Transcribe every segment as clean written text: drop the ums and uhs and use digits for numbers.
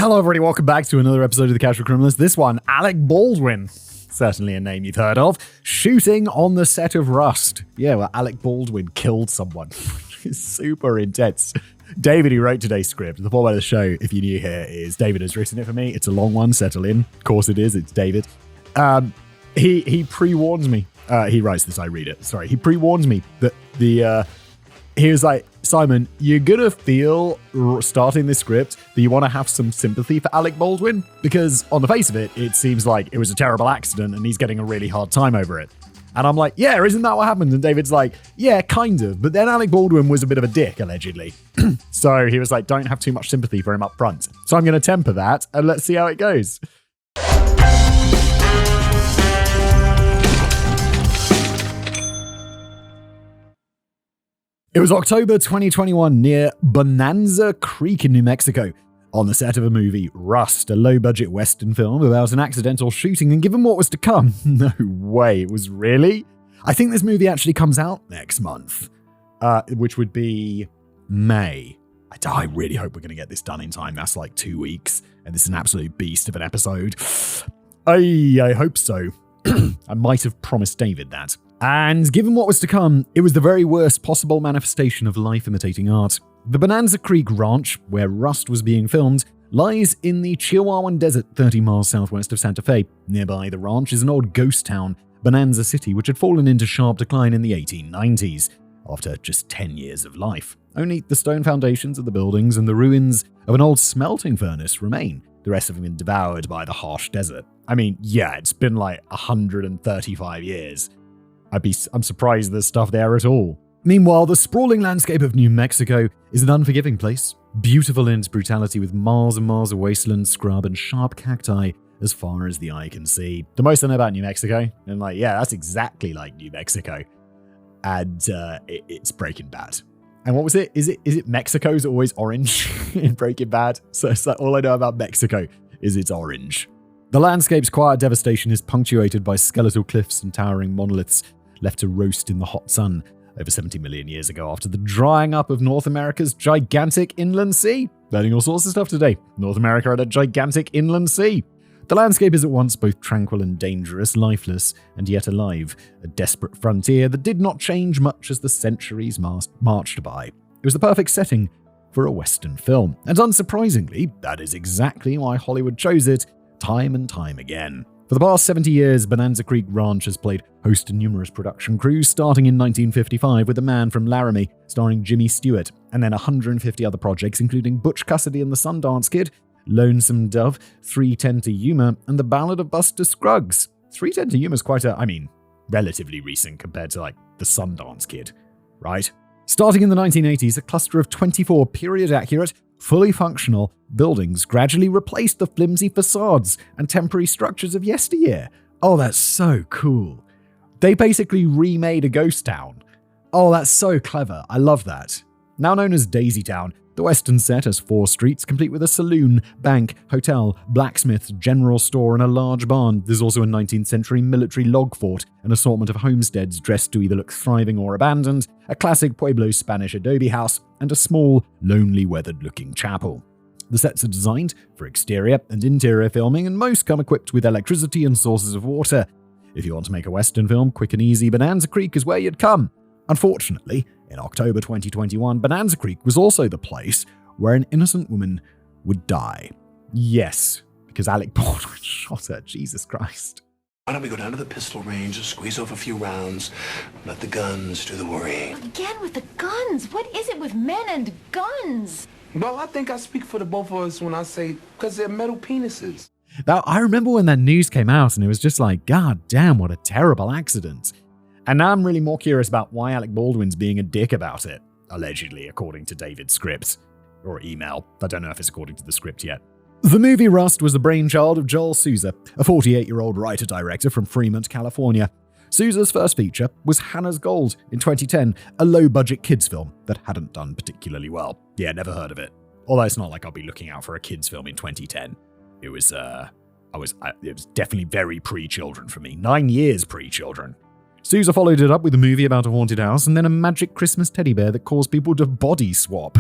Hello everybody, welcome back to another episode of The Casual Criminalist. This one, Alec Baldwin, certainly a name you've heard of, shooting on the set of Rust. Yeah, well, Alec Baldwin killed someone. It's super intense. David, who wrote today's script, the format of the show, if you're new here, is David has written it for me. It's a long one, settle in. Of course it is, it's David. He pre-warns me. He writes this, I read it. Sorry, he pre-warns me that he was like, Simon, you're gonna feel starting this script that you want to have some sympathy for Alec Baldwin, because on the face of it, it seems like it was a terrible accident and he's getting a really hard time over it. And I'm like, yeah, isn't that what happened? And David's like, yeah, kind of. But then Alec Baldwin was a bit of a dick, allegedly. So he was like, don't have too much sympathy for him up front. So I'm going to temper that and let's see how it goes. It was October 2021 near Bonanza Creek in New Mexico, on the set of a movie, Rust, a low-budget Western film about an accidental shooting, and given what was to come, no way, it was really? I think this movie actually comes out next month, which would be May. I really hope we're going to get this done in time. That's like 2 weeks, and this is an absolute beast of an episode. I hope so. I might have promised David that. And given what was to come, it was the very worst possible manifestation of life imitating art. The Bonanza Creek Ranch, where Rust was being filmed, lies in the Chihuahuan Desert 30 miles southwest of Santa Fe. Nearby the ranch is an old ghost town, Bonanza City, which had fallen into sharp decline in the 1890s, after just 10 years of life. Only the stone foundations of the buildings and the ruins of an old smelting furnace remain. The rest have been devoured by the harsh desert. I mean, yeah, it's been like 135 years. I'm surprised there's stuff there at all. Meanwhile, the sprawling landscape of New Mexico is an unforgiving place, beautiful in its brutality with miles and miles of wasteland, scrub, and sharp cacti as far as the eye can see. The most I know about New Mexico, and like, yeah, that's exactly like New Mexico. And it's Breaking Bad. And what was it? Is it Mexico's always orange in Breaking Bad? So it's like all I know about Mexico is it's orange. The landscape's quiet devastation is punctuated by skeletal cliffs and towering monoliths left to roast in the hot sun over 70 million years ago after the drying up of North America's gigantic inland sea. Learning all sorts of stuff today. North America had a gigantic inland sea. The landscape is at once both tranquil and dangerous, lifeless and yet alive, a desperate frontier that did not change much as the centuries marched by. It was the perfect setting for a Western film, and unsurprisingly, that is exactly why Hollywood chose it time and time again. For the past 70 years, Bonanza Creek Ranch has played host to numerous production crews, starting in 1955 with The Man from Laramie, starring Jimmy Stewart, and then 150 other projects, including Butch Cassidy and the Sundance Kid, Lonesome Dove, 3:10 to Yuma, and The Ballad of Buster Scruggs. 3:10 to Yuma is quite relatively recent compared to, like, the Sundance Kid, right? Starting in the 1980s, a cluster of 24 period-accurate, fully functional buildings gradually replaced the flimsy facades and temporary structures of yesteryear. Oh, that's so cool. They basically remade a ghost town. Oh, that's so clever. I love that. Now known as Daisy Town, the western set has 4 streets, complete with a saloon, bank, hotel, blacksmith, general store, and a large barn. There's also a 19th century military log fort, an assortment of homesteads dressed to either look thriving or abandoned, a classic Pueblo Spanish adobe house, and a small, lonely, weathered-looking chapel. The sets are designed for exterior and interior filming, and most come equipped with electricity and sources of water. If you want to make a Western film quick and easy, Bonanza Creek is where you'd come. Unfortunately, in October 2021, Bonanza Creek was also the place where an innocent woman would die. Yes, because Alec Baldwin shot her. Jesus Christ. Why don't we go down to the pistol range, squeeze off a few rounds, let the guns do the worrying. Again with the guns. What is it with men and guns? Well, I think I speak for the both of us when I say, because they're metal penises. Now, I remember when that news came out and it was just like, God damn, what a terrible accident. And now I'm really more curious about why Alec Baldwin's being a dick about it, allegedly, according to David's script. Or email. I don't know if it's according to the script yet. The movie Rust was the brainchild of Joel Souza, a 48-year-old writer-director from Fremont, California. Souza's first feature was Hannah's Gold in 2010, a low-budget kids film that hadn't done particularly well. Yeah, never heard of it. Although it's not like I'll be looking out for a kids film in 2010. It was definitely very pre-children for me. 9 years pre-children. Souza followed it up with a movie about a haunted house and then a magic Christmas teddy bear that caused people to body swap.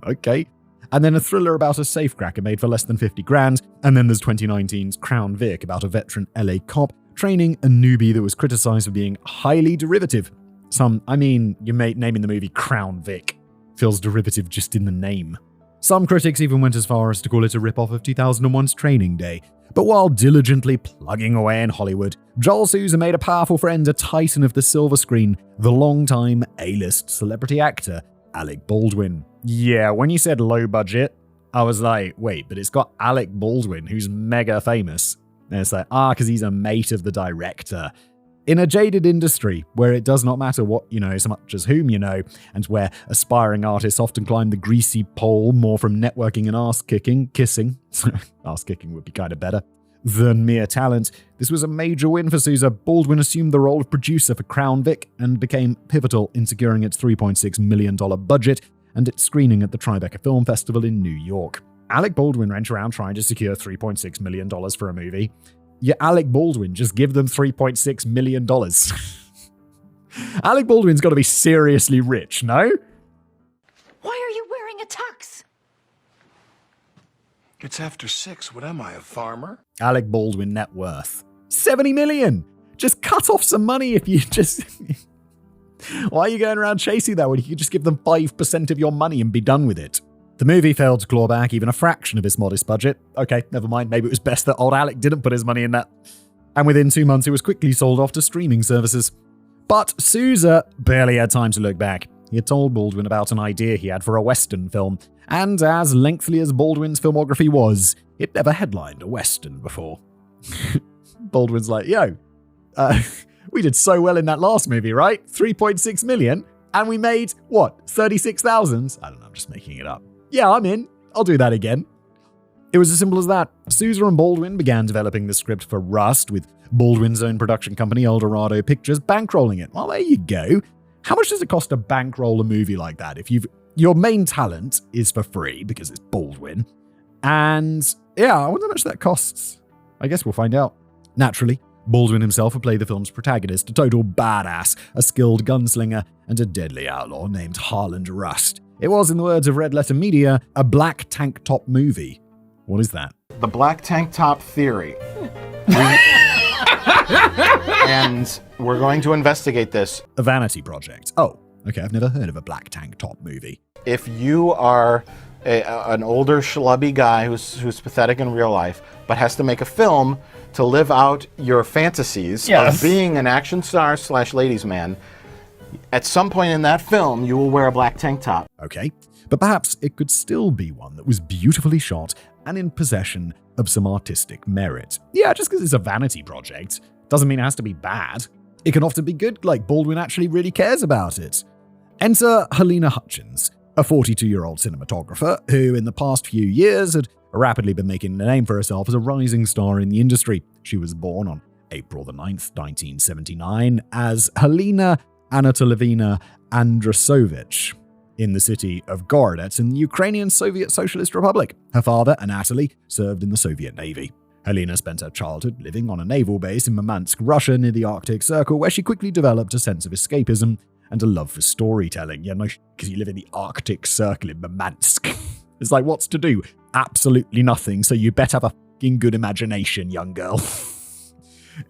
Okay. And then a thriller about a safecracker made for less than 50 grand. And then there's 2019's Crown Vic about a veteran LA cop training a newbie that was criticized for being highly derivative. You're naming the movie Crown Vic. Feels derivative just in the name. Some critics even went as far as to call it a ripoff of 2001's Training Day. But while diligently plugging away in Hollywood, Joel Souza made a powerful friend, a titan of the silver screen, the longtime A-list celebrity actor, Alec Baldwin. Yeah, when you said low budget, I was like, wait, but it's got Alec Baldwin, who's mega famous. And it's like, because he's a mate of the director. In a jaded industry where it does not matter what you know so much as whom you know, and where aspiring artists often climb the greasy pole more from networking and kissing, ass-kicking would be kind of better, than mere talent, this was a major win for Souza. Baldwin assumed the role of producer for Crown Vic and became pivotal in securing its $3.6 million budget and its screening at the Tribeca Film Festival in New York. Alec Baldwin went around trying to secure $3.6 million for a movie. Yeah, Alec Baldwin, just give them $3.6 million. Alec Baldwin's got to be seriously rich, no? Why are you wearing a tux? It's after 6. What am I, a farmer? Alec Baldwin net worth $70 million. Just cut off some money if you just... Why are you going around chasing that when you could just give them 5% of your money and be done with it? The movie failed to claw back even a fraction of its modest budget. Okay, never mind, maybe it was best that old Alec didn't put his money in that. And within 2 months, it was quickly sold off to streaming services. But Souza barely had time to look back. He had told Baldwin about an idea he had for a Western film, and as lengthy as Baldwin's filmography was, it never headlined a Western before. Baldwin's like, we did so well in that last movie, right? 3.6 million, and we made, 36,000? I don't know, I'm just making it up. Yeah, I'm in. I'll do that again. It was as simple as that. Souza and Baldwin began developing the script for Rust, with Baldwin's own production company, Eldorado Pictures, bankrolling it. Well, there you go. How much does it cost to bankroll a movie like that if your main talent is for free because it's Baldwin? And I wonder how much that costs. I guess we'll find out. Naturally, Baldwin himself would play the film's protagonist, a total badass, a skilled gunslinger, and a deadly outlaw named Harland Rust. It was, in the words of Red Letter Media, a black tank top movie. What is that? The black tank top theory. And we're going to investigate this. A vanity project. Oh, okay, I've never heard of a black tank top movie. If you are an older schlubby guy who's pathetic in real life, but has to make a film to live out your fantasies of being an action star / ladies man, at some point in that film, you will wear a black tank top. Okay, but perhaps it could still be one that was beautifully shot and in possession of some artistic merit. Yeah, just because it's a vanity project doesn't mean it has to be bad. It can often be good, like Baldwin actually really cares about it. Enter Halyna Hutchins, a 42-year-old cinematographer who in the past few years had rapidly been making a name for herself as a rising star in the industry. She was born on April the 9th, 1979 as Halyna Anatolyevna Andrasovich in the city of Gorodets in the Ukrainian Soviet Socialist Republic. Her father, Anatoly, served in the Soviet Navy. Halyna spent her childhood living on a naval base in Murmansk, Russia, near the Arctic Circle, where she quickly developed a sense of escapism and a love for storytelling. Yeah, no, because you live in the Arctic Circle in Murmansk. It's like, what's to do? Absolutely nothing, so you better have a fucking good imagination, young girl.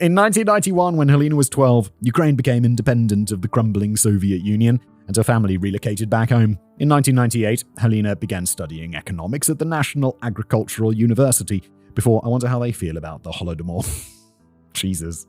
In 1991, when Halyna was 12, Ukraine became independent of the crumbling Soviet Union, and her family relocated back home. In 1998, Halyna began studying economics at the National Agricultural University, before I wonder how they feel about the Holodomor. Jesus.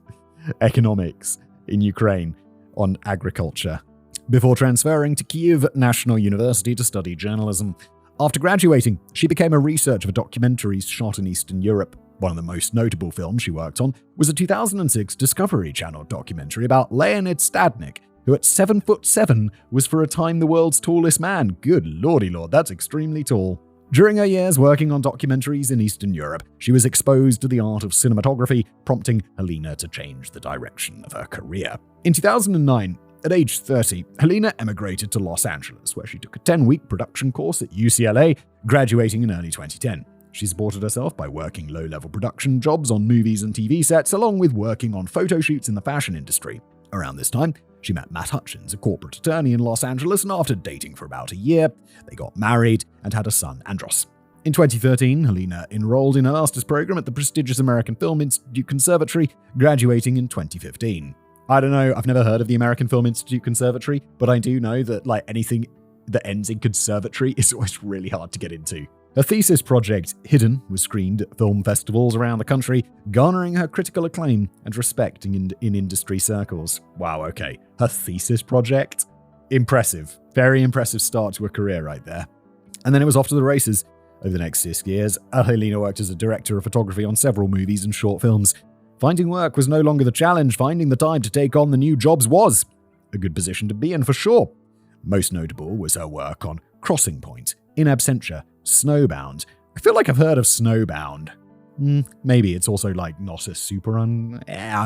Economics in Ukraine on agriculture. Before transferring to Kyiv National University to study journalism. After graduating, she became a researcher for documentaries shot in Eastern Europe. One of the most notable films she worked on was a 2006 Discovery Channel documentary about Leonid Stadnik, who at 7'7" was for a time the world's tallest man. Good lordy lord, that's extremely tall. During her years working on documentaries in Eastern Europe, she was exposed to the art of cinematography, prompting Halyna to change the direction of her career. In 2009, at age 30, Halyna emigrated to Los Angeles, where she took a 10-week production course at UCLA, graduating in early 2010. She supported herself by working low-level production jobs on movies and TV sets, along with working on photo shoots in the fashion industry. Around this time, she met Matt Hutchins, a corporate attorney in Los Angeles, and after dating for about a year, they got married and had a son, Andros. In 2013, Halyna enrolled in a master's program at the prestigious American Film Institute Conservatory, graduating in 2015. I don't know, I've never heard of the American Film Institute Conservatory, but I do know that anything that ends in conservatory is always really hard to get into. Her thesis project, Hidden, was screened at film festivals around the country, garnering her critical acclaim and respect in industry circles. Wow, okay. Her thesis project? Impressive. Very impressive start to a career right there. And then it was off to the races. Over the next 6 years, Halyna worked as a director of photography on several movies and short films. Finding work was no longer the challenge. Finding the time to take on the new jobs was a good position to be in for sure. Most notable was her work on Crossing Point, In Absentia, Snowbound. I feel like I've heard of Snowbound. Maybe it's also not a super I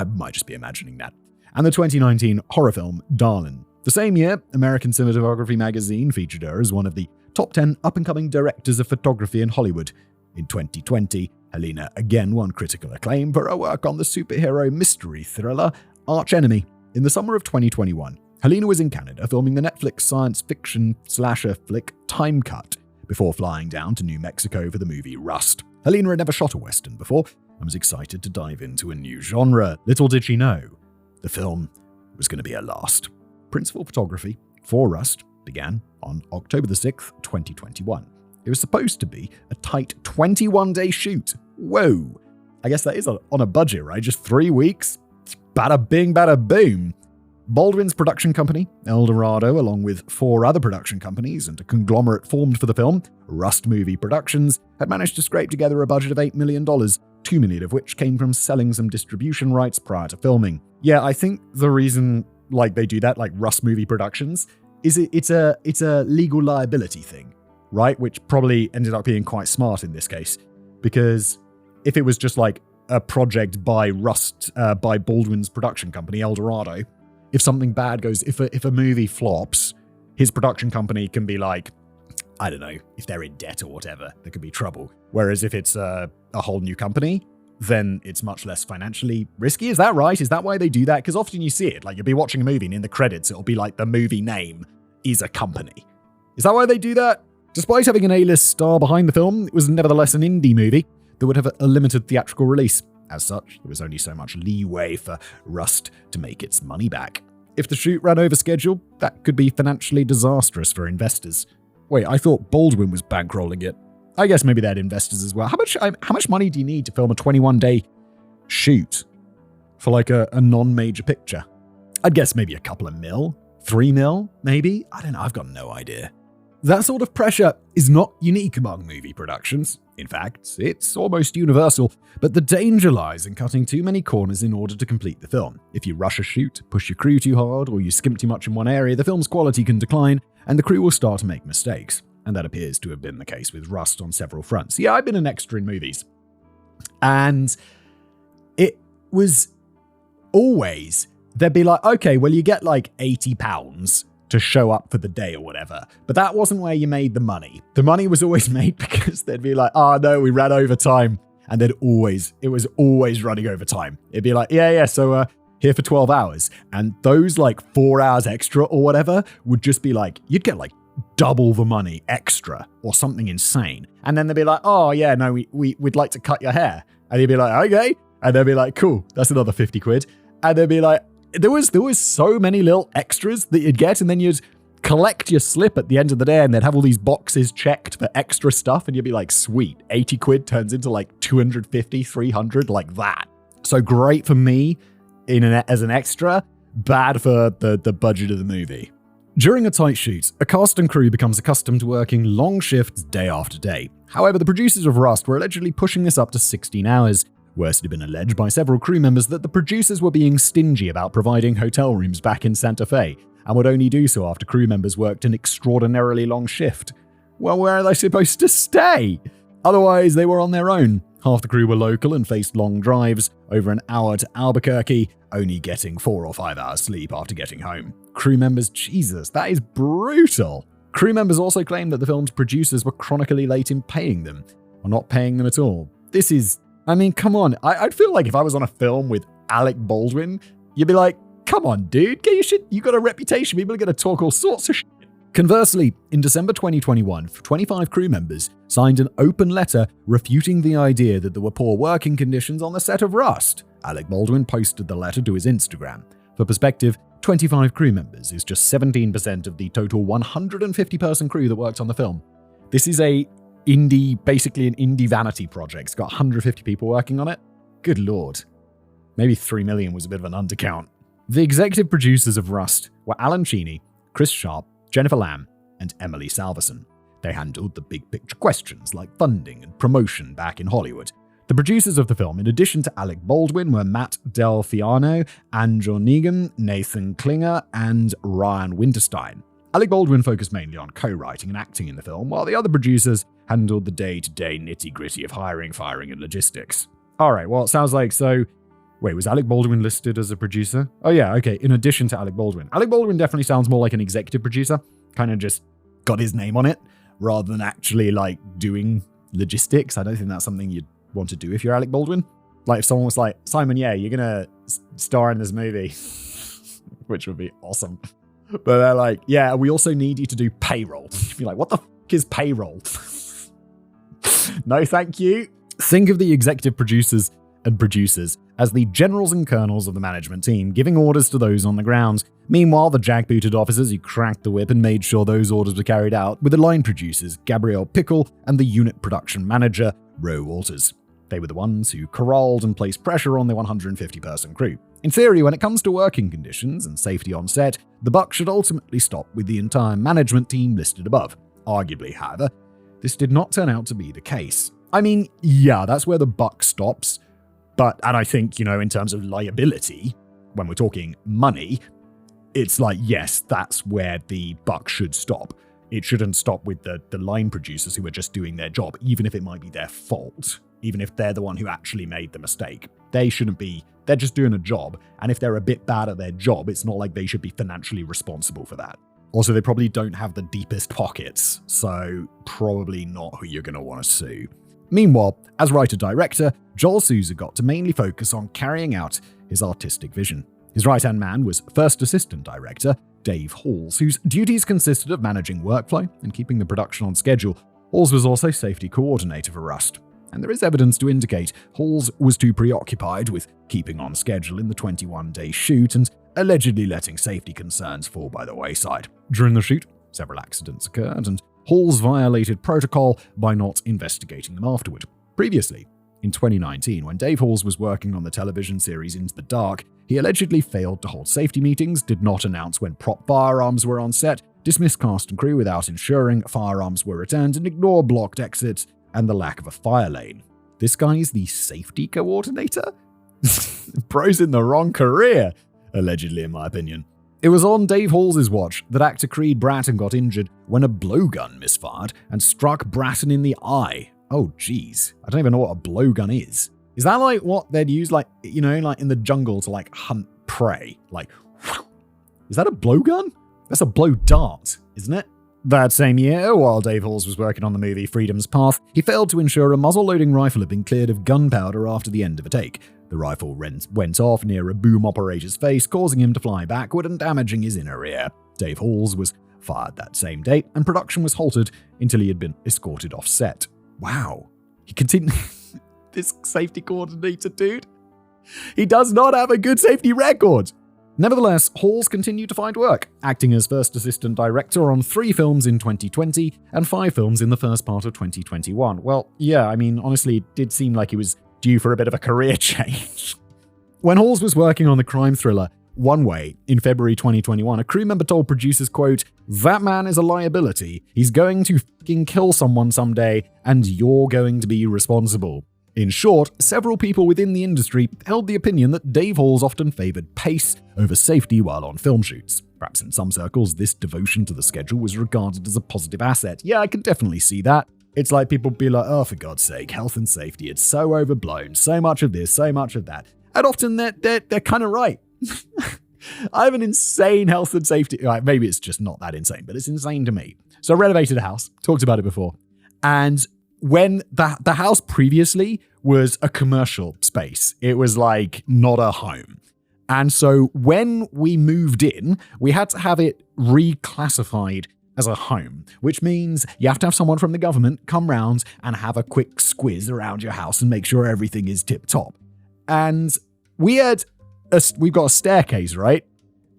might just be imagining that. And the 2019 horror film Darlin. The same year, American Cinematography magazine featured her as one of the top 10 up-and-coming directors of photography in Hollywood. In 2020, Halyna again won critical acclaim for her work on the superhero mystery thriller Arch Enemy. In the summer of 2021, Halyna was in Canada filming the Netflix science fiction slasher flick Time Cut before flying down to New Mexico for the movie Rust. Halyna had never shot a Western before and was excited to dive into a new genre. Little did she know, the film was going to be her last. Principal photography for Rust began on October the 6th, 2021. It was supposed to be a tight 21-day shoot. Whoa! I guess that is on a budget, right? Just 3 weeks? Bada bing, bada boom. Baldwin's production company, El Dorado, along with 4 other production companies and a conglomerate formed for the film, Rust Movie Productions, had managed to scrape together a budget of $8 million, $2 million of which came from selling some distribution rights prior to filming. Yeah, I think the reason they do that, Rust Movie Productions, is it's a legal liability thing, right? Which probably ended up being quite smart in this case, because if it was just a project by Rust, by Baldwin's production company, El Dorado, if something bad goes, if a movie flops, his production company can be I don't know, if they're in debt or whatever, there could be trouble. Whereas if it's a whole new company, then it's much less financially risky. Is that right? Is that why they do that? Because often you see it, you'll be watching a movie and in the credits, it'll be the movie name is a company. Is that why they do that? Despite having an A-list star behind the film, it was nevertheless an indie movie that would have a limited theatrical release. As such, there was only so much leeway for Rust to make its money back. If the shoot ran over schedule, that could be financially disastrous for investors. Wait, I thought Baldwin was bankrolling it. I guess maybe they had investors as well. How much money do you need to film a 21-day shoot for a non-major picture? I'd guess maybe a couple of mil, 3 mil, maybe? I don't know, I've got no idea. That sort of pressure is not unique among movie productions. In fact, it's almost universal, but the danger lies in cutting too many corners in order to complete the film. If you rush a shoot, push your crew too hard, or you skimp too much in one area, the film's quality can decline, and the crew will start to make mistakes. And that appears to have been the case with Rust on several fronts. Yeah, I've been an extra in movies. And it was always, they'd be okay, well, you get £80 to show up for the day or whatever. But that wasn't where you made the money. The money was always made because they'd be no, we ran over time. And it was always running over time. It'd be so here for 12 hours. And those 4 hours extra or whatever would just be you'd get double the money extra or something insane. And then they'd be oh yeah, no, we'd like to cut your hair. And you'd be okay. And they'd be cool, that's another 50 quid. And they'd be there was so many little extras that you'd get, and then you'd collect your slip at the end of the day, and they'd have all these boxes checked for extra stuff, and you'd be sweet, 80 quid turns into 250, 300, like that. So great for me as an extra, bad for the budget of the movie. During a tight shoot, a cast and crew becomes accustomed to working long shifts day after day. However, the producers of Rust were allegedly pushing this up to 16 hours. Worse, it had been alleged by several crew members that the producers were being stingy about providing hotel rooms back in Santa Fe, and would only do so after crew members worked an extraordinarily long shift. Well, where are they supposed to stay? Otherwise, they were on their own. Half the crew were local and faced long drives, over an hour to Albuquerque, only getting 4 or 5 hours sleep after getting home. Crew members, Jesus, that is brutal. Crew members also claimed that the film's producers were chronically late in paying them, or not paying them at all. This is, come on, I'd feel if I was on a film with Alec Baldwin, you'd be come on, dude, get your shit. You got a reputation. People are going to talk all sorts of shit. Conversely, in December 2021, 25 crew members signed an open letter refuting the idea that there were poor working conditions on the set of Rust. Alec Baldwin posted the letter to his Instagram. For perspective, 25 crew members is just 17% of the total 150-person crew that worked on the film. This is basically an indie vanity project. It's got 150 people working on it. Good lord. Maybe 3 million was a bit of an undercount. The executive producers of Rust were Alan Cheney, Chris Sharp, Jennifer Lamb, and Emily Salverson. They handled the big picture questions like funding and promotion back in Hollywood. The producers of the film, in addition to Alec Baldwin, were Matt Del Fiano, Andrew Negan, Nathan Klinger, and Ryan Winterstein. Alec Baldwin focused mainly on co-writing and acting in the film, while the other producers handled the day-to-day nitty-gritty of hiring, firing, and logistics. Alright, well, it sounds like Wait, was Alec Baldwin listed as a producer? Oh yeah, okay, in addition to Alec Baldwin. Alec Baldwin definitely sounds more like an executive producer. Kind of just got his name on it, rather than actually, doing logistics. I don't think that's something you'd want to do if you're Alec Baldwin. If someone was like, Simon, yeah, you're gonna star in this movie, which would be awesome. But they're like, yeah, we also need you to do payroll. You'd be like, what the f*** is payroll? No, thank you. Think of the executive producers and producers as the generals and colonels of the management team, giving orders to those on the ground. Meanwhile, the jackbooted officers who cracked the whip and made sure those orders were carried out were the line producers, Gabrielle Pickle, and the unit production manager, Roe Walters. They were the ones who corralled and placed pressure on the 150-person crew. In theory, when it comes to working conditions and safety on set, the buck should ultimately stop with the entire management team listed above. Arguably, however, this did not turn out to be the case. I mean, yeah, that's where the buck stops. And I think, in terms of liability, when we're talking money, it's like, yes, that's where the buck should stop. It shouldn't stop with the line producers who are just doing their job, even if it might be their fault, even if they're the one who actually made the mistake. They shouldn't be, they're just doing a job. And if they're a bit bad at their job, it's not like they should be financially responsible for that. Also, they probably don't have the deepest pockets, so probably not who you're going to want to sue. Meanwhile, as writer-director, Joel Souza got to mainly focus on carrying out his artistic vision. His right-hand man was first assistant director, Dave Halls, whose duties consisted of managing workflow and keeping the production on schedule. Halls was also safety coordinator for Rust, and there is evidence to indicate Halls was too preoccupied with keeping on schedule in the 21-day shoot and allegedly letting safety concerns fall by the wayside. During the shoot, several accidents occurred, and Halls violated protocol by not investigating them afterward. Previously, in 2019, when Dave Halls was working on the television series Into the Dark, he allegedly failed to hold safety meetings, did not announce when prop firearms were on set, dismissed cast and crew without ensuring firearms were returned, and ignored blocked exits and the lack of a fire lane. This guy is the safety coordinator? Bro's in the wrong career, allegedly, in my opinion. It was on Dave Halls' watch that actor Creed Bratton got injured when a blowgun misfired and struck Bratton in the eye. Oh, jeez. I don't even know what a blowgun is. Is that like what they'd use, like in the jungle to hunt prey? Is that a blowgun? That's a blow dart, isn't it? That same year, while Dave Halls was working on the movie Freedom's Path, he failed to ensure a muzzle-loading rifle had been cleared of gunpowder after the end of a take. The rifle went off near a boom operator's face, causing him to fly backward and damaging his inner ear. Dave Halls was fired that same day, and production was halted until he had been escorted off set. Wow. He continued... This safety coordinator dude? He does not have a good safety record! Nevertheless, Halls continued to find work, acting as first assistant director on 3 films in 2020 and 5 films in the first part of 2021. Well, yeah, I mean, honestly, it did seem like he was due for a bit of a career change. When Halls was working on the crime thriller One Way in February 2021, a crew member told producers, quote, "That man is a liability. He's going to fucking kill someone someday, and you're going to be responsible." In short, several people within the industry held the opinion that Dave Halls often favored pace over safety while on film shoots. Perhaps in some circles, this devotion to the schedule was regarded as a positive asset. Yeah, I can definitely see that. It's like people be like, oh, for God's sake, health and safety, it's so overblown, so much of this, so much of that. And often they're kind of right. I have an insane health and safety, maybe it's just not that insane, but it's insane to me. So I renovated a house, talked about it before, and when the house previously was a commercial space, it was like not a home. And so when we moved in, we had to have it reclassified as a home, which means you have to have someone from the government come round and have a quick squiz around your house and make sure everything is tip-top. And we've got a staircase, right?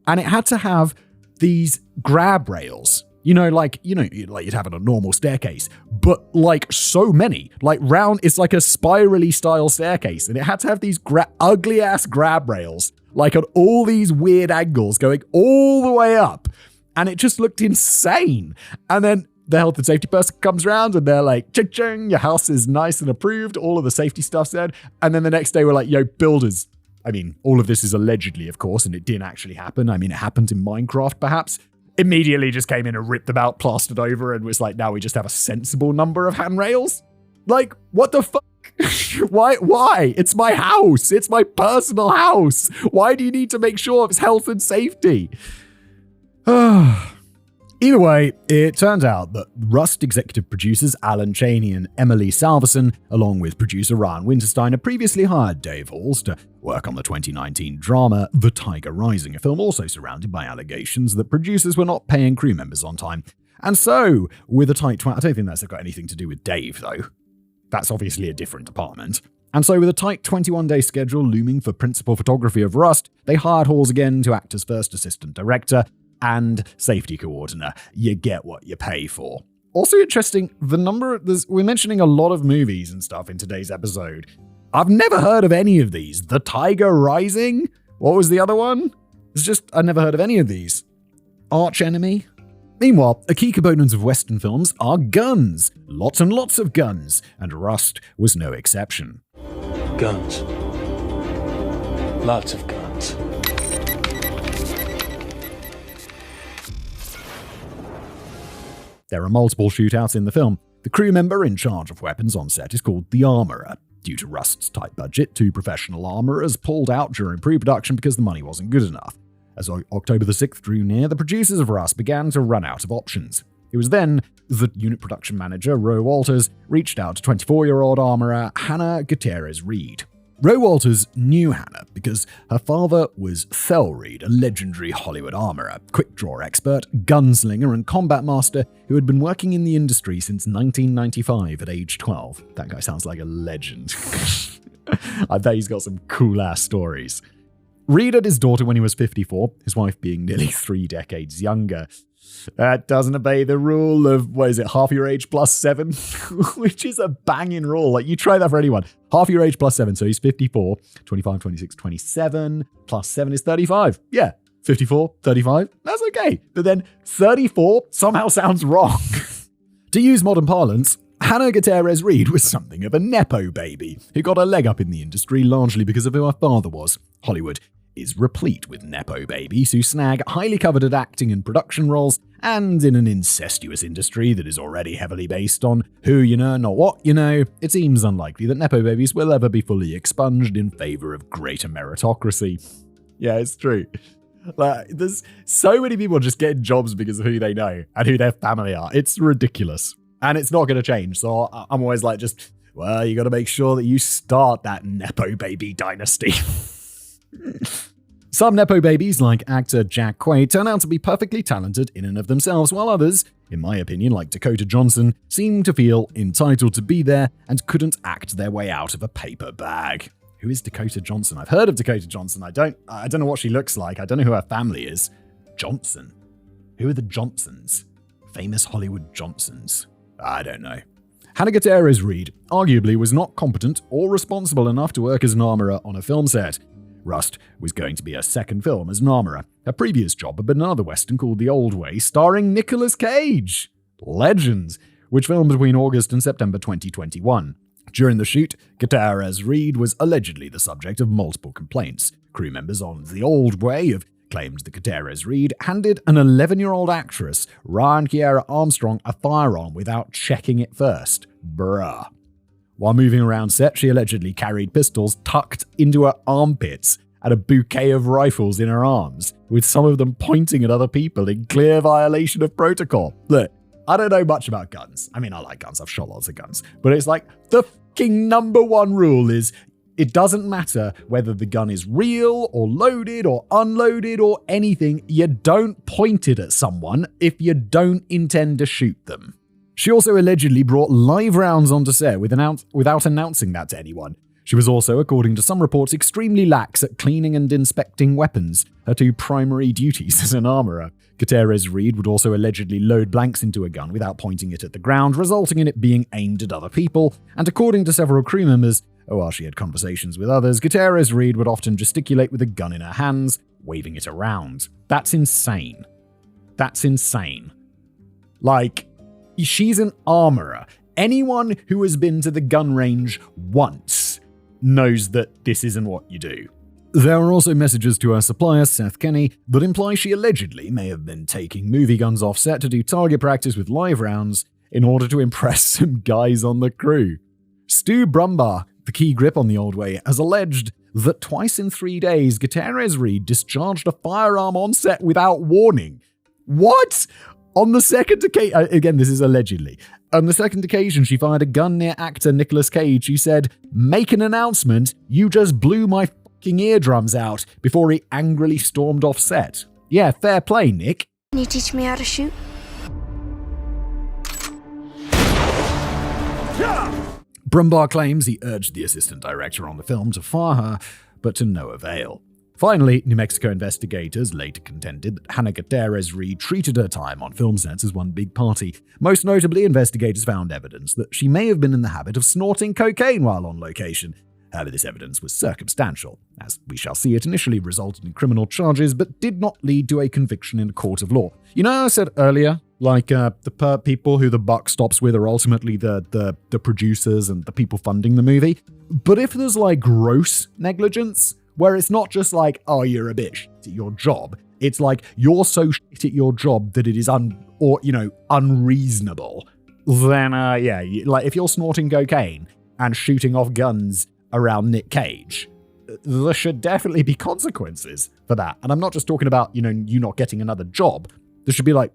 And it had to have these grab rails. Like you'd have it on a normal staircase, but like so many, like round, it's like a spirally style staircase. And it had to have these ugly ass grab rails, like at all these weird angles going all the way up. And it just looked insane. And then the health and safety person comes around and they're like, ching, your house is nice and approved. All of the safety stuff's there. And then the next day we're like, yo, builders. I mean, all of this is allegedly, of course, and it didn't actually happen. I mean, it happened in Minecraft, perhaps. Immediately just came in and ripped them out, plastered over, and was like, now we just have a sensible number of handrails? Like, what the fuck? Why? It's my house. It's my personal house. Why do you need to make sure of its health and safety? Either way, it turns out that Rust executive producers Alan Chaney and Emily Salverson, along with producer Ryan Winterstein, had previously hired Dave Halls to work on the 2019 drama The Tiger Rising, a film also surrounded by allegations that producers were not paying crew members on time. And so, with a tight I don't think that's got anything to do with Dave, though. That's obviously a different department. And so with a tight 21-day schedule looming for principal photography of Rust, they hired Halls again to act as first assistant director and safety coordinator. You get what you pay for. Also interesting, we're mentioning a lot of movies and stuff in today's episode. I've never heard of any of these. The Tiger Rising? What was the other one? I never heard of any of these. Arch Enemy? Meanwhile, a key component of Western films are guns. Lots and lots of guns. And Rust was no exception. Guns. Lots of guns. There are multiple shootouts in the film. The crew member in charge of weapons on set is called the Armorer. Due to Rust's tight budget, 2 professional armorers pulled out during pre-production because the money wasn't good enough. As October the 6th drew near, the producers of Rust began to run out of options. It was then that unit production manager Roe Walters reached out to 24-year-old armorer Hannah Gutierrez-Reed. Roe Walters knew Hannah because her father was Thel Reed, a legendary Hollywood armorer, quick-draw expert, gunslinger, and combat master who had been working in the industry since 1995 at age 12. That guy sounds like a legend. I bet he's got some cool-ass stories. Reed had his daughter when he was 54, his wife being nearly 3 decades younger. That doesn't obey the rule of, half your age plus 7? Which is a banging rule. Like, you try that for anyone. Half your age plus 7, so he's 54, 25, 26, 27, plus 7 is 35. Yeah, 54, 35, that's okay. But then 34 somehow sounds wrong. To use modern parlance, Hannah Gutierrez-Reed was something of a nepo baby who got a leg up in the industry largely because of who her father was. Hollywood is replete with nepo babies who snag highly coveted acting and production roles, and in an incestuous industry that is already heavily based on who you know, not what you know, it seems unlikely that nepo babies will ever be fully expunged in favor of greater meritocracy. Yeah, it's true. Like, there's so many people just getting jobs because of who they know and who their family are. It's ridiculous. And it's not going to change. So I'm always like, you got to make sure that you start that nepo baby dynasty. Some nepo babies, like actor Jack Quaid, turn out to be perfectly talented in and of themselves, while others, in my opinion, like Dakota Johnson, seem to feel entitled to be there and couldn't act their way out of a paper bag. Who is Dakota Johnson? I've heard of Dakota Johnson. I don't know what she looks like. I don't know who her family is. Johnson. Who are the Johnsons? Famous Hollywood Johnsons. I don't know. Hannah Gutierrez-Reed arguably was not competent or responsible enough to work as an armorer on a film set. Rust was going to be her second film as an armorer. Her previous job had been another Western called The Old Way, starring Nicolas Cage. Legends, which filmed between August and September 2021. During the shoot, Gutierrez-Reed was allegedly the subject of multiple complaints. Crew members on The Old Way have claimed that Gutierrez-Reed handed an 11-year-old actress, Ryan Kiera Armstrong, a firearm without checking it first. Bruh. While moving around set, she allegedly carried pistols tucked into her armpits and a bouquet of rifles in her arms, with some of them pointing at other people in clear violation of protocol. Look, I don't know much about guns. I mean, I like guns. I've shot lots of guns. But it's like, the fucking number one rule is It doesn't matter whether the gun is real or loaded or unloaded or anything. You don't point it at someone if you don't intend to shoot them. She also allegedly brought live rounds onto set without announcing that to anyone. She was also, according to some reports, extremely lax at cleaning and inspecting weapons, her two primary duties as an armorer. Gutierrez-Reed would also allegedly load blanks into a gun without pointing it at the ground, resulting in it being aimed at other people, and according to several crew members, while she had conversations with others, Gutierrez-Reed would often gesticulate with a gun in her hands, waving it around. That's insane. That's insane. Like, she's an armorer. Anyone who has been to the gun range once knows that this isn't what you do. There are also messages to her supplier, Seth Kenny, that imply she allegedly may have been taking movie guns off set to do target practice with live rounds in order to impress some guys on the crew. Stu Brumbaugh, the key grip on the old way, has alleged that twice in 3 days, Gutierrez-Reed discharged a firearm on set without warning. What? On the second occasion, again, this is allegedly. On the second occasion, she fired a gun near actor Nicolas Cage, who said, "Make an announcement, you just blew my fucking eardrums out," before he angrily stormed off set. Yeah, fair play, Nick. Can you teach me how to shoot? Brumbaugh claims he urged the assistant director on the film to fire her, but to no avail. Finally, New Mexico investigators later contended that Halyna Gutierrez-Reed treated her time on film sets as one big party. Most notably, investigators found evidence that she may have been in the habit of snorting cocaine while on location. However, this evidence was circumstantial. As we shall see, it initially resulted in criminal charges, but did not lead to a conviction in a court of law. You know, I said earlier, like the people who the buck stops with are ultimately the producers and the people funding the movie. But if there's like gross negligence, where it's not just like, oh, you're a bitch at your job, it's like you're so shit at your job that it is unreasonable. Then like if you're snorting cocaine and shooting off guns around Nick Cage, there should definitely be consequences for that. And I'm not just talking about, you not getting another job. There should be like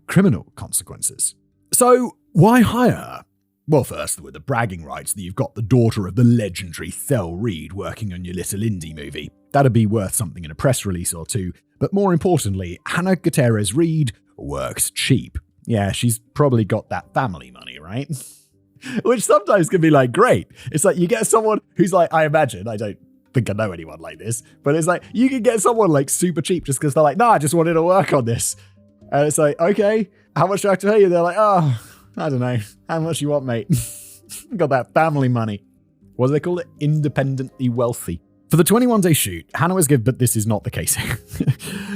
criminal consequences. So why hire her? Well, first, there were the bragging rights that you've got the daughter of the legendary Thel Reed working on your little indie movie. That'd be worth something in a press release or two. But more importantly, Halyna Gutierrez-Reed works cheap. Yeah, she's probably got that family money, right? Which sometimes can be like great. It's like you get someone who's like, I imagine, I don't think I know anyone like this, but it's like you can get someone like super cheap just because they're like, nah, I just wanted to work on this. And it's like, okay, how much do I have to pay you? They're like, oh, I don't know. How much you want, mate? Got that family money. What do they call it? Independently wealthy. For the 21-day shoot, Halyna was given, but this is not the case.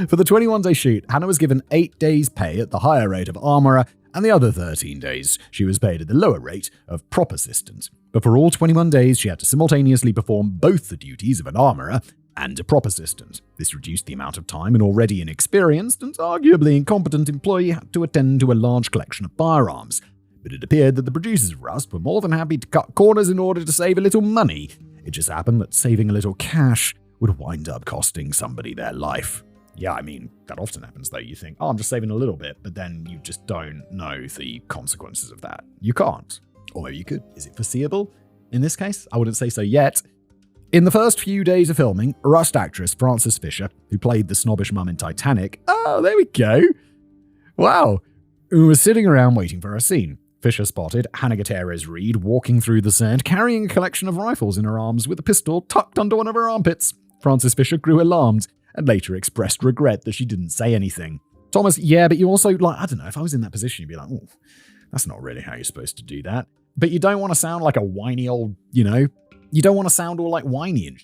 For the 21-day shoot, Halyna was given 8 days pay at the higher rate of armorer, and the other 13 days she was paid at the lower rate of prop assistant. But for all 21 days, she had to simultaneously perform both the duties of an armorer and a prop assistant. This reduced the amount of time an already inexperienced and arguably incompetent employee had to attend to a large collection of firearms. But it appeared that the producers of Rust were more than happy to cut corners in order to save a little money. It just happened that saving a little cash would wind up costing somebody their life. Yeah, I mean, that often happens though. You think, oh, I'm just saving a little bit, but then you just don't know the consequences of that. You can't. Or maybe you could. Is it foreseeable? In this case, I wouldn't say so yet. In the first few days of filming, Rust actress Frances Fisher, who played the snobbish mum in Titanic, oh, there we go. Wow. Who was sitting around waiting for her scene. Fisher spotted Halyna Gutierrez-Reed walking through the set, carrying a collection of rifles in her arms with a pistol tucked under one of her armpits. Frances Fisher grew alarmed and later expressed regret that she didn't say anything. Thomas, yeah, but you also, like, I don't know, if I was in that position, you'd be like, oh, that's not really how you're supposed to do that. But you don't want to sound like a whiny old, you don't want to sound all like whiny and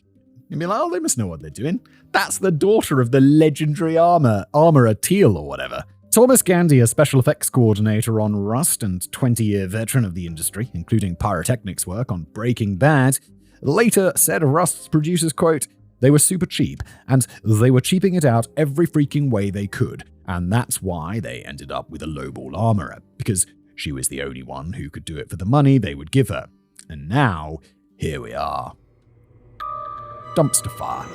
you'd be like, oh, they must know what they're doing. That's the daughter of the legendary armorer Teal or whatever. Thomas Gandy, a special effects coordinator on Rust and 20-year veteran of the industry, including pyrotechnics work on Breaking Bad, later said of Rust's producers, quote, they were super cheap, and they were cheaping it out every freaking way they could, and that's why they ended up with a lowball armorer, because she was the only one who could do it for the money they would give her. And now, here we are. Dumpster fire.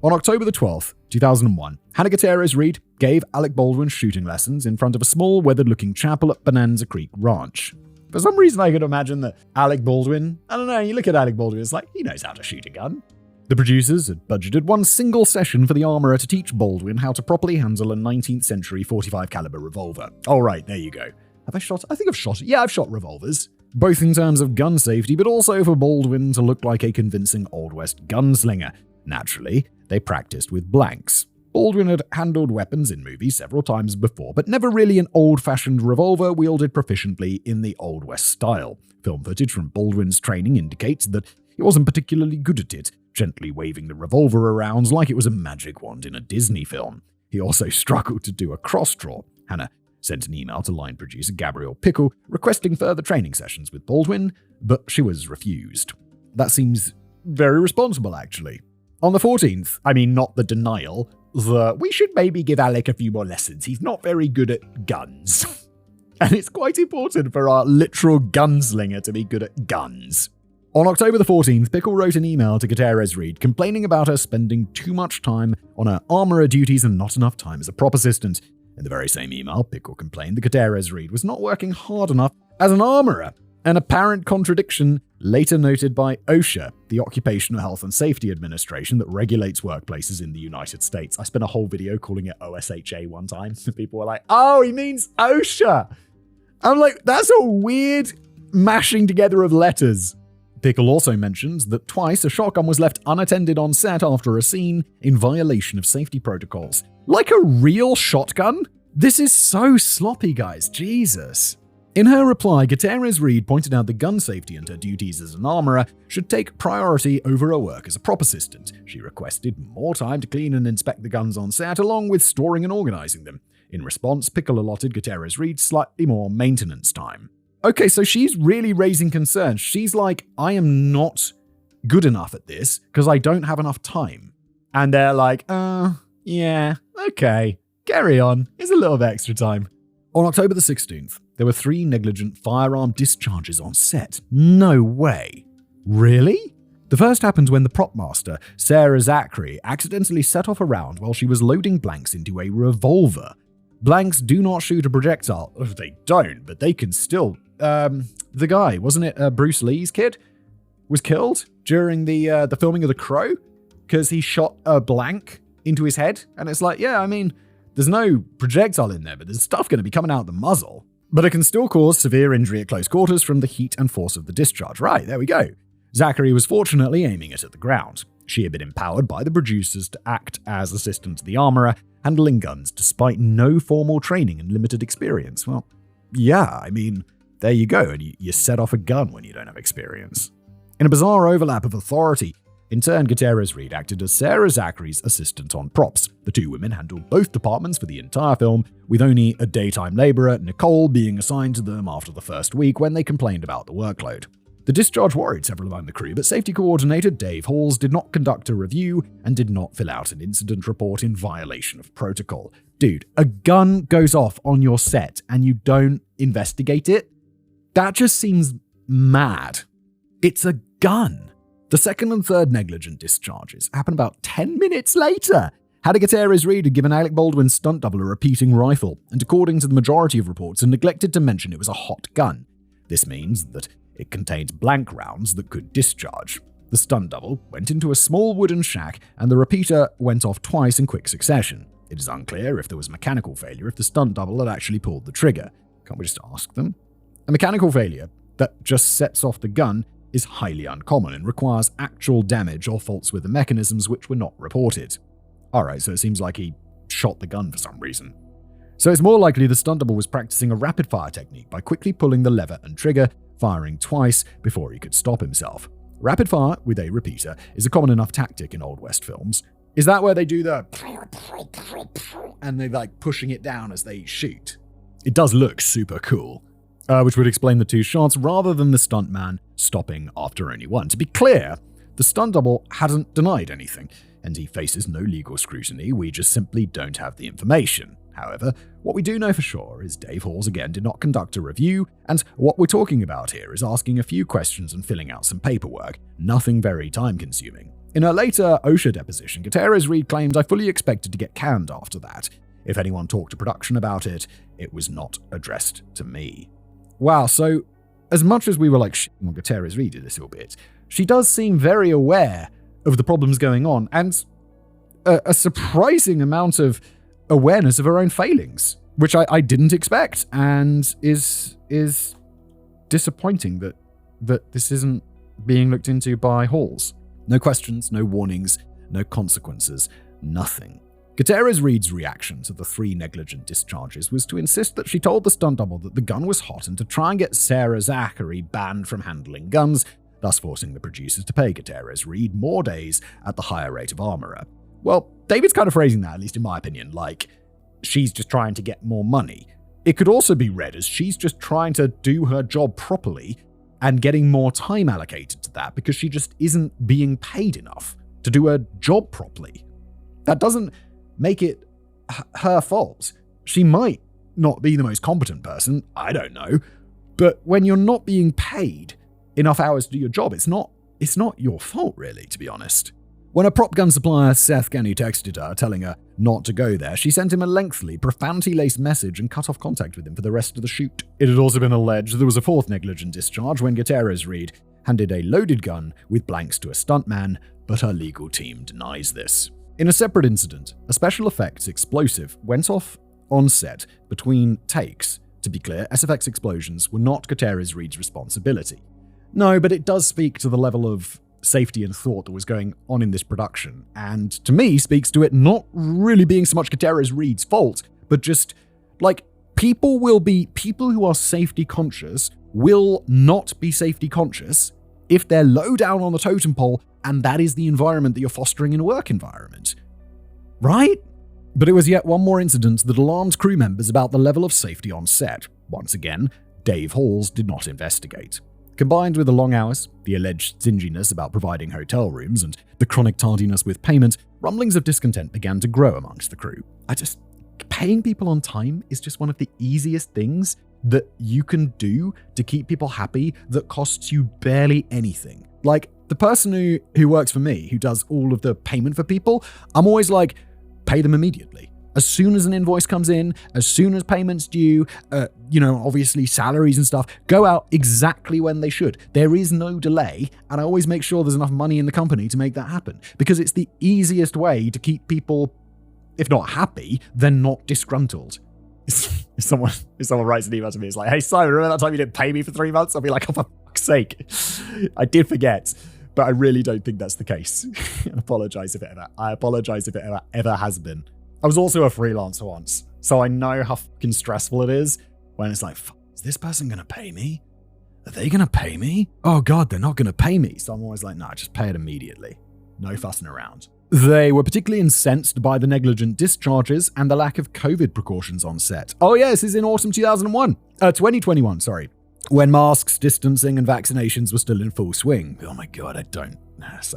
On October the 12th, 2001, Halyna Gutierrez-Reed gave Alec Baldwin shooting lessons in front of a small, weathered-looking chapel at Bonanza Creek Ranch. For some reason, I could imagine that Alec Baldwin, I don't know, you look at Alec Baldwin, it's like, he knows how to shoot a gun. The producers had budgeted one single session for the armorer to teach Baldwin how to properly handle a 19th century 45 caliber revolver. All right, there you go. Have I shot? I think I've shot. Yeah, I've shot revolvers. Both in terms of gun safety, but also for Baldwin to look like a convincing Old West gunslinger. Naturally, they practiced with blanks. Baldwin had handled weapons in movies several times before, but never really an old-fashioned revolver wielded proficiently in the Old West style. Film footage from Baldwin's training indicates that he wasn't particularly good at it, gently waving the revolver around like it was a magic wand in a Disney film. He also struggled to do a cross-draw. Hannah sent an email to line producer Gabrielle Pickle requesting further training sessions with Baldwin, but she was refused. That seems very responsible, actually. On the 14th, not the denial, we should maybe give Alec a few more lessons. He's not very good at guns. And it's quite important for our literal gunslinger to be good at guns. On October the 14th, Pickle wrote an email to Gutierrez Reed complaining about her spending too much time on her armorer duties and not enough time as a prop assistant. In the very same email, Pickle complained that Gutierrez Reed was not working hard enough as an armorer, an apparent contradiction later noted by OSHA, the Occupational Health and Safety Administration that regulates workplaces in the United States. I spent a whole video calling it OSHA one time, and people were like, oh, he means OSHA. I'm like, that's a weird mashing together of letters. Pickle also mentions that twice a shotgun was left unattended on set after a scene in violation of safety protocols. Like a real shotgun? This is so sloppy, guys. Jesus. In her reply, Gutierrez Reed pointed out that gun safety and her duties as an armorer should take priority over her work as a prop assistant. She requested more time to clean and inspect the guns on set, along with storing and organizing them. In response, Pickle allotted Gutierrez Reed slightly more maintenance time. Okay, so she's really raising concerns. She's like, I am not good enough at this because I don't have enough time. And they're like, yeah, okay, carry on. Here's a little bit extra time. On October the 16th, there were 3 negligent firearm discharges on set. No way. Really? The first happened when the prop master, Sarah Zachary, accidentally set off a round while she was loading blanks into a revolver. Blanks do not shoot a projectile. They don't, but they can still. The guy, wasn't it Bruce Lee's kid, was killed during the filming of The Crow because he shot a blank into his head. And it's like, yeah, there's no projectile in there, but there's stuff going to be coming out the muzzle. But it can still cause severe injury at close quarters from the heat and force of the discharge. Right, there we go. Zachary was fortunately aiming it at the ground. She had been empowered by the producers to act as assistant to the armorer, handling guns despite no formal training and limited experience. Well, yeah, there you go, and you set off a gun when you don't have experience. In a bizarre overlap of authority, in turn, Gutierrez Reed acted as Sarah Zachary's assistant on props. The 2 women handled both departments for the entire film, with only a daytime laborer, Nicole, being assigned to them after the first week when they complained about the workload. The discharge worried several among the crew, but safety coordinator Dave Halls did not conduct a review and did not fill out an incident report in violation of protocol. Dude, a gun goes off on your set and you don't investigate it? That just seems mad. It's a gun. The second and third negligent discharges happened about 10 minutes later. Halyna Gutierrez Reed had given Alec Baldwin's stunt double a repeating rifle, and according to the majority of reports, had neglected to mention it was a hot gun. This means that it contained blank rounds that could discharge. The stunt double went into a small wooden shack, and the repeater went off twice in quick succession. It is unclear if there was mechanical failure if the stunt double had actually pulled the trigger. Can't we just ask them? A mechanical failure that just sets off the gun is highly uncommon and requires actual damage or faults with the mechanisms which were not reported. Alright, so it seems like he shot the gun for some reason. So it's more likely the stunt double was practicing a rapid fire technique by quickly pulling the lever and trigger, firing twice before he could stop himself. Rapid fire with a repeater is a common enough tactic in Old West films. Is that where they do the and they're like pushing it down as they shoot? It does look super cool. Which would explain the 2 shots rather than the stuntman stopping after only one. To be clear, the stunt double hadn't denied anything, and he faces no legal scrutiny. We just simply don't have the information. However, what we do know for sure is Dave Halls again did not conduct a review, and what we're talking about here is asking a few questions and filling out some paperwork, nothing very time-consuming. In her later OSHA deposition, Gutierrez Reed claimed, "I fully expected to get canned after that. If anyone talked to production about it, it was not addressed to me." Wow, so as much as we were like shitting on Gutierrez Reed a little bit, she does seem very aware of the problems going on and a surprising amount of awareness of her own failings, which I didn't expect, and is disappointing that this isn't being looked into by Halls. No questions, no warnings, no consequences, nothing. Gutierrez Reed's reaction to the 3 negligent discharges was to insist that she told the stunt double that the gun was hot and to try and get Sarah Zachary banned from handling guns, thus forcing the producers to pay Gutierrez Reed more days at the higher rate of armorer. Well, David's kind of phrasing that, at least in my opinion, like she's just trying to get more money. It could also be read as she's just trying to do her job properly and getting more time allocated to that because she just isn't being paid enough to do her job properly. That doesn't make it her fault. She might not be the most competent person, I don't know, but when you're not being paid enough hours to do your job, it's not your fault really, to be honest. When a prop gun supplier, Seth Kenny, texted her telling her not to go there, she sent him a lengthy, profanity-laced message and cut off contact with him for the rest of the shoot. It had also been alleged there was a 4th negligent discharge when Gutierrez Reed handed a loaded gun with blanks to a stuntman, but her legal team denies this. In a separate incident, a special effects explosive went off on set between takes. To be clear, SFX explosions were not Gutierrez Reed's responsibility. No, but it does speak to the level of safety and thought that was going on in this production, and to me speaks to it not really being so much Gutierrez Reed's fault, but just, like, people who are safety conscious will not be safety conscious if they're low down on the totem pole and that is the environment that you're fostering in a work environment. Right? But it was yet one more incident that alarmed crew members about the level of safety on set. Once again, Dave Halls did not investigate. Combined with the long hours, the alleged stinginess about providing hotel rooms, and the chronic tardiness with payment, rumblings of discontent began to grow amongst the crew. Paying people on time is just one of the easiest things that you can do to keep people happy that costs you barely anything. Like, the person who works for me, who does all of the payment for people, I'm always like, pay them immediately. As soon as an invoice comes in, as soon as payment's due, obviously salaries and stuff, go out exactly when they should. There is no delay, and I always make sure there's enough money in the company to make that happen, because it's the easiest way to keep people, if not happy, then not disgruntled. If someone writes an email to me, it's like, hey Simon, remember that time you didn't pay me for 3 months? I'll be like, oh, for fuck's sake. I did forget, but I really don't think that's the case. I apologize if it ever has been. I was also a freelancer once, so I know how fucking stressful it is when it's like, is this person going to pay me? Are they going to pay me? Oh God, they're not going to pay me. So I'm always like, nah, just pay it immediately. No fussing around. They were particularly incensed by the negligent discharges and the lack of COVID precautions on set. Oh yeah, this is in autumn 2021, when masks, distancing, and vaccinations were still in full swing. Oh my God, I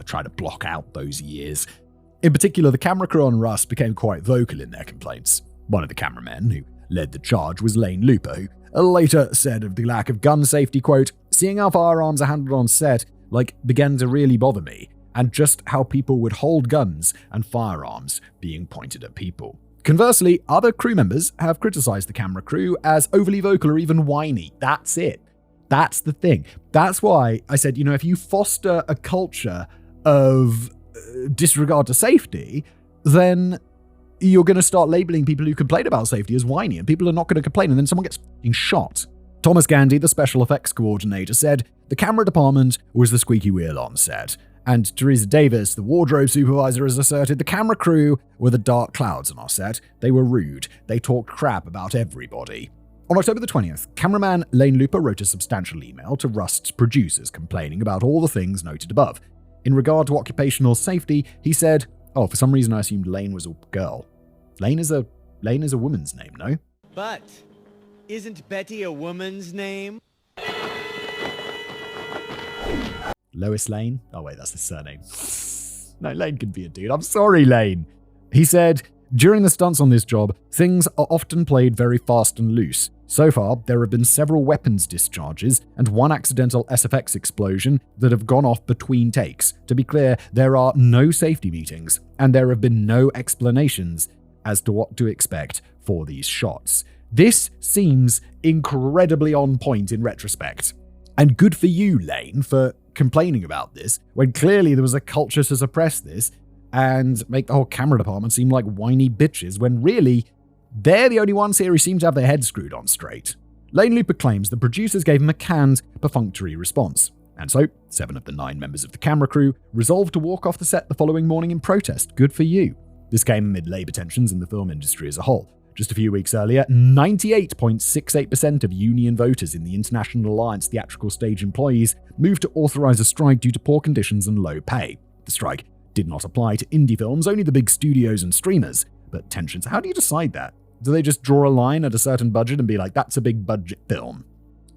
try to block out those years. In particular, the camera crew on Rust became quite vocal in their complaints. One of the cameramen who led the charge was Lane Looper, who later said of the lack of gun safety, quote, seeing how firearms are handled on set, began to really bother me, and just how people would hold guns and firearms being pointed at people. Conversely, other crew members have criticized the camera crew as overly vocal or even whiny. That's it. That's the thing. That's why I said, if you foster a culture of disregard to safety, then you're going to start labeling people who complain about safety as whiny, and people are not going to complain, and then someone gets f***ing shot. Thomas Gandy, the special effects coordinator, said the camera department was the squeaky wheel on set. And Teresa Davis, the wardrobe supervisor, has asserted the camera crew were the dark clouds on our set. They were rude. They talked crap about everybody. On October the 20th, cameraman Lane Looper wrote a substantial email to Rust's producers complaining about all the things noted above. In regard to occupational safety, he said, oh, for some reason I assumed Lane was a girl. Lane is a woman's name, no? But isn't Betty a woman's name? Lois Lane? Oh wait, that's the surname. No, Lane could be a dude. I'm sorry, Lane. He said, during the stunts on this job, things are often played very fast and loose. So far, there have been several weapons discharges and one accidental SFX explosion that have gone off between takes. To be clear, there are no safety meetings, and there have been no explanations as to what to expect for these shots. This seems incredibly on point in retrospect. And good for you, Lane, for complaining about this, when clearly there was a culture to suppress this and make the whole camera department seem like whiny bitches, when really, they're the only ones here who seem to have their heads screwed on straight. Lane Looper claims the producers gave him a canned, perfunctory response. And so, 7 of the 9 members of the camera crew resolved to walk off the set the following morning in protest. Good for you. This came amid labour tensions in the film industry as a whole. Just a few weeks earlier, 98.68% of union voters in the International Alliance Theatrical Stage employees moved to authorise a strike due to poor conditions and low pay. The strike did not apply to indie films, only the big studios and streamers. But tensions, how do you decide that? Do they just draw a line at a certain budget and be like, that's a big budget film?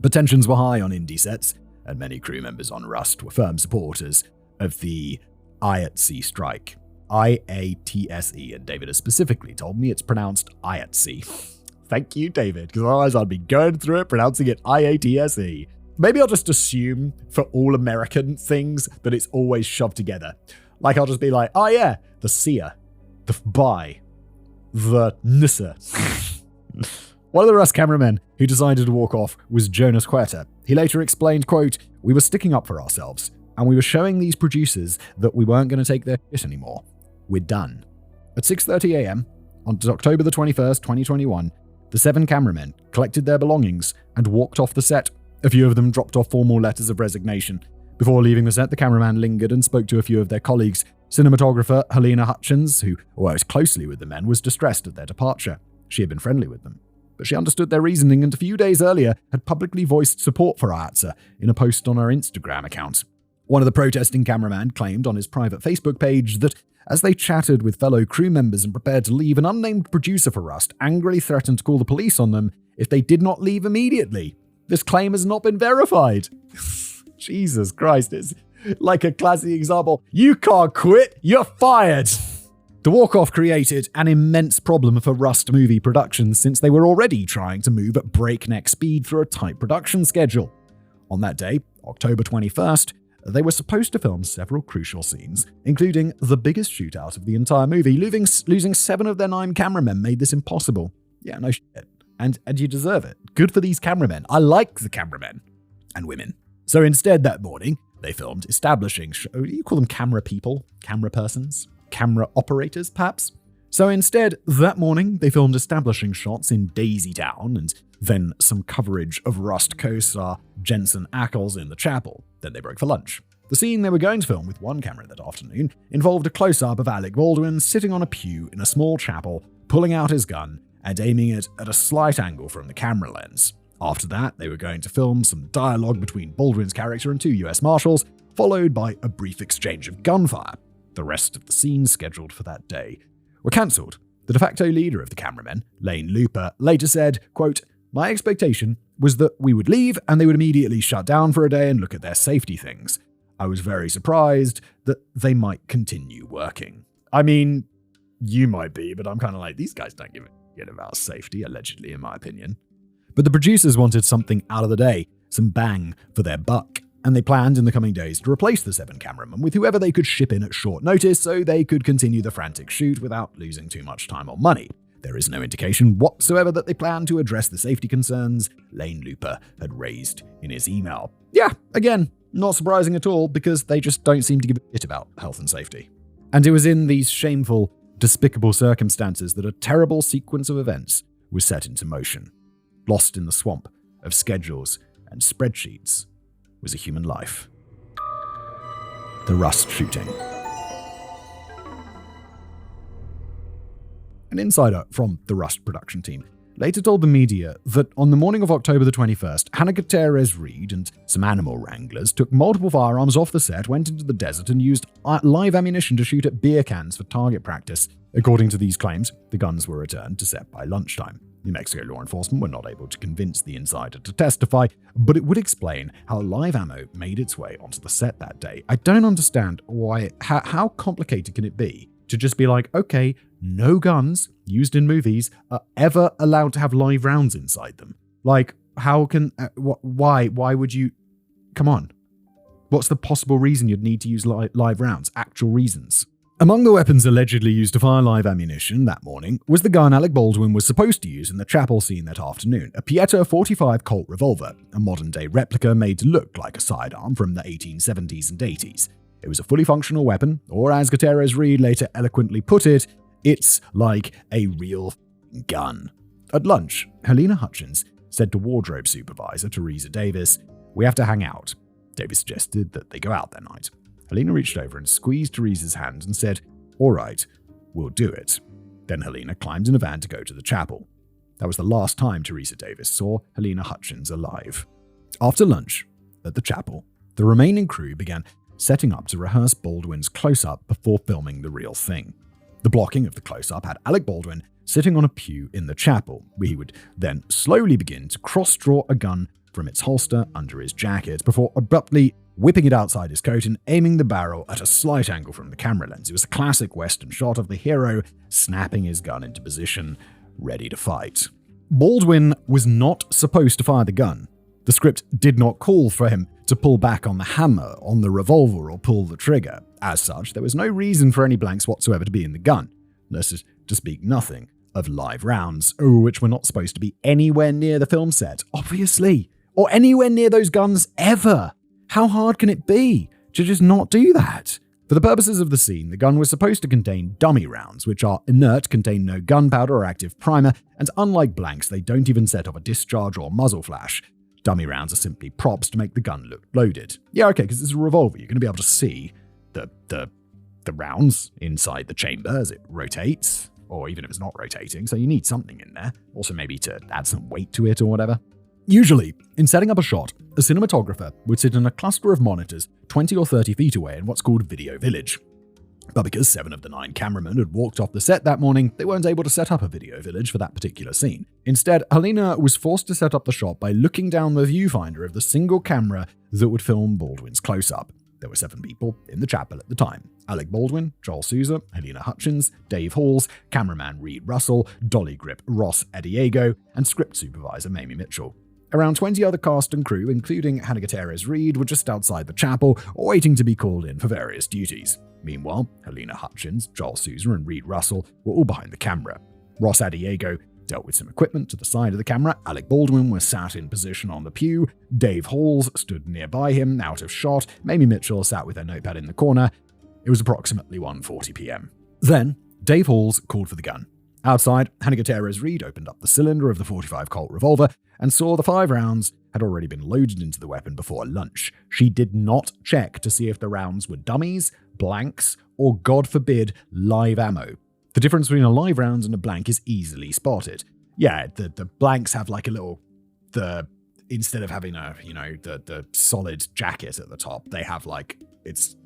But tensions were high on indie sets, and many crew members on Rust were firm supporters of the IATSE strike. IATSE, and David has specifically told me it's pronounced IATSE. Thank you, David, because otherwise I'd be going through it pronouncing it IATSE. Maybe I'll just assume for all American things that it's always shoved together. Like I'll just be like, oh yeah, the SIA, the BI, the NISA. One of the Rust cameramen who decided to walk off was Jonas Huerta. He later explained, quote, "We were sticking up for ourselves, and we were showing these producers that we weren't going to take their shit anymore. We're done." At 6:30 a.m. on October the 21st, 2021, the 7 cameramen collected their belongings and walked off the set. A few of them dropped off formal letters of resignation. Before leaving the set, the cameraman lingered and spoke to a few of their colleagues. Cinematographer Halyna Hutchins, who worked closely with the men, was distressed at their departure. She had been friendly with them, but she understood their reasoning and a few days earlier had publicly voiced support for IATSE in a post on her Instagram account. One of the protesting cameramen claimed on his private Facebook page that as they chatted with fellow crew members and prepared to leave, an unnamed producer for Rust angrily threatened to call the police on them if they did not leave immediately. This claim has not been verified. Jesus Christ, it's like a classic example. You can't quit, you're fired. The walk-off created an immense problem for Rust movie productions since they were already trying to move at breakneck speed through a tight production schedule. On that day, October 21st, they were supposed to film several crucial scenes, including the biggest shootout of the entire movie. Losing 7 of their 9 cameramen made this impossible. Yeah, no shit. And you deserve it. Good for these cameramen. I like the cameramen. And women. So instead that morning, they filmed establishing... you call them camera people? Camera persons? Camera operators, perhaps? So instead, that morning, they filmed establishing shots in Daisy Town and then some coverage of Rust co-star Jensen Ackles in the chapel. Then they broke for lunch. The scene they were going to film with one camera that afternoon involved a close-up of Alec Baldwin sitting on a pew in a small chapel, pulling out his gun and aiming it at a slight angle from the camera lens. After that, they were going to film some dialogue between Baldwin's character and 2 US Marshals, followed by a brief exchange of gunfire. The rest of the scenes scheduled for that day were cancelled. The de facto leader of the cameramen, Lane Looper, later said, quote, "My expectation was that we would leave and they would immediately shut down for a day and look at their safety things. I was very surprised that they might continue working." I mean, you might be, but I'm kind of like, these guys don't give a shit about safety, allegedly, in my opinion. But the producers wanted something out of the day, some bang for their buck, and they planned in the coming days to replace the 7 cameramen with whoever they could ship in at short notice so they could continue the frantic shoot without losing too much time or money. There is no indication whatsoever that they planned to address the safety concerns Lane Looper had raised in his email. Yeah, again, not surprising at all because they just don't seem to give a shit about health and safety. And it was in these shameful, despicable circumstances that a terrible sequence of events was set into motion. Lost in the swamp of schedules and spreadsheets was a human life. The Rust shooting. An insider from the Rust production team later told the media that on the morning of October the 21st, Hannah Gutierrez-Reed and some animal wranglers took multiple firearms off the set, went into the desert, and used live ammunition to shoot at beer cans for target practice. According to these claims, the guns were returned to set by lunchtime. New Mexico law enforcement were not able to convince the insider to testify, but it would explain how live ammo made its way onto the set that day. I don't understand why. How complicated can it be to just be like, okay, no guns used in movies are ever allowed to have live rounds inside them? Like, how can... why would you... Come on. What's the possible reason you'd need to use live rounds? Actual reasons. Among the weapons allegedly used to fire live ammunition that morning was the gun Alec Baldwin was supposed to use in the chapel scene that afternoon, a Pieta 45 Colt revolver, a modern-day replica made to look like a sidearm from the 1870s and 80s. It was a fully functional weapon, or as Gutierrez-Reed later eloquently put it, it's like a real gun. At lunch, Halyna Hutchins said to wardrobe supervisor Teresa Davis, "We have to hang out." Davis suggested that they go out that night. Halyna reached over and squeezed Teresa's hand and said, "All right, we'll do it." Then Halyna climbed in a van to go to the chapel. That was the last time Teresa Davis saw Halyna Hutchins alive. After lunch, at the chapel, the remaining crew began setting up to rehearse Baldwin's close-up before filming the real thing. The blocking of the close-up had Alec Baldwin sitting on a pew in the chapel, where he would then slowly begin to cross-draw a gun from its holster under his jacket before abruptly whipping it outside his coat and aiming the barrel at a slight angle from the camera lens. It was a classic Western shot of the hero snapping his gun into position, ready to fight. Baldwin was not supposed to fire the gun. The script did not call for him to pull back on the hammer on the revolver or pull the trigger. As such, there was no reason for any blanks whatsoever to be in the gun. This is to speak nothing of live rounds, which were not supposed to be anywhere near the film set, obviously, or anywhere near those guns ever. How hard can it be to just not do that? For the purposes of the scene, the gun was supposed to contain dummy rounds, which are inert, contain no gunpowder or active primer, and unlike blanks, they don't even set off a discharge or muzzle flash. Dummy rounds are simply props to make the gun look loaded. Yeah, okay, because it's a revolver, you're going to be able to see the rounds inside the chamber as it rotates, or even if it's not rotating, so you need something in there. Also maybe to add some weight to it or whatever. Usually, in setting up a shot, a cinematographer would sit in a cluster of monitors 20 or 30 feet away in what's called Video Village. But because 7 of the 9 cameramen had walked off the set that morning, they weren't able to set up a video village for that particular scene. Instead, Halyna was forced to set up the shot by looking down the viewfinder of the single camera that would film Baldwin's close-up. There were 7 people in the chapel at the time: Alec Baldwin, Joel Souza, Halyna Hutchins, Dave Halls, cameraman Reed Russell, dolly grip Ross Adiego, and script supervisor Mamie Mitchell. Around 20 other cast and crew, including Hannah Gutierrez-Reed, were just outside the chapel, waiting to be called in for various duties. Meanwhile, Halyna Hutchins, Joel Souza, and Reed Russell were all behind the camera. Ross Adiego dealt with some equipment to the side of the camera. Alec Baldwin was sat in position on the pew. Dave Halls stood nearby him, out of shot. Mamie Mitchell sat with her notepad in the corner. It was approximately 1:40 p.m. Then, Dave Halls called for the gun. Outside, Hannah Gutierrez-Reed opened up the cylinder of the 45 Colt revolver and saw the 5 rounds had already been loaded into the weapon before lunch. She did not check to see if the rounds were dummies, blanks, or, God forbid, live ammo. The difference between a live round and a blank is easily spotted. Yeah, the blanks have like a little, instead of having the solid jacket at the top, they have like, it's,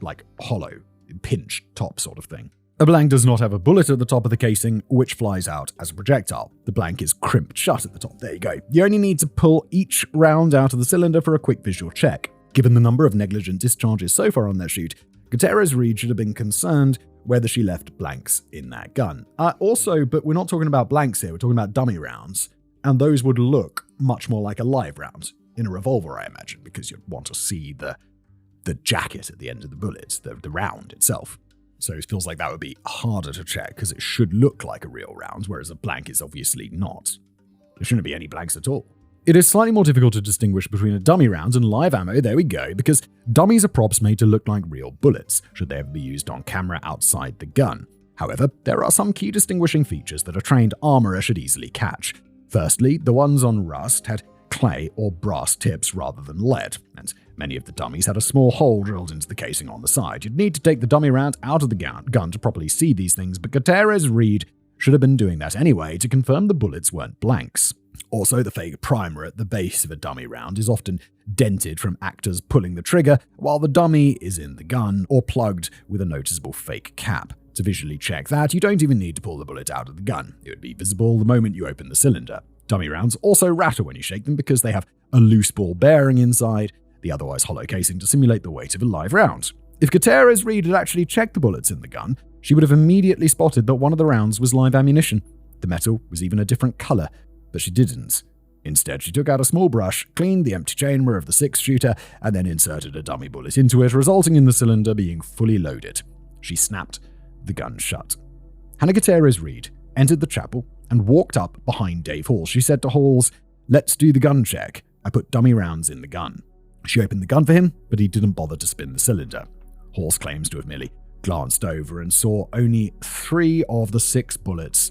like hollow, pinched top sort of thing. A blank does not have a bullet at the top of the casing, which flies out as a projectile. The blank is crimped shut at the top. There you go. You only need to pull each round out of the cylinder for a quick visual check. Given the number of negligent discharges so far on their shoot, Gutierrez-Reed should have been concerned whether she left blanks in that gun. But we're not talking about blanks here, we're talking about dummy rounds, and those would look much more like a live round in a revolver, I imagine, because you'd want to see the jacket at the end of the bullet, the round itself. So it feels like that would be harder to check because it should look like a real round, whereas a blank is obviously not. There shouldn't be any blanks at all. It is slightly more difficult to distinguish between a dummy round and live ammo, there we go, because dummies are props made to look like real bullets, should they ever be used on camera outside the gun. However, there are some key distinguishing features that a trained armorer should easily catch. Firstly, the ones on Rust had clay or brass tips rather than lead, and many of the dummies had a small hole drilled into the casing on the side. You'd need to take the dummy round out of the gun to properly see these things, but Gutierrez-Reed should have been doing that anyway to confirm the bullets weren't blanks. Also, the fake primer at the base of a dummy round is often dented from actors pulling the trigger while the dummy is in the gun or plugged with a noticeable fake cap. To visually check that, you don't even need to pull the bullet out of the gun. It would be visible the moment you open the cylinder. Dummy rounds also rattle when you shake them because they have a loose ball bearing inside the otherwise hollow casing to simulate the weight of a live round. If Gutierrez-Reed had actually checked the bullets in the gun, she would have immediately spotted that one of the rounds was live ammunition. The metal was even a different color, but she didn't. Instead, she took out a small brush, cleaned the empty chamber of the 6-shooter, and then inserted a dummy bullet into it, resulting in the cylinder being fully loaded. She snapped the gun shut. Hannah Gutierrez-Reed entered the chapel and walked up behind Dave Halls. She said to Halls, "Let's do the gun check. I put dummy rounds in the gun." She opened the gun for him, but he didn't bother to spin the cylinder. Halls claims to have merely glanced over and saw only 3 of the 6 bullets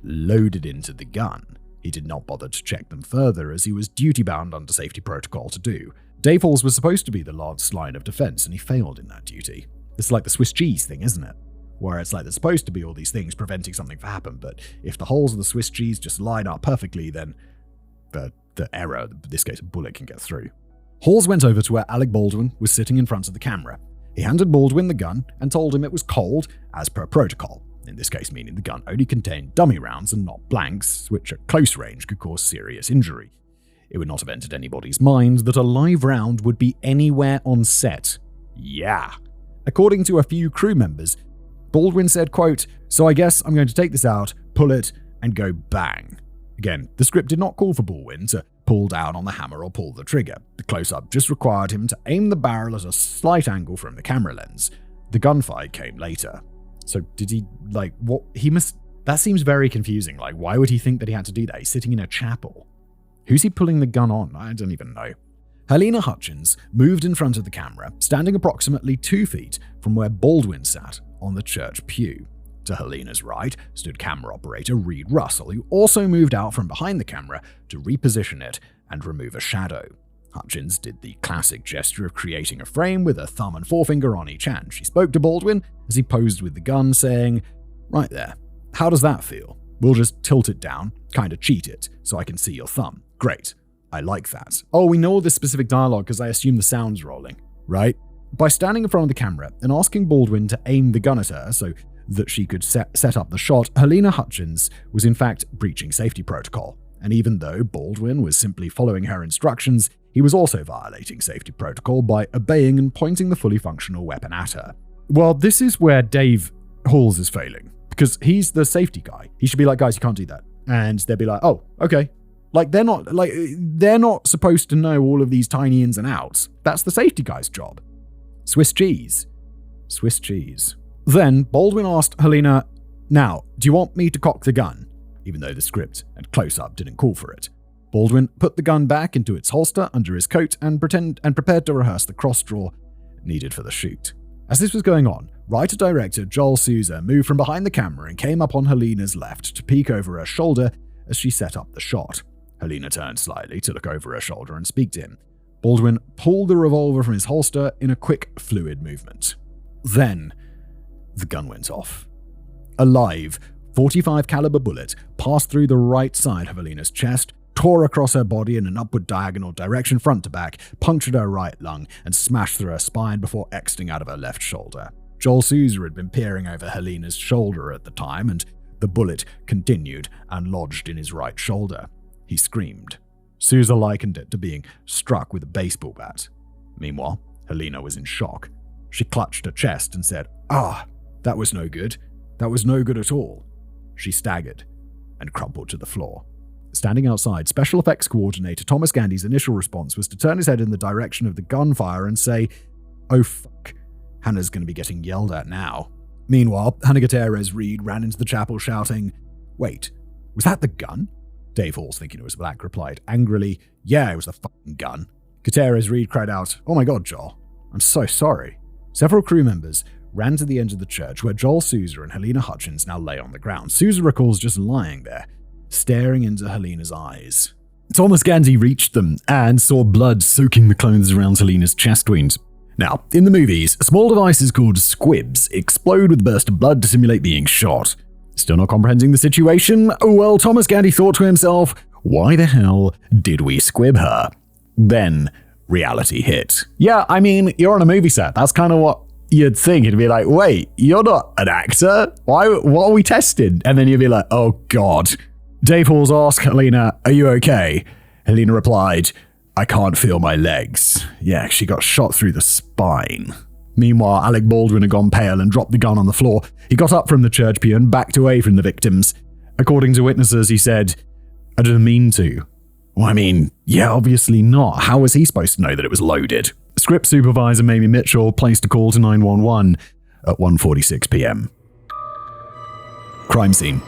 loaded into the gun. He did not bother to check them further, as he was duty-bound under safety protocol to do. Dave Halls was supposed to be the last line of defense, and he failed in that duty. It's like the Swiss cheese thing, isn't it? Where it's like there's supposed to be all these things preventing something from happening, but if the holes of the Swiss cheese just line up perfectly, then the error, in this case a bullet, can get through. Halls went over to where Alec Baldwin was sitting in front of the camera. He handed Baldwin the gun and told him it was cold as per protocol, in this case meaning the gun only contained dummy rounds and not blanks, which at close range could cause serious injury. It would not have entered anybody's mind that a live round would be anywhere on set. Yeah. According to a few crew members, Baldwin said, quote, "So I guess I'm going to take this out, pull it, and go bang." Again, the script did not call for Baldwin to pull down on the hammer or pull the trigger. The close-up just required him to aim the barrel at a slight angle from the camera lens. The gunfight came later. So did he, what? That seems very confusing. Why would he think that he had to do that? He's sitting in a chapel. Who's he pulling the gun on? I don't even know. Halyna Hutchins moved in front of the camera, standing approximately 2 feet from where Baldwin sat on the church pew. To Halyna's right stood camera operator Reed Russell, who also moved out from behind the camera to reposition it and remove a shadow. Hutchins did the classic gesture of creating a frame with a thumb and forefinger on each hand. She spoke to Baldwin as he posed with the gun, saying, "Right there, how does that feel? We'll just tilt it down, kind of cheat it, so I can see your thumb. Great, I like that. Oh, we know this specific dialogue because I assume the sound's rolling, right?" By standing in front of the camera and asking Baldwin to aim the gun at her so that she could set up the shot, Halyna Hutchins was in fact breaching safety protocol. And even though Baldwin was simply following her instructions, he was also violating safety protocol by obeying and pointing the fully functional weapon at her. Well, this is where Dave Halls is failing, because he's the safety guy. He should be like, "Guys, you can't do that." And they'd be like, "Oh, okay." They're not supposed to know all of these tiny ins and outs. That's the safety guy's job. Swiss cheese. Swiss cheese. Then Baldwin asked Halyna, "Now, do you want me to cock the gun?" Even though the script and close-up didn't call for it. Baldwin put the gun back into its holster under his coat and prepared to rehearse the cross-draw needed for the shoot. As this was going on, writer-director Joel Souza moved from behind the camera and came up on Halyna's left to peek over her shoulder as she set up the shot. Halyna turned slightly to look over her shoulder and speak to him. Baldwin pulled the revolver from his holster in a quick, fluid movement. Then, the gun went off. A live, .45 caliber bullet passed through the right side of Halyna's chest, tore across her body in an upward diagonal direction front to back, punctured her right lung, and smashed through her spine before exiting out of her left shoulder. Joel Souza had been peering over Halyna's shoulder at the time, and the bullet continued and lodged in his right shoulder. He screamed. Souza likened it to being struck with a baseball bat. Meanwhile, Halyna was in shock. She clutched her chest and said, that was no good. That was no good at all." She staggered and crumpled to the floor. Standing outside, special effects coordinator Thomas Gandy's initial response was to turn his head in the direction of the gunfire and say, "Oh fuck, Hannah's going to be getting yelled at now." Meanwhile, Hannah Gutierrez-Reed ran into the chapel shouting, "Wait, was that the gun?" Dave Halls, thinking it was Black, replied angrily, "Yeah, it was the fucking gun." Gutierrez-Reed cried out, "Oh my god, Joel, I'm so sorry." Several crew members ran to the end of the church where Joel Souza and Halyna Hutchins now lay on the ground. Souza recalls just lying there, staring into Halyna's eyes. Thomas Gandy reached them and saw blood soaking the clothes around Halyna's chest wound. Now, in the movies, small devices called squibs explode with a burst of blood to simulate being shot. Still not comprehending the situation? Well, Thomas Gandy thought to himself, why the hell did we squib her? Then, reality hit. Yeah, I mean, you're on a movie set. That's kind of what you'd think. You'd be like, wait, you're not an actor? What are we testing? And then you'd be like, oh god. Dave Halls asked Halyna, "Are you okay?" Halyna replied, "I can't feel my legs." Yeah, she got shot through the spine. Meanwhile, Alec Baldwin had gone pale and dropped the gun on the floor. He got up from the church pew and backed away from the victims. According to witnesses, he said, "I didn't mean to." Well, I mean, yeah, obviously not. How was he supposed to know that it was loaded? Script supervisor Mamie Mitchell placed a call to 911. at 1:46 p.m. Crime scene.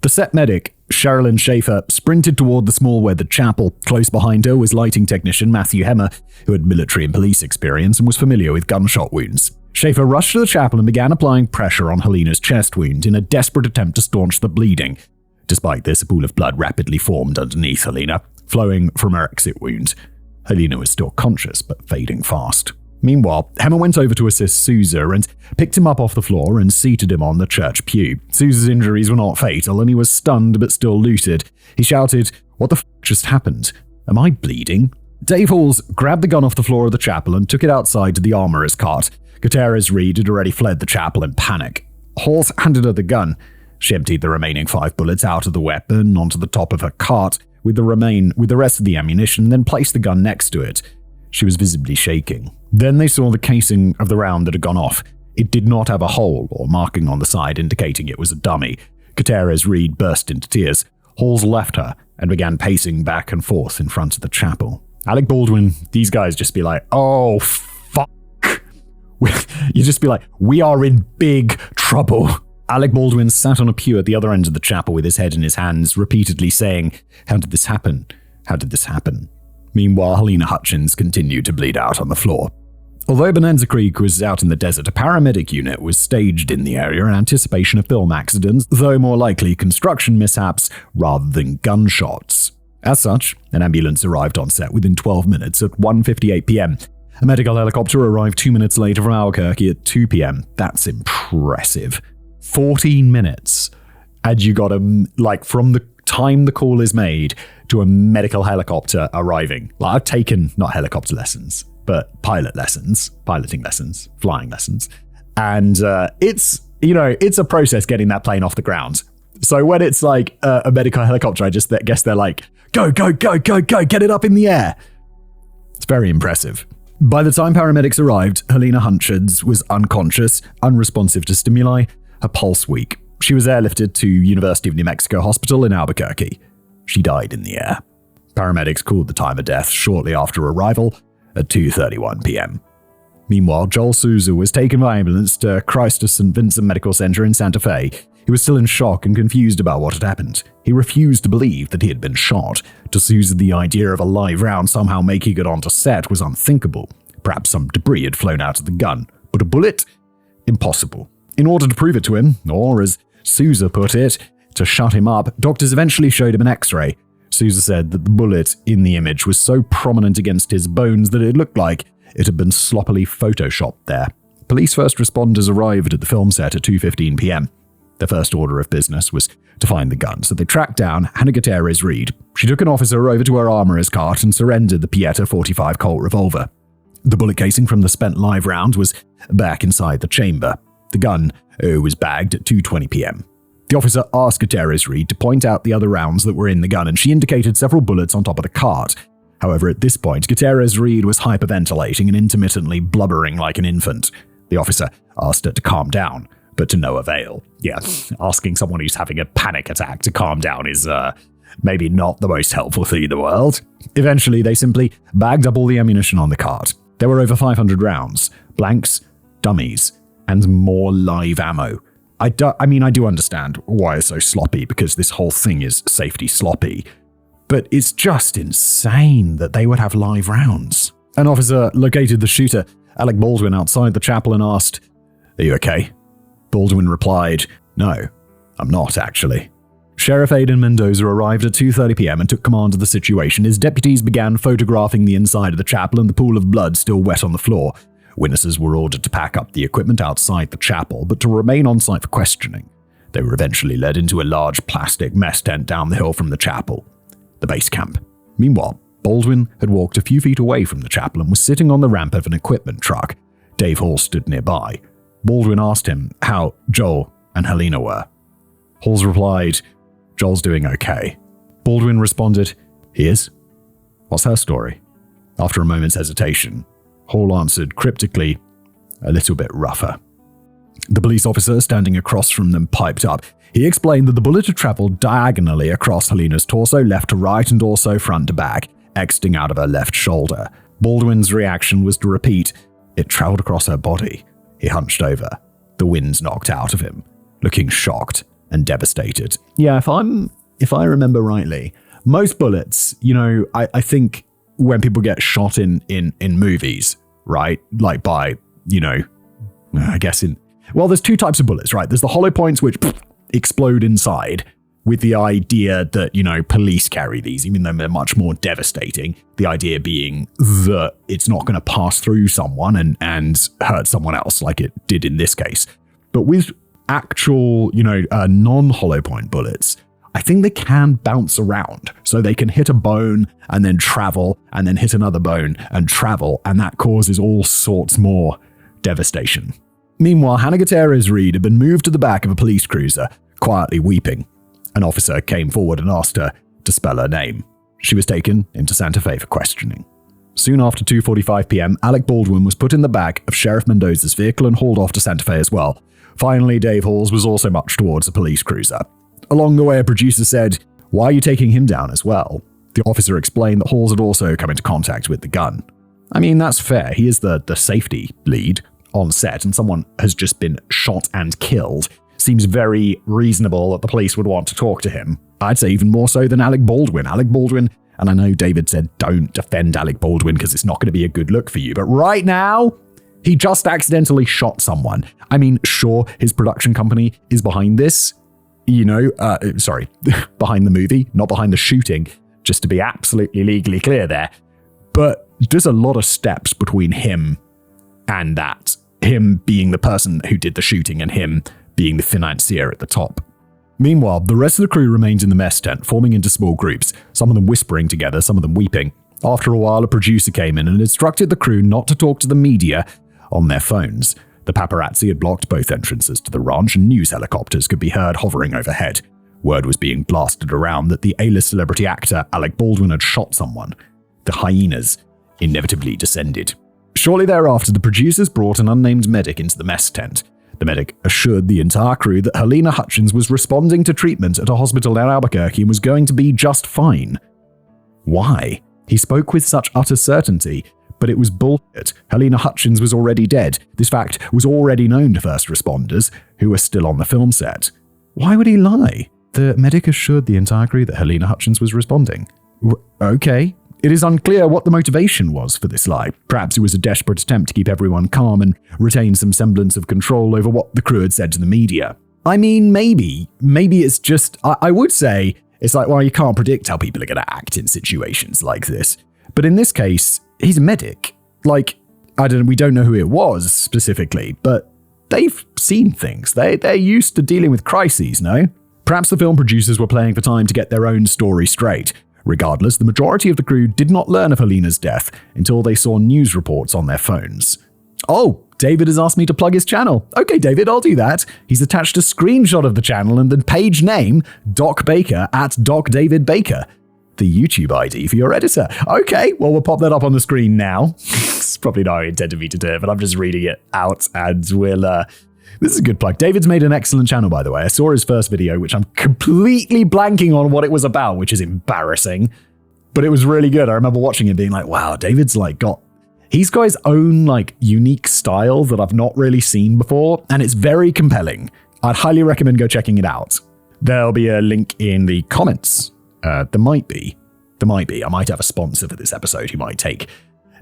The set medic, Sherilyn Schaefer, sprinted toward the small weathered chapel. Close behind her was lighting technician Matthew Hemmer, who had military and police experience and was familiar with gunshot wounds. Schaefer rushed to the chapel and began applying pressure on Halyna's chest wound in a desperate attempt to staunch the bleeding. Despite this, a pool of blood rapidly formed underneath Halyna, flowing from her exit wound. Halyna was still conscious, but fading fast. Meanwhile, Hemmer went over to assist Sousa and picked him up off the floor and seated him on the church pew. Sousa's injuries were not fatal, and he was stunned but still looted. He shouted, "What the f*** just happened? Am I bleeding?" Dave Halls grabbed the gun off the floor of the chapel and took it outside to the armorer's cart. Gutierrez Reed had already fled the chapel in panic. Halls handed her the gun. She emptied the remaining 5 bullets out of the weapon onto the top of her cart with the rest of the ammunition, then placed the gun next to it. She was visibly shaking. Then they saw the casing of the round that had gone off. It did not have a hole or marking on the side indicating it was a dummy. Gutierrez Reed burst into tears. Halls left her and began pacing back and forth in front of the chapel. Alec Baldwin, these guys just be like, "Oh, fuck." You just be like, "We are in big trouble." Alec Baldwin sat on a pew at the other end of the chapel with his head in his hands, repeatedly saying, "How did this happen? How did this happen?" Meanwhile, Halyna Hutchins continued to bleed out on the floor. Although Bonanza Creek was out in the desert, a paramedic unit was staged in the area in anticipation of film accidents, though more likely construction mishaps rather than gunshots. As such, an ambulance arrived on set within 12 minutes at 1:58 p.m. A medical helicopter arrived 2 minutes later from Albuquerque at 2 p.m. That's impressive. 14 minutes. And you got from the time the call is made to a medical helicopter arriving. I've taken not helicopter lessons, but piloting lessons, flying lessons. And it's a process getting that plane off the ground. So when it's like a medical helicopter, I just guess they're like, go, get it up in the air. It's very impressive. By the time paramedics arrived, Halyna Hutchins was unconscious, unresponsive to stimuli, her pulse weak. She was airlifted to University of New Mexico Hospital in Albuquerque. She died in the air. Paramedics called the time of death shortly after arrival at 2:31 p.m. Meanwhile, Joel Sousa was taken by ambulance to Christ of St. Vincent Medical Center in Santa Fe. He was still in shock and confused about what had happened. He refused to believe that he had been shot. To Sousa, the idea of a live round somehow making it onto set was unthinkable. Perhaps some debris had flown out of the gun. But a bullet? Impossible. In order to prove it to him, or as Sousa put it, to shut him up, doctors eventually showed him an x-ray. Sousa said that the bullet in the image was so prominent against his bones that it looked like it had been sloppily photoshopped there. Police first responders arrived at the film set at 2:15 p.m. Their first order of business was to find the gun, so they tracked down Hannah Gutierrez Reed. She took an officer over to her armorer's cart and surrendered the Pieta .45 Colt revolver. The bullet casing from the spent live round was back inside the chamber. The gun was bagged at 2:20 p.m. The officer asked Gutierrez Reed to point out the other rounds that were in the gun, and she indicated several bullets on top of the cart. However, at this point, Gutierrez Reed was hyperventilating and intermittently blubbering like an infant. The officer asked her to calm down, but to no avail. Yeah, asking someone who's having a panic attack to calm down is maybe not the most helpful thing in the world. Eventually, they simply bagged up all the ammunition on the cart. There were over 500 rounds, blanks, dummies, and more live ammo. I do understand why it's so sloppy, because this whole thing is safety sloppy. But it's just insane that they would have live rounds. An officer located the shooter, Alec Baldwin, outside the chapel and asked, "Are you okay?" Baldwin replied, "No, I'm not actually." Sheriff Aidan Mendoza arrived at 2:30 p.m. and took command of the situation. His deputies began photographing the inside of the chapel and the pool of blood still wet on the floor. Witnesses were ordered to pack up the equipment outside the chapel, but to remain on site for questioning. They were eventually led into a large plastic mess tent down the hill from the chapel, the base camp. Meanwhile, Baldwin had walked a few feet away from the chapel and was sitting on the ramp of an equipment truck. Dave Hall stood nearby. Baldwin asked him how Joel and Halyna were. Halls replied, "Joel's doing okay." Baldwin responded, "He is? What's her story?" After a moment's hesitation, Hall answered cryptically, "A little bit rougher." The police officer standing across from them piped up. He explained that the bullet had traveled diagonally across Halyna's torso, left to right and also front to back, exiting out of her left shoulder. Baldwin's reaction was to repeat, "It traveled across her body." He hunched over. The wind knocked out of him, looking shocked and devastated. Yeah, if I remember rightly, most bullets, I think when people get shot in movies, right? Like by, I guess there's two types of bullets, right? There's the hollow points which explode inside, with the idea that, police carry these, even though they're much more devastating. The idea being that it's not going to pass through someone and hurt someone else like it did in this case. But with actual, non-hollow point bullets, I think they can bounce around. So they can hit a bone and then travel and then hit another bone and travel. And that causes all sorts more devastation. Meanwhile, Hannah Gutierrez-Reed had been moved to the back of a police cruiser, quietly weeping. An officer came forward and asked her to spell her name. She was taken into Santa Fe for questioning. Soon after 2:45 p.m., Alec Baldwin was put in the back of Sheriff Mendoza's vehicle and hauled off to Santa Fe as well. Finally, Dave Halls was also marched towards a police cruiser. Along the way, a producer said, "Why are you taking him down as well?" The officer explained that Halls had also come into contact with the gun. I mean, that's fair. He is the safety lead on set, and someone has just been shot and killed. Seems very reasonable that the police would want to talk to him. I'd say even more so than Alec Baldwin. Alec Baldwin, and I know David said don't defend Alec Baldwin because it's not going to be a good look for you, but right now, he just accidentally shot someone. I mean, sure, his production company is behind this, behind the movie, not behind the shooting, just to be absolutely legally clear there. But there's a lot of steps between him and that. Him being the person who did the shooting and him being the financier at the top. Meanwhile, the rest of the crew remained in the mess tent, forming into small groups, some of them whispering together, some of them weeping. After a while, a producer came in and instructed the crew not to talk to the media on their phones. The paparazzi had blocked both entrances to the ranch, and news helicopters could be heard hovering overhead. Word was being blasted around that the A-list celebrity actor Alec Baldwin had shot someone. The hyenas inevitably descended. Shortly thereafter, the producers brought an unnamed medic into the mess tent. The medic assured the entire crew that Halyna Hutchins was responding to treatment at a hospital in Albuquerque and was going to be just fine. Why? He spoke with such utter certainty, but it was bullshit. Halyna Hutchins was already dead. This fact was already known to first responders, who were still on the film set. Why would he lie? The medic assured the entire crew that Halyna Hutchins was responding. Okay. It is unclear what the motivation was for this lie. Perhaps it was a desperate attempt to keep everyone calm and retain some semblance of control over what the crew had said to the media. I mean, maybe it's just, I would say, it's like, well, you can't predict how people are going to act in situations like this. But in this case, he's a medic. Like, we don't know who it was specifically, but they've seen things. They're used to dealing with crises, no? Perhaps the film producers were playing for time to get their own story straight. Regardless, the majority of the crew did not learn of Halyna's death until they saw news reports on their phones. Oh, David has asked me to plug his channel. Okay, David, I'll do that. He's attached a screenshot of the channel and the page name, Doc Baker at Doc David Baker. The YouTube ID for your editor. Okay, well, we'll pop that up on the screen now. It's probably not how you intended me to do it, but I'm just reading it out and we'll... This is a good plug. David's made an excellent channel, by the way. I saw his first video, which I'm completely blanking on what it was about, which is embarrassing. But it was really good. I remember watching it being like, wow, David's he's got his own unique style that I've not really seen before, and it's very compelling. I'd highly recommend go checking it out. There'll be a link in the comments. There might be. I might have a sponsor for this episode who might take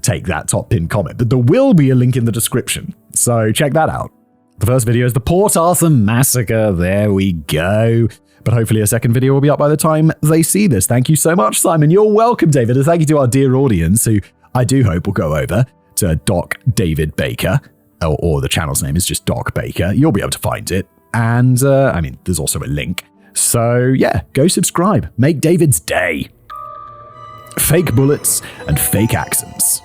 that top pinned comment, but there will be a link in the description. So check that out. The first video is the Port Arthur Massacre. There we go. But hopefully a second video will be up by the time they see this. Thank you so much, Simon. You're welcome, David. And thank you to our dear audience, who I do hope will go over to Doc David Baker, or the channel's name is just Doc Baker. You'll be able to find it. And, there's also a link. So, yeah, go subscribe. Make David's day. Fake bullets and fake accents.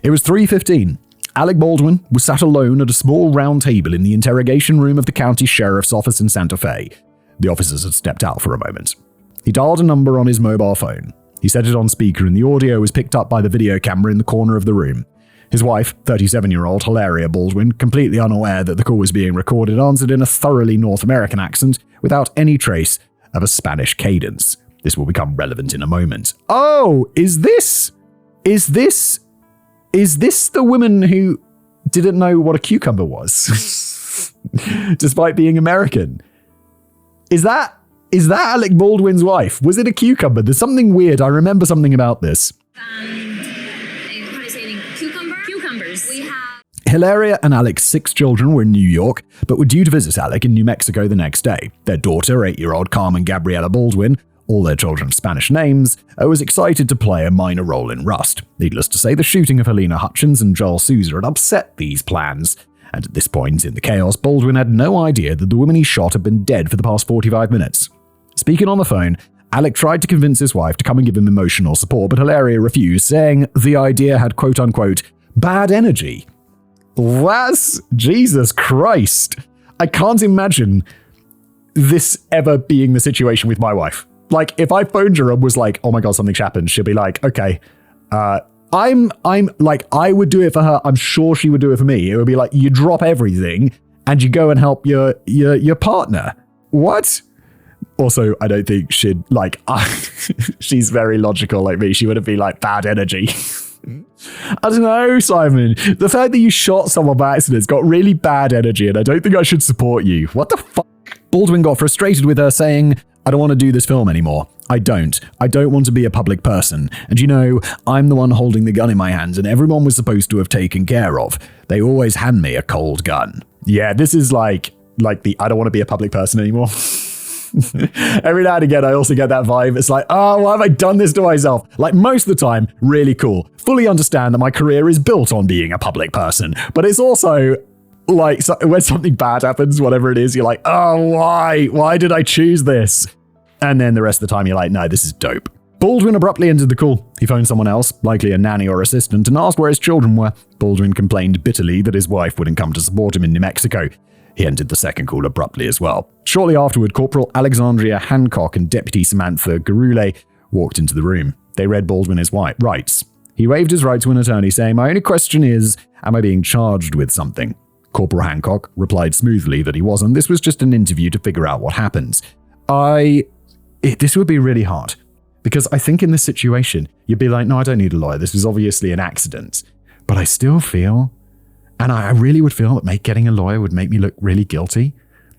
It was 3:15. Alec Baldwin was sat alone at a small round table in the interrogation room of the county sheriff's office in Santa Fe. The officers had stepped out for a moment. He dialed a number on his mobile phone. He set it on speaker and the audio was picked up by the video camera in the corner of the room. His wife, 37-year-old Hilaria Baldwin, completely unaware that the call was being recorded, answered in a thoroughly North American accent without any trace of a Spanish cadence. This will become relevant in a moment. Oh, is this the woman who didn't know what a cucumber was, despite being American? Is that Alec Baldwin's wife? Was it a cucumber? There's something weird. I remember something about this. Cucumbers. We have Hilaria and Alec's 6 children were in New York, but were due to visit Alec in New Mexico the next day. Their daughter, 8-year-old Carmen Gabriela Baldwin, all their children's Spanish names, was excited to play a minor role in Rust. Needless to say, the shooting of Halyna Hutchins and Joel Souza had upset these plans. And at this point in the chaos, Baldwin had no idea that the woman he shot had been dead for the past 45 minutes. Speaking on the phone, Alec tried to convince his wife to come and give him emotional support, but Hilaria refused, saying the idea had quote-unquote bad energy. That's Jesus Christ. I can't imagine this ever being the situation with my wife. Like, if I phoned her and was like, oh my God, something's happened, she'll be like, okay, I'm like, I would do it for her. I'm sure she would do it for me. It would be like, you drop everything and you go and help your partner. What? Also, I don't think she'd like, she's very logical like me. She wouldn't be like bad energy. I don't know, Simon. The fact that you shot someone by accident's got really bad energy and I don't think I should support you. What the fuck? Baldwin got frustrated with her, saying, I don't want to do this film anymore. I don't want to be a public person. And you know, I'm the one holding the gun in my hands and everyone was supposed to have taken care of. They always hand me a cold gun. Yeah, this is like the I don't want to be a public person anymore. Every now and again, I also get that vibe. It's like, oh, why have I done this to myself? Like, most of the time, really cool. Fully understand that my career is built on being a public person. But it's also like, so when something bad happens, whatever it is, you're like, oh, why? Why did I choose this? And then the rest of the time, you're like, no, this is dope. Baldwin abruptly ended the call. He phoned someone else, likely a nanny or assistant, and asked where his children were. Baldwin complained bitterly that his wife wouldn't come to support him in New Mexico. He ended the second call abruptly as well. Shortly afterward, Corporal Alexandria Hancock and Deputy Samantha Garule walked into the room. They read Baldwin his rights. He waived his right to an attorney, saying, my only question is, am I being charged with something? Corporal Hancock replied smoothly that he wasn't. This was just an interview to figure out what happens. This would be really hard. Because I think in this situation, you'd be like, no, I don't need a lawyer. This was obviously an accident. But I still feel... And I really would feel that getting a lawyer would make me look really guilty.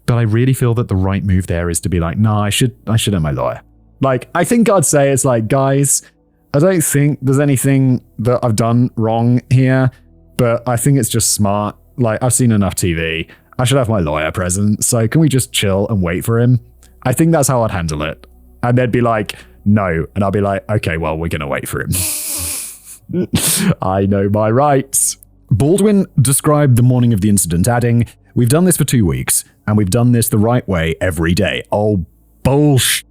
But I really feel that the right move there is to be like, no, I should have my lawyer. Like, I think I'd say it's like, guys, I don't think there's anything that I've done wrong here, but I think it's just smart. Like, I've seen enough TV. I should have my lawyer present. So can we just chill and wait for him? I think that's how I'd handle it. And they'd be like, no. And I'll be like, okay, well, we're going to wait for him. I know my rights. Baldwin described the morning of the incident, adding, we've done this for 2 weeks, and we've done this the right way every day. Oh, bullshit,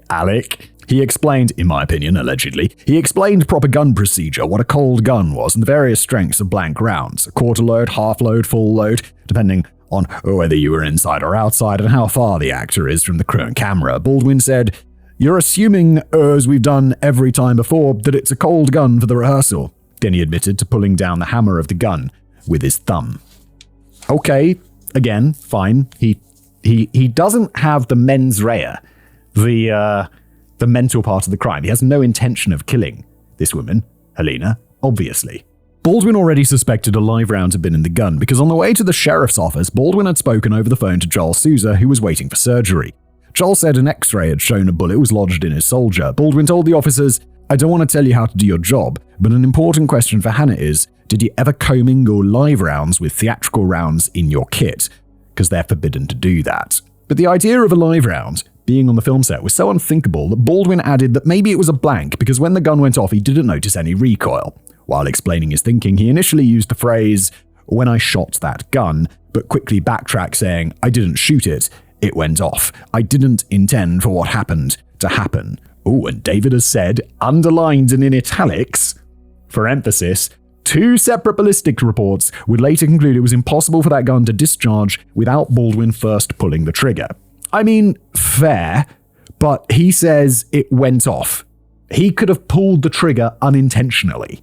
Alec. He explained, in my opinion, allegedly, he explained proper gun procedure, what a cold gun was, and the various strengths of blank rounds, a quarter load, half load, full load, depending on whether you were inside or outside, and how far the actor is from the crew and camera. Baldwin said, you're assuming, as we've done every time before, that it's a cold gun for the rehearsal. Then he admitted to pulling down the hammer of the gun with his thumb. Okay, again, fine. He doesn't have the mens rea, the mental part of the crime. He has no intention of killing this woman, Halyna, obviously. Baldwin already suspected a live round had been in the gun because on the way to the sheriff's office, Baldwin had spoken over the phone to Joel Souza, who was waiting for surgery. Joel said an x-ray had shown a bullet was lodged in his soldier. Baldwin told the officers, I don't want to tell you how to do your job, but an important question for Hannah is, did you ever commingle live rounds with theatrical rounds in your kit? Because they're forbidden to do that. But the idea of a live round being on the film set was so unthinkable that Baldwin added that maybe it was a blank because when the gun went off, he didn't notice any recoil. While explaining his thinking, he initially used the phrase, when I shot that gun, but quickly backtracked saying, I didn't shoot it, it went off. I didn't intend for what happened to happen. Oh, and David has said, underlined and in italics, for emphasis, 2 separate ballistic reports would later conclude it was impossible for that gun to discharge without Baldwin first pulling the trigger. I mean, fair, but he says it went off. He could have pulled the trigger unintentionally.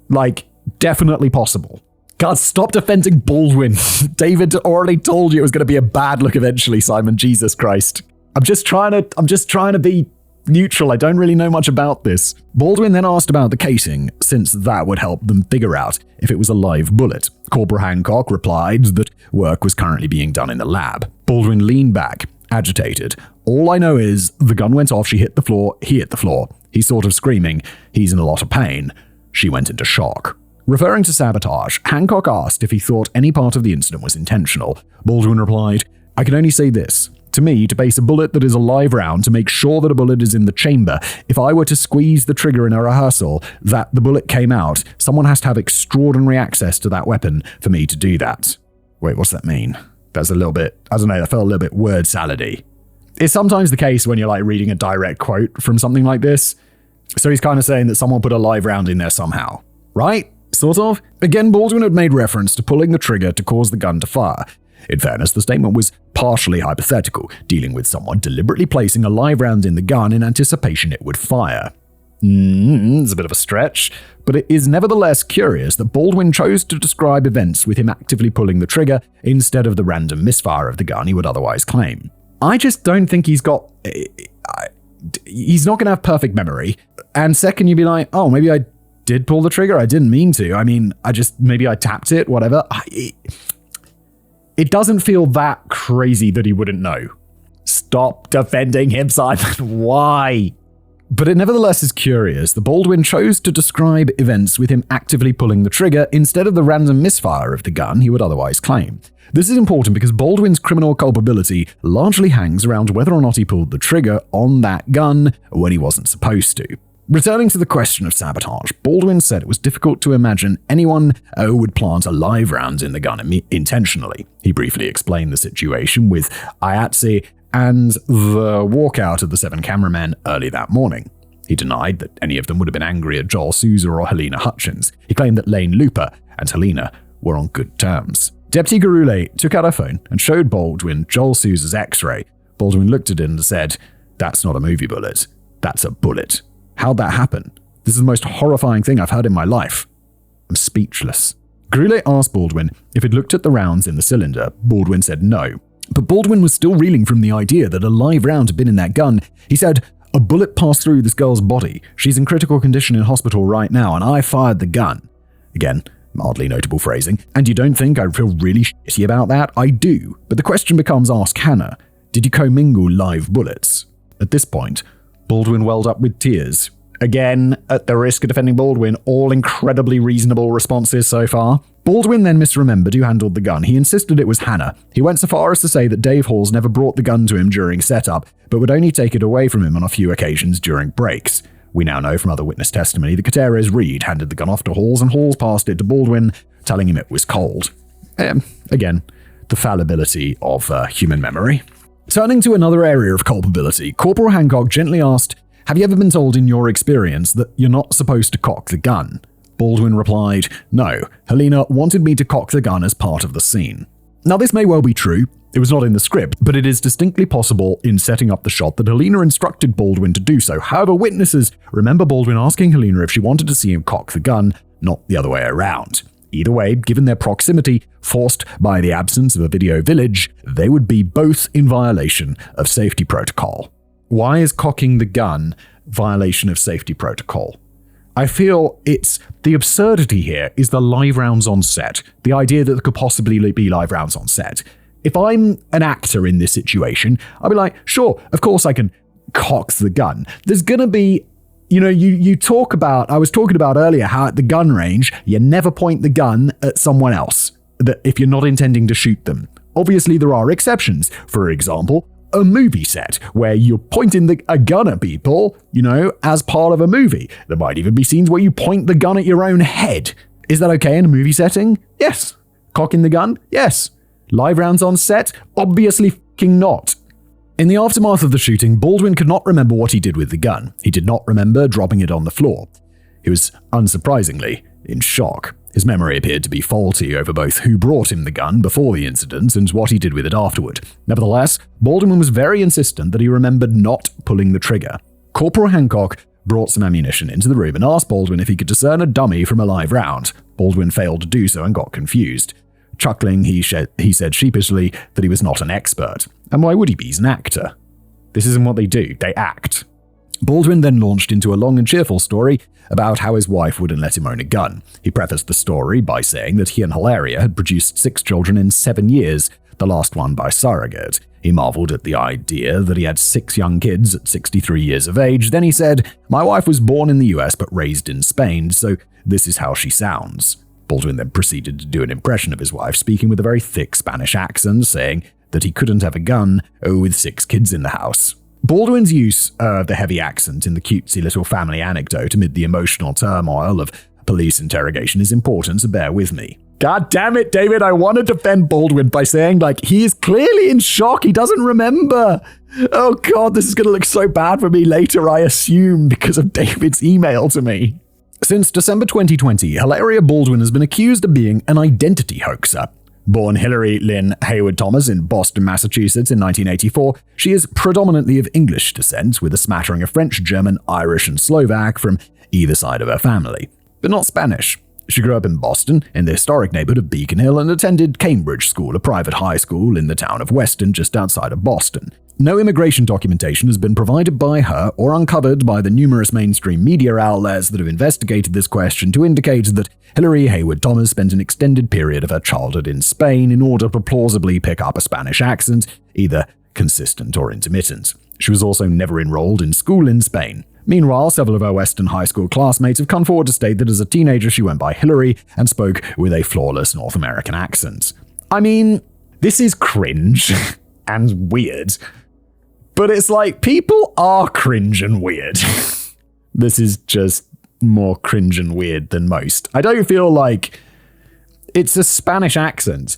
Like, definitely possible. God, stop defending Baldwin. David already told you it was going to be a bad look eventually, Simon. Jesus Christ. I'm just trying to be neutral. I don't really know much about this. Baldwin then asked about the casing, since that would help them figure out if it was a live bullet. Corporal Hancock replied that work was currently being done in the lab. Baldwin leaned back, agitated. All I know is the gun went off, she hit the floor, he hit the floor. He's sort of screaming, he's in a lot of pain. She went into shock. Referring to sabotage, Hancock asked if he thought any part of the incident was intentional. Baldwin replied, I can only say this. To me, to base a bullet that is a live round to make sure that a bullet is in the chamber, if I were to squeeze the trigger in a rehearsal that the bullet came out, someone has to have extraordinary access to that weapon for me to do that. Wait, what's that mean? That's a little bit, I don't know, that felt a little bit word salady. It's sometimes the case when you're like reading a direct quote from something like this. So he's kind of saying that someone put a live round in there somehow, right? Sort of. Again, Baldwin had made reference to pulling the trigger to cause the gun to fire. In fairness, the statement was partially hypothetical, dealing with someone deliberately placing a live round in the gun in anticipation it would fire. It's a bit of a stretch, but it is nevertheless curious that Baldwin chose to describe events with him actively pulling the trigger instead of the random misfire of the gun he would otherwise claim. I just don't think he's not going to have perfect memory. And second, you'd be like, oh, maybe I did pull the trigger. I didn't mean to. I mean, maybe I tapped it, whatever. It doesn't feel that crazy that he wouldn't know. Stop defending him, Simon. Why? But it nevertheless is curious that Baldwin chose to describe events with him actively pulling the trigger instead of the random misfire of the gun he would otherwise claim. This is important because Baldwin's criminal culpability largely hangs around whether or not he pulled the trigger on that gun when he wasn't supposed to. Returning to the question of sabotage, Baldwin said it was difficult to imagine anyone would plant a live round in the gun intentionally. He briefly explained the situation with IATSE and the walkout of the 7 cameramen early that morning. He denied that any of them would have been angry at Joel Souza or Halyna Hutchins. He claimed that Lane Looper and Halyna were on good terms. Deputy Garule took out her phone and showed Baldwin Joel Souza's x-ray. Baldwin looked at it and said, "That's not a movie bullet. That's a bullet. How'd that happen? This is the most horrifying thing I've heard in my life." I'm speechless. Garule asked Baldwin if he'd looked at the rounds in the cylinder. Baldwin said no. But Baldwin was still reeling from the idea that a live round had been in that gun. He said, "A bullet passed through this girl's body. She's in critical condition in hospital right now, and I fired the gun." Again, mildly notable phrasing. And you don't think I'd feel really shitty about that? I do. But the question becomes, ask Hannah, did you commingle live bullets? At this point, Baldwin welled up with tears. Again, at the risk of defending Baldwin, all incredibly reasonable responses so far. Baldwin then misremembered who handled the gun. He insisted it was Hannah. He went so far as to say that Dave Halls never brought the gun to him during setup, but would only take it away from him on a few occasions during breaks. We now know from other witness testimony that Gutierrez Reed handed the gun off to Halls, and Halls passed it to Baldwin, telling him it was cold. Again, the fallibility of human memory. Turning to another area of culpability, Corporal Hancock gently asked, "Have you ever been told in your experience that you're not supposed to cock the gun?" Baldwin replied, "No, Halyna wanted me to cock the gun as part of the scene." Now this may well be true. It was not in the script, but it is distinctly possible in setting up the shot that Halyna instructed Baldwin to do so. However, witnesses remember Baldwin asking Halyna if she wanted to see him cock the gun, not the other way around. Either way, given their proximity, forced by the absence of a video village, they would be both in violation of safety protocol. Why is cocking the gun violation of safety protocol? I feel it's the absurdity here is the live rounds on set. The idea that there could possibly be live rounds on set. If I'm an actor in this situation, I'll be like, sure, of course I can cock the gun. There's gonna be, you talk about, I was talking about earlier how at the gun range, you never point the gun at someone else if you're not intending to shoot them. Obviously, there are exceptions. For example, a movie set where you're pointing a gun at people, as part of a movie. There might even be scenes where you point the gun at your own head. Is that okay in a movie setting? Yes. Cocking the gun? Yes. Live rounds on set? Obviously fucking not. In the aftermath of the shooting, Baldwin could not remember what he did with the gun. He did not remember dropping it on the floor. He was, unsurprisingly, in shock. His memory appeared to be faulty over both who brought him the gun before the incident and what he did with it afterward. Nevertheless, Baldwin was very insistent that he remembered not pulling the trigger. Corporal Hancock brought some ammunition into the room and asked Baldwin if he could discern a dummy from a live round. Baldwin failed to do so and got confused. Chuckling, he said sheepishly that he was not an expert. And why would he be? He's an actor. This isn't what they do. They act. Baldwin then launched into a long and cheerful story about how his wife wouldn't let him own a gun. He prefaced the story by saying that he and Hilaria had produced 6 children in 7 years, the last one by surrogate. He marveled at the idea that he had 6 young kids at 63 years of age. Then he said, "My wife was born in the US but raised in Spain, so this is how she sounds." Baldwin then proceeded to do an impression of his wife, speaking with a very thick Spanish accent, saying that he couldn't have a gun with 6 kids in the house. Baldwin's use of the heavy accent in the cutesy little family anecdote amid the emotional turmoil of police interrogation is important, so bear with me. God damn it, David, I want to defend Baldwin by saying, he is clearly in shock. He doesn't remember. Oh God, this is going to look so bad for me later, I assume, because of David's email to me. Since December 2020, Hilaria Baldwin has been accused of being an identity hoaxer. Born Hilary Lynn Hayward Thomas in Boston, Massachusetts in 1984, she is predominantly of English descent, with a smattering of French, German, Irish, and Slovak from either side of her family, but not Spanish. She grew up in Boston, in the historic neighborhood of Beacon Hill, and attended Cambridge School, a private high school in the town of Weston, just outside of Boston. No immigration documentation has been provided by her or uncovered by the numerous mainstream media outlets that have investigated this question to indicate that Hilary Hayward Thomas spent an extended period of her childhood in Spain in order to plausibly pick up a Spanish accent, either consistent or intermittent. She was also never enrolled in school in Spain. Meanwhile, several of her Western high school classmates have come forward to state that as a teenager she went by Hilary and spoke with a flawless North American accent. I mean, this is cringe and weird. But it's people are cringe and weird. This is just more cringe and weird than most. I don't feel like it's a Spanish accent.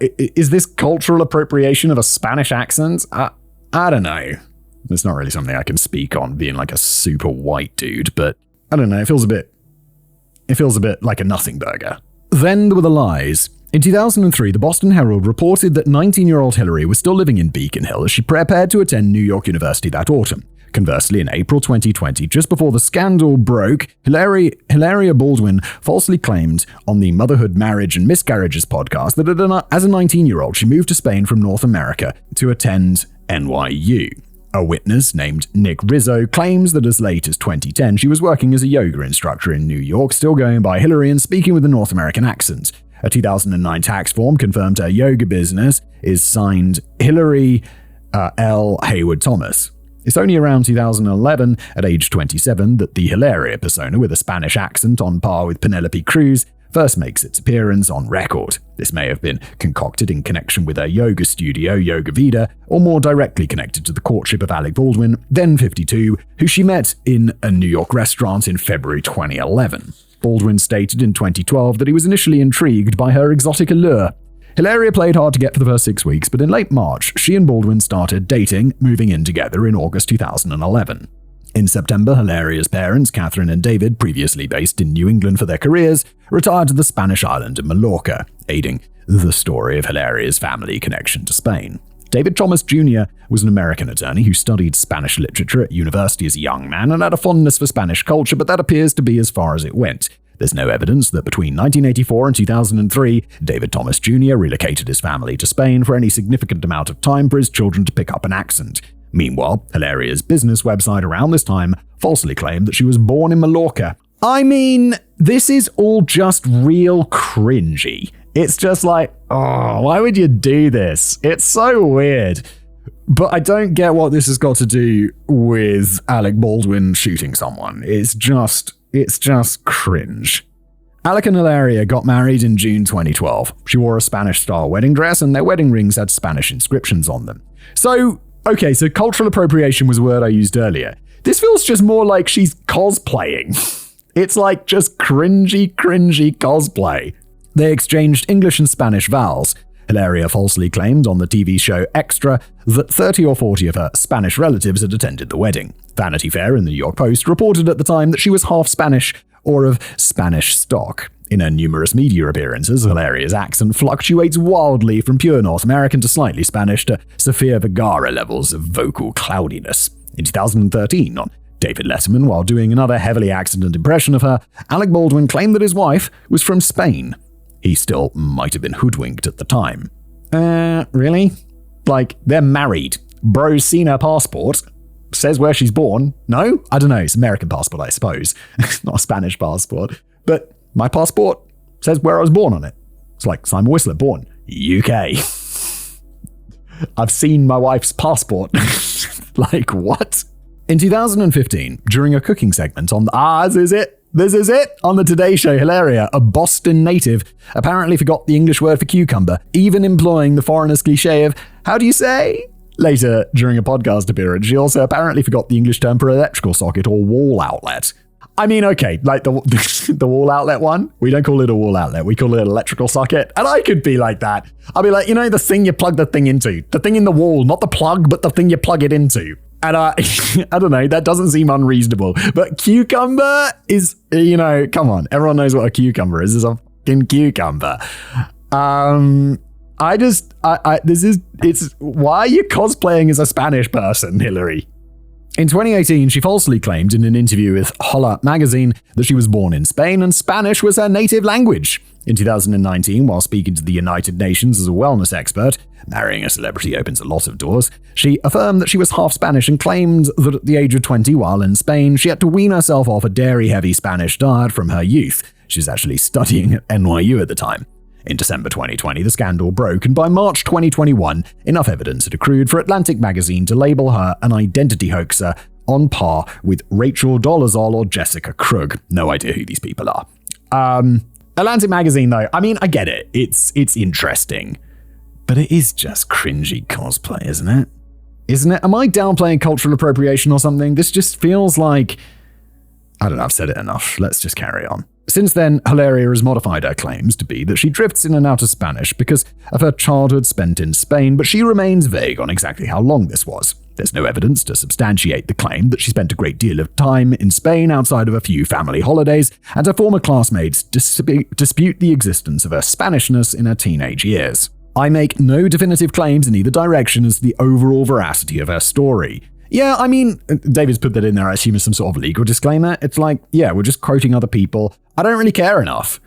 Is this cultural appropriation of a Spanish accent? I don't know. It's not really something I can speak on, being a super white dude, but I don't know. It feels a bit like a nothing burger. Then there were the lies. In 2003, the Boston Herald reported that 19-year-old Hilary was still living in Beacon Hill as she prepared to attend New York University that autumn. Conversely, in April 2020, just before the scandal broke, Hilaria Baldwin falsely claimed on the Motherhood, Marriage, and Miscarriages podcast that as a 19-year-old, she moved to Spain from North America to attend NYU. A witness named Nick Rizzo claims that as late as 2010, she was working as a yoga instructor in New York, still going by Hilary and speaking with a North American accent. A 2009 tax form confirmed her yoga business is signed Hilary L. Hayward Thomas. It's only around 2011, at age 27, that the Hilaria persona with a Spanish accent on par with Penelope Cruz first makes its appearance on record. This may have been concocted in connection with her yoga studio, Yoga Vida, or more directly connected to the courtship of Alec Baldwin, then 52, who she met in a New York restaurant in February 2011. Baldwin stated in 2012 that he was initially intrigued by her exotic allure. Hilaria played hard to get for the first 6 weeks, but in late March, she and Baldwin started dating, moving in together in August 2011. In September, Hilaria's parents, Catherine and David, previously based in New England for their careers, retired to the Spanish island of Mallorca, aiding the story of Hilaria's family connection to Spain. David Thomas Jr. was an American attorney who studied Spanish literature at university as a young man and had a fondness for Spanish culture, but that appears to be as far as it went. There's no evidence that between 1984 and 2003, David Thomas Jr. relocated his family to Spain for any significant amount of time for his children to pick up an accent. Meanwhile, Hilaria's business website around this time falsely claimed that she was born in Mallorca. I mean, this is all just real cringy. It's just oh, why would you do this? It's so weird. But I don't get what this has got to do with Alec Baldwin shooting someone. It's just cringe. Alec and Hilaria got married in June 2012. She wore a Spanish-style wedding dress, and their wedding rings had Spanish inscriptions on them. So cultural appropriation was a word I used earlier. This feels just more like she's cosplaying. It's just cringy cosplay. They exchanged English and Spanish vowels. Hilaria falsely claimed on the TV show Extra that 30 or 40 of her Spanish relatives had attended the wedding. Vanity Fair and the New York Post reported at the time that she was half Spanish or of Spanish stock. In her numerous media appearances, Hilaria's accent fluctuates wildly from pure North American to slightly Spanish to Sofia Vergara levels of vocal cloudiness. In 2013, on David Letterman, while doing another heavily accented impression of her, Alec Baldwin claimed that his wife was from Spain. He still might have been hoodwinked at the time. Really? They're married. Bro's seen her passport. says where she's born. No? I don't know. It's American passport, I suppose. Not a Spanish passport. But my passport says where I was born on it. It's like Simon Whistler, born UK. I've seen my wife's passport. Like, what? In 2015, during a cooking segment on this is it, on the Today Show, Hilaria, a Boston native, apparently forgot the English word for cucumber, even employing the foreigner's cliche of, how do you say? Later, during a podcast appearance, she also apparently forgot the English term for electrical socket or wall outlet. I mean, okay, like the wall outlet one, we don't call it a wall outlet, we call it an electrical socket, and I could be like that. I'll be like, the thing you plug the thing into, the thing in the wall, not the plug, but the thing you plug it into. And I don't know, that doesn't seem unreasonable. But cucumber is, come on, everyone knows what a cucumber is. It's a fucking cucumber. Why are you cosplaying as a Spanish person, Hillary? In 2018, she falsely claimed in an interview with Hola magazine that she was born in Spain and Spanish was her native language. In 2019, while speaking to the United Nations as a wellness expert, marrying a celebrity opens a lot of doors, she affirmed that she was half Spanish and claimed that at the age of 20, while in Spain, she had to wean herself off a dairy-heavy Spanish diet from her youth. She was actually studying at NYU at the time. In December 2020, the scandal broke, and by March 2021, enough evidence had accrued for Atlantic magazine to label her an identity hoaxer on par with Rachel Dolezal or Jessica Krug. No idea who these people are. Atlantic magazine, though, I mean, I get it. It's interesting. But it is just cringy cosplay, isn't it? Isn't it? Am I downplaying cultural appropriation or something? This just feels like... I don't know, I've said it enough. Let's just carry on. Since then, Hilaria has modified her claims to be that she drifts in and out of Spanish because of her childhood spent in Spain, but she remains vague on exactly how long this was. There's no evidence to substantiate the claim that she spent a great deal of time in Spain outside of a few family holidays, and her former classmates dispute the existence of her Spanishness in her teenage years. I make no definitive claims in either direction as to the overall veracity of her story. Yeah, I mean, David's put that in there, I assume, as some sort of legal disclaimer. It's like, yeah, we're just quoting other people. I don't really care enough.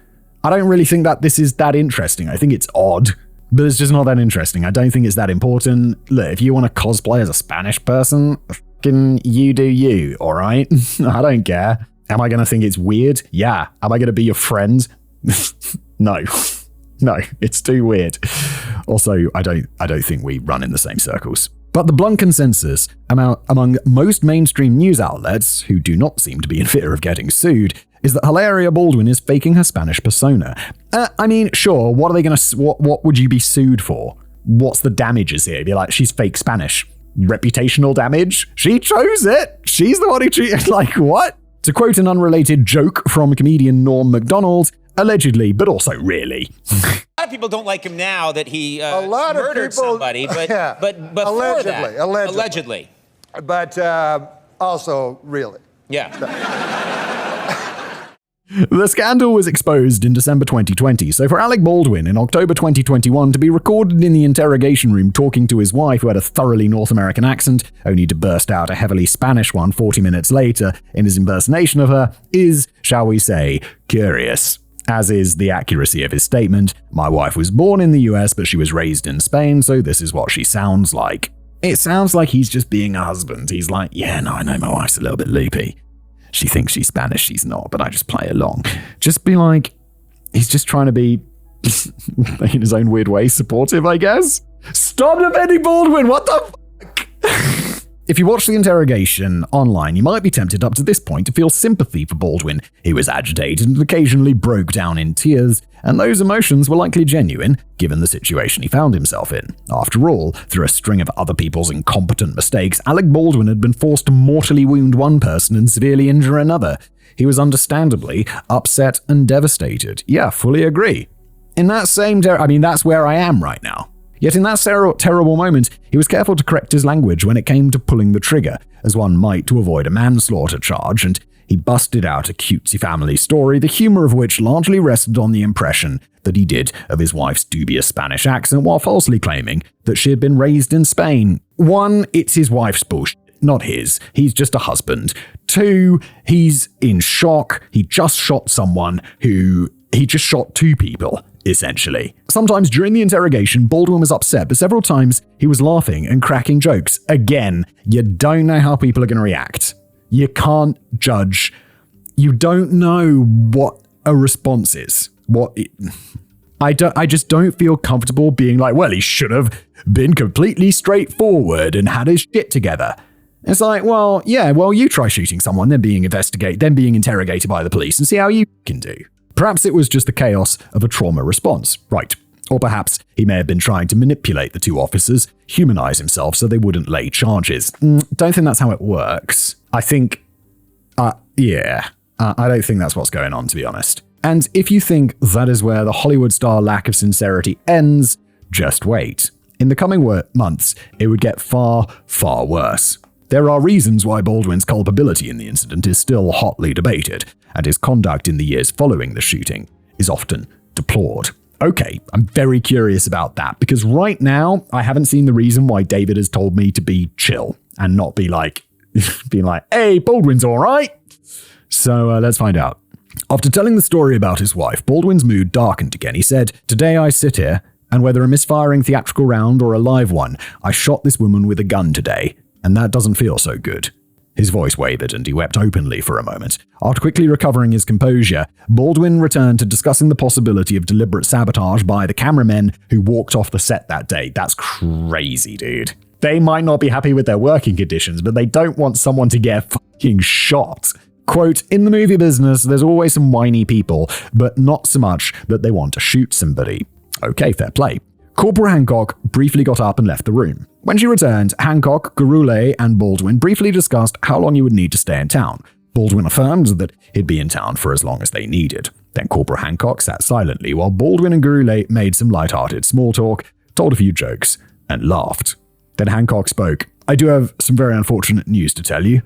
I don't really think that this is that interesting. I think it's odd, but it's just not that interesting. I don't think it's that important. Look, if you want to cosplay as a Spanish person, fucking you do you, all right? I don't care. Am I going to think it's weird? Yeah. Am I going to be your friend? No. No, it's too weird. Also, I don't think we run in the same circles. But the blunt consensus among most mainstream news outlets, who do not seem to be in fear of getting sued, is that Hilaria Baldwin is faking her Spanish persona. I mean, sure, what would you be sued for? What's the damages here? Be like, she's fake Spanish. Reputational damage? She chose it. She's the one who cheated. Like, what? To quote an unrelated joke from comedian Norm Macdonald, allegedly, but also really. A lot of people don't like him now that he murdered somebody, but yeah, but allegedly. But also really. Yeah. The scandal was exposed in December 2020, so for Alec Baldwin in October 2021 to be recorded in the interrogation room talking to his wife who had a thoroughly North American accent, only to burst out a heavily Spanish one 40 minutes later in his impersonation of her, is, shall we say, curious. As is the accuracy of his statement, my wife was born in the US but she was raised in Spain, so this is what she sounds like. It sounds like he's just being a husband. He's like, yeah, no, I know my wife's a little bit loopy. She thinks she's Spanish, she's not, but I just play along. Just be like, he's just trying to be, in his own weird way, supportive, I guess? Stop defending Baldwin, what the fuck? If you watch the interrogation online, you might be tempted up to this point to feel sympathy for Baldwin. He was agitated and occasionally broke down in tears, and those emotions were likely genuine, given the situation he found himself in. After all, through a string of other people's incompetent mistakes, Alec Baldwin had been forced to mortally wound one person and severely injure another. He was understandably upset and devastated. Yeah, fully agree. In that same that's where I am right now. Yet in that terrible moment, he was careful to correct his language when it came to pulling the trigger, as one might to avoid a manslaughter charge, and he busted out a cutesy family story, the humor of which largely rested on the impression that he did of his wife's dubious Spanish accent while falsely claiming that she had been raised in Spain. 1, it's his wife's bullshit, not his. He's just a husband. 2, he's in shock. He just shot someone who he just shot 2 people, essentially. Sometimes during the interrogation, Baldwin was upset, but several times he was laughing and cracking jokes. Again, you don't know how people are going to react. You can't judge. You don't know what a response is. I just don't feel comfortable being like, well, he should have been completely straightforward and had his shit together. It's like, well, yeah, well, you try shooting someone, then being interrogated by the police and see how you can do. Perhaps it was just the chaos of a trauma response, right? Or perhaps he may have been trying to manipulate the 2 officers, humanize himself so they wouldn't lay charges. Don't think that's how it works. I think, I don't think that's what's going on, to be honest. And if you think that is where the Hollywood star lack of sincerity ends, just wait. In the coming months, it would get far, far worse. There are reasons why Baldwin's culpability in the incident is still hotly debated, and his conduct in the years following the shooting is often deplored. Okay, I'm very curious about that, because right now, I haven't seen the reason why David has told me to be chill and not be like, being like, hey, Baldwin's all right. So let's find out. After telling the story about his wife, Baldwin's mood darkened again. He said, "Today I sit here, and whether a misfiring theatrical round or a live one, I shot this woman with a gun today, and that doesn't feel so good." His voice wavered and he wept openly for a moment. After quickly recovering his composure, Baldwin returned to discussing the possibility of deliberate sabotage by the cameramen who walked off the set that day. That's crazy, dude. They might not be happy with their working conditions, but they don't want someone to get fucking shot. Quote, "In the movie business, there's always some whiny people, but not so much that they want to shoot somebody." Okay, fair play. Corporal Hancock briefly got up and left the room. When she returned, Hancock, Gurule, and Baldwin briefly discussed how long he would need to stay in town. Baldwin affirmed that he'd be in town for as long as they needed. Then Corporal Hancock sat silently while Baldwin and Gurule made some light-hearted small talk, told a few jokes, and laughed. Then Hancock spoke. "I do have some very unfortunate news to tell you.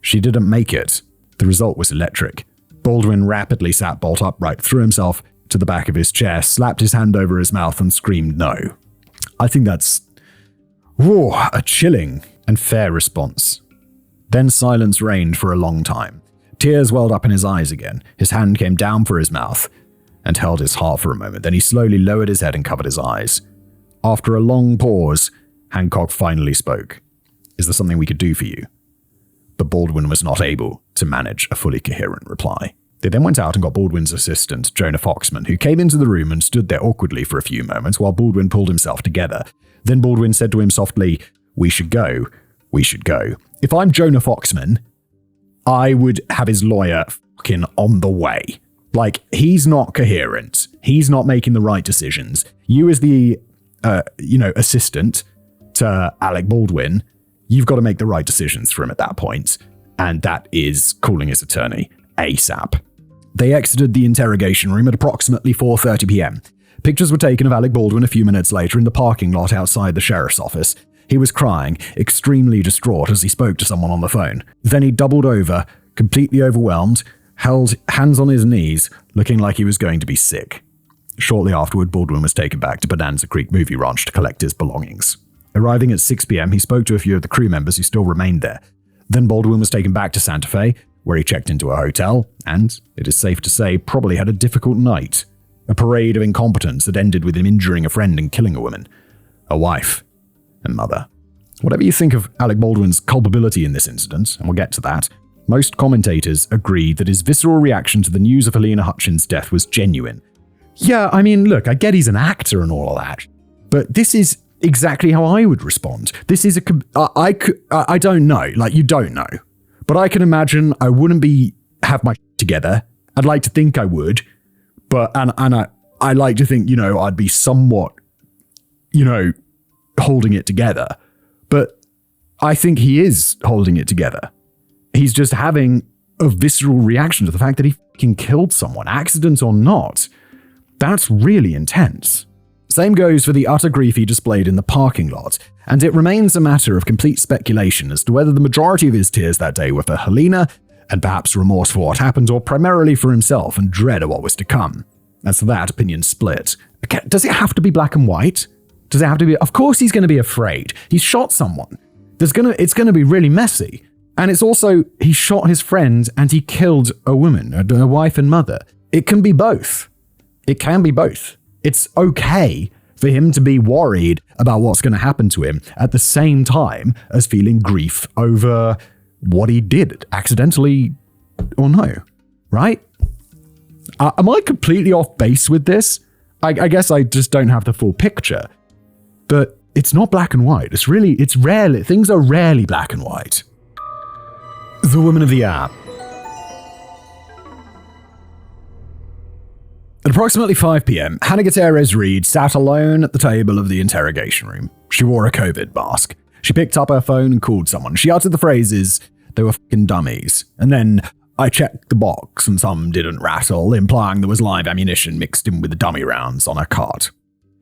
She didn't make it." The result was electric. Baldwin rapidly sat bolt upright, threw himself to the back of his chair, slapped his hand over his mouth, and screamed no. I think that's a chilling and fair response. Then silence reigned for a long time. Tears welled up in his eyes again. His hand came down for his mouth and held his heart for a moment. Then he slowly lowered his head and covered his eyes. After a long pause, Hancock finally spoke. "Is there something we could do for you?" But Baldwin was not able to manage a fully coherent reply. They then went out and got Baldwin's assistant, Jonah Foxman, who came into the room and stood there awkwardly for a few moments while Baldwin pulled himself together. Then Baldwin said to him softly, "We should go. We should go." If I'm Jonah Foxman, I would have his lawyer fucking on the way. Like, he's not coherent. He's not making the right decisions. You as the, assistant to Alec Baldwin, you've got to make the right decisions for him at that point. And that is calling his attorney ASAP. They exited the interrogation room at approximately 4:30 p.m. Pictures were taken of Alec Baldwin a few minutes later in the parking lot outside the sheriff's office. He was crying, extremely distraught as he spoke to someone on the phone. Then he doubled over, completely overwhelmed, held hands on his knees, looking like he was going to be sick. Shortly afterward, Baldwin was taken back to Bonanza Creek Movie Ranch to collect his belongings. Arriving at 6 p.m., he spoke to a few of the crew members who still remained there. Then Baldwin was taken back to Santa Fe, where he checked into a hotel, and, it is safe to say, probably had a difficult night. A parade of incompetence that ended with him injuring a friend and killing a woman, a wife, and mother. Whatever you think of Alec Baldwin's culpability in this incident, and we'll get to that, most commentators agree that his visceral reaction to the news of Halyna Hutchins' death was genuine. Yeah, I mean, look, I get he's an actor and all of that, but this is exactly how I would respond. This is I don't know, like, you don't know. But I can imagine I wouldn't have my together. I'd like to think I would, but I like to think, I'd be somewhat, holding it together. But I think he is holding it together. He's just having a visceral reaction to the fact that he fucking killed someone, accident or not. That's really intense. Same goes for the utter grief he displayed in the parking lot, and it remains a matter of complete speculation as to whether the majority of his tears that day were for Halyna, and perhaps remorse for what happened, or primarily for himself and dread of what was to come. As for that, opinions split. Okay, does it have to be black and white? Does it have to be? Of course he's going to be afraid. He's shot someone. It's going to be really messy. And it's also, he shot his friend and he killed a woman, a wife and mother. It can be both. It can be both. It's okay for him to be worried about what's going to happen to him at the same time as feeling grief over what he did, accidentally or no, right? Am I completely off base with this? I guess I just don't have the full picture. But it's not black and white. It's rarely, things are rarely black and white. The woman of the hour. At approximately 5 p.m., Hannah Gutierrez-Reed sat alone at the table of the interrogation room. She wore a COVID mask. She picked up her phone and called someone. She uttered the phrases, "They were fucking dummies." And then, "I checked the box and some didn't rattle," implying there was live ammunition mixed in with the dummy rounds on her cart.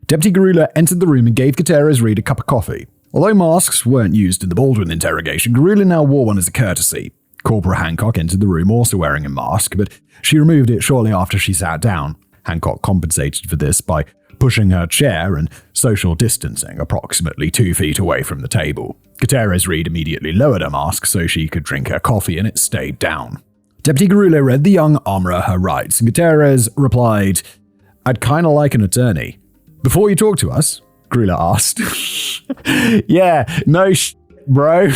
Deputy Garula entered the room and gave Gutierrez-Reed a cup of coffee. Although masks weren't used in the Baldwin interrogation, Garula now wore one as a courtesy. Corporal Hancock entered the room also wearing a mask, but she removed it shortly after she sat down. Hancock compensated for this by pushing her chair and social distancing approximately 2 feet away from the table. Gutierrez-Reed immediately lowered her mask so she could drink her coffee, and it stayed down. Deputy Garula read the young armorer her rights, and Gutierrez replied, "I'd kinda like an attorney." "Before you talk to us?" Garula asked. "Yeah, no bro."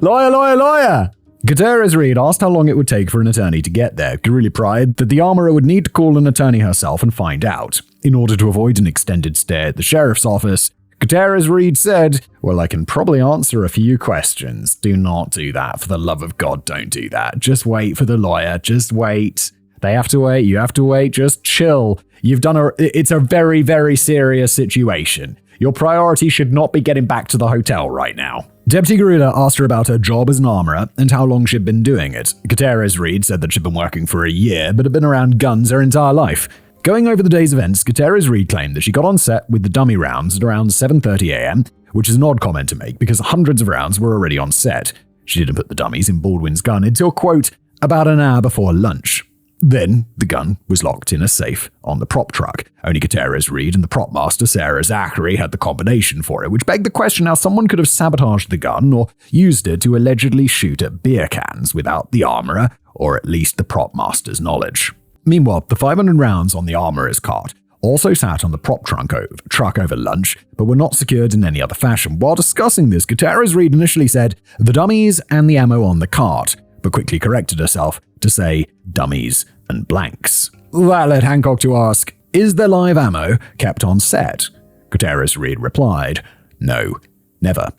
Lawyer! Gutierrez-Reed asked how long it would take for an attorney to get there. Garula replied that the armorer would need to call an attorney herself and find out. In order to avoid an extended stay at the sheriff's office, Gutierrez-Reed said, "Well, I can probably answer a few questions. Do not do that. For the love of God, don't do that. Just wait for the lawyer. Just wait. They have to wait. You have to wait. Just chill. It's a very, very serious situation. Your priority should not be getting back to the hotel right now." Deputy Garula asked her about her job as an armorer and how long she'd been doing it. Gutierrez-Reed said that she'd been working for a year, but had been around guns her entire life. Going over the day's events, Gutierrez-Reed claimed that she got on set with the dummy rounds at around 7:30 a.m., which is an odd comment to make because hundreds of rounds were already on set. She didn't put the dummies in Baldwin's gun until, quote, about an hour before lunch. Then, the gun was locked in a safe on the prop truck. Only Gutierrez-Reed and the prop master, Sarah Zachary, had the combination for it, which begged the question how someone could have sabotaged the gun or used it to allegedly shoot at beer cans without the armorer, or at least the prop master's knowledge. Meanwhile, the 500 rounds on the armorer's cart also sat on the prop truck over lunch, but were not secured in any other fashion. While discussing this, Gutierrez-Reed initially said, "the dummies and the ammo on the cart," but quickly corrected herself to say dummies and blanks. That led Hancock to ask, "Is there live ammo kept on set?" Gutierrez-Reed replied, "No, never."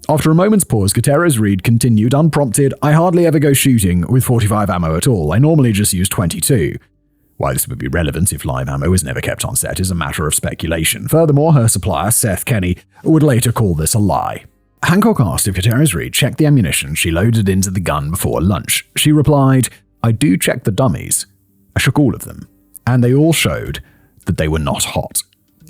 After a moment's pause, Gutierrez-Reed continued unprompted, "I hardly ever go shooting with 45 ammo at all. I normally just use 22. Why this would be relevant if live ammo is never kept on set is a matter of speculation. Furthermore, her supplier, Seth Kenny, would later call this a lie. Hancock asked if Gutierrez-Reed checked the ammunition she loaded into the gun before lunch. She replied, "I do check the dummies. I shook all of them, and they all showed that they were not hot."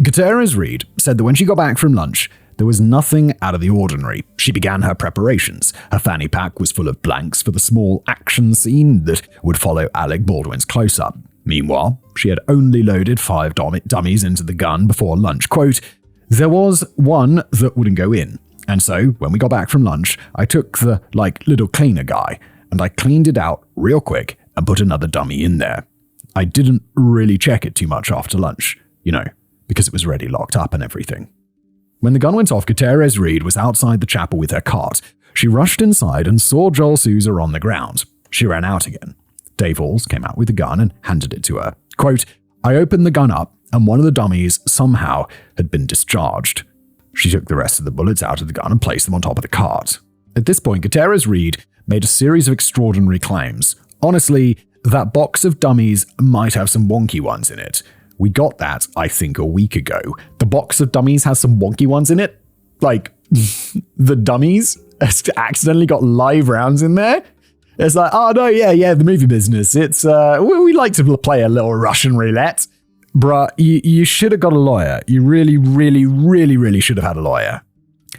Gutierrez-Reed said that when she got back from lunch, there was nothing out of the ordinary. She began her preparations. Her fanny pack was full of blanks for the small action scene that would follow Alec Baldwin's close-up. Meanwhile, she had only loaded 5 dummies into the gun before lunch. Quote, "There was one that wouldn't go in. And so, when we got back from lunch, I took the, little cleaner guy, and I cleaned it out real quick and put another dummy in there. I didn't really check it too much after lunch, because it was already locked up and everything." When the gun went off, Gutierrez-Reed was outside the chapel with her cart. She rushed inside and saw Joel Sousa on the ground. She ran out again. Dave Halls came out with the gun and handed it to her. Quote, "I opened the gun up, and one of the dummies somehow had been discharged." She took the rest of the bullets out of the gun and placed them on top of the cart. At this point, Gutierrez-Reed made a series of extraordinary claims. Honestly, that box of dummies might have some wonky ones in it. We got that, I think, a week ago. The box of dummies has some wonky ones in it? The dummies accidentally got live rounds in there? It's like, oh no, yeah, the movie business. It's, we like to play a little Russian roulette. Bruh, you should have got a lawyer. You really, really, really, really should have had a lawyer.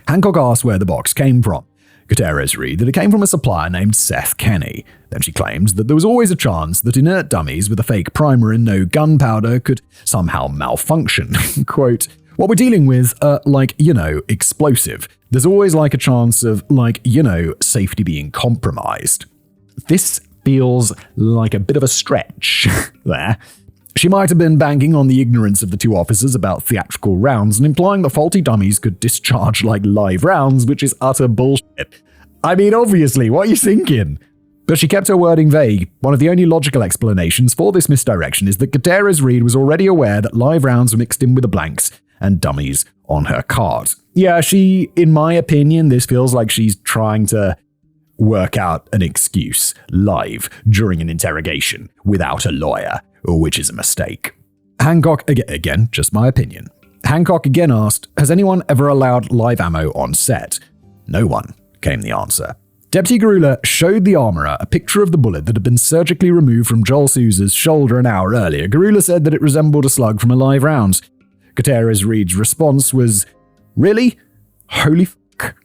Hancock asked where the box came from. Gutierrez-Reed that it came from a supplier named Seth Kenny. Then she claimed that there was always a chance that inert dummies with a fake primer and no gunpowder could somehow malfunction. Quote, "What we're dealing with are, explosive. There's always a chance of, safety being compromised." This feels like a bit of a stretch there. She might have been banking on the ignorance of the two officers about theatrical rounds and implying that faulty dummies could discharge like live rounds, which is utter bullshit. I mean, obviously, what are you thinking? But she kept her wording vague. One of the only logical explanations for this misdirection is that Gutierrez Reed was already aware that live rounds were mixed in with the blanks and dummies on her card. Yeah, in my opinion, this feels like she's trying to work out an excuse live during an interrogation without a lawyer, which is a mistake. Hancock, again, just my opinion. Hancock again asked, has anyone ever allowed live ammo on set? No one, came the answer. Deputy Garula showed the armorer a picture of the bullet that had been surgically removed from Joel Sousa's shoulder an hour earlier. Garula said that it resembled a slug from a live round. Gutierrez Reed's response was, really? Holy fuck.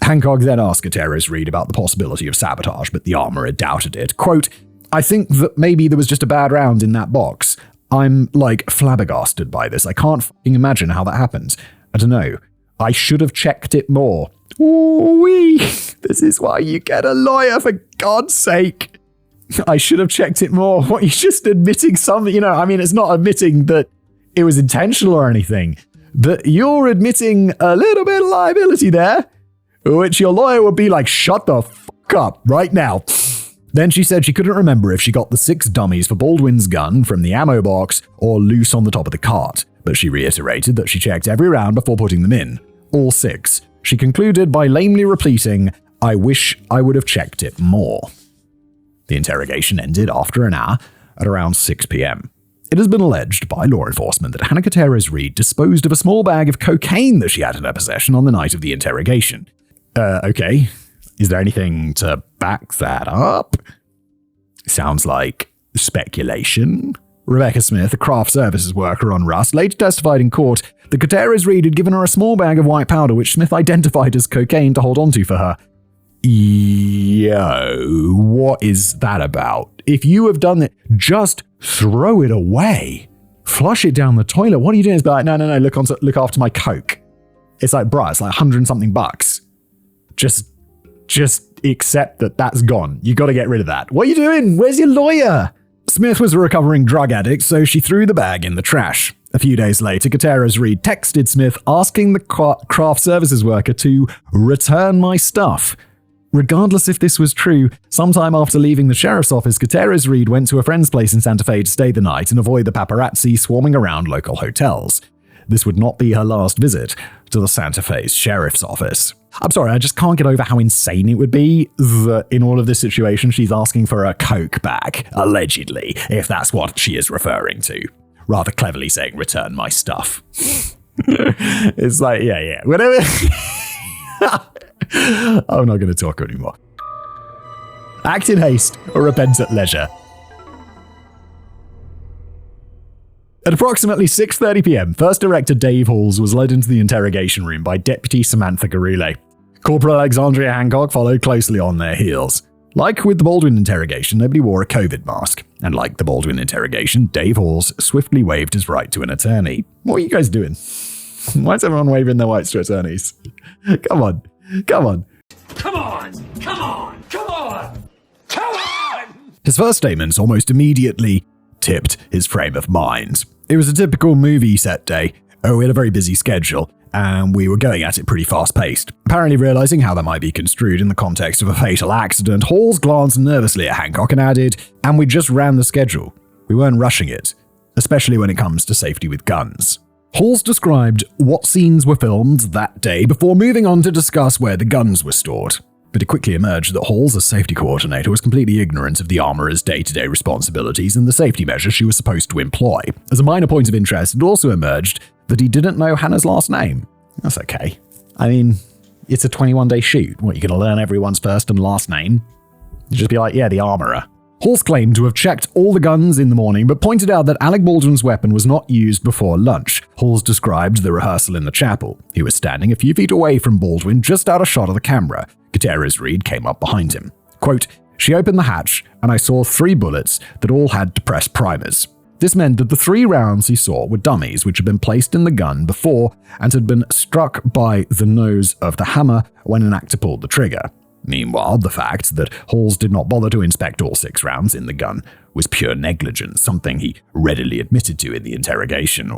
Hancock then asked Gutierrez Reed about the possibility of sabotage, but the armorer doubted it. Quote, I think that maybe there was just a bad round in that box. I'm, flabbergasted by this. I can't fucking imagine how that happened. I don't know. I should have checked it more. Ooh-wee. This is why you get a lawyer, for God's sake. I should have checked it more. What, you're just admitting something, it's not admitting that it was intentional or anything, but you're admitting a little bit of liability there, which your lawyer would be like, shut the fuck up right now. Then she said she couldn't remember if she got the 6 dummies for Baldwin's gun from the ammo box or loose on the top of the cart, but she reiterated that she checked every round before putting them in. All 6. She concluded by lamely repeating, I wish I would have checked it more. The interrogation ended after an hour at around 6 p.m. It has been alleged by law enforcement that Hannah Gutierrez Reed disposed of a small bag of cocaine that she had in her possession on the night of the interrogation. Okay. Is there anything to back that up? Sounds like speculation. Rebecca Smith, a craft services worker on Rust, later testified in court that Gutierrez Reed had given her a small bag of white powder which Smith identified as cocaine to hold onto for her. Yo, what is that about? If you have done it, just throw it away. Flush it down the toilet. What are you doing? It's like, no, look after my coke. It's like, bruh, it's like $100 and something. Just accept that that's gone. You got to get rid of that. What are you doing? Where's your lawyer? Smith was a recovering drug addict, so she threw the bag in the trash. A few days later, Gutierrez Reed texted Smith asking the craft services worker to return my stuff. Regardless if this was true, sometime after leaving the sheriff's office, Gutierrez Reed went to a friend's place in Santa Fe to stay the night and avoid the paparazzi swarming around local hotels. This would not be her last visit to the Santa Fe's sheriff's office. I'm sorry, I just can't get over how insane it would be that in all of this situation, she's asking for a coke back, allegedly, if that's what she is referring to. Rather cleverly saying, return my stuff. It's like, yeah, whatever. I'm not going to talk anymore. Act in haste or repent at leisure. At approximately 6:30 p.m., First Director Dave Halls was led into the interrogation room by Deputy Samantha Garule. Corporal Alexandria Hancock followed closely on their heels. Like with the Baldwin interrogation, nobody wore a COVID mask. And like the Baldwin interrogation, Dave Halls swiftly waived his right to an attorney. What are you guys doing? Why is everyone waving their rights to attorneys? Come on. His first statements almost immediately tipped his frame of mind. It was a typical movie set day. We had a very busy schedule, and we were going at it pretty fast-paced. Apparently realizing how that might be construed in the context of a fatal accident, Halls glanced nervously at Hancock and added, and we just ran the schedule. We weren't rushing it, especially when it comes to safety with guns. Halls described what scenes were filmed that day before moving on to discuss where the guns were stored. But it quickly emerged that Halls, as safety coordinator, was completely ignorant of the armorer's day-to-day responsibilities and the safety measures she was supposed to employ. As a minor point of interest, it also emerged that he didn't know Hannah's last name. That's okay. I mean, it's a 21-day shoot. What, you going to learn everyone's first and last name? You just be like, yeah, the armorer. Halls claimed to have checked all the guns in the morning, but pointed out that Alec Baldwin's weapon was not used before lunch. Halls described the rehearsal in the chapel. He was standing a few feet away from Baldwin, just out of shot of the camera. Gutierrez Reed came up behind him. Quote, she opened the hatch, and I saw 3 bullets that all had depressed primers. This meant that the 3 rounds he saw were dummies which had been placed in the gun before and had been struck by the nose of the hammer when an actor pulled the trigger. Meanwhile, the fact that Halls did not bother to inspect all 6 rounds in the gun was pure negligence, something he readily admitted to in the interrogation.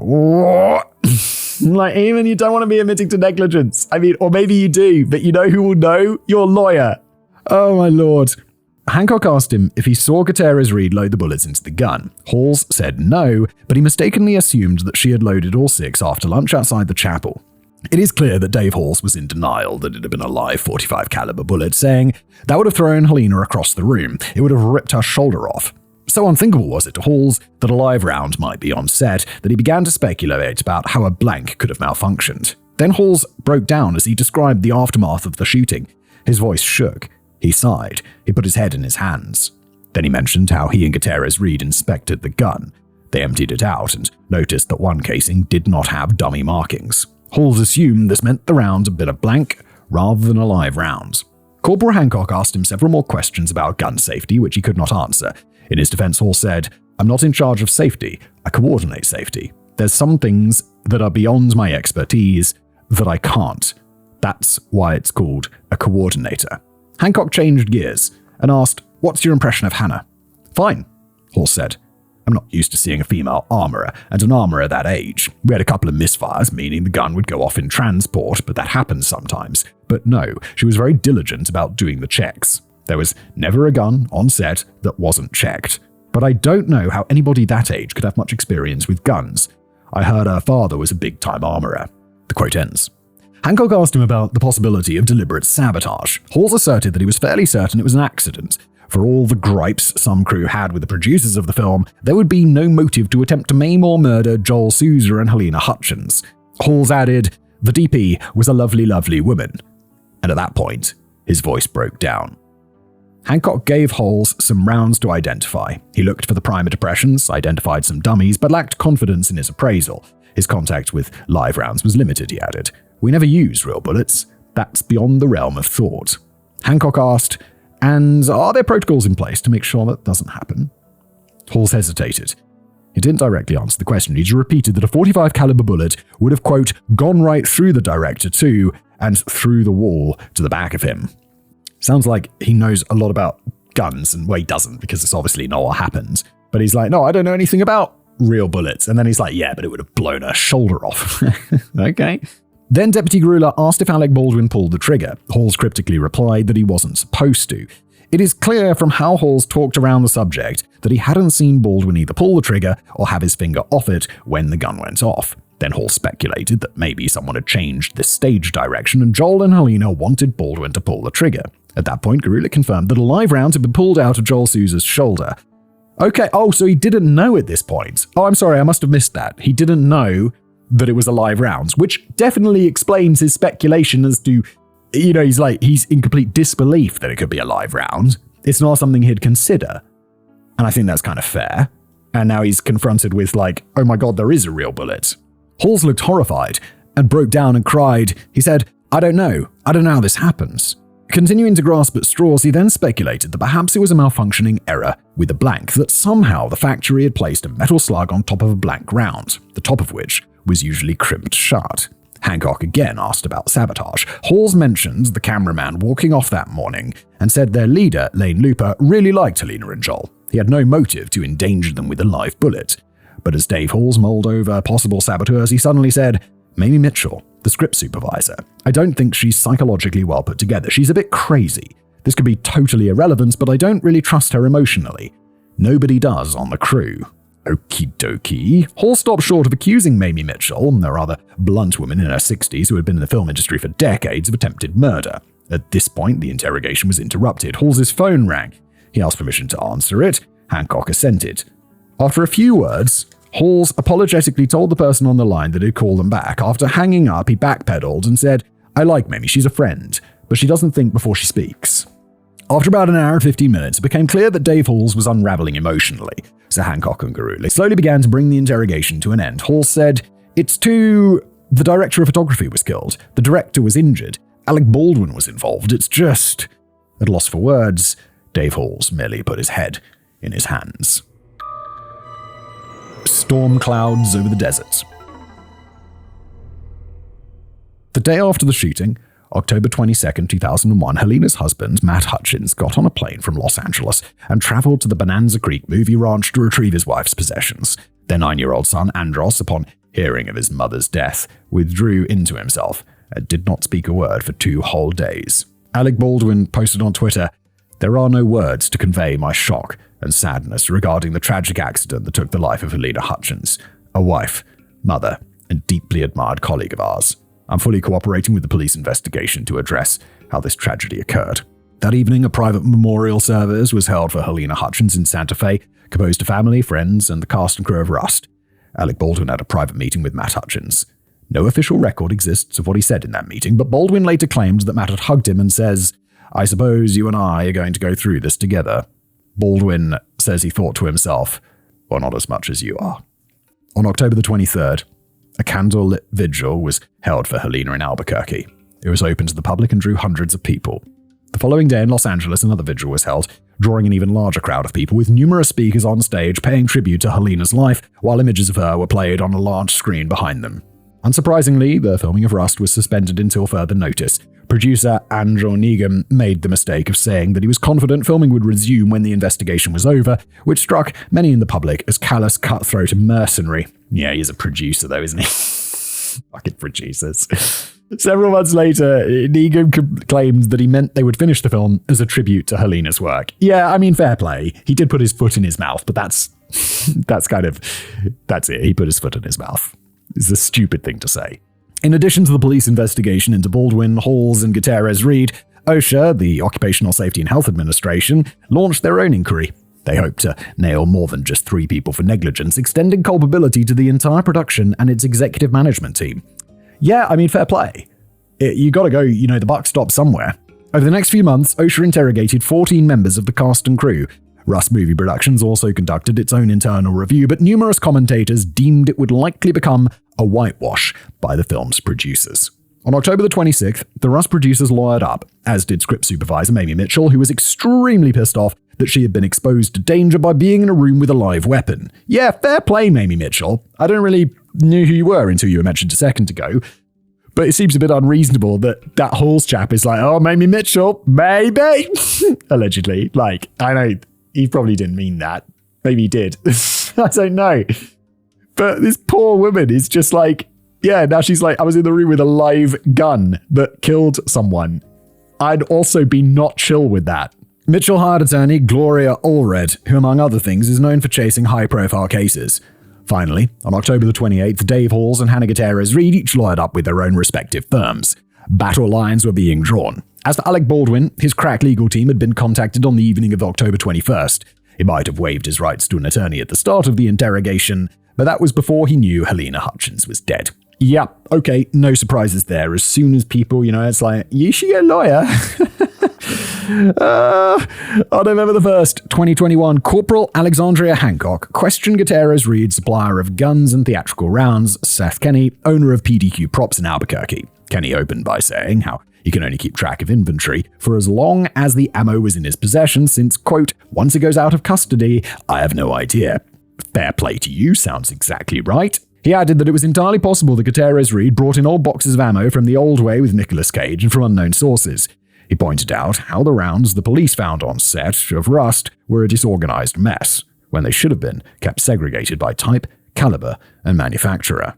Like, even you don't want to be admitting to negligence. I mean, or maybe you do, but you know who will know? Your lawyer. Oh my lord. Hancock asked him if he saw Gutierrez Reed load the bullets into the gun. Halls said no, but he mistakenly assumed that she had loaded all 6 after lunch outside the chapel. It is clear that Dave Halls was in denial that it had been a live .45 caliber bullet, saying that would have thrown Halyna across the room. It would have ripped her shoulder off. So unthinkable was it to Halls that a live round might be on set that he began to speculate about how a blank could have malfunctioned. Then Halls broke down as he described the aftermath of the shooting. His voice shook. He sighed. He put his head in his hands. Then he mentioned how he and Gutierrez Reed inspected the gun. They emptied it out and noticed that one casing did not have dummy markings. Halls assumed this meant the round had been a blank rather than a live round. Corporal Hancock asked him several more questions about gun safety, which he could not answer. In his defense, Halls said, "I'm not in charge of safety. I coordinate safety. There's some things that are beyond my expertise that I can't. That's why it's called a coordinator." Hancock changed gears and asked, "What's your impression of Hannah?" "Fine," Halls said. "I'm not used to seeing a female armorer, and an armorer that age. We had a couple of misfires, meaning the gun would go off in transport, but that happens sometimes. But no, she was very diligent about doing the checks. There was never a gun on set that wasn't checked. But I don't know how anybody that age could have much experience with guns. I heard her father was a big-time armorer." The quote ends. Hancock asked him about the possibility of deliberate sabotage. Halls asserted that he was fairly certain it was an accident. For all the gripes some crew had with the producers of the film, there would be no motive to attempt to maim or murder Joel Souza and Halyna Hutchins. Halls added, "The DP was a lovely, lovely woman." And at that point, his voice broke down. Hancock gave Halls some rounds to identify. He looked for the primer depressions, identified some dummies, but lacked confidence in his appraisal. His contact with live rounds was limited, he added. "We never use real bullets. That's beyond the realm of thought." Hancock asked, "And are there protocols in place to make sure that doesn't happen?" Halls hesitated. He didn't directly answer the question. He just repeated that a .45 caliber bullet would have, quote, "gone right through the director too, and through the wall to the back of him." Sounds like he knows a lot about guns, and well, he doesn't, because it's obviously not what happened. But he's like, "No, I don't know anything about real bullets." And then he's like, "Yeah, but it would have blown her shoulder off." Okay. Then Deputy Gruller asked if Alec Baldwin pulled the trigger. Halls cryptically replied that he wasn't supposed to. It is clear from how Halls talked around the subject that he hadn't seen Baldwin either pull the trigger or have his finger off it when the gun went off. Then Halls speculated that maybe someone had changed the stage direction and Joel and Halyna wanted Baldwin to pull the trigger. At that point, Gruller confirmed that a live round had been pulled out of Joel Souza's shoulder. Okay, so he didn't know at this point. Oh, I'm sorry, I must have missed that. He didn't know that it was a live round, which definitely explains his speculation as to, he's in complete disbelief that it could be a live round. It's not something he'd consider. And I think that's kind of fair. And now he's confronted with oh my god, there is a real bullet. Halls looked horrified and broke down and cried. He said, I don't know how this happens." Continuing to grasp at straws, he then speculated that perhaps it was a malfunctioning error with a blank, that somehow the factory had placed a metal slug on top of a blank round, the top of which was usually crimped shut. Hancock again asked about sabotage. Halls mentioned the cameraman walking off that morning and said their leader, Lane Looper, really liked Halyna and Joel. He had no motive to endanger them with a live bullet. But as Dave Halls mulled over possible saboteurs, he suddenly said, "Mamie Mitchell, the script supervisor. I don't think she's psychologically well put together. She's a bit crazy. This could be totally irrelevant, but I don't really trust her emotionally. Nobody does on the crew." Okie dokie. Hall stopped short of accusing Mamie Mitchell, a rather blunt woman in her 60s who had been in the film industry for decades, of attempted murder. At this point, the interrogation was interrupted. Hall's phone rang. He asked permission to answer it. Hancock assented. After a few words, Halls apologetically told the person on the line that he'd call them back. After hanging up, he backpedaled and said, "I like Mamie, she's a friend, but she doesn't think before she speaks." After about an hour and 15 minutes, it became clear that Dave Halls was unraveling emotionally, so Hancock and Garula slowly began to bring the interrogation to an end. Halls said, the director of photography was killed, the director was injured, Alec Baldwin was involved, it's just..." At a loss for words, Dave Halls merely put his head in his hands. Storm clouds over the desert. The day after the shooting, October 22nd, 2001, Halyna's husband, Matt Hutchins, got on a plane from Los Angeles and traveled to the Bonanza Creek movie ranch to retrieve his wife's possessions. Their 9-year-old son, Andros, upon hearing of his mother's death, withdrew into himself and did not speak a word for 2 whole days. Alec Baldwin posted on Twitter, "There are no words to convey my shock and sadness regarding the tragic accident that took the life of Halyna Hutchins, a wife, mother, and deeply admired colleague of ours. I'm fully cooperating with the police investigation to address how this tragedy occurred." That evening, a private memorial service was held for Halyna Hutchins in Santa Fe, composed of family, friends, and the cast and crew of Rust. Alec Baldwin had a private meeting with Matt Hutchins. No official record exists of what he said in that meeting, but Baldwin later claimed that Matt had hugged him and says, "I suppose you and I are going to go through this together." Baldwin says he thought to himself, "Well, not as much as you are." On October the 23rd, a candlelit vigil was held for Halyna in Albuquerque. It was open to the public and drew hundreds of people. The following day in Los Angeles, another vigil was held, drawing an even larger crowd of people, with numerous speakers on stage paying tribute to Halyna's life, while images of her were played on a large screen behind them. Unsurprisingly, the filming of Rust was suspended until further notice. Producer Andrew Negan made the mistake of saying that he was confident filming would resume when the investigation was over, which struck many in the public as callous, cutthroat, and mercenary. Yeah, he's a producer though, isn't he? Fucking producers. Several months later, Negan claimed that he meant they would finish the film as a tribute to Halyna's work. Yeah, I mean, fair play. He did put his foot in his mouth, but that's it. He put his foot in his mouth. It's a stupid thing to say. In addition to the police investigation into Baldwin, Halls, and Gutierrez-Reed, OSHA, the Occupational Safety and Health Administration, launched their own inquiry. They hope to nail more than just 3 people for negligence, extending culpability to the entire production and its executive management team. Yeah, I mean, fair play. You gotta go, the buck stops somewhere. Over the next few months, OSHA interrogated 14 members of the cast and crew. Rust Movie Productions also conducted its own internal review, but numerous commentators deemed it would likely become a whitewash by the film's producers. On October the 26th, the Rust producers lawyered up, as did script supervisor Mamie Mitchell, who was extremely pissed off that she had been exposed to danger by being in a room with a live weapon. Yeah, fair play, Mamie Mitchell. I don't really know who you were until you were mentioned a second ago. But it seems a bit unreasonable that Halls chap is like, "Oh, Mamie Mitchell, maybe." Allegedly. I know he probably didn't mean that. Maybe he did. I don't know. But this poor woman is just now she's like, "I was in the room with a live gun that killed someone." I'd also be not chill with that. Mitchell hired attorney Gloria Allred, who among other things is known for chasing high-profile cases. Finally, on October the 28th, Dave Halls and Hannah Gutierrez-Reed each lawyered up with their own respective firms. Battle lines were being drawn. As for Alec Baldwin, his crack legal team had been contacted on the evening of October 21st. He might have waived his rights to an attorney at the start of the interrogation, but that was before he knew Halyna Hutchins was dead. Yeah, okay, no surprises there. As soon as people, it's like, "You should get a lawyer." On November the 1st, 2021, Corporal Alexandria Hancock questioned Gutierrez-Reed's supplier of guns and theatrical rounds, Seth Kenny, owner of PDQ Props in Albuquerque. Kenny opened by saying how he can only keep track of inventory for as long as the ammo was in his possession since, quote, "Once it goes out of custody, I have no idea." Fair play to you, sounds exactly right. He added that it was entirely possible that Gutierrez-Reed brought in old boxes of ammo from the old way with Nicolas Cage and from unknown sources. He pointed out how the rounds the police found on set of Rust were a disorganized mess, when they should have been kept segregated by type, caliber, and manufacturer.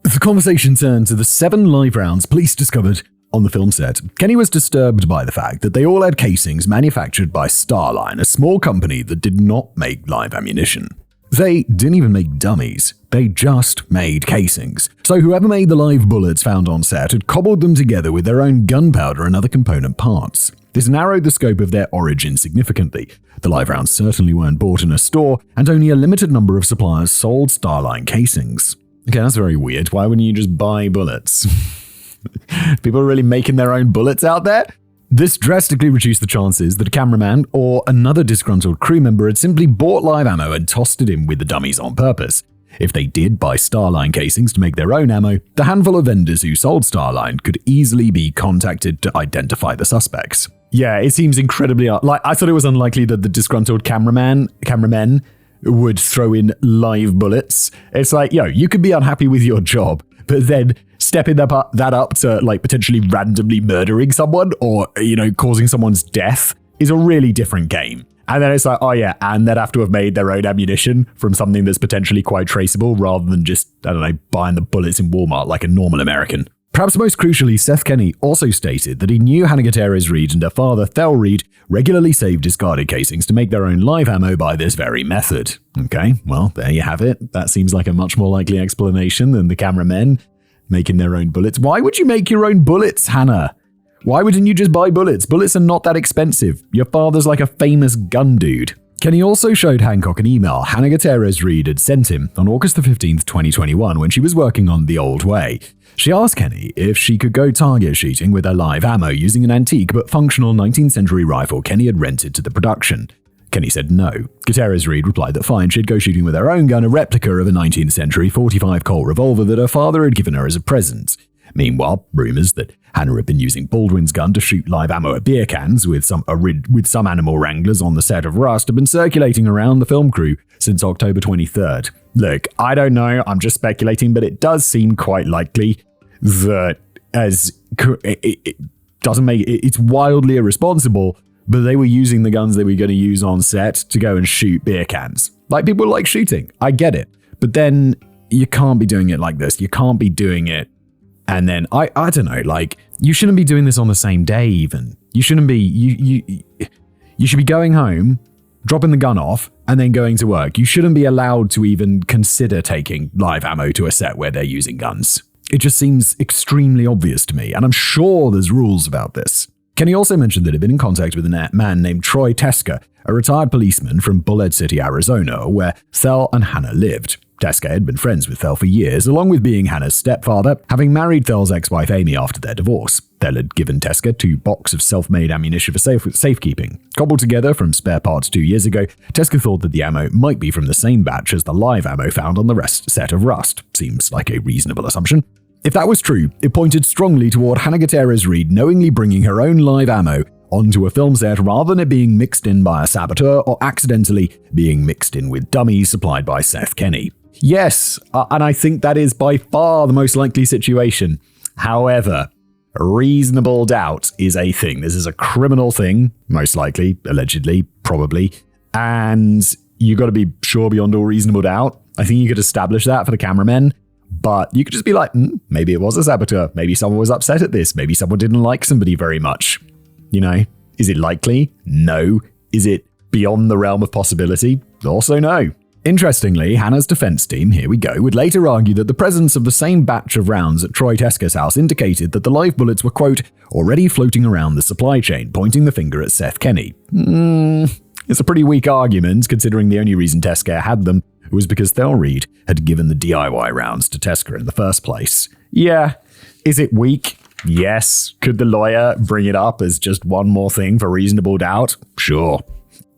The conversation turned to the 7 live rounds police discovered on the film set. Kenny was disturbed by the fact that they all had casings manufactured by Starline, a small company that did not make live ammunition. They didn't even make dummies. They just made casings. So whoever made the live bullets found on set had cobbled them together with their own gunpowder and other component parts. This narrowed the scope of their origin significantly. The live rounds certainly weren't bought in a store, and only a limited number of suppliers sold Starline casings. Okay, that's very weird. Why wouldn't you just buy bullets? People are really making their own bullets out there? This drastically reduced the chances that a cameraman or another disgruntled crew member had simply bought live ammo and tossed it in with the dummies on purpose. If they did buy Starline casings to make their own ammo, the handful of vendors who sold Starline could easily be contacted to identify the suspects. Yeah, it seems incredibly... I thought it was unlikely that the disgruntled cameramen would throw in live bullets. It's like, you could be unhappy with your job, but then stepping that up to like potentially randomly murdering someone or, causing someone's death is a really different game. And then it's like, oh yeah, and they'd have to have made their own ammunition from something that's potentially quite traceable rather than just, buying the bullets in Walmart like a normal American. Perhaps most crucially, Seth Kenney also stated that he knew Hannah Gutierrez-Reed and her father, Thel Reed, regularly saved discarded casings to make their own live ammo by this very method. Okay, well, there you have it. That seems like a much more likely explanation than the cameramen making their own bullets. Why would you make your own bullets, Hannah? Why wouldn't you just buy bullets? Bullets are not that expensive. Your father's like a famous gun dude. Kenny also showed Hancock an email Hannah Gutierrez-Reed had sent him on August the 15th, 2021, when she was working on The Old Way. She asked Kenny if she could go target shooting with her live ammo using an antique but functional 19th century rifle Kenny had rented to the production. Kenny said no. Gutierrez-Reed replied that fine, she'd go shooting with her own gun, a replica of a 19th century 45 Colt revolver that her father had given her as a present. Meanwhile, rumors that Hannah had been using Baldwin's gun to shoot live ammo at beer cans with some animal wranglers on the set of Rust have been circulating around the film crew since October 23rd. Look, I don't know, I'm just speculating, but it does seem quite likely that it's wildly irresponsible, but they were using the guns they were going to use on set to go and shoot beer cans. Like, people like shooting, I get it, but then you can't be doing it like this. You can't be doing it. And then, I don't know, like, you shouldn't be doing this on the same day even. You shouldn't be, you should be going home, dropping the gun off, and then going to work. You shouldn't be allowed to even consider taking live ammo to a set where they're using guns. It just seems extremely obvious to me, and I'm sure there's rules about this. Kenny also mentioned that he'd been in contact with a man named Troy Teska, a retired policeman from Bullhead City, Arizona, where Thel and Hannah lived. Teska had been friends with Thel for years, along with being Hannah's stepfather, having married Thel's ex-wife Amy after their divorce. Thel had given Teska 2 boxes of self-made ammunition for safekeeping. Cobbled together from spare parts 2 years ago, Teska thought that the ammo might be from the same batch as the live ammo found on the set of Rust. Seems like a reasonable assumption. If that was true, it pointed strongly toward Hannah Gutierrez-Reed knowingly bringing her own live ammo onto a film set rather than it being mixed in by a saboteur or accidentally being mixed in with dummies supplied by Seth Kenney. Yes, and I think that is by far the most likely situation. However, reasonable doubt is a thing. This is a criminal thing, most likely, allegedly, probably, and you got to be sure beyond all reasonable doubt. I think you could establish that for the cameramen, but you could just be like, maybe it was a saboteur. Maybe someone was upset at this. Maybe someone didn't like somebody very much. Is it likely? No. Is it beyond the realm of possibility? Also no. Interestingly, Hannah's defense team, here we go, would later argue that the presence of the same batch of rounds at Troy Teska's house indicated that the live bullets were, quote, already floating around the supply chain, pointing the finger at Seth Kenney. It's a pretty weak argument, considering the only reason Teska had them was because Thel Reed had given the DIY rounds to Teska in the first place. Yeah. Is it weak? Yes. Could the lawyer bring it up as just one more thing for reasonable doubt? Sure.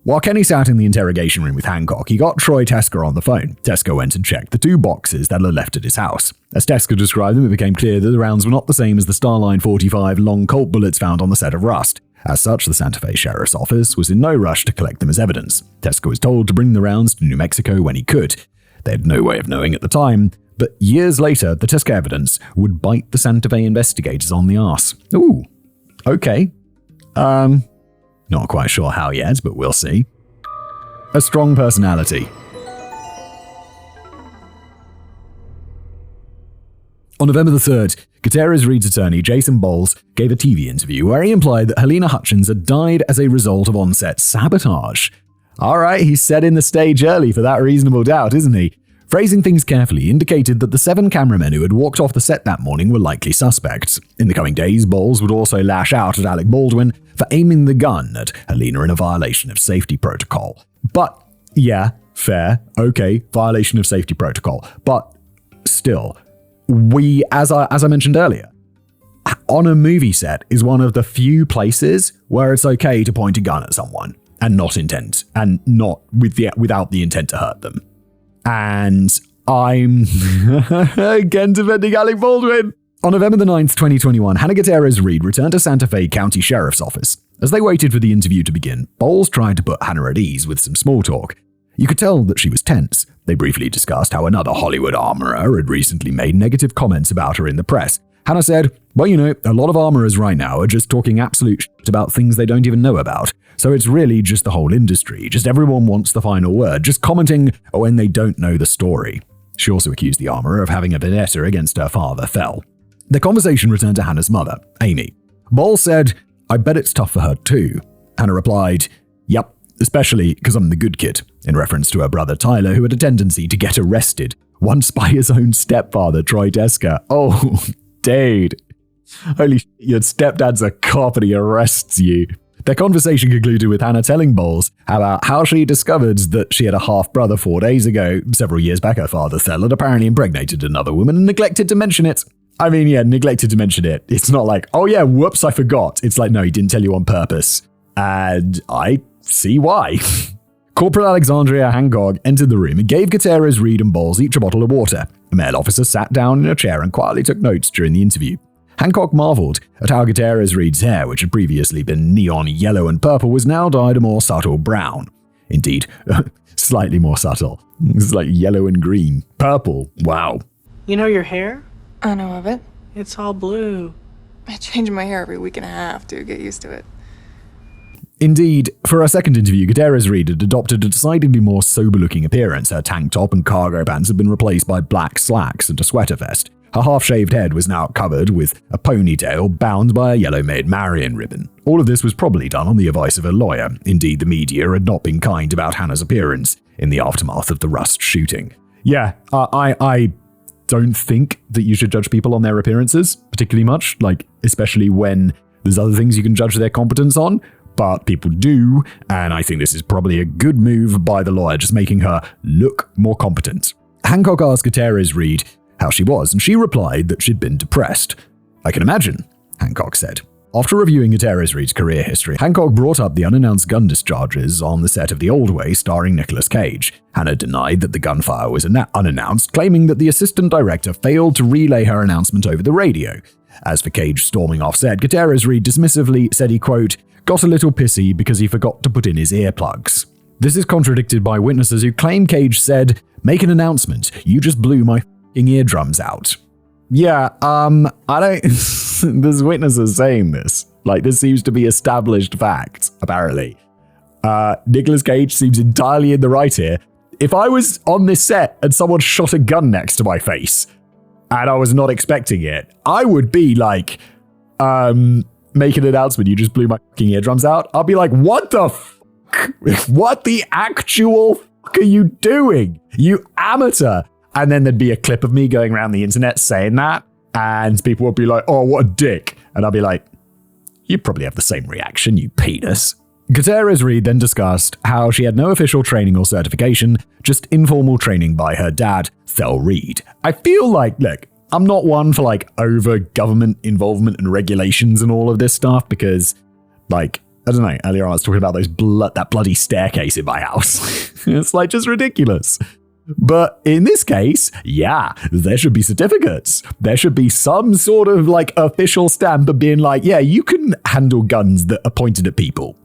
While Kenny sat in the interrogation room with Hancock, he got Troy Teska on the phone. Teska went and checked the 2 boxes that had left at his house. As Teska described them, it became clear that the rounds were not the same as the Starline 45 long Colt bullets found on the set of Rust. As such, the Santa Fe Sheriff's Office was in no rush to collect them as evidence. Teska was told to bring the rounds to New Mexico when he could. They had no way of knowing at the time, but years later, the Teska evidence would bite the Santa Fe investigators on the arse. Ooh, okay. Not quite sure how yet, but we'll see. A strong personality. On November the 3rd, Gutierrez-Reed's attorney, Jason Bowles, gave a TV interview where he implied that Halyna Hutchins had died as a result of on-set sabotage. Alright, he's setting the stage early for that reasonable doubt, isn't he? Phrasing things carefully indicated that the 7 cameramen who had walked off the set that morning were likely suspects. In the coming days, Bowles would also lash out at Alec Baldwin for aiming the gun at Halyna in a violation of safety protocol. But, yeah, fair, okay, violation of safety protocol. But still, we, as I mentioned earlier, on a movie set is one of the few places where it's okay to point a gun at someone and not without the intent to hurt them. And I'm again defending Alec Baldwin. On November the 9th, 2021, Hannah Gutierrez-Reed returned to Santa Fe County Sheriff's Office. As they waited for the interview to begin, Bowles tried to put Hannah at ease with some small talk. You could tell that she was tense. They briefly discussed how another Hollywood armorer had recently made negative comments about her in the press. Hannah said, well, you know, a lot of armorers right now are just talking absolute shit about things they don't even know about. So it's really just the whole industry. Just everyone wants the final word, just commenting when they don't know the story. She also accused the armorer of having a vendetta against her father, Fell. The conversation returned to Hannah's mother, Amy. Ball said, I bet it's tough for her too. Hannah replied, yep, especially because I'm the good kid, in reference to her brother Tyler, who had a tendency to get arrested, once by his own stepfather, Troy Desker. Oh, dude. Holy shit, your stepdad's a cop and he arrests you. Their conversation concluded with Hannah telling Bowles about how she discovered that she had a half-brother 4 days ago. Several years back, her father, Thel, had apparently impregnated another woman and neglected to mention it. I mean, yeah, neglected to mention it. It's not like, oh yeah, whoops, I forgot. It's like, no, he didn't tell you on purpose. And I see why. Corporal Alexandria Hancock entered the room and gave Gutierrez, Reed, and Bowles each a bottle of water. A male officer sat down in a chair and quietly took notes during the interview. Hancock marveled at how Gutierrez Reed's hair, which had previously been neon yellow and purple, was now dyed a more subtle brown. Indeed, slightly more subtle. It's like yellow and green. Purple. Wow. You know your hair? I know of it. It's all blue. I change my hair every week and a half to get used to it. Indeed, for our second interview, Gutierrez Reed had adopted a decidedly more sober-looking appearance. Her tank top and cargo pants had been replaced by black slacks and a sweater vest. Her half-shaved head was now covered with a ponytail bound by a yellow Maid Marian ribbon. All of this was probably done on the advice of a lawyer. Indeed, the media had not been kind about Hannah's appearance in the aftermath of the Rust shooting. Yeah, I don't think that you should judge people on their appearances particularly much, like especially when there's other things you can judge their competence on, but people do, and I think this is probably a good move by the lawyer, just making her look more competent. Hancock asked Gutierrez Reed how she was, and she replied that she'd been depressed. I can imagine, Hancock said. After reviewing Gutierrez Reed's career history, Hancock brought up the unannounced gun discharges on the set of The Old Way starring Nicolas Cage. Hannah denied that the gunfire was unannounced, claiming that the assistant director failed to relay her announcement over the radio. As for Cage storming off set, Gutierrez Reed dismissively said he, quote, got a little pissy because he forgot to put in his earplugs. This is contradicted by witnesses who claim Cage said, make an announcement, you just blew my eardrums out. Yeah, I don't... There's witnesses saying this. Like, this seems to be established fact, apparently. Nicolas Cage seems entirely in the right here. If I was on this set and someone shot a gun next to my face and I was not expecting it, I would be like, make an announcement, you just blew my fucking eardrums out. I'll be like, what the fuck? What the actual fuck are you doing? You amateur. And then there'd be a clip of me going around the internet saying that, and people would be like, oh, what a dick. And I'll be like, you probably have the same reaction, you penis. Gutierrez Reed then discussed how she had no official training or certification, just informal training by her dad, Thel Reed. I feel like, look, I'm not one for like over government involvement and regulations and all of this stuff because, like, I don't know, earlier I was talking about that bloody staircase in my house. It's like just ridiculous. But in this case, yeah, there should be certificates. There should be some sort of like official stamp of being like, yeah, you can handle guns that are pointed at people.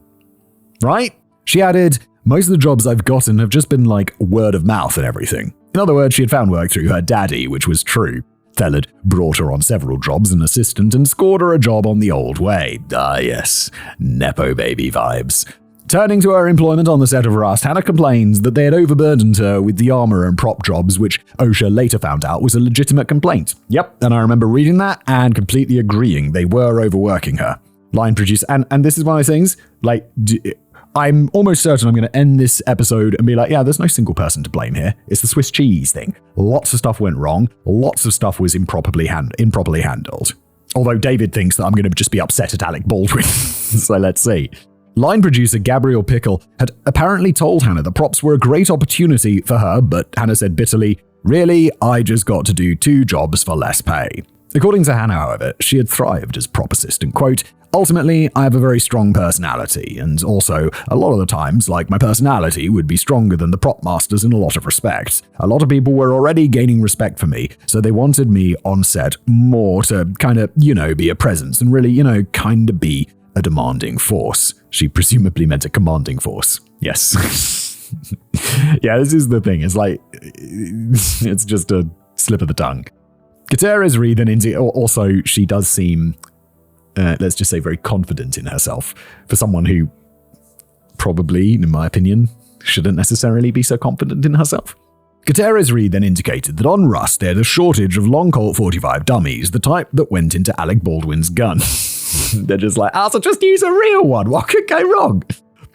Right? She added, most of the jobs I've gotten have just been like word of mouth and everything. In other words, she had found work through her daddy, which was true. Thel had brought her on several jobs as an assistant and scored her a job on The Old Way. Ah, yes, Nepo baby vibes. Turning to her employment on the set of Rust, Hannah complains that they had overburdened her with the armor and prop jobs, which OSHA later found out was a legitimate complaint. Yep, and I remember reading that and completely agreeing they were overworking her. Line producer, and this is one of those things, like, I'm almost certain I'm going to end this episode and be like, yeah, there's no single person to blame here. It's the Swiss cheese thing. Lots of stuff went wrong. Lots of stuff was improperly handled. Although David thinks that I'm going to just be upset at Alec Baldwin. So let's see. Line producer Gabrielle Pickle had apparently told Hannah the props were a great opportunity for her, but Hannah said bitterly, really, I just got to do 2 jobs for less pay. According to Hannah, however, she had thrived as prop assistant, quote, ultimately, I have a very strong personality, and also, a lot of the times, like, my personality would be stronger than the prop masters in a lot of respects. A lot of people were already gaining respect for me, so they wanted me on set more to kind of, be a presence and really, kind of be a demanding force. She presumably meant a commanding force. Yes. Yeah, this is the thing. It's like, it's just a slip of the tongue. Gutierrez Reed then also, she does seem, let's just say, very confident in herself for someone who probably, in my opinion, shouldn't necessarily be so confident in herself. Gutierrez Reed then indicated that on Rust they had a shortage of long Colt 45 dummies, the type that went into Alec Baldwin's gun. They're just like, so just use a real one. What could go wrong?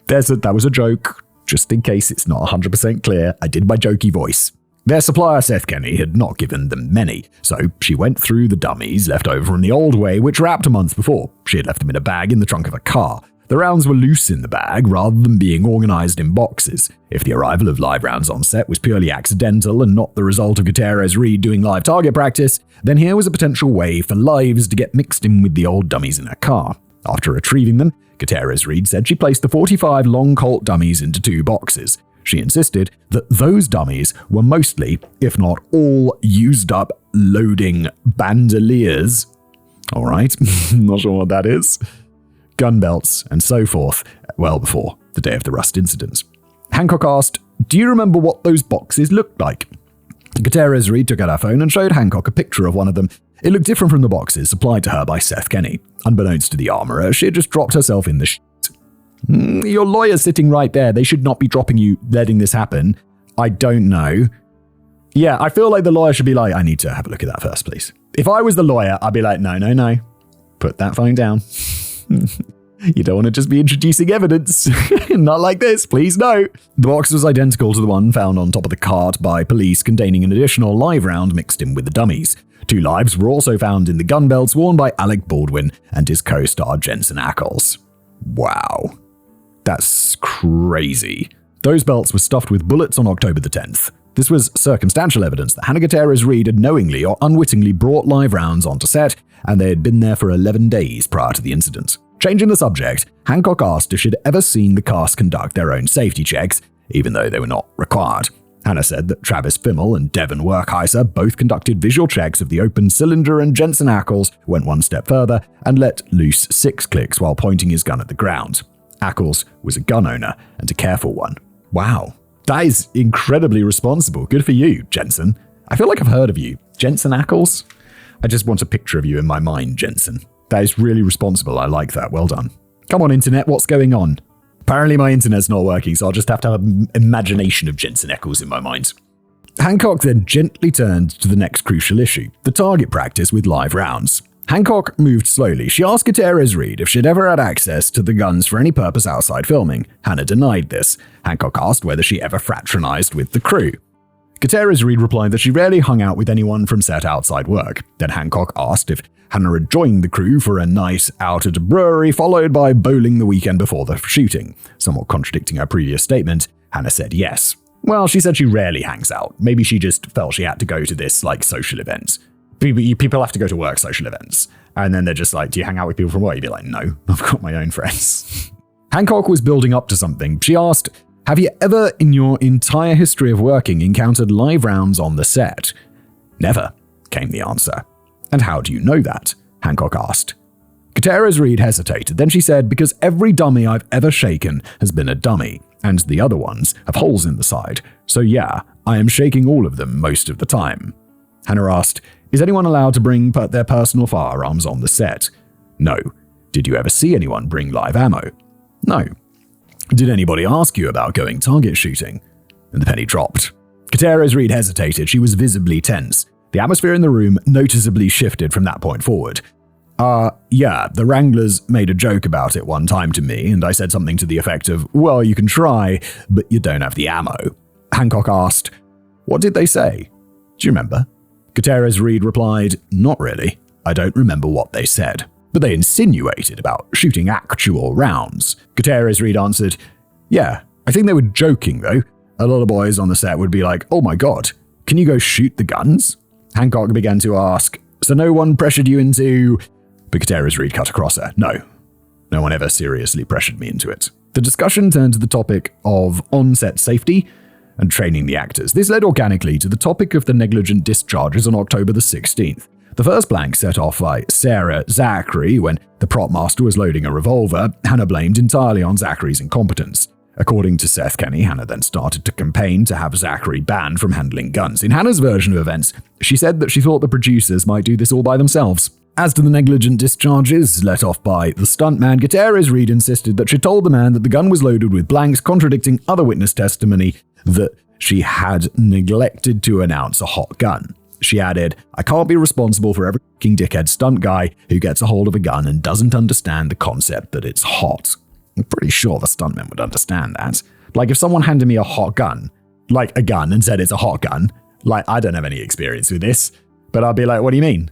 That was a joke. Just in case it's not 100% clear, I did my jokey voice. Their supplier, Seth Kenny, had not given them many, so she went through the dummies left over from the old way, which wrapped a month before. She had left them in a bag in the trunk of a car. The rounds were loose in the bag rather than being organized in boxes. If the arrival of live rounds on set was purely accidental and not the result of Gutierrez Reed doing live target practice, then here was a potential way for lives to get mixed in with the old dummies in her car. After retrieving them, Gutierrez Reed said she placed the 45 long Colt dummies into 2 boxes. She insisted that those dummies were mostly, if not all, used up loading bandoliers. All right, not sure what that is. Gun belts, and so forth, well before the day of the Rust incidents. Hancock asked, "Do you remember what those boxes looked like?" Gutierrez Reed took out her phone and showed Hancock a picture of one of them. It looked different from the boxes supplied to her by Seth Kenny. Unbeknownst to the armorer, she had just dropped herself in the shit. Your lawyer's sitting right there. They should not be dropping you, letting this happen. I don't know. Yeah, I feel like the lawyer should be like, I need to have a look at that first, please. If I was the lawyer, I'd be like, no. Put that phone down. You don't want to just be introducing evidence. Not like this, please, no. The box was identical to the one found on top of the cart by police, containing an additional live round mixed in with the dummies. 2 lives were also found in the gun belts worn by Alec Baldwin and his co-star Jensen Ackles. Wow. That's crazy. Those belts were stuffed with bullets on October the 10th. This was circumstantial evidence that Hannah Gutierrez Reed had knowingly or unwittingly brought live rounds onto set, and they had been there for 11 days prior to the incident. Changing the subject, Hancock asked if she'd ever seen the cast conduct their own safety checks, even though they were not required. Hannah said that Travis Fimmel and Devin Werkheiser both conducted visual checks of the open cylinder, and Jensen Ackles went one step further and let loose 6 clicks while pointing his gun at the ground. Ackles was a gun owner, and a careful one. Wow. That is incredibly responsible. Good for you, Jensen. I feel like I've heard of you. Jensen Ackles? I just want a picture of you in my mind, Jensen. That is really responsible. I like that. Well done. Come on, internet. What's going on? Apparently my internet's not working, so I'll just have to have an imagination of Jensen Ackles in my mind. Hancock then gently turned to the next crucial issue, the target practice with live rounds. Hancock moved slowly. She asked Gutierrez Reed if she'd ever had access to the guns for any purpose outside filming. Hannah denied this. Hancock asked whether she ever fraternized with the crew. Gutierrez Reed replied that she rarely hung out with anyone from set outside work. Then Hancock asked if Hannah had joined the crew for a night out at a brewery, followed by bowling the weekend before the shooting. Somewhat contradicting her previous statement, Hannah said yes. Well, she said she rarely hangs out. Maybe she just felt she had to go to this, social event. People have to go to work social events. And then they're just like, do you hang out with people from work? You'd be like, no, I've got my own friends. Hancock was building up to something. She asked, have you ever in your entire history of working encountered live rounds on the set? Never, came the answer. And how do you know that? Hancock asked. Gutierrez Reed hesitated. Then she said, because every dummy I've ever shaken has been a dummy, and the other ones have holes in the side. So yeah, I am shaking all of them most of the time. Hannah asked, is anyone allowed to bring their personal firearms on the set? No. Did you ever see anyone bring live ammo? No. Did anybody ask you about going target shooting? And the penny dropped. Gutierrez Reed hesitated. She was visibly tense. The atmosphere in the room noticeably shifted from that point forward. Yeah, the Wranglers made a joke about it one time to me, and I said something to the effect of, well, you can try, but you don't have the ammo. Hancock asked, what did they say? Do you remember? Gutierrez Reed replied, not really. I don't remember what they said. But they insinuated about shooting actual rounds. Gutierrez Reed answered, yeah, I think they were joking though. A lot of boys on the set would be like, oh my god, can you go shoot the guns? Hancock began to ask, so no one pressured you into... But Gutierrez Reed cut across her. No one ever seriously pressured me into it. The discussion turned to the topic of on-set safety and training the actors. This led organically to the topic of the negligent discharges on October the 16th. The first blank set off by Sarah Zachary when the prop master was loading a revolver. Hannah blamed entirely on Zachary's incompetence. According to Seth Kenney, Hannah then started to campaign to have Zachary banned from handling guns. In Hannah's version of events, she said that she thought the producers might do this all by themselves. As to the negligent discharges let off by the stuntman, Gutierrez Reed insisted that she told the man that the gun was loaded with blanks, contradicting other witness testimony that she had neglected to announce a hot gun. She added, "I can't be responsible for every fucking dickhead stunt guy who gets a hold of a gun and doesn't understand the concept that it's hot." I'm pretty sure the stuntman would understand that. Like, if someone handed me a hot gun, like a gun, and said it's a hot gun, like, I don't have any experience with this, but I'd be like, what do you mean?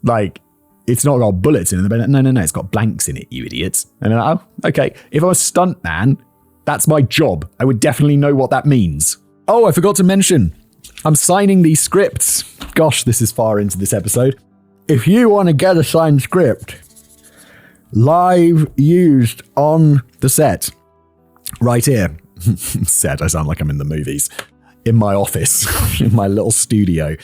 Like, it's not got bullets in it. But no, it's got blanks in it, you idiots. And they're like, oh, okay. If I'm a stuntman, that's my job. I would definitely know what that means. Oh, I forgot to mention, I'm signing these scripts. Gosh, this is far into this episode. If you want to get a signed script live used on the set, right here. Set, I sound like I'm in the movies. In my office, in my little studio.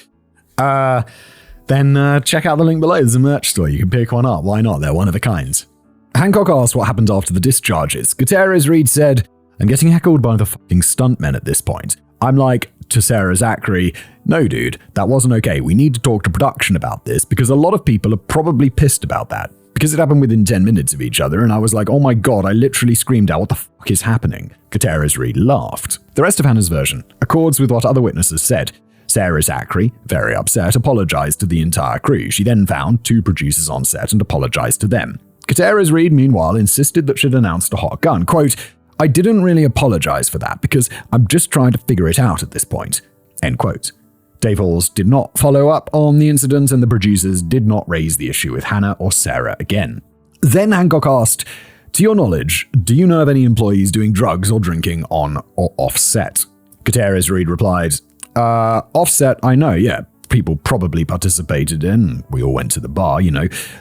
Then check out the link below. There's a merch store. You can pick one up. Why not? They're one of a kind. Hancock asked what happened after the discharges. Gutierrez Reed said, "I'm getting heckled by the fucking stuntmen at this point. I'm like, to Sarah Zachary, no dude, that wasn't okay. We need to talk to production about this because a lot of people are probably pissed about that. Because it happened within 10 minutes of each other and I was like, oh my god, I literally screamed out, what the fuck is happening?" Gutierrez Reed laughed. The rest of Hannah's version accords with what other witnesses said. Sarah Zachary, very upset, apologized to the entire crew. She then found 2 producers on set and apologized to them. Gutierrez Reed, meanwhile, insisted that she'd announced a hot gun. Quote, "I didn't really apologize for that because I'm just trying to figure it out at this point." End quote. Dave Halls did not follow up on the incident and the producers did not raise the issue with Hannah or Sarah again. Then Hancock asked, "To your knowledge, do you know of any employees doing drugs or drinking on or off set?" Gutierrez Reed replied, "Offset, I know, yeah. People probably participated in, we all went to the bar,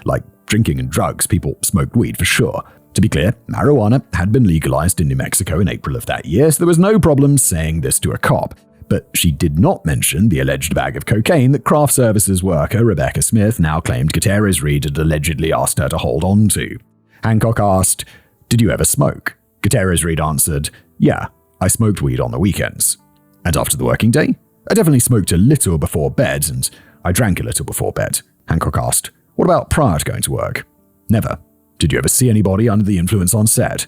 like drinking and drugs. People smoked weed for sure. To be clear, marijuana had been legalized in New Mexico in April of that year, so there was no problem saying this to a cop. But she did not mention the alleged bag of cocaine that craft services worker Rebecca Smith now claimed Gutierrez Reed had allegedly asked her to hold on to. Hancock asked, "Did you ever smoke?" Gutierrez Reed answered, "Yeah, I smoked weed on the weekends. And after the working day? I definitely smoked a little before bed, and I drank a little before bed." Hancock asked, "What about prior to going to work?" "Never. Did you ever see anybody under the influence on set?"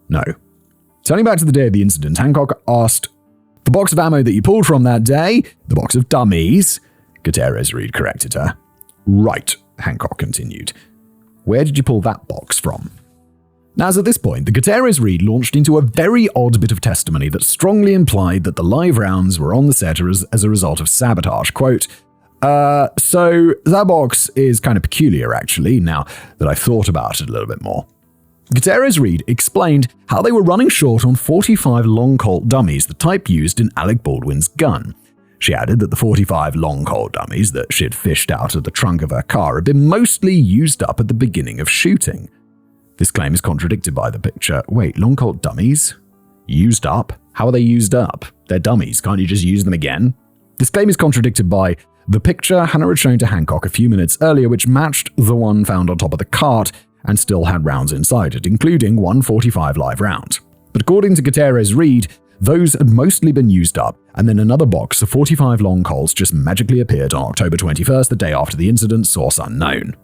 "No." Turning back to the day of the incident, Hancock asked, "The box of ammo that you pulled from that day? The box of dummies?" Gutierrez Reed corrected her. "Right," Hancock continued. "Where did you pull that box from?" Now, as at this point, the Gutierrez Reed launched into a very odd bit of testimony that strongly implied that the live rounds were on the set as a result of sabotage. Quote, so that box is kind of peculiar, actually, now that I've thought about it a little bit more." Gutierrez Reed explained how they were running short on 45 long Colt dummies, the type used in Alec Baldwin's gun. She added that the 45 long Colt dummies that she'd fished out of the trunk of her car had been mostly used up at the beginning of shooting. This claim is contradicted by the picture. Wait, long Colt dummies? Used up? How are they used up? They're dummies, can't you just use them again? This claim is contradicted by the picture Hannah had shown to Hancock a few minutes earlier, which matched the one found on top of the cart and still had rounds inside it, including one 45 live round. But according to Gutierrez Reed, those had mostly been used up, and then another box of 45 long Colts just magically appeared on October 21st, the day after the incident, source unknown.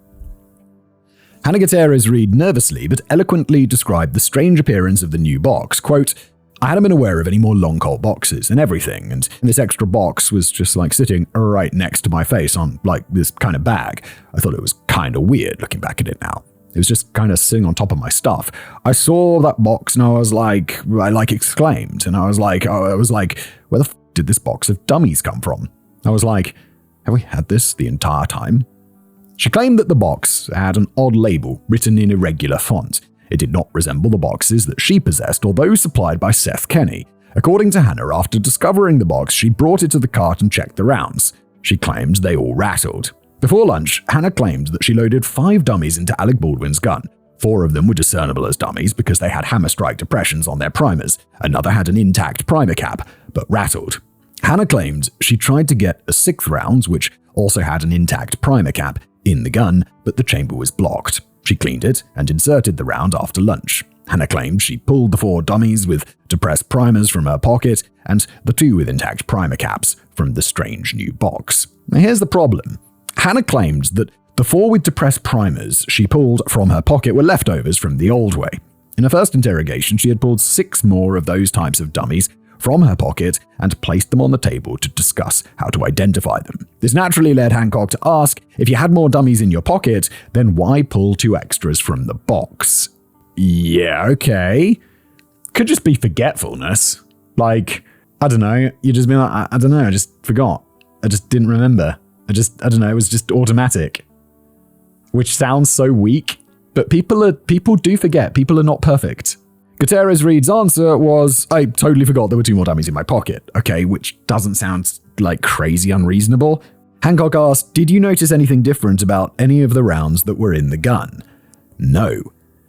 Hannah Gutierrez Reed nervously but eloquently described the strange appearance of the new box. Quote, "I hadn't been aware of any more long Colt boxes and everything, and this extra box was just like sitting right next to my face on like this kind of bag. I thought it was kind of weird looking back at it now. It was just kind of sitting on top of my stuff. I saw that box and I exclaimed, and I was like, where the f*** did this box of dummies come from? I was like, have we had this the entire time?" She claimed that the box had an odd label written in irregular font. It did not resemble the boxes that she possessed or those supplied by Seth Kenney. According to Hannah, after discovering the box, she brought it to the cart and checked the rounds. She claimed they all rattled. Before lunch, Hannah claimed that she loaded 5 dummies into Alec Baldwin's gun. 4 of them were discernible as dummies because they had hammer strike depressions on their primers. Another had an intact primer cap, but rattled. Hannah claimed she tried to get a 6th round, which also had an intact primer cap, in the gun, but the chamber was blocked. She cleaned it and inserted the round after lunch. Hannah claimed she pulled the 4 dummies with depressed primers from her pocket and the 2 with intact primer caps from the strange new box. Now here's the problem. Hannah claimed that the 4 with depressed primers she pulled from her pocket were leftovers from the old way. In her first interrogation, she had pulled 6 more of those types of dummies from her pocket and placed them on the table to discuss how to identify them. This naturally led Hancock to ask, if you had more dummies in your pocket, then why pull 2 extras from the box? Yeah, okay. Could just be forgetfulness. Like, I don't know, you just be like, I don't know, I just forgot. I just didn't remember. I don't know, it was just automatic. Which sounds so weak, but people do forget. People are not perfect. Gutierrez Reed's answer was, I totally forgot there were 2 more dummies in my pocket. Okay, which doesn't sound like crazy unreasonable. Hancock asked, did you notice anything different about any of the rounds that were in the gun? No,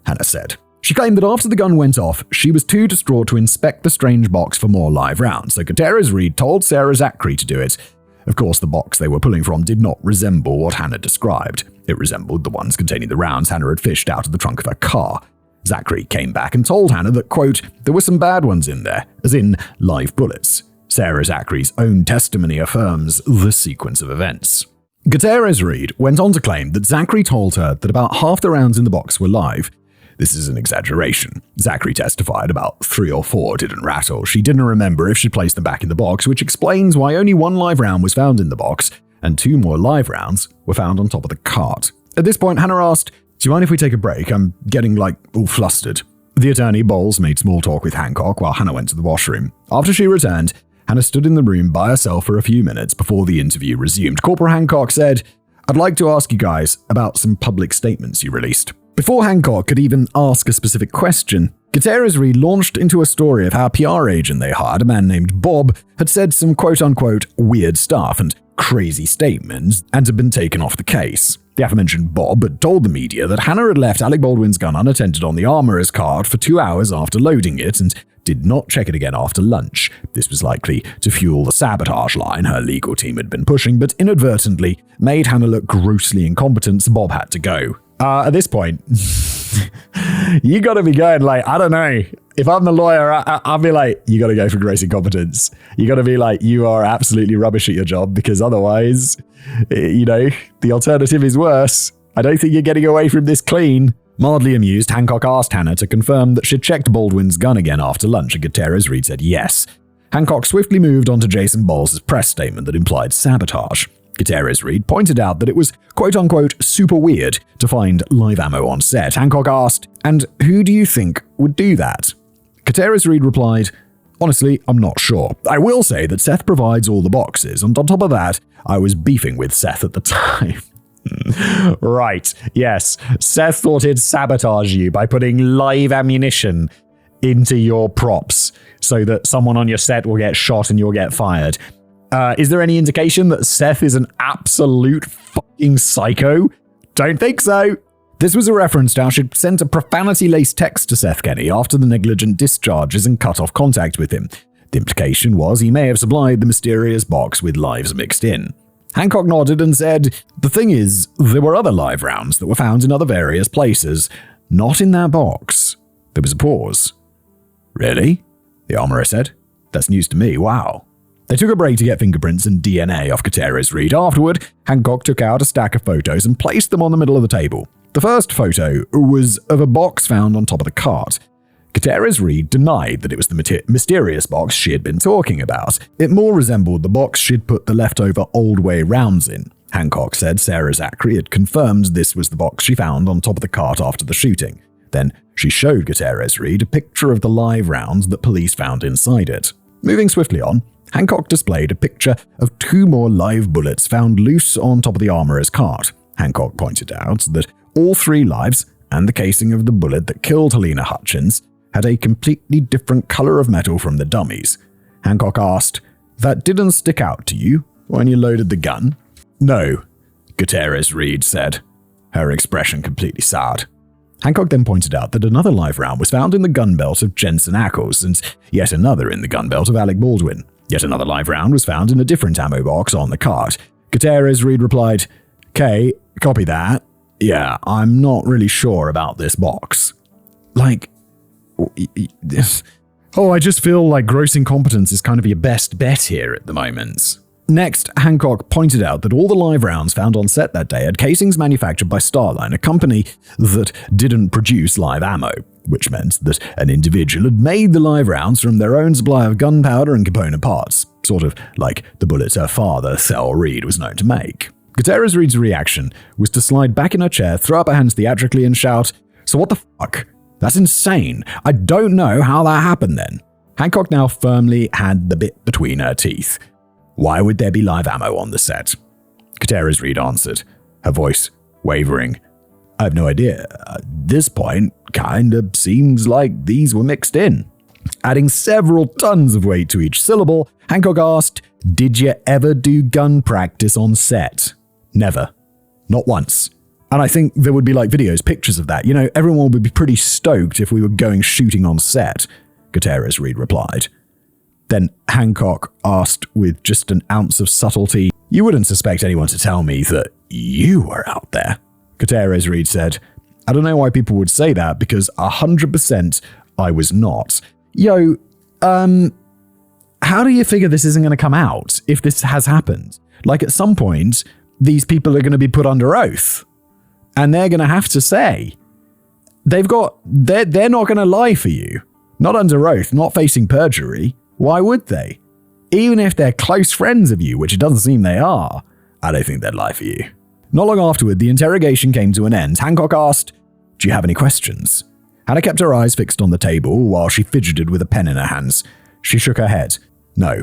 Hannah said. She claimed that after the gun went off, she was too distraught to inspect the strange box for more live rounds, so Gutierrez Reed told Sarah Zachary to do it. Of course, the box they were pulling from did not resemble what Hannah described. It resembled the ones containing the rounds Hannah had fished out of the trunk of her car. Zachary came back and told Hannah that, quote, there were some bad ones in there, as in live bullets. Sarah Zachary's own testimony affirms the sequence of events. Gutierrez Reed went on to claim that Zachary told her that about half the rounds in the box were live. This is an exaggeration. Zachary testified about 3 or 4 didn't rattle. She didn't remember if she placed them back in the box, which explains why only 1 live round was found in the box, and 2 more live rounds were found on top of the cart. At this point, Hannah asked, do you mind if we take a break? I'm getting, all flustered. The attorney, Bowles, made small talk with Hancock while Hannah went to the washroom. After she returned, Hannah stood in the room by herself for a few minutes before the interview resumed. Corporal Hancock said, I'd like to ask you guys about some public statements you released. Before Hancock could even ask a specific question, Gutierrez Reed launched into a story of how a PR agent they hired, a man named Bob, had said some quote-unquote weird stuff and crazy statements and had been taken off the case. The aforementioned Bob had told the media that Hannah had left Alec Baldwin's gun unattended on the armorer's cart for 2 hours after loading it and did not check it again after lunch. This was likely to fuel the sabotage line her legal team had been pushing, but inadvertently made Hannah look grossly incompetent, so Bob had to go. At this point, you gotta be going I don't know. If I'm the lawyer, I'll be like, you gotta go for gross incompetence. You gotta be like, you are absolutely rubbish at your job, because otherwise, the alternative is worse. I don't think you're getting away from this clean. Mildly amused, Hancock asked Hannah to confirm that she'd checked Baldwin's gun again after lunch, and Gutierrez Reed said yes. Hancock swiftly moved on to Jason Bowles' press statement that implied sabotage. Gutierrez Reed pointed out that it was quote-unquote super weird to find live ammo on set. Hancock asked, and who do you think would do that? Gutierrez Reed replied, honestly, I'm not sure. I will say that Seth provides all the boxes, and on top of that, I was beefing with Seth at the time. Right, yes. Seth thought he'd sabotage you by putting live ammunition into your props so that someone on your set will get shot and you'll get fired. Is there any indication that Seth is an absolute fucking psycho? Don't think so. This was a reference to how she'd sent a profanity-laced text to Seth Kenny after the negligent discharges and cut off contact with him. The implication was he may have supplied the mysterious box with lives mixed in. Hancock nodded and said, the thing is, there were other live rounds that were found in other various places, not in that box. There was a pause. Really? The armorer said. That's news to me, wow. They took a break to get fingerprints and DNA off Gutierrez Reed. Afterward, Hancock took out a stack of photos and placed them on the middle of the table. The first photo was of a box found on top of the cart. Gutierrez Reed denied that it was the mysterious box she had been talking about. It more resembled the box she'd put the leftover Old Way rounds in. Hancock said Sarah Zachary had confirmed this was the box she found on top of the cart after the shooting. Then she showed Gutierrez Reed a picture of the live rounds that police found inside it. Moving swiftly on, Hancock displayed a picture of 2 more live bullets found loose on top of the armorer's cart. Hancock pointed out that all 3 lives and the casing of the bullet that killed Halyna Hutchins had a completely different color of metal from the dummies. Hancock asked, that didn't stick out to you when you loaded the gun? No, Gutierrez Reed said, her expression completely sad. Hancock then pointed out that another live round was found in the gun belt of Jensen Ackles and yet another in the gun belt of Alec Baldwin. Yet another live round was found in a different ammo box on the cart. Gutierrez Reed replied, "Okay, copy that. Yeah, I'm not really sure about this box." Oh, I just feel like gross incompetence is kind of your best bet here at the moment. Next, Hancock pointed out that all the live rounds found on set that day had casings manufactured by Starline, a company that didn't produce live ammo, which meant that an individual had made the live rounds from their own supply of gunpowder and component parts, sort of like the bullets her father, Thel Reed, was known to make. Gutierrez Reed's reaction was to slide back in her chair, throw up her hands theatrically, and shout, "So what the fuck? That's insane. I don't know how that happened then." Hancock now firmly had the bit between her teeth. "Why would there be live ammo on the set?" Gutierrez Reed answered, her voice wavering. "I have no idea. At this point, kinda seems like these were mixed in." Adding several tons of weight to each syllable, Hancock asked, "Did you ever do gun practice on set?" "Never. Not once." And I think there would be videos, pictures of that. Everyone would be pretty stoked if we were going shooting on set, Gutierrez Reed replied. Then Hancock asked with just an ounce of subtlety, "You wouldn't suspect anyone to tell me that you were out there?" Gutierrez Reed said, "I don't know why people would say that, because 100% I was not." How do you figure this isn't going to come out if this has happened? At some point, these people are going to be put under oath, and they're going to have to say, they're not going to lie for you. Not under oath, not facing perjury. Why would they? Even if they're close friends of you, which it doesn't seem they are, I don't think they'd lie for you. Not long afterward, the interrogation came to an end. Hancock asked, "Do you have any questions?" Hannah kept her eyes fixed on the table while she fidgeted with a pen in her hands. She shook her head. "No,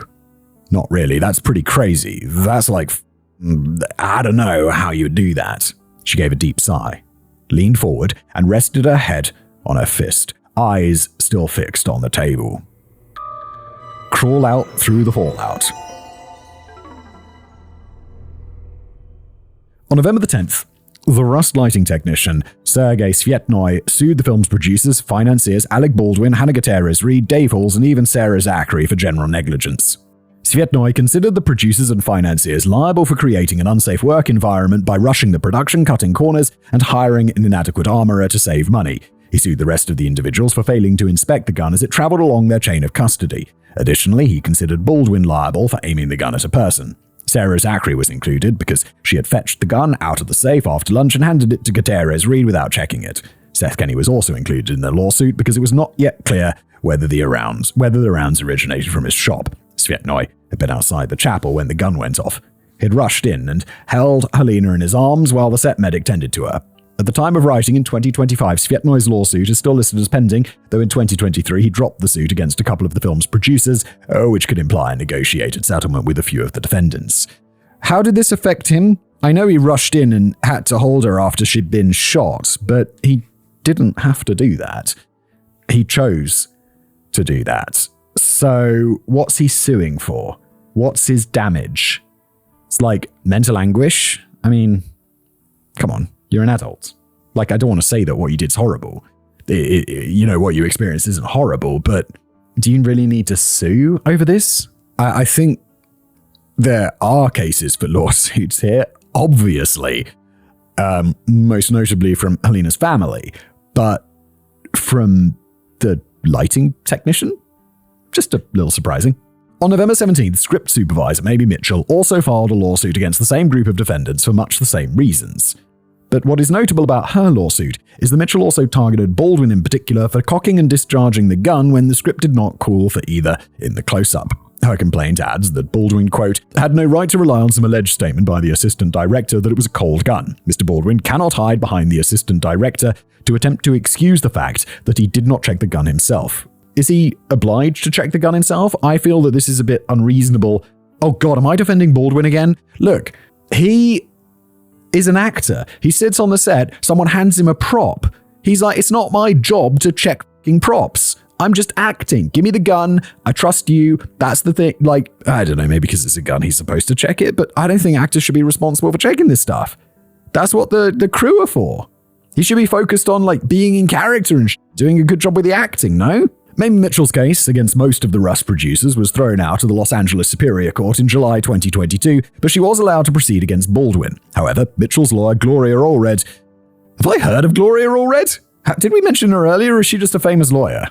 not really. That's pretty crazy. That's I don't know how you would do that." She gave a deep sigh, leaned forward, and rested her head on her fist, eyes still fixed on the table. Crawl out through the fallout. On November the 10th, the Rust lighting technician, Sergei Svietnoy, sued the film's producers, financiers Alec Baldwin, Hannah Gutierrez Reed, Dave Halls, and even Sarah Zachary for general negligence. Svietnoy considered the producers and financiers liable for creating an unsafe work environment by rushing the production, cutting corners, and hiring an inadequate armorer to save money. He sued the rest of the individuals for failing to inspect the gun as it traveled along their chain of custody. Additionally, he considered Baldwin liable for aiming the gun at a person. Sarah Zachary was included because she had fetched the gun out of the safe after lunch and handed it to Gutierrez Reed without checking it. Seth Kenny was also included in the lawsuit because it was not yet clear whether the rounds originated from his shop. Svietnoy had been outside the chapel when the gun went off. He'd rushed in and held Halyna in his arms while the set medic tended to her. At the time of writing in 2025, Svietnoy's lawsuit is still listed as pending, though in 2023 he dropped the suit against a couple of the film's producers, which could imply a negotiated settlement with a few of the defendants. How did this affect him? I know he rushed in and had to hold her after she'd been shot, but he didn't have to do that. He chose to do that. So what's he suing for? What's his damage? It's mental anguish? I mean, come on. You're an adult. I don't want to say that what you did's horrible. What you experienced isn't horrible, but do you really need to sue over this? I think there are cases for lawsuits here, obviously, most notably from Halyna's family, but from the lighting technician? Just a little surprising. On November 17th, script supervisor Mamie Mitchell also filed a lawsuit against the same group of defendants for much the same reasons. But what is notable about her lawsuit is that Mitchell also targeted Baldwin in particular for cocking and discharging the gun when the script did not call for either in the close-up. Her complaint adds that Baldwin, quote, had no right to rely on some alleged statement by the assistant director that it was a cold gun. Mr. Baldwin cannot hide behind the assistant director to attempt to excuse the fact that he did not check the gun himself. Is he obliged to check the gun himself? I feel that this is a bit unreasonable. Oh God, am I defending Baldwin again? Look, he is an actor. He sits on the set, someone hands him a prop. He's like, it's not my job to check fucking props. I'm just acting. Give me the gun. I trust you. That's the thing. I don't know, maybe because it's a gun, he's supposed to check it, but I don't think actors should be responsible for checking this stuff. That's what the crew are for. He should be focused on being in character and doing a good job with the acting, no? Mamie Mitchell's case against most of the Rust producers was thrown out of the Los Angeles Superior Court in July 2022, but she was allowed to proceed against Baldwin. However, Mitchell's lawyer, Gloria Allred... Have I heard of Gloria Allred? Did we mention her earlier, or is she just a famous lawyer?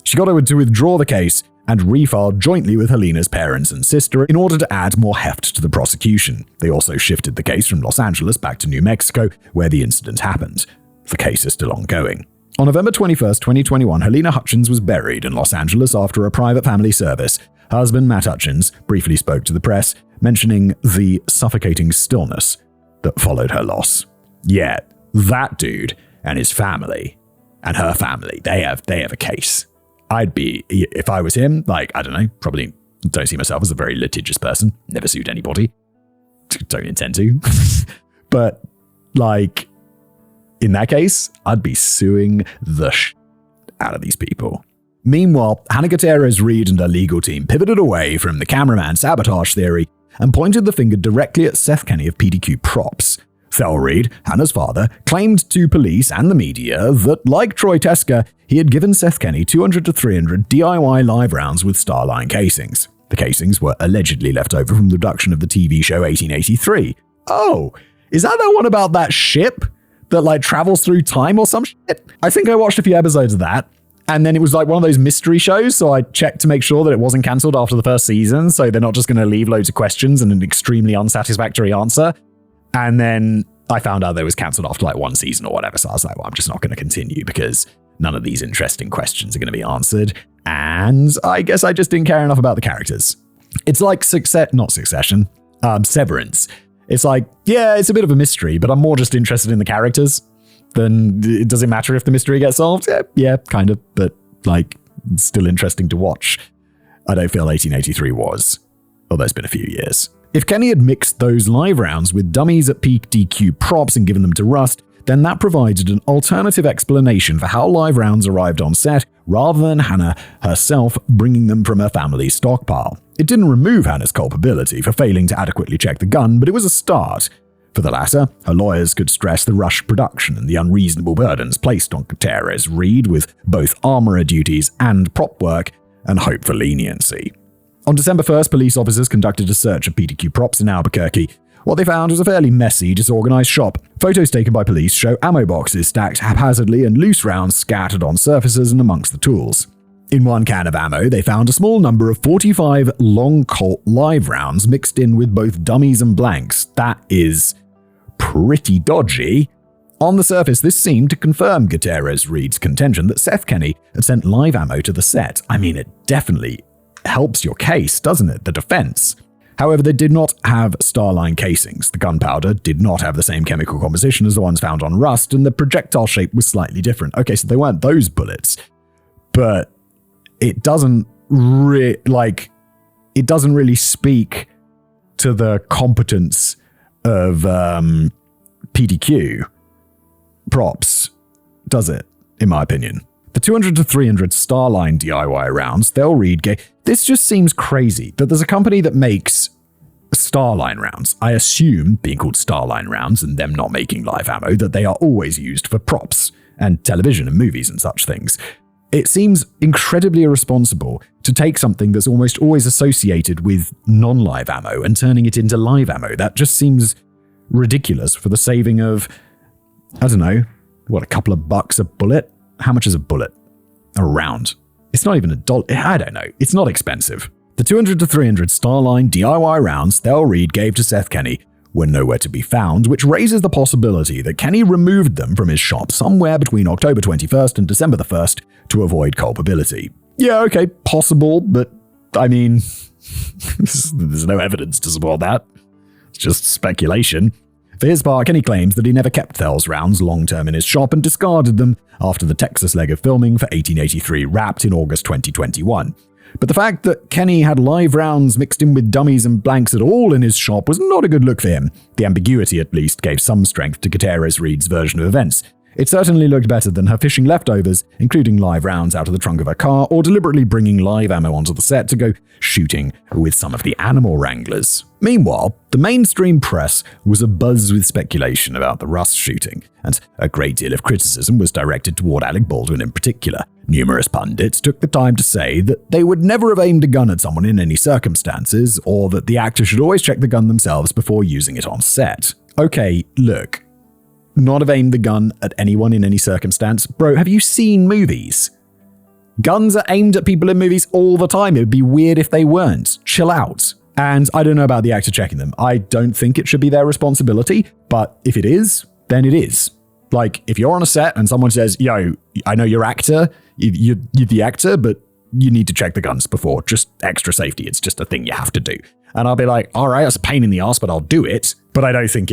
She got her to withdraw the case and refiled jointly with Halyna's parents and sister in order to add more heft to the prosecution. They also shifted the case from Los Angeles back to New Mexico, where the incident happened. The case is still ongoing. On November 21st, 2021, Halyna Hutchins was buried in Los Angeles after a private family service. Her husband, Matt Hutchins, briefly spoke to the press, mentioning the suffocating stillness that followed her loss. Yeah, that dude and his family and her family, they have a case. I'd be, if I was him, I don't know, probably don't see myself as a very litigious person. Never sued anybody. Don't intend to. But, in that case, I'd be suing the out of these people. Meanwhile, Hannah Gutierrez-Reed and her legal team pivoted away from the cameraman sabotage theory and pointed the finger directly at Seth Kenney of PDQ Props. Thel Reed, Hannah's father, claimed to police and the media that, like Troy Teska, he had given Seth Kenney 200 to 300 DIY live rounds with Starline casings. The casings were allegedly left over from the production of the TV show 1883. Oh, is that the one about that ship that travels through time or some shit? I think I watched a few episodes of that, and then it was one of those mystery shows, so I checked to make sure that it wasn't cancelled after the first season, so they're not just going to leave loads of questions and an extremely unsatisfactory answer. And then I found out that it was cancelled after one season or whatever. So I was like, well, I'm just not going to continue because none of these interesting questions are going to be answered. And I guess I just didn't care enough about the characters. It's like Severance. It's it's a bit of a mystery, but I'm more just interested in the characters than does it matter if the mystery gets solved? Yeah, kind of. But it's still interesting to watch. I don't feel 1883 was, although it's been a few years. If Kenney had mixed those live rounds with dummies at PDQ Props and given them to Rust, then that provided an alternative explanation for how live rounds arrived on set rather than Hannah herself bringing them from her family's stockpile. It didn't remove Hannah's culpability for failing to adequately check the gun, but it was a start. For the latter, her lawyers could stress the rushed production and the unreasonable burdens placed on Gutierrez-Reed with both armorer duties and prop work, and hope for leniency. On December 1st, police officers conducted a search of PDQ Props in Albuquerque. What they found was a fairly messy, disorganized shop. Photos taken by police show ammo boxes stacked haphazardly and loose rounds scattered on surfaces and amongst the tools. In one can of ammo, they found a small number of 45 long Colt live rounds mixed in with both dummies and blanks. That is pretty dodgy. On the surface, this seemed to confirm Gutierrez-Reed's contention that Seth Kenney had sent live ammo to the set. I mean, it definitely helps your case, doesn't it? The defense. However, they did not have Starline casings. The gunpowder did not have the same chemical composition as the ones found on Rust, and the projectile shape was slightly different. Okay, so they weren't those bullets, but it doesn't really speak to the competence of PDQ Props, does it? In my opinion. The 200 to 300 Starline DIY rounds, Thel Reed gave. This just seems crazy that there's a company that makes Starline rounds. I assume, being called Starline rounds and them not making live ammo, that they are always used for props and television and movies and such things. It seems incredibly irresponsible to take something that's almost always associated with non-live ammo and turning it into live ammo. That just seems ridiculous for the saving of, I don't know, a couple of bucks a bullet? How much is a bullet? A round. It's not even $1. I don't know. It's not expensive. The 200 to 300 Starline DIY rounds Thel Reed gave to Seth Kenney were nowhere to be found, which raises the possibility that Kenney removed them from his shop somewhere between October 21st and December the 1st to avoid culpability. Yeah, okay, possible, but I mean, there's no evidence to support that. It's just speculation. For his part, Kenney claims that he never kept Thel's rounds long-term in his shop and discarded them after the Texas leg of filming for 1883 wrapped in August 2021. But the fact that Kenney had live rounds mixed in with dummies and blanks at all in his shop was not a good look for him. The ambiguity, at least, gave some strength to Gutierrez-Reed's version of events. It certainly looked better than her fishing leftovers, including live rounds out of the trunk of her car, or deliberately bringing live ammo onto the set to go shooting with some of the animal wranglers. Meanwhile, the mainstream press was abuzz with speculation about the Rust shooting, and a great deal of criticism was directed toward Alec Baldwin in particular. Numerous pundits took the time to say that they would never have aimed a gun at someone in any circumstances, or that the actor should always check the gun themselves before using it on set. Okay, look. Not have aimed the gun at anyone in any circumstance. Bro, have you seen movies? Guns are aimed at people in movies all the time. It would be weird if they weren't. Chill out. And I don't know about the actor checking them. I don't think it should be their responsibility, but if it is, then it is. Like, if you're on a set and someone says, yo, I know you're actor, you're the actor, but you need to check the guns before, just extra safety. It's just a thing you have to do. And I'll be like, all right, that's a pain in the ass, but I'll do it. But I don't think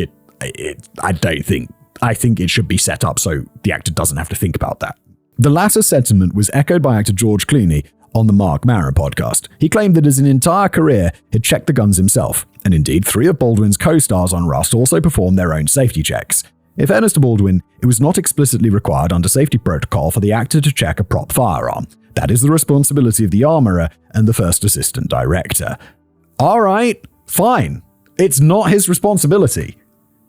I think it should be set up so the actor doesn't have to think about that. The latter sentiment was echoed by actor George Clooney on the Mark Maron podcast. He claimed that his entire career he'd checked the guns himself, and indeed 3 of Baldwin's co-stars on Rust also performed their own safety checks. In fairness to Baldwin, it was not explicitly required under safety protocol for the actor to check a prop firearm. That is the responsibility of the armorer and the first assistant director. All right, fine. It's not his responsibility.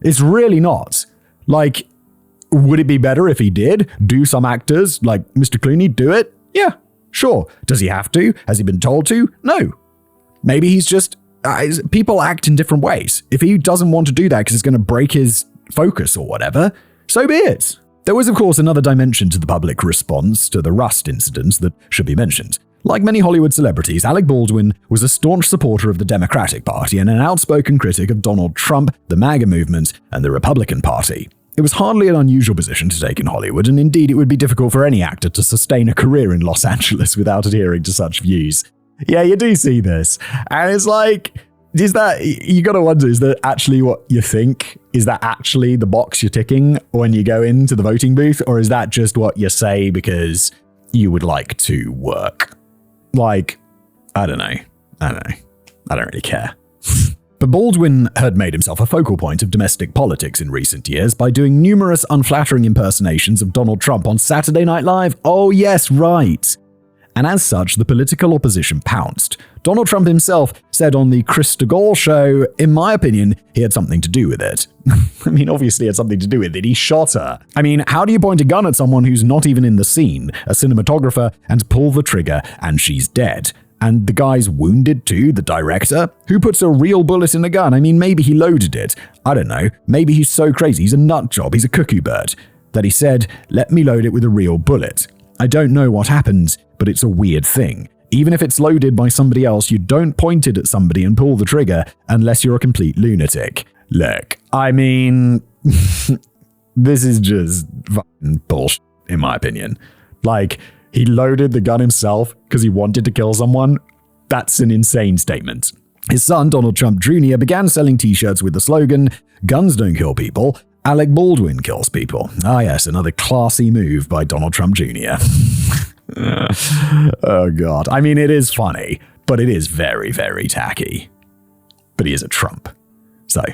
It's really not. Like, would it be better if he did? Do some actors, like Mr. Clooney, do it? Yeah, sure. Does he have to? Has he been told to? No. Maybe he's just... people act in different ways. If he doesn't want to do that because it's going to break his focus or whatever, so be it. There was, of course, another dimension to the public response to the Rust incident that should be mentioned. Like many Hollywood celebrities, Alec Baldwin was a staunch supporter of the Democratic Party and an outspoken critic of Donald Trump, the MAGA movement, and the Republican Party. It was hardly an unusual position to take in Hollywood, and indeed it would be difficult for any actor to sustain a career in Los Angeles without adhering to such views. Yeah, you do see this. And it's like, you gotta wonder, is that actually what you think? Is that actually the box you're ticking when you go into the voting booth? Or is that just what you say because you would like to work? Like, I don't know. I don't really care. But Baldwin had made himself a focal point of domestic politics in recent years by doing numerous unflattering impersonations of Donald Trump on Saturday Night Live. Oh yes, right. And as such, the political opposition pounced. Donald Trump himself said on the Chris DeGaulle show, in my opinion, he had something to do with it. I mean, obviously he had something to do with it. He shot her. I mean, how do you point a gun at someone who's not even in the scene, a cinematographer, and pull the trigger and she's dead? And the guy's wounded too, the director? Who puts a real bullet in a gun? I mean, maybe he loaded it. I don't know. Maybe he's so crazy, he's a nut job, he's a cuckoo bird, that he said, let me load it with a real bullet. I don't know what happened, but it's a weird thing. Even if it's loaded by somebody else, you don't point it at somebody and pull the trigger unless you're a complete lunatic. Look, I mean, this is just fucking bullshit, in my opinion. Like, he loaded the gun himself because he wanted to kill someone? That's an insane statement. His son, Donald Trump Jr., began selling t-shirts with the slogan, "Guns don't kill people, Alec Baldwin kills people." Ah yes, another classy move by Donald Trump Jr. Oh God. I mean, it is funny, but it is very, very tacky. But he is a Trump, so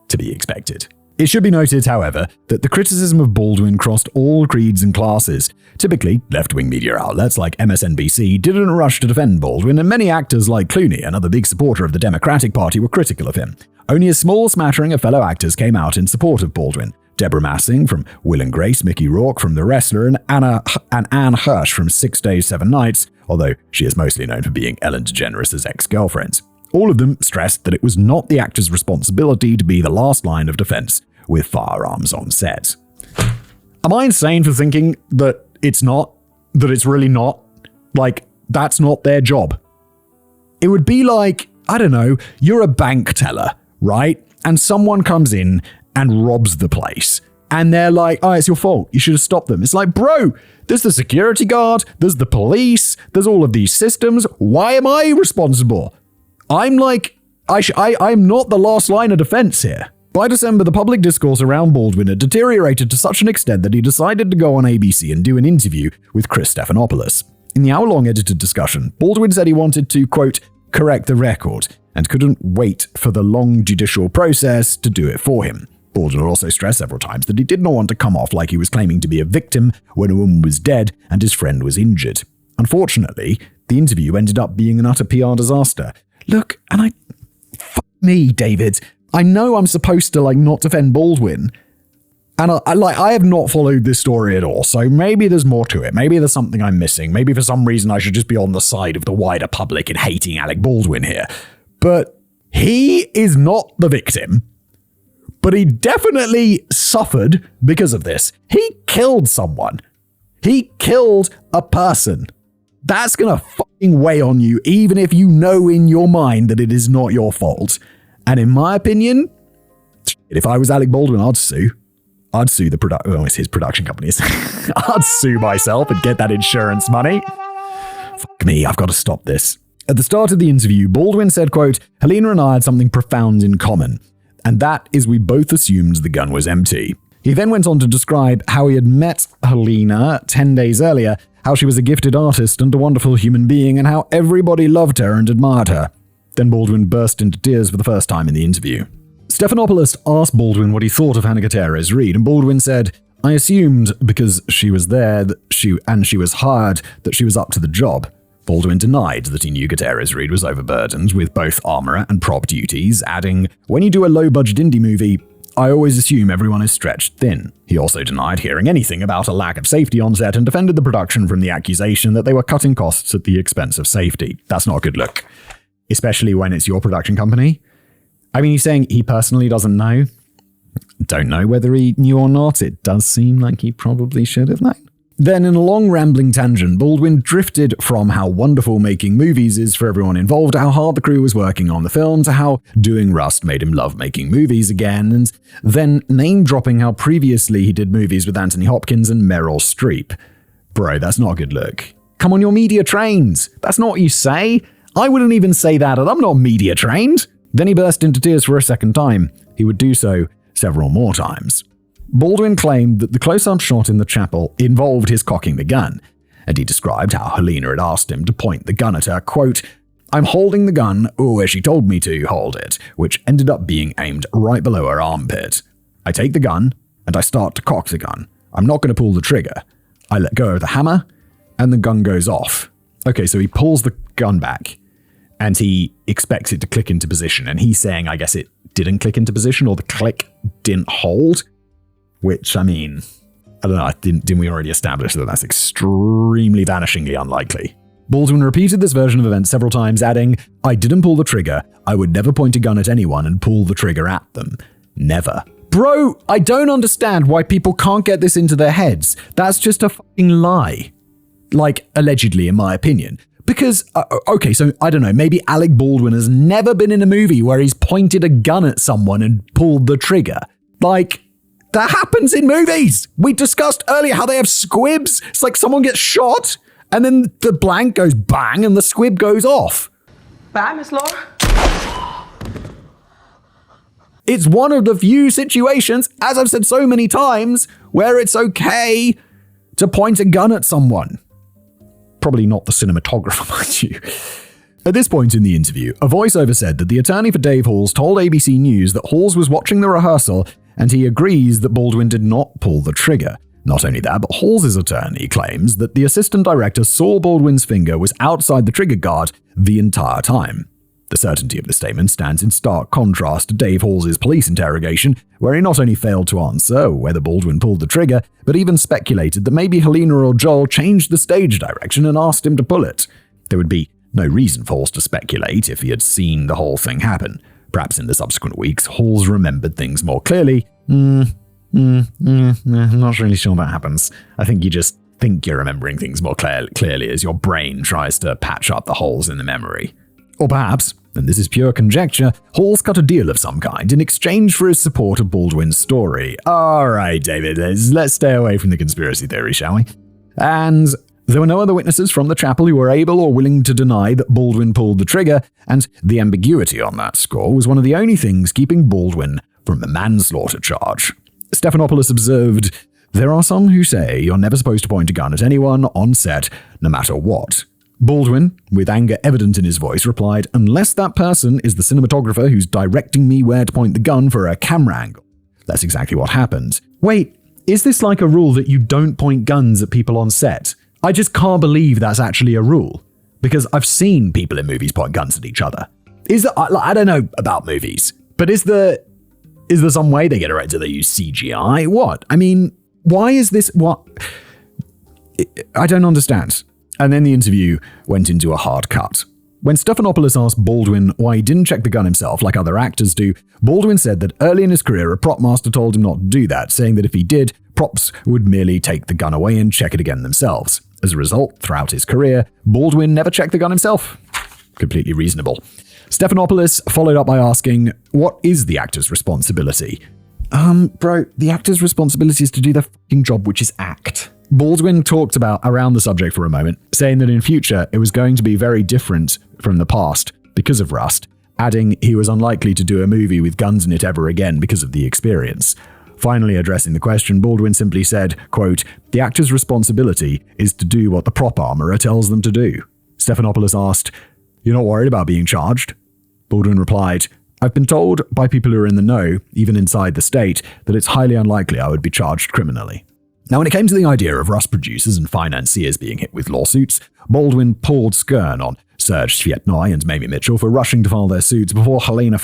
to be expected. It should be noted, however, that the criticism of Baldwin crossed all creeds and classes. Typically, left-wing media outlets like MSNBC didn't rush to defend Baldwin, and many actors like Clooney, another big supporter of the Democratic Party, were critical of him. Only a small smattering of fellow actors came out in support of Baldwin. Deborah Massing from Will and Grace, Mickey Rourke from The Wrestler, and Anne Hirsch from 6 Days, 7 Nights, although she is mostly known for being Ellen DeGeneres' ex-girlfriend. All of them stressed that it was not the actor's responsibility to be the last line of defense with firearms on set. Am I insane for thinking that it's not? That it's really not? Like, that's not their job. It would be like, I don't know, you're a bank teller, right? And someone comes in and robs the place. And they're like, oh, it's your fault. You should have stopped them. It's like, bro, there's the security guard, there's the police, there's all of these systems. Why am I responsible? I'm like, I'm not the last line of defense here. By December, the public discourse around Baldwin had deteriorated to such an extent that he decided to go on ABC and do an interview with Chris Stephanopoulos. In the hour-long edited discussion, Baldwin said he wanted to, quote, correct the record, and couldn't wait for the long judicial process to do it for him. Baldwin also stressed several times that he did not want to come off like he was claiming to be a victim when a woman was dead and his friend was injured. Unfortunately, the interview ended up being an utter PR disaster. Look, and fuck me, David. I know I'm supposed to, not defend Baldwin. And I have not followed this story at all, so maybe there's more to it. Maybe there's something I'm missing. Maybe for some reason I should just be on the side of the wider public in hating Alec Baldwin here. But he is not the victim. But he definitely suffered because of this. He killed someone. He killed a person. That's gonna fucking weigh on you, even if you know in your mind that it is not your fault. And in my opinion, if I was Alec Baldwin, I'd sue. I'd sue it's his production companies. I'd sue myself and get that insurance money. Fuck me, I've got to stop this. At the start of the interview, Baldwin said, quote, Halyna and I had something profound in common, and that is we both assumed the gun was empty. He then went on to describe how he had met Halyna 10 days earlier, how she was a gifted artist and a wonderful human being, and how everybody loved her and admired her. Then Baldwin burst into tears for the first time in the interview. Stephanopoulos asked Baldwin what he thought of Halyna Hutchins, and Baldwin said, I assumed, because she was there that she was hired, that she was up to the job. Baldwin denied that he knew Gutierrez Reed was overburdened with both armourer and prop duties, adding, when you do a low-budget indie movie, I always assume everyone is stretched thin. He also denied hearing anything about a lack of safety on set and defended the production from the accusation that they were cutting costs at the expense of safety. That's not a good look. Especially when it's your production company. I mean, he's saying he personally doesn't know. Don't know whether he knew or not. It does seem like he probably should have known. Then, in a long rambling tangent, Baldwin drifted from how wonderful making movies is for everyone involved, how hard the crew was working on the film, to how doing Rust made him love making movies again, and then name-dropping how previously he did movies with Anthony Hopkins and Meryl Streep. Bro, that's not a good look. Come on, you're media trained. That's not what you say. I wouldn't even say that, and I'm not media trained. Then he burst into tears for a second time. He would do so several more times. Baldwin claimed that the close-up shot in the chapel involved his cocking the gun, and he described how Halyna had asked him to point the gun at her, quote, I'm holding the gun where she told me to hold it, which ended up being aimed right below her armpit. I take the gun, and I start to cock the gun. I'm not going to pull the trigger. I let go of the hammer, and the gun goes off. Okay, so he pulls the gun back, and he expects it to click into position, and he's saying, I guess it didn't click into position, or the click didn't hold. Which, I mean, I don't know, didn't we already establish that that's extremely vanishingly unlikely? Baldwin repeated this version of events several times, adding, I didn't pull the trigger. I would never point a gun at anyone and pull the trigger at them. Never. Bro, I don't understand why people can't get this into their heads. That's just a fucking lie. Like, allegedly, in my opinion. Because, okay, so, I don't know, maybe Alec Baldwin has never been in a movie where he's pointed a gun at someone and pulled the trigger. Like, that happens in movies. We discussed earlier how they have squibs. It's like someone gets shot, and then the blank goes bang, and the squib goes off. Bye, Miss Laura. It's one of the few situations, as I've said so many times, where it's okay to point a gun at someone. Probably not the cinematographer, mind you. At this point in the interview, a voiceover said that the attorney for Dave Halls told ABC News that Halls was watching the rehearsal and he agrees that Baldwin did not pull the trigger. Not only that, but Halls' attorney claims that the assistant director saw Baldwin's finger was outside the trigger guard the entire time. The certainty of the statement stands in stark contrast to Dave Halls' police interrogation, where he not only failed to answer whether Baldwin pulled the trigger, but even speculated that maybe Halyna or Joel changed the stage direction and asked him to pull it. There would be no reason for Halls to speculate if he had seen the whole thing happen. Perhaps in the subsequent weeks, Halls remembered things more clearly. I'm not really sure that happens. I think you just think you're remembering things more clearly as your brain tries to patch up the holes in the memory. Or perhaps, and this is pure conjecture, Halls cut a deal of some kind in exchange for his support of Baldwin's story. Alright, David, let's stay away from the conspiracy theory, shall we? And there were no other witnesses from the chapel who were able or willing to deny that Baldwin pulled the trigger, and the ambiguity on that score was one of the only things keeping Baldwin from a manslaughter charge. Stephanopoulos observed, there are some who say you're never supposed to point a gun at anyone on set, no matter what. Baldwin, with anger evident in his voice, replied, unless that person is the cinematographer who's directing me where to point the gun for a camera angle. That's exactly what happened. Wait, is this like a rule that you don't point guns at people on set? I just can't believe that's actually a rule. Because I've seen people in movies point guns at each other. I don't know about movies, but is there some way they get around? Do they use CGI? What? I mean, why is this? What? I don't understand. And then the interview went into a hard cut. When Stephanopoulos asked Baldwin why he didn't check the gun himself like other actors do, Baldwin said that early in his career a prop master told him not to do that, saying that if he did, props would merely take the gun away and check it again themselves. As a result, throughout his career, Baldwin never checked the gun himself. Completely reasonable. Stephanopoulos followed up by asking, what is the actor's responsibility? Bro, the actor's responsibility is to do their fucking job, which is act. Baldwin talked about around the subject for a moment, saying that in future it was going to be very different from the past because of Rust, adding he was unlikely to do a movie with guns in it ever again because of the experience. Finally addressing the question, Baldwin simply said, quote, the actor's responsibility is to do what the prop armorer tells them to do. Stephanopoulos asked, you're not worried about being charged? Baldwin replied, I've been told by people who are in the know, even inside the state, that it's highly unlikely I would be charged criminally. Now, when it came to the idea of Rust producers and financiers being hit with lawsuits, Baldwin pulled Skern on Serge Svietnoy and Mamie Mitchell for rushing to file their suits before Halyna's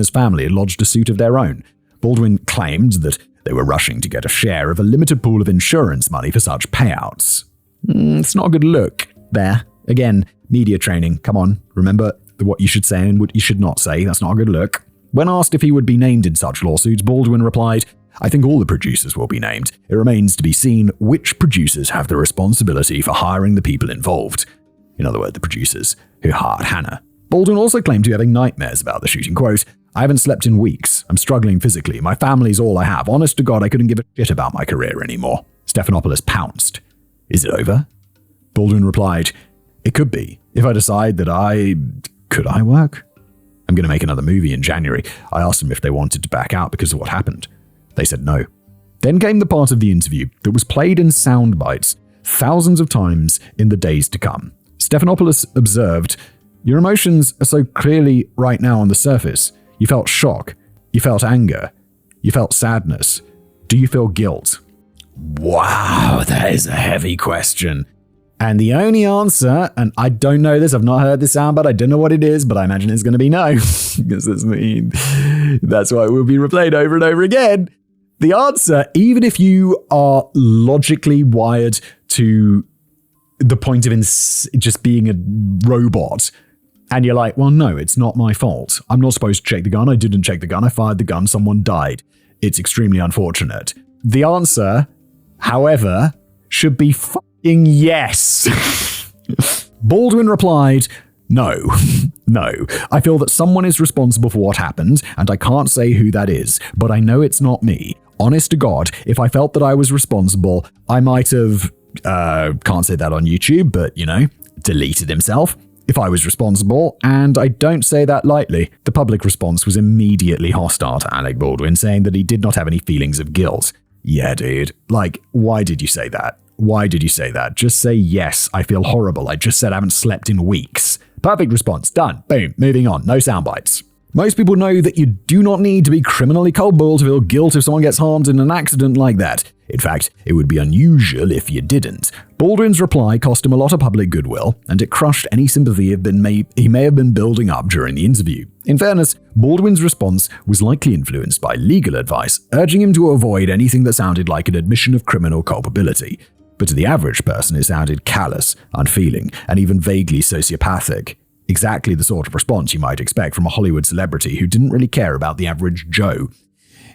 family had lodged a suit of their own. Baldwin claimed that they were rushing to get a share of a limited pool of insurance money for such payouts. It's not a good look there. Again, media training. Come on, remember what you should say and what you should not say. That's not a good look. When asked if he would be named in such lawsuits, Baldwin replied, I think all the producers will be named. It remains to be seen which producers have the responsibility for hiring the people involved. In other words, the producers who hired Hannah. Baldwin also claimed to be having nightmares about the shooting. Quote, I haven't slept in weeks. I'm struggling physically. My family's all I have. Honest to God, I couldn't give a shit about my career anymore. Stephanopoulos pounced. Is it over? Baldwin replied, it could be. If I decide that Could I work? I'm going to make another movie in January. I asked them if they wanted to back out because of what happened. They said no. Then came the part of the interview that was played in sound bites thousands of times in the days to come. Stephanopoulos observed, your emotions are so clearly right now on the surface. You felt shock. You felt anger. You felt sadness. Do you feel guilt? Wow, that is a heavy question. And the only answer, and I don't know this, I've not heard this sound, but I don't know what it is, but I imagine it's going to be no. Because that's why it will be replayed over and over again. The answer, even if you are logically wired to the point of just being a robot, and you're like, well, no, it's not my fault. I'm not supposed to check the gun. I didn't check the gun. I fired the gun. Someone died. It's extremely unfortunate. The answer, however, should be fucking yes. Baldwin replied, no. I feel that someone is responsible for what happened, and I can't say who that is, but I know it's not me. Honest to God, if I felt that I was responsible, I might have, can't say that on YouTube, but, deleted himself. If I was responsible, and I don't say that lightly. The public response was immediately hostile to Alec Baldwin, saying that he did not have any feelings of guilt. Yeah, dude. Why did you say that? Why did you say that? Just say, yes, I feel horrible. I just said I haven't slept in weeks. Perfect response. Done. Boom. Moving on. No sound bites. Most people know that you do not need to be criminally culpable to feel guilt if someone gets harmed in an accident like that. In fact, it would be unusual if you didn't. Baldwin's reply cost him a lot of public goodwill, and it crushed any sympathy he may have been building up during the interview. In fairness, Baldwin's response was likely influenced by legal advice, urging him to avoid anything that sounded like an admission of criminal culpability. But to the average person, it sounded callous, unfeeling, and even vaguely sociopathic. Exactly the sort of response you might expect from a Hollywood celebrity who didn't really care about the average Joe.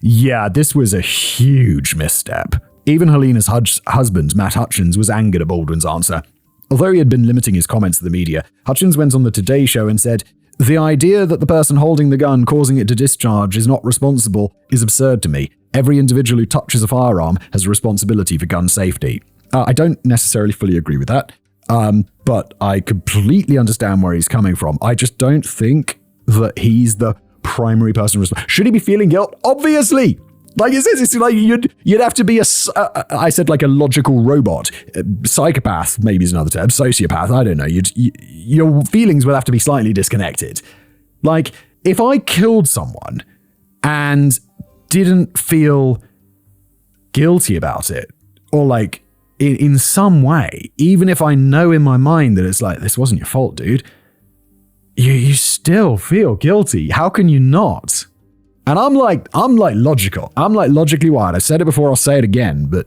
Yeah, this was a huge misstep. Even Halyna's husband, Matt Hutchins, was angered at Baldwin's answer. Although he had been limiting his comments to the media, Hutchins went on the Today Show and said, the idea that the person holding the gun causing it to discharge is not responsible is absurd to me. Every individual who touches a firearm has a responsibility for gun safety. I don't necessarily fully agree with that. But I completely understand where he's coming from. I just don't think that he's the primary person responsible. Should he be feeling guilt? Obviously! Like it says, it's like you'd have to be I said like a logical robot. Psychopath, maybe is another term. Sociopath, I don't know. Your feelings would have to be slightly disconnected. Like, if I killed someone and didn't feel guilty about it, or like, in some way, even if I know in my mind that it's like, this wasn't your fault, dude, you still feel guilty. How can you not? And I'm like logical. I'm like logically wired. I said it before, I'll say it again, but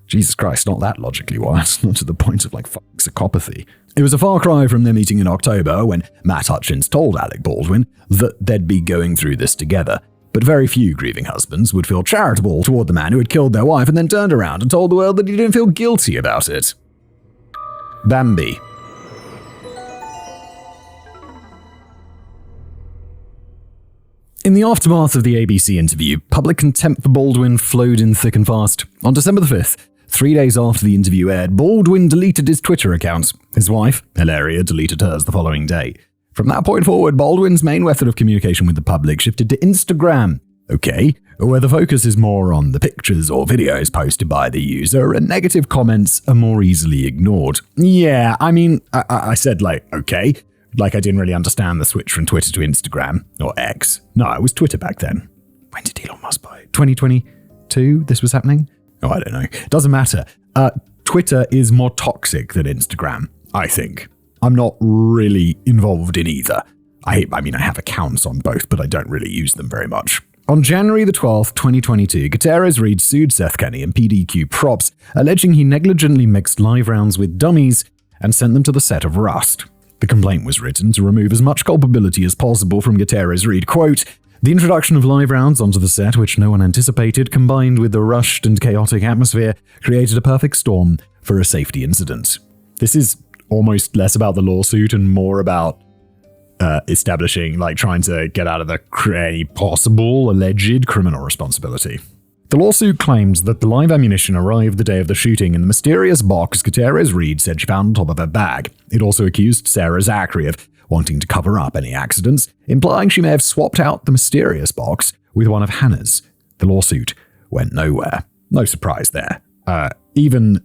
Jesus Christ, not that logically wise, not to the point of psychopathy. It was a far cry from their meeting in October when Matt Hutchins told Alec Baldwin that they'd be going through this together. But very few grieving husbands would feel charitable toward the man who had killed their wife and then turned around and told the world that he didn't feel guilty about it. Bambi. In the aftermath of the ABC interview, public contempt for Baldwin flowed in thick and fast. On December the 5th, 3 days after the interview aired, Baldwin deleted his Twitter account. His wife, Hilaria, deleted hers the following day. From that point forward, Baldwin's main method of communication with the public shifted to Instagram. Okay, where the focus is more on the pictures or videos posted by the user, and negative comments are more easily ignored. Yeah, I mean, I said okay. I didn't really understand the switch from Twitter to Instagram, or X. No, it was Twitter back then. When did Elon Musk buy it? 2022 this was happening? Oh, I don't know. Doesn't matter. Twitter is more toxic than Instagram, I think. I'm not really involved in either. I have accounts on both, but I don't really use them very much. On January the 12th, 2022, Gutierrez-Reed sued Seth Kenney and PDQ Props, alleging he negligently mixed live rounds with dummies and sent them to the set of Rust. The complaint was written to remove as much culpability as possible from Gutierrez-Reed. Quote, "The introduction of live rounds onto the set, which no one anticipated, combined with the rushed and chaotic atmosphere, created a perfect storm for a safety incident." This is almost less about the lawsuit and more about establishing, trying to get out of any possible alleged criminal responsibility. The lawsuit claims that the live ammunition arrived the day of the shooting in the mysterious box Gutierrez-Reed said she found on top of her bag. It also accused Sarah Zachary of wanting to cover up any accidents, implying she may have swapped out the mysterious box with one of Hannah's. The lawsuit went nowhere. No surprise there. Even,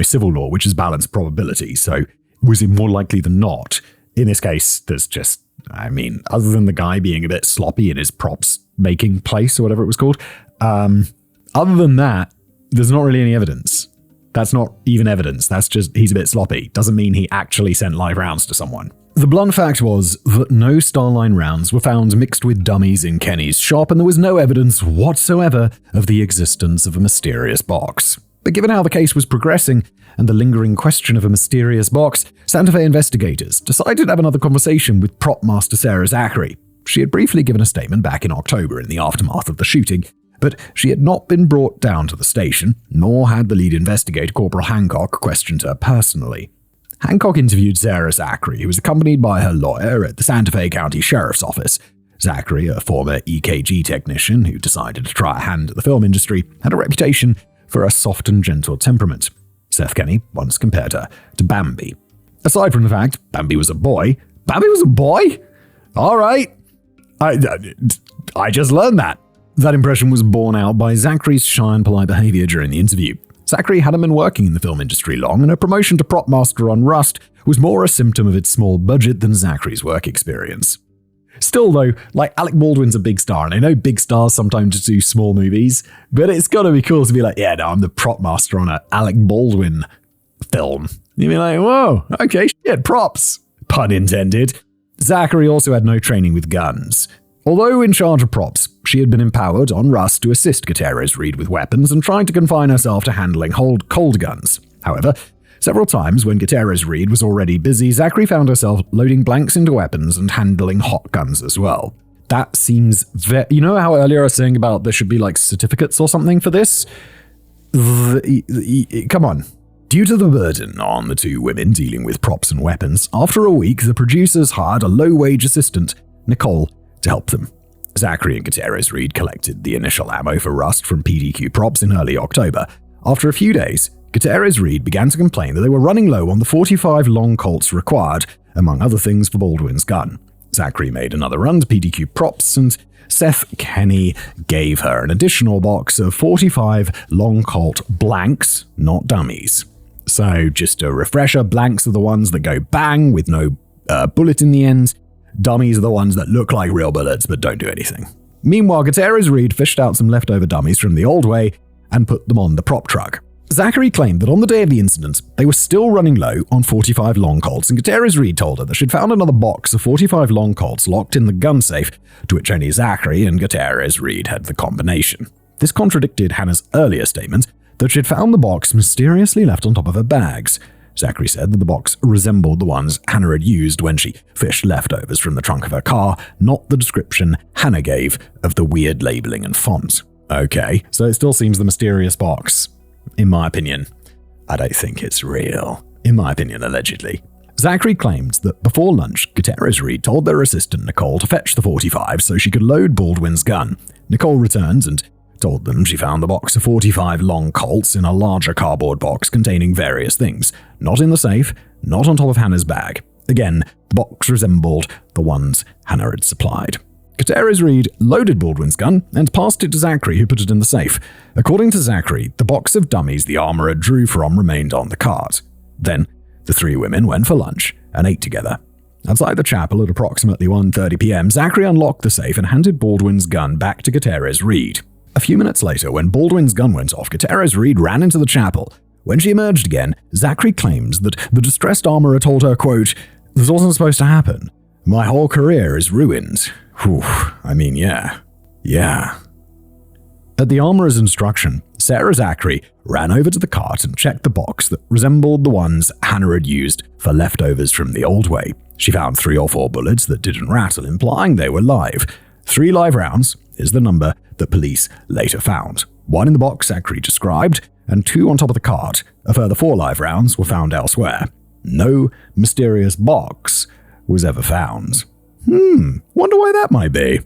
civil law, which is balanced probability, so was it more likely than not? In this case, there's just, other than the guy being a bit sloppy in his props making place or whatever it was called, other than that, there's not really any evidence. That's not even evidence. That's just, he's a bit sloppy. Doesn't mean he actually sent live rounds to someone. The blunt fact was that no Starline rounds were found mixed with dummies in Kenny's shop, and there was no evidence whatsoever of the existence of a mysterious box. But given how the case was progressing and the lingering question of a mysterious box, Santa Fe investigators decided to have another conversation with prop master Sarah Zachary. She had briefly given a statement back in October in the aftermath of the shooting, but she had not been brought down to the station, nor had the lead investigator, Corporal Hancock, questioned her personally. Hancock interviewed Sarah Zachary, who was accompanied by her lawyer at the Santa Fe County Sheriff's Office. Zachary, a former EKG technician who decided to try a hand at the film industry, had a reputation for a soft and gentle temperament. Seth Kenney once compared her to Bambi. Aside from the fact Bambi was a boy, Bambi was a boy? All right. I just learned that. That impression was borne out by Zachary's shy and polite behavior during the interview. Zachary hadn't been working in the film industry long, and her promotion to prop master on Rust was more a symptom of its small budget than Zachary's work experience. Still, though, Alec Baldwin's a big star, and I know big stars sometimes do small movies, but it's gotta be cool to be I'm the prop master on a Alec Baldwin film. You'd be like, whoa, okay, shit, props. Pun intended. Zachary also had no training with guns. Although in charge of props, she had been empowered on Rust to assist Gutierrez-Reed with weapons and tried to confine herself to handling cold guns. However, several times when Gutierrez-Reed was already busy, Zachary found herself loading blanks into weapons and handling hot guns as well. That seems you know how earlier I was saying about there should be certificates or something for this? Come on. Due to the burden on the two women dealing with props and weapons, after a week, the producers hired a low-wage assistant, Nicole, to help them. Zachary and Gutierrez-Reed collected the initial ammo for Rust from PDQ Props in early October. After a few days, Gutierrez-Reed began to complain that they were running low on the 45 long Colts required, among other things for Baldwin's gun. Zachary made another run to PDQ Props, and Seth Kenney gave her an additional box of 45 long Colt blanks, not dummies. So just a refresher, blanks are the ones that go bang with no bullet in the end. Dummies are the ones that look like real bullets but don't do anything. Meanwhile, Gutierrez-Reed fished out some leftover dummies from the old way and put them on the prop truck. Zachary claimed that on the day of the incident, they were still running low on 45 long Colts, and Gutierrez-Reed told her that she'd found another box of 45 long Colts locked in the gun safe, to which only Zachary and Gutierrez-Reed had the combination. This contradicted Hannah's earlier statement that she'd found the box mysteriously left on top of her bags. Zachary said that the box resembled the ones Hannah had used when she fished leftovers from the trunk of her car, not the description Hannah gave of the weird labeling and font. Okay, so it still seems the mysterious box. In my opinion, I don't think it's real. In my opinion, allegedly. Zachary claims that before lunch, Gutierrez Reed told their assistant Nicole to fetch the .45 so she could load Baldwin's gun. Nicole returned and told them she found the box of 45 long Colts in a larger cardboard box containing various things, not in the safe, not on top of Hannah's bag. Again, the box resembled the ones Hannah had supplied. Gutierrez Reed loaded Baldwin's gun and passed it to Zachary, who put it in the safe. According to Zachary, the box of dummies the armorer drew from remained on the cart. Then, the three women went for lunch and ate together. Outside the chapel at approximately 1:30 p.m., Zachary unlocked the safe and handed Baldwin's gun back to Gutierrez Reed. A few minutes later, when Baldwin's gun went off, Gutierrez Reed ran into the chapel. When she emerged again, Zachary claims that the distressed armorer told her, quote, "This wasn't supposed to happen. My whole career is ruined." Whew, I mean, yeah. At the armorer's instruction, Sarah Zachary ran over to the cart and checked the box that resembled the ones Hannah had used for leftovers from the old way. She found 3 or 4 bullets that didn't rattle, implying they were live. 3 live rounds is the number that police later found. 1 in the box Zachary described, and 2 on top of the cart. A further 4 live rounds were found elsewhere. No mysterious box was ever found. Wonder why that might be.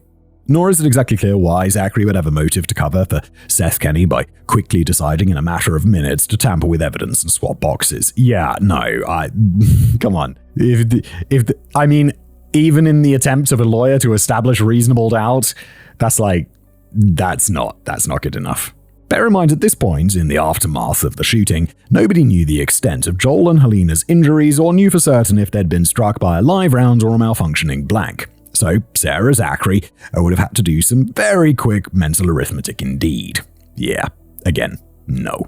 Nor is it exactly clear why Zachary would have a motive to cover for Seth Kenney by quickly deciding in a matter of minutes to tamper with evidence and swap boxes. Yeah, no, come on. I mean, even in the attempt of a lawyer to establish reasonable doubt, that's not good enough. Bear in mind, at this point, in the aftermath of the shooting, nobody knew the extent of Joel and Halyna's injuries or knew for certain if they'd been struck by a live round or a malfunctioning blank. So, Sarah Zachary would have had to do some very quick mental arithmetic indeed. Yeah, again, no.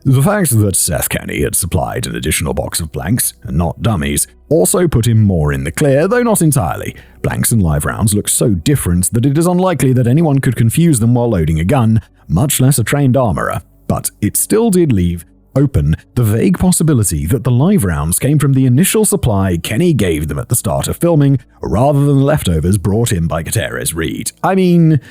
The fact that Seth Kenney had supplied an additional box of blanks, and not dummies, also put him more in the clear, though not entirely. Blanks and live rounds look so different that it is unlikely that anyone could confuse them while loading a gun, much less a trained armorer. But it still did leave open the vague possibility that the live rounds came from the initial supply Kenney gave them at the start of filming, rather than the leftovers brought in by Gutierrez Reed. I mean,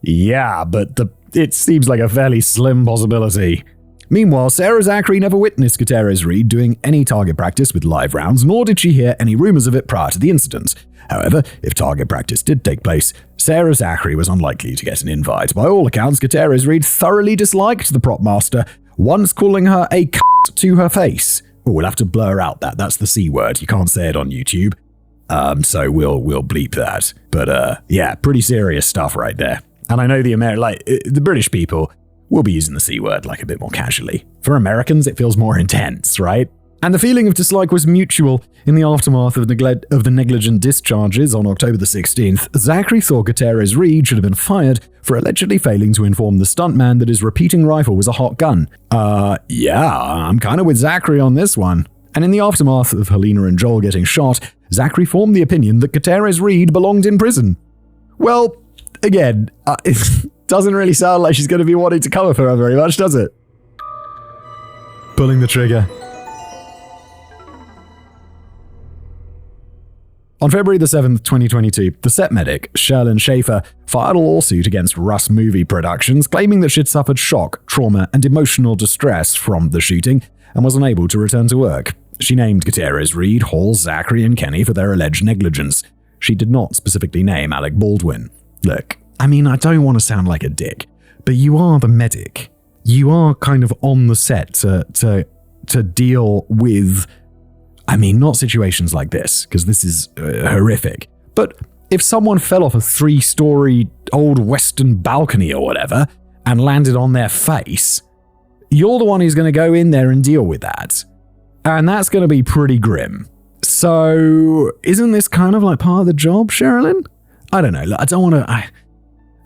yeah, but it seems like a fairly slim possibility. Meanwhile, Sarah Zachary never witnessed Gutierrez Reed doing any target practice with live rounds, nor did she hear any rumors of it prior to the incident. However, if target practice did take place, Sarah Zachary was unlikely to get an invite. By all accounts, Gutierrez Reed thoroughly disliked the prop master, once calling her a c**t to her face. Oh, we'll have to blur out that's the C word. You can't say it on YouTube. So we'll bleep that. But yeah, pretty serious stuff right there. And I know the British people will be using the C word a bit more casually. For Americans, it feels more intense, right? And the feeling of dislike was mutual. In the aftermath of the negligent discharges on October the 16th, Zachary thought Gutierrez Reed should have been fired for allegedly failing to inform the stuntman that his repeating rifle was a hot gun. Yeah, I'm kind of with Zachary on this one. And in the aftermath of Halyna and Joel getting shot, Zachary formed the opinion that Gutierrez Reed belonged in prison. Well, again, it doesn't really sound like she's going to be wanting to cover for her very much, does it? Pulling the trigger. On February the 7th, 2022, the set medic, Sherlyn Schaefer, filed a lawsuit against Russ Movie Productions, claiming that she'd suffered shock, trauma, and emotional distress from the shooting and was unable to return to work. She named Gutierrez Reed, Hall, Zachary, and Kenney for their alleged negligence. She did not specifically name Alec Baldwin. Look, I mean, I don't want to sound like a dick, but you are the medic. You are kind of on the set to deal with, I mean, not situations like this, because this is horrific, but if someone fell off a 3-story old western balcony or whatever and landed on their face, you're the one who's going to go in there and deal with that. And that's going to be pretty grim. So isn't this kind of like part of the job, Sherilyn? I don't know. I don't want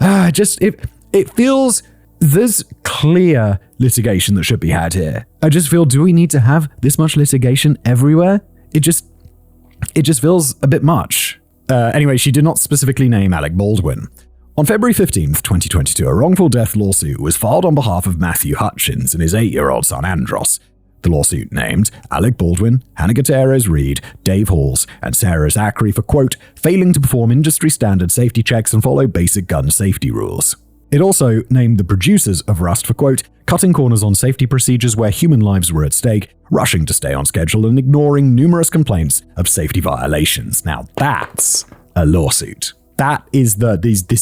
to... It feels... There's clear litigation that should be had here. I just feel, do we need to have this much litigation everywhere? It just feels a bit much. Anyway, she did not specifically name Alec Baldwin. On February 15th, 2022, a wrongful death lawsuit was filed on behalf of Matthew Hutchins and his 8-year-old son Andros. The lawsuit named Alec Baldwin, Hannah Gutierrez-Reed, Dave Halls, and Sarah Zachary for, quote, failing to perform industry-standard safety checks and follow basic gun safety rules. It also named the producers of Rust for, quote, cutting corners on safety procedures where human lives were at stake, rushing to stay on schedule, and ignoring numerous complaints of safety violations. Now that's a lawsuit. This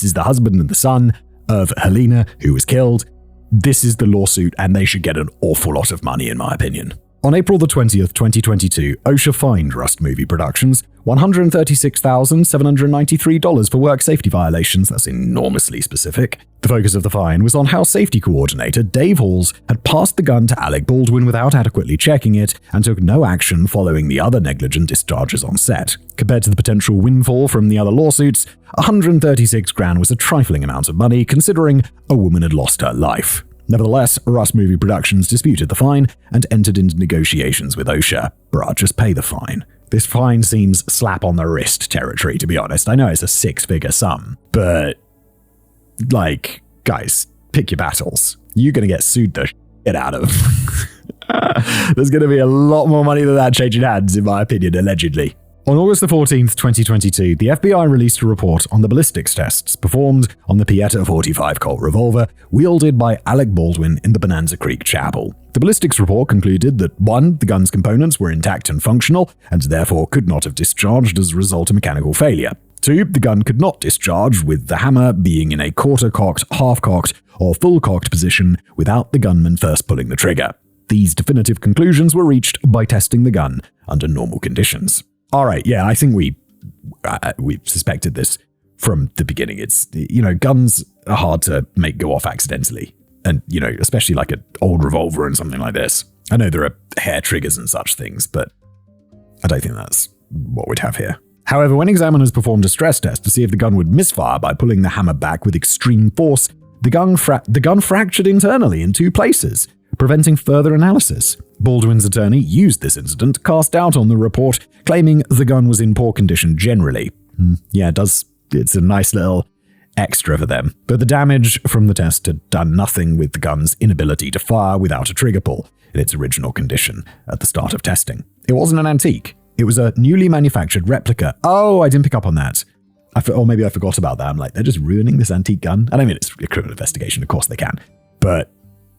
is the husband and the son of Halyna, who was killed. This is the lawsuit, and they should get an awful lot of money, in my opinion. On April the 20th, 2022, OSHA fined Rust Movie Productions $136,793 for work safety violations. That's enormously specific. The focus of the fine was on how safety coordinator Dave Halls had passed the gun to Alec Baldwin without adequately checking it and took no action following the other negligent discharges on set. Compared to the potential windfall from the other lawsuits, $136,000 was a trifling amount of money considering a woman had lost her life. Nevertheless, Rust Movie Productions disputed the fine and entered into negotiations with OSHA. Bruh, just pay the fine. This fine seems slap on the wrist territory, to be honest. I know it's a 6-figure sum, but, like, guys, pick your battles. You're gonna get sued the shit out of. There's gonna be a lot more money than that changing hands, in my opinion, allegedly. On August the 14th, 2022, the FBI released a report on the ballistics tests performed on the Pieta 45 Colt revolver wielded by Alec Baldwin in the Bonanza Creek Chapel. The ballistics report concluded that 1. The gun's components were intact and functional, and therefore could not have discharged as a result of mechanical failure. 2. The gun could not discharge with the hammer being in a quarter-cocked, half-cocked, or full-cocked position without the gunman first pulling the trigger. These definitive conclusions were reached by testing the gun under normal conditions. All right, yeah, I think we suspected this from the beginning. It's, guns are hard to make go off accidentally. And, especially like an old revolver and something like this. I know there are hair triggers and such things, but I don't think that's what we'd have here. However, when examiners performed a stress test to see if the gun would misfire by pulling the hammer back with extreme force, the gun fractured internally in 2 places, preventing further analysis. Baldwin's attorney used this incident to cast doubt on the report, claiming the gun was in poor condition generally. Yeah, it's a nice little extra for them. But the damage from the test had done nothing with the gun's inability to fire without a trigger pull in its original condition at the start of testing. It wasn't an antique. It was a newly manufactured replica. Oh, I didn't pick up on that. Or maybe I forgot about that. I'm like, they're just ruining this antique gun? And I mean, it's a criminal investigation, of course they can. But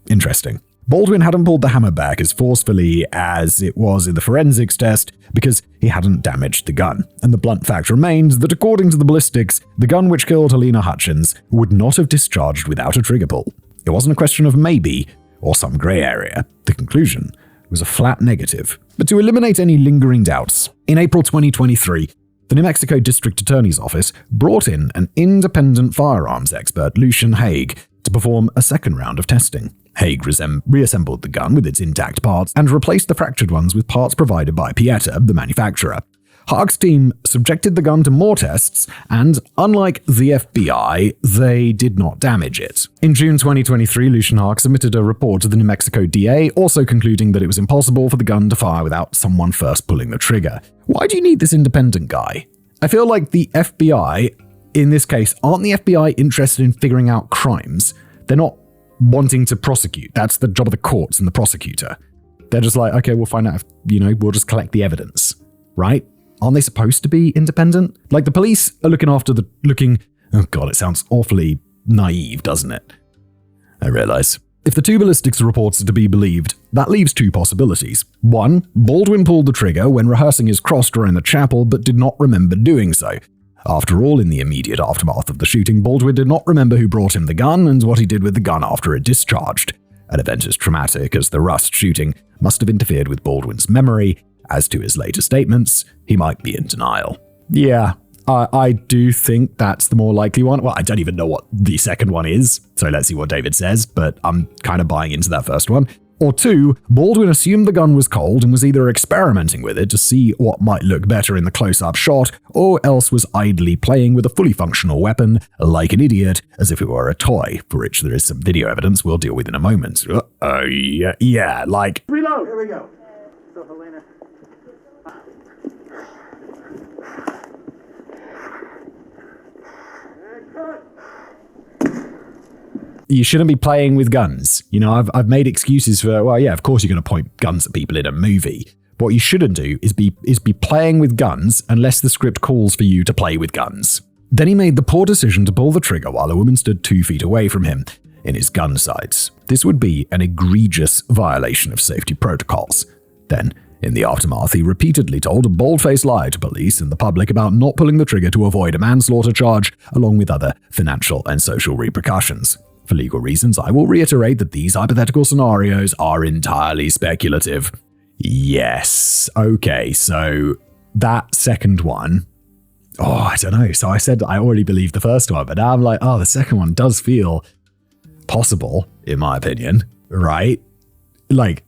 interesting. Baldwin hadn't pulled the hammer back as forcefully as it was in the forensics test because he hadn't damaged the gun. And the blunt fact remained that according to the ballistics, the gun which killed Halyna Hutchins would not have discharged without a trigger pull. It wasn't a question of maybe or some grey area. The conclusion was a flat negative. But to eliminate any lingering doubts, in April 2023, the New Mexico District Attorney's Office brought in an independent firearms expert, Lucian Haig, to perform a second round of testing. Haig reassembled the gun with its intact parts and replaced the fractured ones with parts provided by Pieta, the manufacturer. Haig's team subjected the gun to more tests, and unlike the FBI, they did not damage it. In June 2023, Lucian Haig submitted a report to the New Mexico DA, also concluding that it was impossible for the gun to fire without someone first pulling the trigger. Why do you need this independent guy? I feel like the FBI, in this case, aren't the FBI interested in figuring out crimes? They're not wanting to prosecute. That's the job of the courts and the prosecutor. They're just like, okay, we'll find out if, we'll just collect the evidence, right? Aren't they supposed to be independent? Like the police are oh God, it sounds awfully naive, doesn't it? I realize. If the 2 ballistics reports are to be believed, that leaves 2 possibilities. 1, Baldwin pulled the trigger when rehearsing his cross draw in the chapel, but did not remember doing so. After all, in the immediate aftermath of the shooting, Baldwin did not remember who brought him the gun and what he did with the gun after it discharged. An event as traumatic as the Rust shooting must have interfered with Baldwin's memory. As to his later statements, he might be in denial. Yeah, I do think that's the more likely one. Well, I don't even know what the second one is, so let's see what David says, but I'm kind of buying into that first one. Or 2, Baldwin assumed the gun was cold and was either experimenting with it to see what might look better in the close-up shot, or else was idly playing with a fully functional weapon, like an idiot, as if it were a toy, for which there is some video evidence we'll deal with in a moment. Yeah, like... Reload! Here we go. So, Halyna... You shouldn't be playing with guns. You know, I've made excuses for, well, yeah, of course you're going to point guns at people in a movie. What you shouldn't do is be playing with guns unless the script calls for you to play with guns. Then he made the poor decision to pull the trigger while a woman stood 2 feet away from him in his gun sights. This would be an egregious violation of safety protocols. Then, in the aftermath, he repeatedly told a bold-faced lie to police and the public about not pulling the trigger to avoid a manslaughter charge, along with other financial and social repercussions. For legal reasons, I will reiterate that these hypothetical scenarios are entirely speculative. Yes. Okay, so that second one, I don't know. So I said I already believed the first one, but now I'm like, the second one does feel possible, in my opinion, right? Like,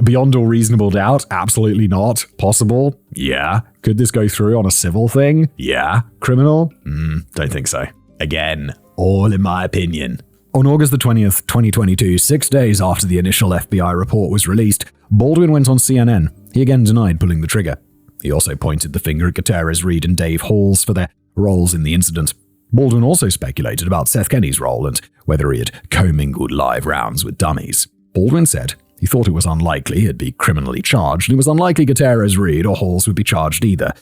beyond all reasonable doubt, absolutely not. Possible? Yeah. Could this go through on a civil thing? Yeah. Criminal? Don't think so. Again, all in my opinion. On August the 20th, 2022, 6 days after the initial FBI report was released, Baldwin went on CNN. He again denied pulling the trigger. He also pointed the finger at Gutierrez Reed and Dave Halls for their roles in the incident. Baldwin also speculated about Seth Kenny's role and whether he had commingled live rounds with dummies. Baldwin said he thought it was unlikely he'd be criminally charged, and it was unlikely Gutierrez Reed or Halls would be charged either.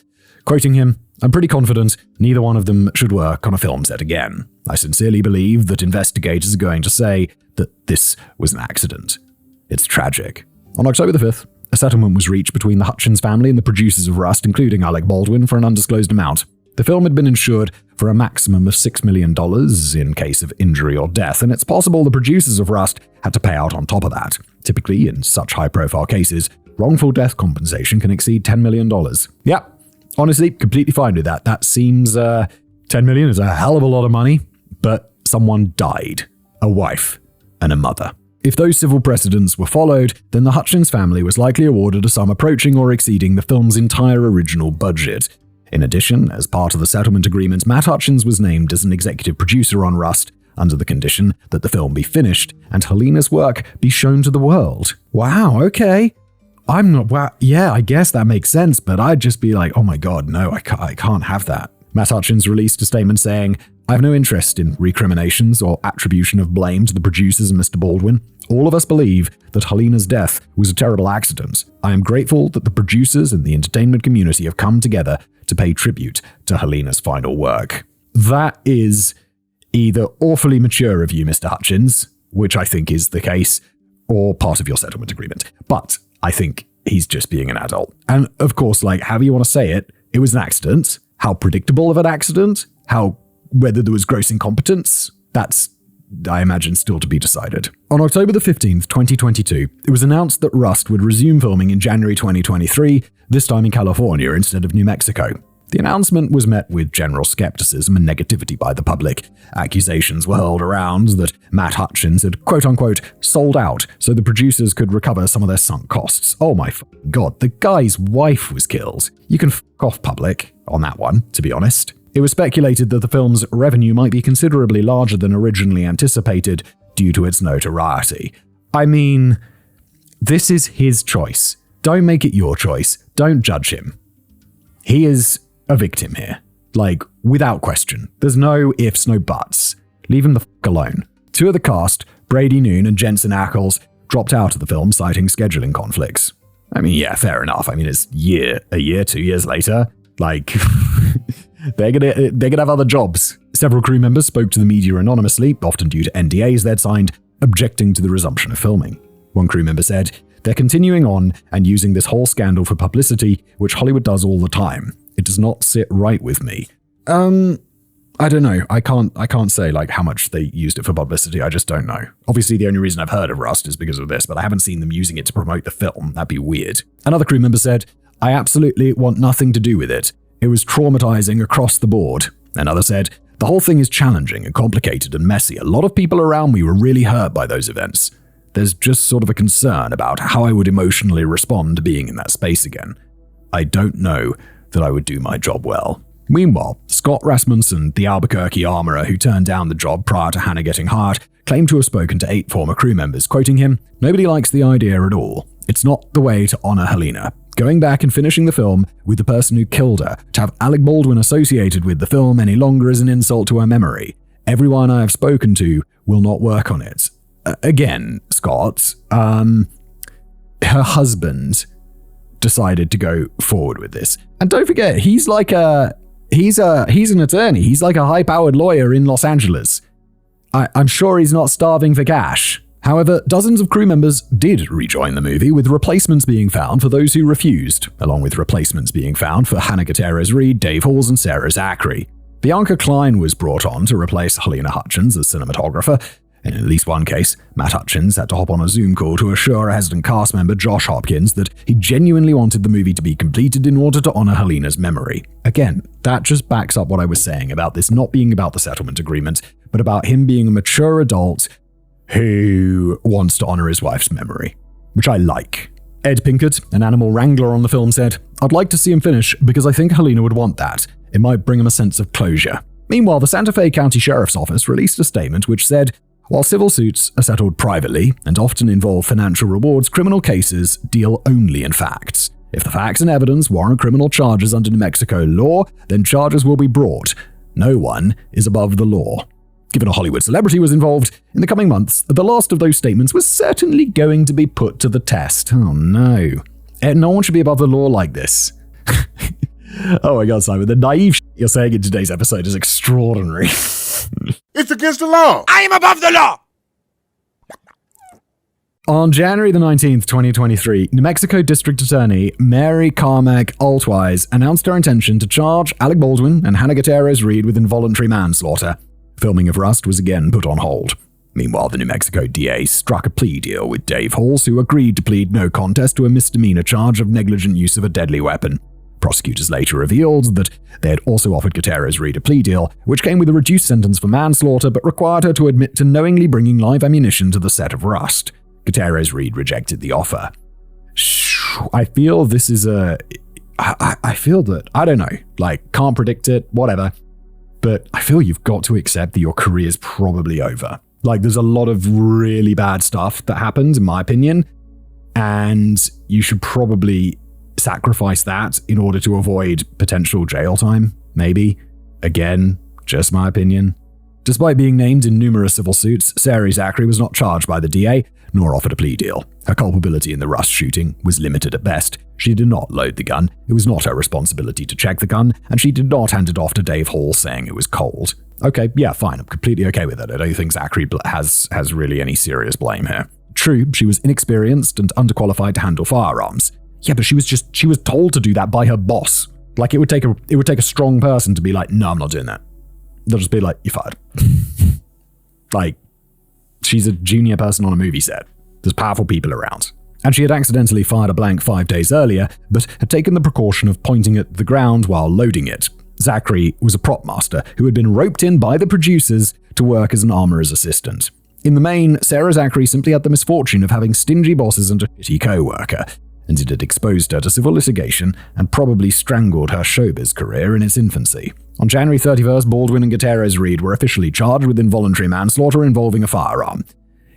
Quoting him, "I'm pretty confident neither one of them should work on a film set again. I sincerely believe that investigators are going to say that this was an accident. It's tragic." On October the 5th, a settlement was reached between the Hutchins family and the producers of Rust, including Alec Baldwin, for an undisclosed amount. The film had been insured for a maximum of $6 million in case of injury or death, and it's possible the producers of Rust had to pay out on top of that. Typically, in such high-profile cases, wrongful death compensation can exceed $10 million. Yeah, honestly, completely fine with that. That seems, $10 million is a hell of a lot of money, but someone died. A wife and a mother. If those civil precedents were followed, then the Hutchins family was likely awarded a sum approaching or exceeding the film's entire original budget. In addition, as part of the settlement agreement, Matt Hutchins was named as an executive producer on Rust, under the condition that the film be finished and Halyna's work be shown to the world. Wow, okay. I guess that makes sense, but I'd just be like, oh my god, no, I can't have that. Matt Hutchins released a statement saying, "I have no interest in recriminations or attribution of blame to the producers and Mr. Baldwin. All of us believe that Halyna's death was a terrible accident. I am grateful that the producers and the entertainment community have come together to pay tribute to Halyna's final work." That is either awfully mature of you, Mr. Hutchins, which I think is the case, or part of your settlement agreement. But I think he's just being an adult. And of course, however you want to say it, it was an accident. How predictable of an accident? Whether there was gross incompetence? That's, I imagine, still to be decided. On October the 15th, 2022, it was announced that Rust would resume filming in January 2023, this time in California instead of New Mexico. The announcement was met with general skepticism and negativity by the public. Accusations were hurled around that Matt Hutchins had quote-unquote sold out so the producers could recover some of their sunk costs. Oh my god, the guy's wife was killed. You can f*** off, public, on that one, to be honest. It was speculated that the film's revenue might be considerably larger than originally anticipated due to its notoriety. I mean, this is his choice. Don't make it your choice. Don't judge him. He is a victim here. Without question. There's no ifs, no buts. Leave him the f*** alone. 2 of the cast, Brady Noon and Jensen Ackles, dropped out of the film citing scheduling conflicts. I mean, yeah, fair enough. I mean, it's 2 years later. They're gonna have other jobs. Several crew members spoke to the media anonymously, often due to NDAs they'd signed, objecting to the resumption of filming. One crew member said, "They're continuing on and using this whole scandal for publicity, which Hollywood does all the time. It does not sit right with me." I don't know. I can't say how much they used it for publicity. I just don't know. Obviously, the only reason I've heard of Rust is because of this, but I haven't seen them using it to promote the film. That'd be weird. Another crew member said, "I absolutely want nothing to do with it. It was traumatizing across the board." Another said, "The whole thing is challenging and complicated and messy. A lot of people around me were really hurt by those events. There's just sort of a concern about how I would emotionally respond to being in that space again. I don't know that I would do my job well." Meanwhile, Scott Rasmussen, the Albuquerque armorer who turned down the job prior to Hannah getting hired, claimed to have spoken to 8 former crew members, quoting him, "Nobody likes the idea at all. It's not the way to honor Halyna. Going back and finishing the film with the person who killed her, to have Alec Baldwin associated with the film any longer is an insult to her memory. Everyone I have spoken to will not work on it. Again, Scott, her husband decided to go forward with this. And don't forget, he's an attorney. He's like a high-powered lawyer in Los Angeles. I'm sure he's not starving for cash. However, dozens of crew members did rejoin the movie, with replacements being found for those who refused, along with replacements being found for Hannah Gutierrez-Reed, Dave Halls, and Sarah Zachary. Bianca Klein was brought on to replace Halyna Hutchins as cinematographer. In at least one case, Matt Hutchins had to hop on a Zoom call to assure a hesitant cast member, Josh Hopkins, that he genuinely wanted the movie to be completed in order to honor Halyna's memory. Again, that just backs up what I was saying about this not being about the settlement agreement, but about him being a mature adult who wants to honor his wife's memory, which I like. Ed Pinkett, an animal wrangler on the film, said, "I'd like to see him finish because I think Halyna would want that. It might bring him a sense of closure." Meanwhile, the Santa Fe County Sheriff's Office released a statement which said, "While civil suits are settled privately and often involve financial rewards, criminal cases deal only in facts. If the facts and evidence warrant criminal charges under New Mexico law, then charges will be brought. No one is above the law." Given a Hollywood celebrity was involved in the coming months, the last of those statements was certainly going to be put to the test. Oh no. No one should be above the law like this. Oh my God, Simon, the naive shit you're saying in today's episode is extraordinary. It's against the law. I am above the law. On January the 19th, 2023, New Mexico District Attorney Mary Carmack Altwise announced her intention to charge Alec Baldwin and Hannah Gutierrez-Reed with involuntary manslaughter. Filming of Rust was again put on hold. Meanwhile, the New Mexico DA struck a plea deal with Dave Halls, who agreed to plead no contest to a misdemeanor charge of negligent use of a deadly weapon. Prosecutors later revealed that they had also offered Gutierrez-Reed a plea deal, which came with a reduced sentence for manslaughter but required her to admit to knowingly bringing live ammunition to the set of Rust. Gutierrez-Reed rejected the offer. I feel this is I feel that, I don't know, like, can't predict it, whatever. But I feel you've got to accept that your career's probably over. Like, there's a lot of really bad stuff that happened, in my opinion, and you should probably sacrifice that in order to avoid potential jail time, maybe. Again, just my opinion. Despite being named in numerous civil suits, Sarah Zachary was not charged by the DA, nor offered a plea deal. Her culpability in the Rust shooting was limited at best. She did not load the gun, it was not her responsibility to check the gun, and she did not hand it off to Dave Hall saying it was cold. Okay, yeah, fine, I'm completely okay with it. I don't think Zachary has really any serious blame here. True, she was inexperienced and underqualified to handle firearms. Yeah, but she was told to do that by her boss. Like, it would take a strong person to be like, "No, I'm not doing that." They'll just be like, "You're fired." Like, she's a junior person on a movie set. There's powerful people around. And she had accidentally fired a blank 5 days earlier, but had taken the precaution of pointing at the ground while loading it. Zachary was a prop master who had been roped in by the producers to work as an armorer's assistant. In the main, Sarah Zachary simply had the misfortune of having stingy bosses and a shitty co-worker, and it had exposed her to civil litigation and probably strangled her showbiz career in its infancy. On January 31st, Baldwin and Gutierrez-Reed were officially charged with involuntary manslaughter involving a firearm.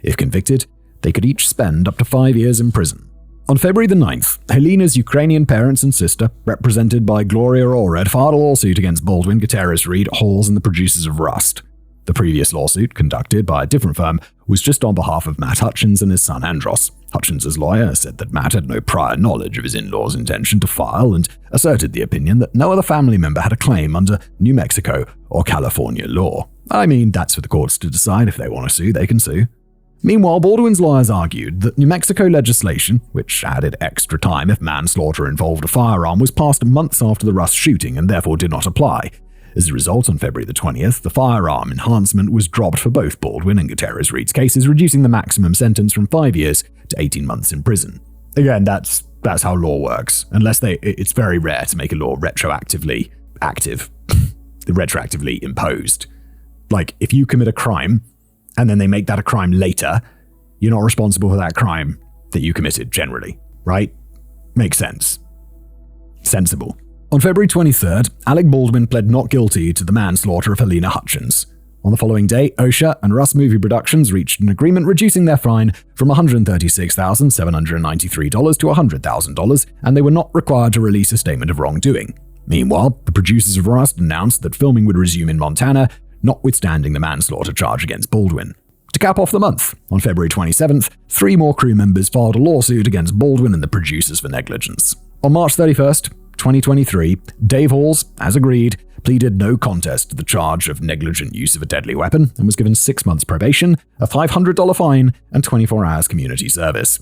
If convicted, they could each spend up to 5 years in prison. On February the 9th, Halyna's Ukrainian parents and sister, represented by Gloria Allred, filed a lawsuit against Baldwin, Gutierrez-Reed, Halls, and the producers of Rust. The previous lawsuit, conducted by a different firm, was just on behalf of Matt Hutchins and his son Andros. Hutchins' lawyer said that Matt had no prior knowledge of his in-law's intention to file and asserted the opinion that no other family member had a claim under New Mexico or California law. I mean, that's for the courts to decide. If they want to sue, they can sue. Meanwhile, Baldwin's lawyers argued that New Mexico legislation, which added extra time if manslaughter involved a firearm, was passed months after the Rust shooting and therefore did not apply. As a result, on February the 20th, the firearm enhancement was dropped for both Baldwin and Gutierrez-Reed's cases, reducing the maximum sentence from 5 years to 18 months in prison. Again, that's how law works. It's very rare to make a law retroactively retroactively imposed. Like, if you commit a crime, and then they make that a crime later, you're not responsible for that crime that you committed generally, right? Makes sense. Sensible. On February 23rd, Alec Baldwin pled not guilty to the manslaughter of Halyna Hutchins. On the following day, OSHA and Rust Movie Productions reached an agreement reducing their fine from $136,793 to $100,000, and they were not required to release a statement of wrongdoing. Meanwhile, the producers of Rust announced that filming would resume in Montana, notwithstanding the manslaughter charge against Baldwin. To cap off the month, on February 27th, 3 more crew members filed a lawsuit against Baldwin and the producers for negligence. On March 31st, 2023, Dave Halls, as agreed, pleaded no contest to the charge of negligent use of a deadly weapon and was given 6 months probation, a $500 fine, and 24 hours community service.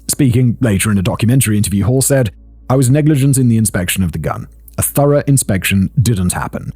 Speaking later in a documentary interview, Hall said, "I was negligent in the inspection of the gun. A thorough inspection didn't happen.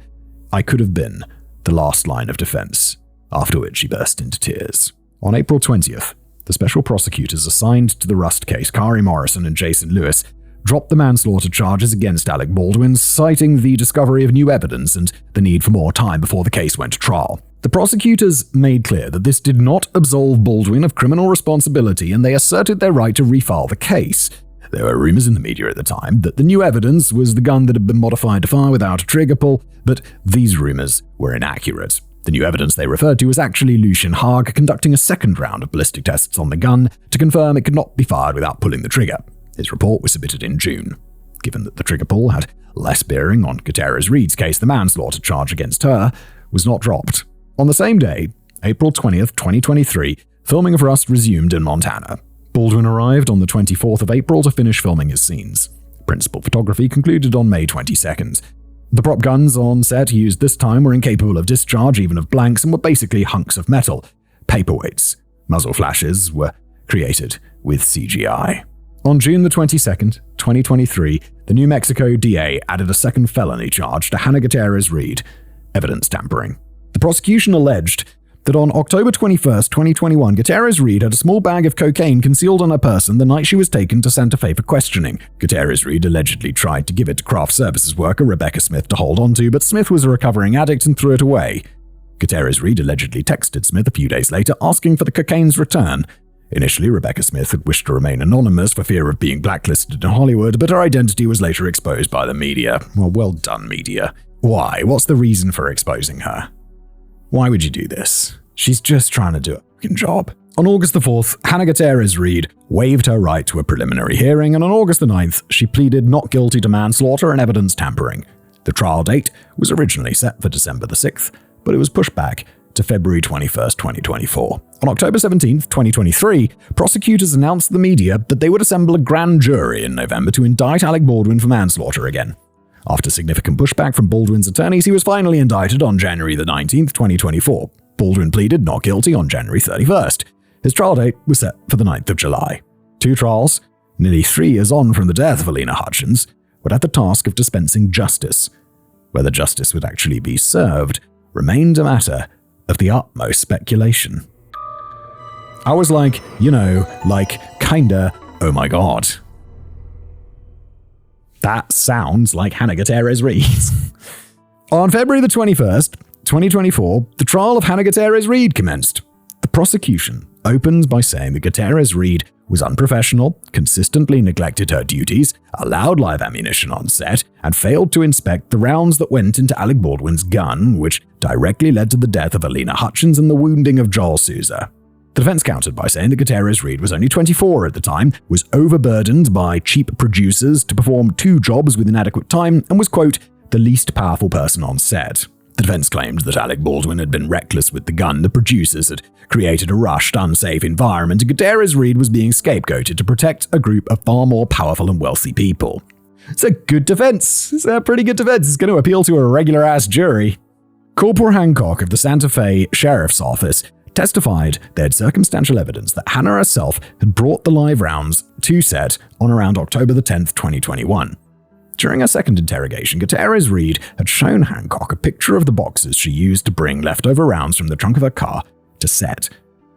I could have been the last line of defense," after which he burst into tears. On April 20th, the special prosecutors assigned to the Rust case, Kari Morrison and Jason Lewis, dropped the manslaughter charges against Alec Baldwin, citing the discovery of new evidence and the need for more time before the case went to trial. The prosecutors made clear that this did not absolve Baldwin of criminal responsibility, and they asserted their right to refile the case. There were rumors in the media at the time that the new evidence was the gun that had been modified to fire without a trigger pull, but these rumors were inaccurate. The new evidence they referred to was actually Lucien Haag conducting a second round of ballistic tests on the gun to confirm it could not be fired without pulling the trigger. His report was submitted in June. Given that the trigger pull had less bearing on Gutierrez Reed's case, the manslaughter charge against her was not dropped. On the same day, April 20th, 2023, filming of Rust resumed in Montana. Baldwin arrived on the 24th of April to finish filming his scenes. Principal photography concluded on May 22nd. The prop guns on set used this time were incapable of discharge, even of blanks, and were basically hunks of metal, paperweights. Muzzle flashes were created with CGI. On June the 22nd, 2023, the New Mexico DA added a second felony charge to Hannah Gutierrez Reed, evidence tampering. The prosecution alleged that on October 21st, 2021, Gutierrez Reed had a small bag of cocaine concealed on her person the night she was taken to Santa Fe for questioning. Gutierrez Reed allegedly tried to give it to craft services worker Rebecca Smith to hold onto, but Smith was a recovering addict and threw it away. Gutierrez Reed allegedly texted Smith a few days later asking for the cocaine's return. Initially, Rebecca Smith had wished to remain anonymous for fear of being blacklisted in Hollywood, but her identity was later exposed by the media. Well done, media. Why? What's the reason for exposing her? Why would you do this? She's just trying to do a fucking job. On August the 4th, Hannah Gutierrez Reed waived her right to a preliminary hearing, and on August the 9th, she pleaded not guilty to manslaughter and evidence tampering. The trial date was originally set for December the 6th, but it was pushed back to February 21st, 2024. On October 17th, 2023, prosecutors announced to the media that they would assemble a grand jury in November to indict Alec Baldwin for manslaughter again. After significant pushback from Baldwin's attorneys, he was finally indicted on January the 19th, 2024. Baldwin pleaded not guilty on January 31st. His trial date was set for the 9th of July. 2 trials, nearly 3 years on from the death of Halyna Hutchins, would have the task of dispensing justice. Whether justice would actually be served remained a matter of the utmost speculation. I was like, kinda, oh my god. That sounds like Hannah Gutierrez Reed. On February the 21st, 2024, the trial of Hannah Gutierrez Reed commenced. The prosecution opened by saying that Gutierrez Reed was unprofessional, consistently neglected her duties, allowed live ammunition on set, and failed to inspect the rounds that went into Alec Baldwin's gun, which directly led to the death of Halyna Hutchins and the wounding of Joel Souza. The defense countered by saying that Gutierrez Reed was only 24 at the time, was overburdened by cheap producers to perform 2 jobs with inadequate time, and was, quote, the least powerful person on set. The defense claimed that Alec Baldwin had been reckless with the gun, the producers had created a rushed, unsafe environment, and Gutierrez Reed was being scapegoated to protect a group of far more powerful and wealthy people. It's a good defense. It's a pretty good defense. It's going to appeal to a regular-ass jury. Corporal Hancock of the Santa Fe Sheriff's Office testified they had circumstantial evidence that Hannah herself had brought the live rounds to set on around October the 10th, 2021. During her second interrogation, Gutierrez Reed had shown Hancock a picture of the boxes she used to bring leftover rounds from the trunk of her car to set.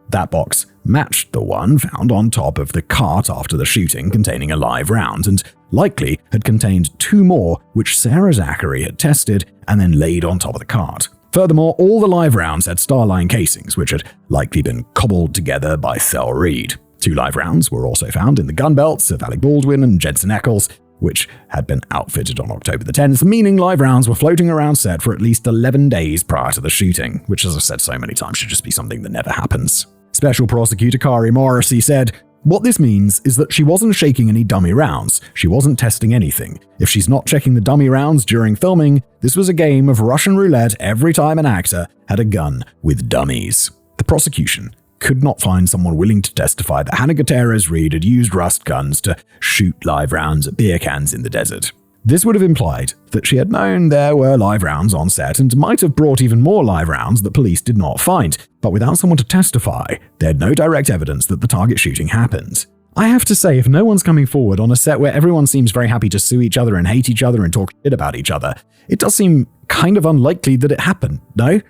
That box matched the one found on top of the cart after the shooting, containing a live round, and likely had contained 2 more which Sarah Zachary had tested and then laid on top of the cart. Furthermore, all the live rounds had Starline casings, which had likely been cobbled together by Thel Reed. 2 live rounds were also found in the gun belts of Alec Baldwin and Jensen Ackles, which had been outfitted on October the 10th, meaning live rounds were floating around set for at least 11 days prior to the shooting, which, as I've said so many times, should just be something that never happens. Special Prosecutor Kari Morrissey said, What this means is that she wasn't shaking any dummy rounds. She wasn't testing anything. If she's not checking the dummy rounds during filming, this was a game of Russian roulette every time an actor had a gun with dummies. The prosecution could not find someone willing to testify that Hannah Gutierrez-Reed had used rust guns to shoot live rounds at beer cans in the desert. This would have implied that she had known there were live rounds on set and might have brought even more live rounds that police did not find, but without someone to testify, they had no direct evidence that the target shooting happened. I have to say, if no one's coming forward on a set where everyone seems very happy to sue each other and hate each other and talk shit about each other, it does seem kind of unlikely that it happened, no?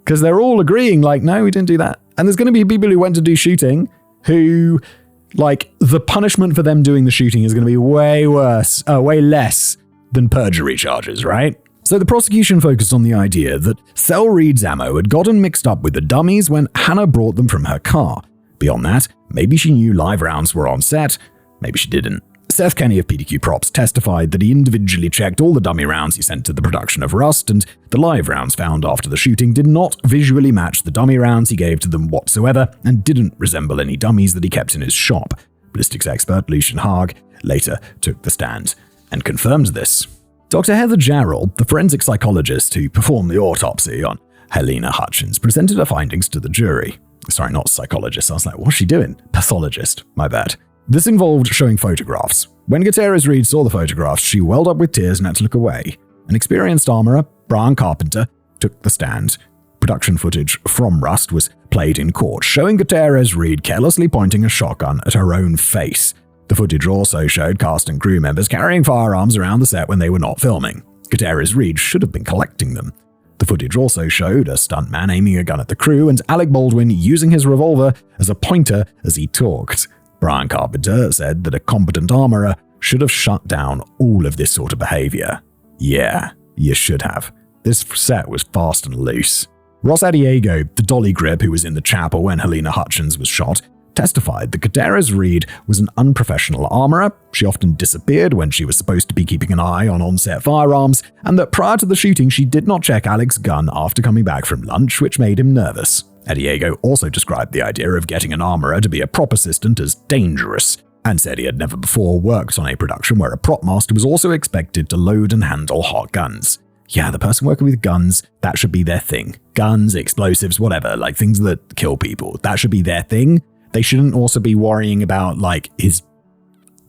Because they're all agreeing like, no, we didn't do that. And there's going to be people who went to do shooting who, like, the punishment for them doing the shooting is going to be way less than perjury charges, right? So the prosecution focused on the idea that Sel Reed's ammo had gotten mixed up with the dummies when Hannah brought them from her car. Beyond that, maybe she knew live rounds were on set, maybe she didn't. Seth Kenny of PDQ Props testified that he individually checked all the dummy rounds he sent to the production of Rust, and the live rounds found after the shooting did not visually match the dummy rounds he gave to them whatsoever, and didn't resemble any dummies that he kept in his shop. Ballistics expert Lucian Haag later took the stand and confirmed this. Dr. Heather Jarrell, the forensic psychologist who performed the autopsy on Halyna Hutchins, presented her findings to the jury. Sorry, not psychologist. I was like, what's she doing? Pathologist. My bad. This involved showing photographs. When Gutierrez-Reed saw the photographs, she welled up with tears and had to look away. An experienced armorer, Brian Carpenter, took the stand. Production footage from Rust was played in court, showing Gutierrez-Reed carelessly pointing a shotgun at her own face. The footage also showed cast and crew members carrying firearms around the set when they were not filming. Gutierrez-Reed should have been collecting them. The footage also showed a stuntman aiming a gun at the crew and Alec Baldwin using his revolver as a pointer as he talked. Brian Carpenter said that a competent armorer should have shut down all of this sort of behavior. Yeah, you should have. This set was fast and loose. Ross Adiego, the dolly grip who was in the chapel when Halyna Hutchins was shot, testified that Gutierrez-Reed was an unprofessional armorer, she often disappeared when she was supposed to be keeping an eye on on-set firearms, and that prior to the shooting she did not check Alec's gun after coming back from lunch, which made him nervous. Adiego also described the idea of getting an armorer to be a prop assistant as dangerous, and said he had never before worked on a production where a prop master was also expected to load and handle hot guns. Yeah, the person working with guns, that should be their thing. Guns, explosives, whatever, like things that kill people, that should be their thing. They shouldn't also be worrying about, like, his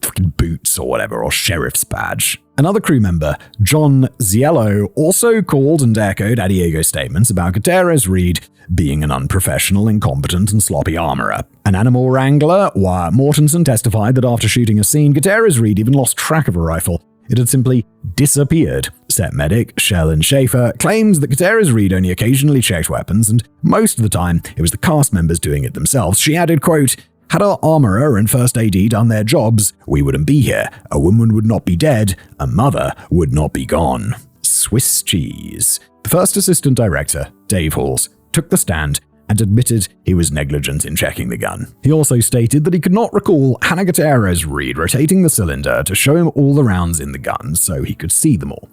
fucking boots or whatever, or sheriff's badge. Another crew member, John Ziello, also called and echoed Adiego's statements about Gutierrez-Reed being an unprofessional, incompetent, and sloppy armorer. An animal wrangler, Wyatt Mortensen, testified that after shooting a scene, Gutierrez-Reed even lost track of a rifle. It had simply disappeared. Set medic Shellen Schaefer claims that Gutierrez-Reed only occasionally checked weapons, and most of the time it was the cast members doing it themselves. She added, quote, "Had our armorer and first AD done their jobs, we wouldn't be here. A woman would not be dead. A mother would not be gone." Swiss cheese. The first assistant director, Dave Halls, took the stand and admitted he was negligent in checking the gun. He also stated that he could not recall Hannah Gutierrez-Reed rotating the cylinder to show him all the rounds in the gun so he could see them all.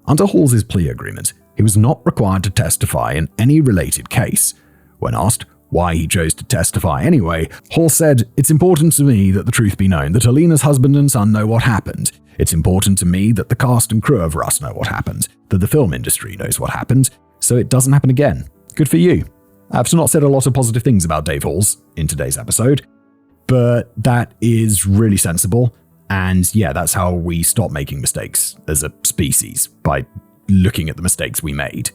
Under Halls' plea agreement, he was not required to testify in any related case. When asked why he chose to testify anyway, Hall said, "It's important to me that the truth be known, that Halyna's husband and son know what happened. It's important to me that the cast and crew of Rust know what happened, that the film industry knows what happened, so it doesn't happen again. Good for you." I've not said a lot of positive things about Dave Halls in today's episode, but that is really sensible. And yeah, that's how we stop making mistakes as a species, by looking at the mistakes we made.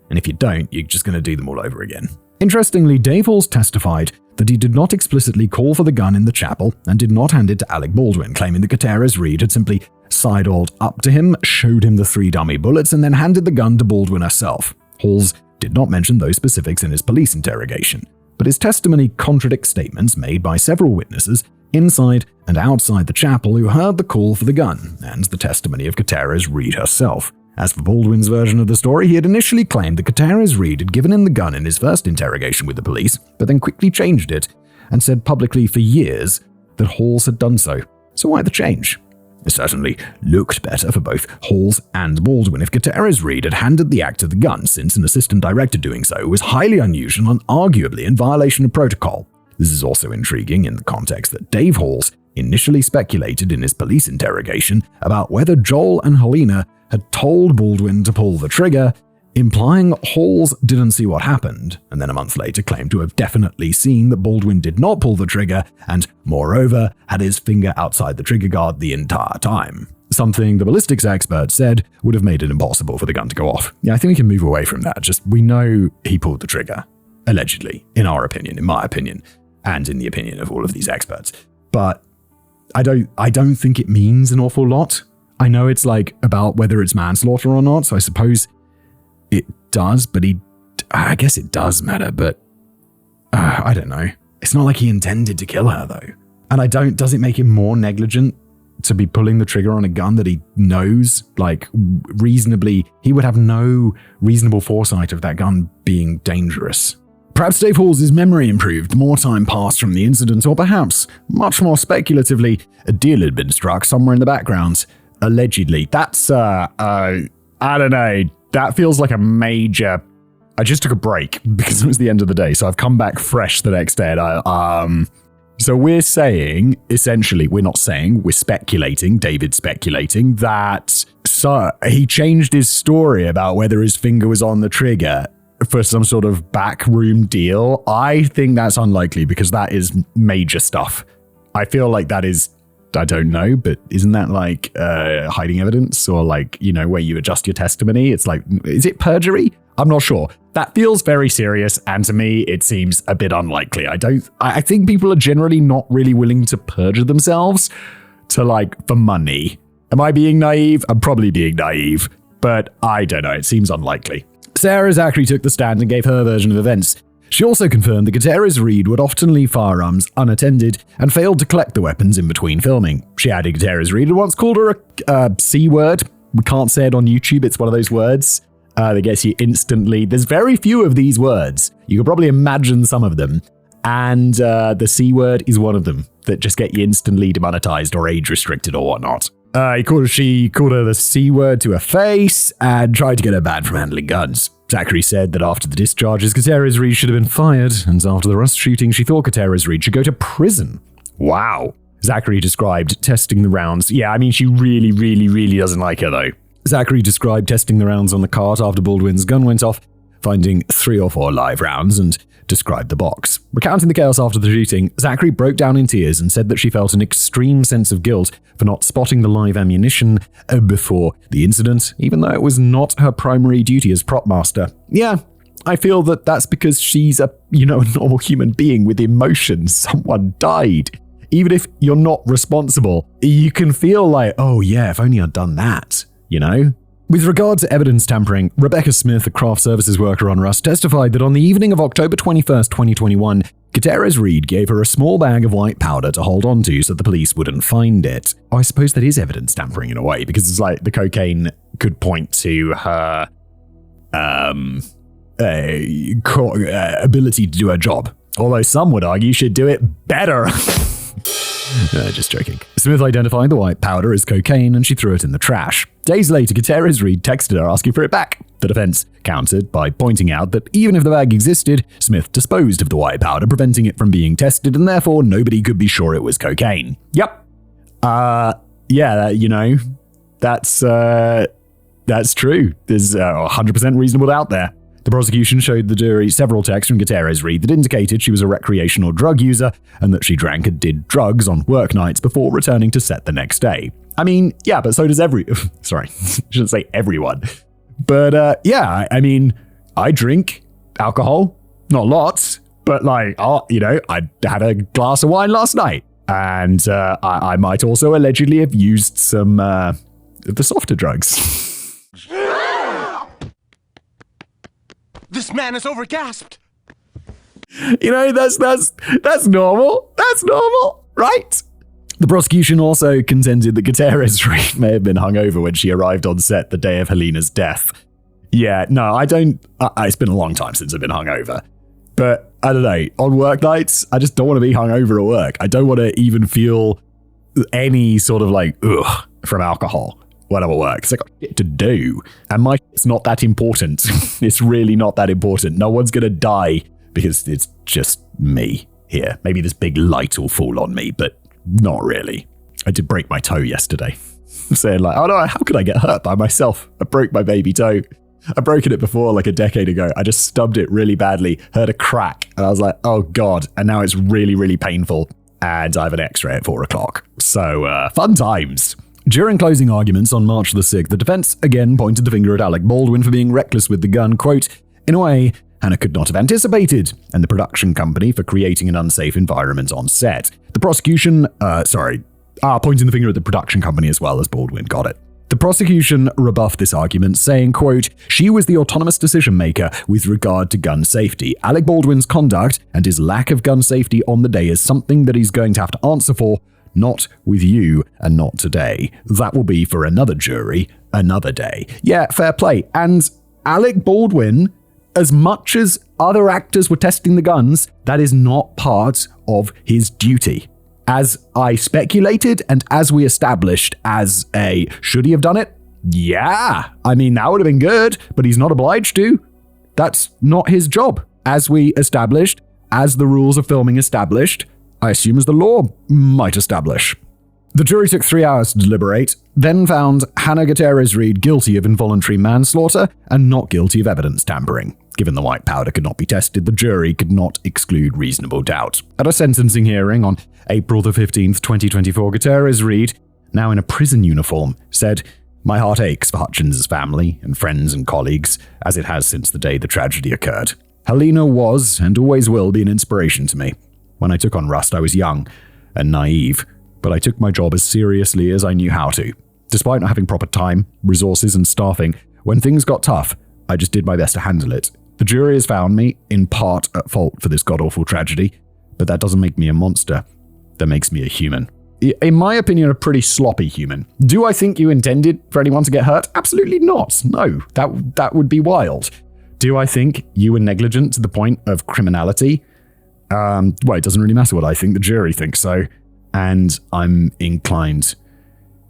And if you don't, you're just going to do them all over again. Interestingly, Dave Halls testified that he did not explicitly call for the gun in the chapel and did not hand it to Alec Baldwin, claiming that Gutierrez-Reed had simply sidled up to him, showed him the 3 dummy bullets, and then handed the gun to Baldwin herself. Halls did not mention those specifics in his police interrogation, but his testimony contradicts statements made by several witnesses inside and outside the chapel who heard the call for the gun, and the testimony of Gutierrez-Reed herself. As for Baldwin's version of the story, he had initially claimed that Gutierrez-Reed had given him the gun in his first interrogation with the police, but then quickly changed it and said publicly for years that Halls had done so. So why the change? It certainly looked better for both Halls and Baldwin if Gutierrez-Reed had handed the actor the gun, since an assistant director doing so was highly unusual and arguably in violation of protocol. This is also intriguing in the context that Dave Halls initially speculated in his police interrogation about whether Joel and Halyna had told Baldwin to pull the trigger, implying Halls didn't see what happened, and then a month later claimed to have definitely seen that Baldwin did not pull the trigger and, moreover, had his finger outside the trigger guard the entire time. Something the ballistics expert said would have made it impossible for the gun to go off. Yeah, I think we can move away from that. Just, we know he pulled the trigger. Allegedly, in our opinion, in my opinion, and in the opinion of all of these experts. But I don't think it means an awful lot. I know it's like about whether it's manslaughter or not, so I suppose it does, but I guess it does matter, but I don't know. It's not like he intended to kill her, though. And does it make him more negligent to be pulling the trigger on a gun that he knows, like, reasonably, he would have no reasonable foresight of that gun being dangerous? Perhaps Dave Halls' memory improved, more time passed from the incident, or perhaps, much more speculatively, a deal had been struck somewhere in the background. Allegedly. That's, I don't know, that feels like a major... I just took a break because it was the end of the day, so I've come back fresh the next day, and So we're saying, essentially, we're speculating, David's speculating, that he changed his story about whether his finger was on the trigger for some sort of backroom deal. I think that's unlikely because that is major stuff. I feel like that is, I don't know, but isn't that like hiding evidence or like, where you adjust your testimony? It's like, is it perjury? I'm not sure. That feels very serious, and to me, it seems a bit unlikely. I think people are generally not really willing to perjure themselves for money. Am I being naive? I'm probably being naive, but I don't know. It seems unlikely. Sarah Zachary took the stand and gave her version of events. She also confirmed that Gutierrez Reed would often leave firearms unattended and failed to collect the weapons in between filming. She added Gutierrez Reed had once called her a C word. We can't say it on YouTube. It's one of those words that gets you instantly. There's very few of these words. You could probably imagine some of them. And the C word is one of them that just get you instantly demonetized or age restricted or whatnot. She called her the C word to her face and tried to get her banned from handling guns. Zachary said that after the discharges, Gutierrez Reed should have been fired, and after the Rust shooting, she thought Gutierrez Reed should go to prison. Wow. Zachary described testing the rounds. Yeah, I mean, she really, really, really doesn't like her, though. Zachary described testing the rounds on the cart after Baldwin's gun went off, finding 3 or 4 live rounds, and described the box. Recounting the chaos after the shooting, Zachary broke down in tears and said that she felt an extreme sense of guilt for not spotting the live ammunition before the incident, even though it was not her primary duty as prop master. Yeah, I feel that that's because she's a normal human being with emotions. Someone died. Even if you're not responsible, you can feel like, oh yeah, if only I'd done that, With regard to evidence tampering, Rebecca Smith, a craft services worker on Rust, testified that on the evening of October 21st, 2021, Gutierrez Reed gave her a small bag of white powder to hold on to so the police wouldn't find it. Oh, I suppose that is evidence tampering in a way, because it's like the cocaine could point to her ability to do her job. Although some would argue she'd do it better. Just joking. Smith identified the white powder as cocaine and she threw it in the trash. Days later, Gutierrez Reed texted her asking for it back. The defense countered by pointing out that even if the bag existed, Smith disposed of the white powder, preventing it from being tested, and therefore nobody could be sure it was cocaine. Yep. That's true. There's 100% reasonable doubt there. The prosecution showed the jury several texts from Gutierrez Reed that indicated she was a recreational drug user and that she drank and did drugs on work nights before returning to set the next day. I mean, yeah, but so does sorry, I shouldn't say everyone. But I mean, I drink alcohol, not lots, but I had a glass of wine last night. And I might also allegedly have used some of the softer drugs. This man is overgasped. That's normal. That's normal, right? The prosecution also contended that Gutierrez Reed may have been hungover when she arrived on set the day of Halyna's death. Yeah, no, I don't. It's been a long time since I've been hungover. But I don't know, on work nights, I just don't want to be hungover at work. I don't want to even feel any sort of ugh from alcohol when I'm at work. It's got shit to do. And it's not that important. It's really not that important. No one's going to die because it's just me. here. Maybe this big light will fall on me, but not really. I did break my toe yesterday. Saying like, oh no, how could I get hurt by myself? I broke my baby toe. I've broken it before, like a decade ago. I just stubbed it really badly, heard a crack, and I was like, oh God. And now it's really, really painful. And I have an x-ray at 4 o'clock. So, fun times. During closing arguments on March the 6th, the defense again pointed the finger at Alec Baldwin for being reckless with the gun, quote, in a way Hannah could not have anticipated, and the production company for creating an unsafe environment on set. The prosecution, pointing the finger at the production company as well as Baldwin, got it. The prosecution rebuffed this argument, saying, quote, she was the autonomous decision maker with regard to gun safety. Alec Baldwin's conduct and his lack of gun safety on the day is something that he's going to have to answer for, not with you and not today. That will be for another jury, another day. Yeah, fair play. And Alec Baldwin, as much as other actors were testing the guns, that is not part of his duty. As I speculated and as we established should he have done it? Yeah. I mean, that would have been good, but he's not obliged to. That's not his job. As we established, as the rules of filming established, I assume as the law might establish. The jury took 3 hours to deliberate, then found Hannah Gutierrez-Reed guilty of involuntary manslaughter and not guilty of evidence tampering. Given the white powder could not be tested, the jury could not exclude reasonable doubt. At a sentencing hearing on April the 15th, 2024, Gutierrez-Reed, now in a prison uniform, said, my heart aches for Hutchins' family and friends and colleagues, as it has since the day the tragedy occurred. Halyna was, and always will be, an inspiration to me. When I took on Rust, I was young and naive, but I took my job as seriously as I knew how to. Despite not having proper time, resources, and staffing, when things got tough, I just did my best to handle it. The jury has found me, in part, at fault for this god-awful tragedy, but that doesn't make me a monster. That makes me a human. In my opinion, a pretty sloppy human. Do I think you intended for anyone to get hurt? Absolutely not. No, that would be wild. Do I think you were negligent to the point of criminality? Well, it doesn't really matter what I think. The jury thinks so, and I'm inclined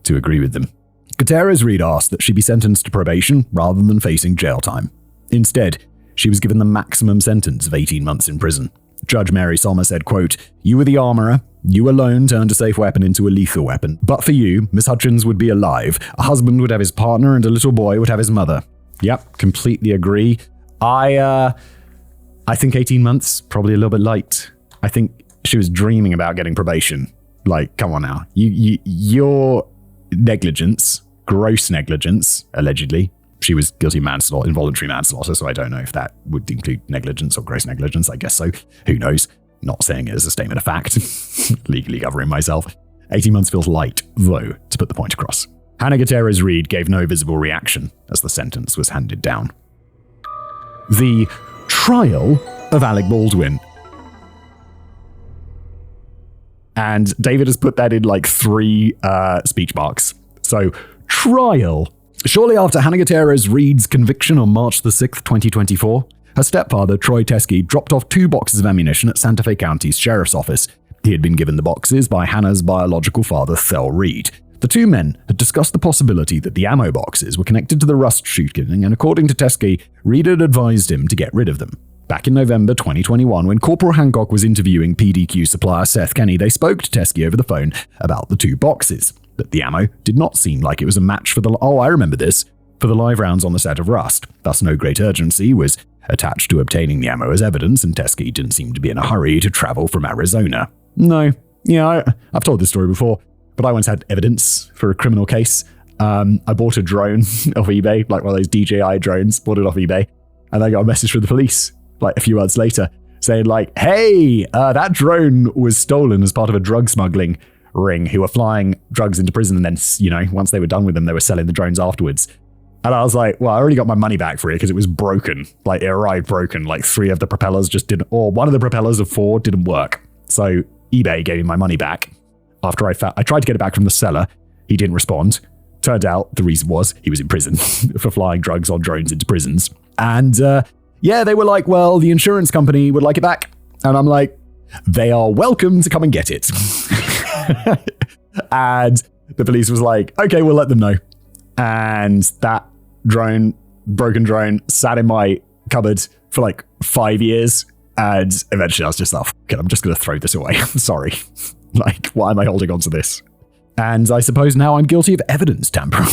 to agree with them. Gutierrez-Reed asked that she be sentenced to probation rather than facing jail time. Instead, she was given the maximum sentence of 18 months in prison. Judge Mary Sommer said, quote, you were the armorer. You alone turned a safe weapon into a lethal weapon. But for you, Miss Hutchins would be alive. A husband would have his partner and a little boy would have his mother. Yep, completely agree. I think 18 months, probably a little bit light. I think she was dreaming about getting probation. Like, come on now. Your negligence, gross negligence, allegedly. She was guilty of manslaughter, involuntary manslaughter, so I don't know if that would include negligence or gross negligence. I guess so. Who knows? Not saying it as a statement of fact. Legally covering myself. 18 months feels light, though, to put the point across. Hannah Gutierrez-Reed gave no visible reaction as the sentence was handed down. The trial of Alec Baldwin. And David has put that in like 3 speech marks. So, trial. Shortly after Hannah Gutierrez-Reed's conviction on March the 6th, 2024, her stepfather, Troy Teskey, dropped off 2 boxes of ammunition at Santa Fe County's sheriff's office. He had been given the boxes by Hannah's biological father, Thel Reed. The 2 men had discussed the possibility that the ammo boxes were connected to the Rust shooting, and according to Teskey, Reed had advised him to get rid of them. Back in November 2021, when Corporal Hancock was interviewing PDQ supplier Seth Kenny, they spoke to Teskey over the phone about the 2 boxes. That the ammo did not seem like it was a match for the live rounds on the set of Rust. Thus, no great urgency was attached to obtaining the ammo as evidence, and Teskey didn't seem to be in a hurry to travel from Arizona. No, yeah, I've told this story before, but I once had evidence for a criminal case. I bought a drone off eBay, like one of those DJI drones, bought it off eBay, and I got a message from the police, like a few months later, saying like, hey, that drone was stolen as part of a drug smuggling ring who were flying drugs into prison, and then, once they were done with them, they were selling the drones afterwards. And I was like, well, I already got my money back for it because it was broken. Like, it arrived broken. Like, 3 of the propellers just didn't, or 1 of the propellers of 4 didn't work. So eBay gave me my money back. After I tried to get it back from the seller. He didn't respond. Turned out the reason was he was in prison for flying drugs on drones into prisons. And they were like, well, the insurance company would like it back. And I'm like, they are welcome to come and get it. And the police was like, okay, we'll let them know. And that broken drone, sat in my cupboard for like 5 years. And eventually I was just like, I'm just going to throw this away. Sorry. Like, why am I holding on to this? And I suppose now I'm guilty of evidence tampering.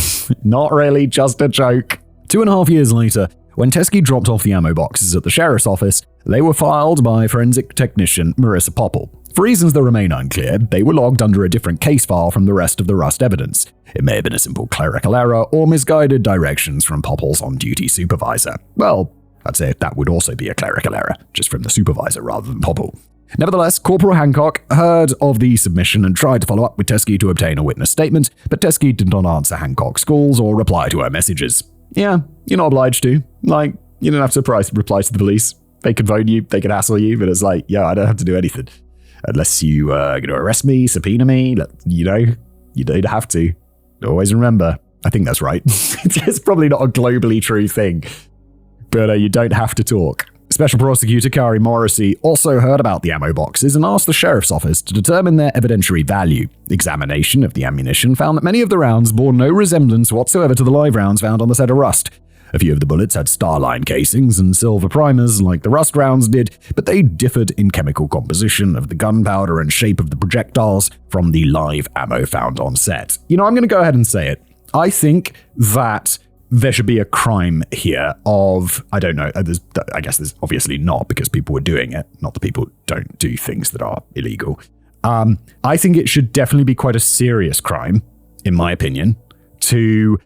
Not really, just a joke. 2.5 years later, when Teskey dropped off the ammo boxes at the sheriff's office, they were filed by forensic technician Marissa Popple. For reasons that remain unclear, they were logged under a different case file from the rest of the Rust evidence. It may have been a simple clerical error or misguided directions from Popple's on-duty supervisor. Well, I'd say that would also be a clerical error, just from the supervisor rather than Popple. Nevertheless, Corporal Hancock heard of the submission and tried to follow up with Teskey to obtain a witness statement, but Teskey did not answer Hancock's calls or reply to her messages. Yeah, you're not obliged to. Like, you don't have to reply to the police. They can phone you, they can hassle you, but it's like, yeah, I don't have to do anything. Unless you are going to arrest me, subpoena me, you don't have to. Always remember. I think that's right. It's probably not a globally true thing, but you don't have to talk. Special Prosecutor Kari Morrissey also heard about the ammo boxes and asked the sheriff's office to determine their evidentiary value. Examination of the ammunition found that many of the rounds bore no resemblance whatsoever to the live rounds found on the set of Rust. A few of the bullets had starline casings and silver primers like the Rust rounds did, but they differed in chemical composition of the gunpowder and shape of the projectiles from the live ammo found on set. I'm going to go ahead and say it. I think that there should be a crime here of, I don't know, I guess there's obviously not because people were doing it, not that people don't do things that are illegal. I think it should definitely be quite a serious crime, in my opinion, to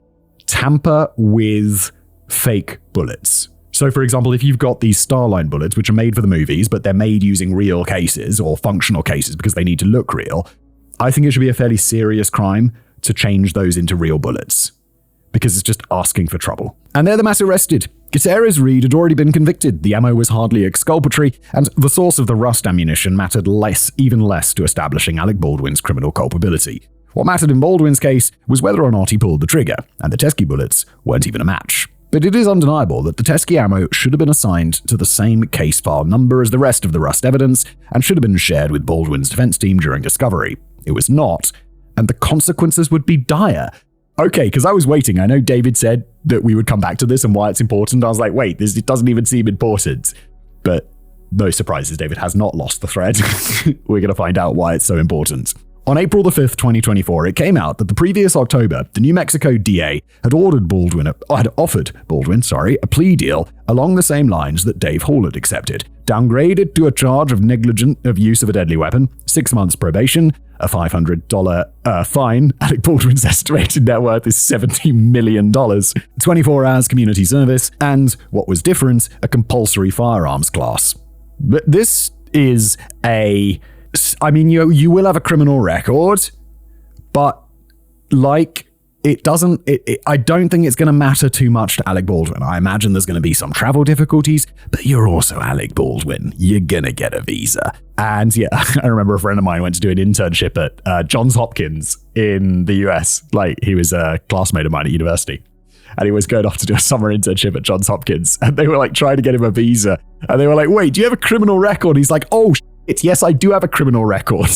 tamper with fake bullets. So, for example, if you've got these starline bullets, which are made for the movies, but they're made using real cases or functional cases because they need to look real, I think it should be a fairly serious crime to change those into real bullets, because it's just asking for trouble. And there the mass arrested. Gutierrez Reed had already been convicted, the ammo was hardly exculpatory, and the source of the Rust ammunition mattered even less to establishing Alec Baldwin's criminal culpability. What mattered in Baldwin's case was whether or not he pulled the trigger, and the Teskey bullets weren't even a match. But it is undeniable that the Teskey ammo should have been assigned to the same case file number as the rest of the Rust evidence, and should have been shared with Baldwin's defense team during discovery. It was not, and the consequences would be dire. Okay, because I was waiting. I know David said that we would come back to this and why it's important. I was like, wait, it doesn't even seem important. But no surprises, David has not lost the thread. We're going to find out why it's so important. On April the 5th, 2024, it came out that the previous October, the New Mexico DA had offered Baldwin a plea deal along the same lines that Dave Hall had accepted, downgraded to a charge of negligent use of a deadly weapon, 6 months probation, a $500 fine. Alec Baldwin's estimated net worth is $70 million, 24 hours community service, and what was different, a compulsory firearms class. But this is you will have a criminal record, but I don't think it's going to matter too much to Alec Baldwin. I imagine there's going to be some travel difficulties, but you're also Alec Baldwin. You're going to get a visa. And yeah, I remember a friend of mine went to do an internship at Johns Hopkins in the US. He was a classmate of mine at university. And he was going off to do a summer internship at Johns Hopkins. And they were trying to get him a visa. And they were like, wait, do you have a criminal record? He's like, oh, yes, I do have a criminal record.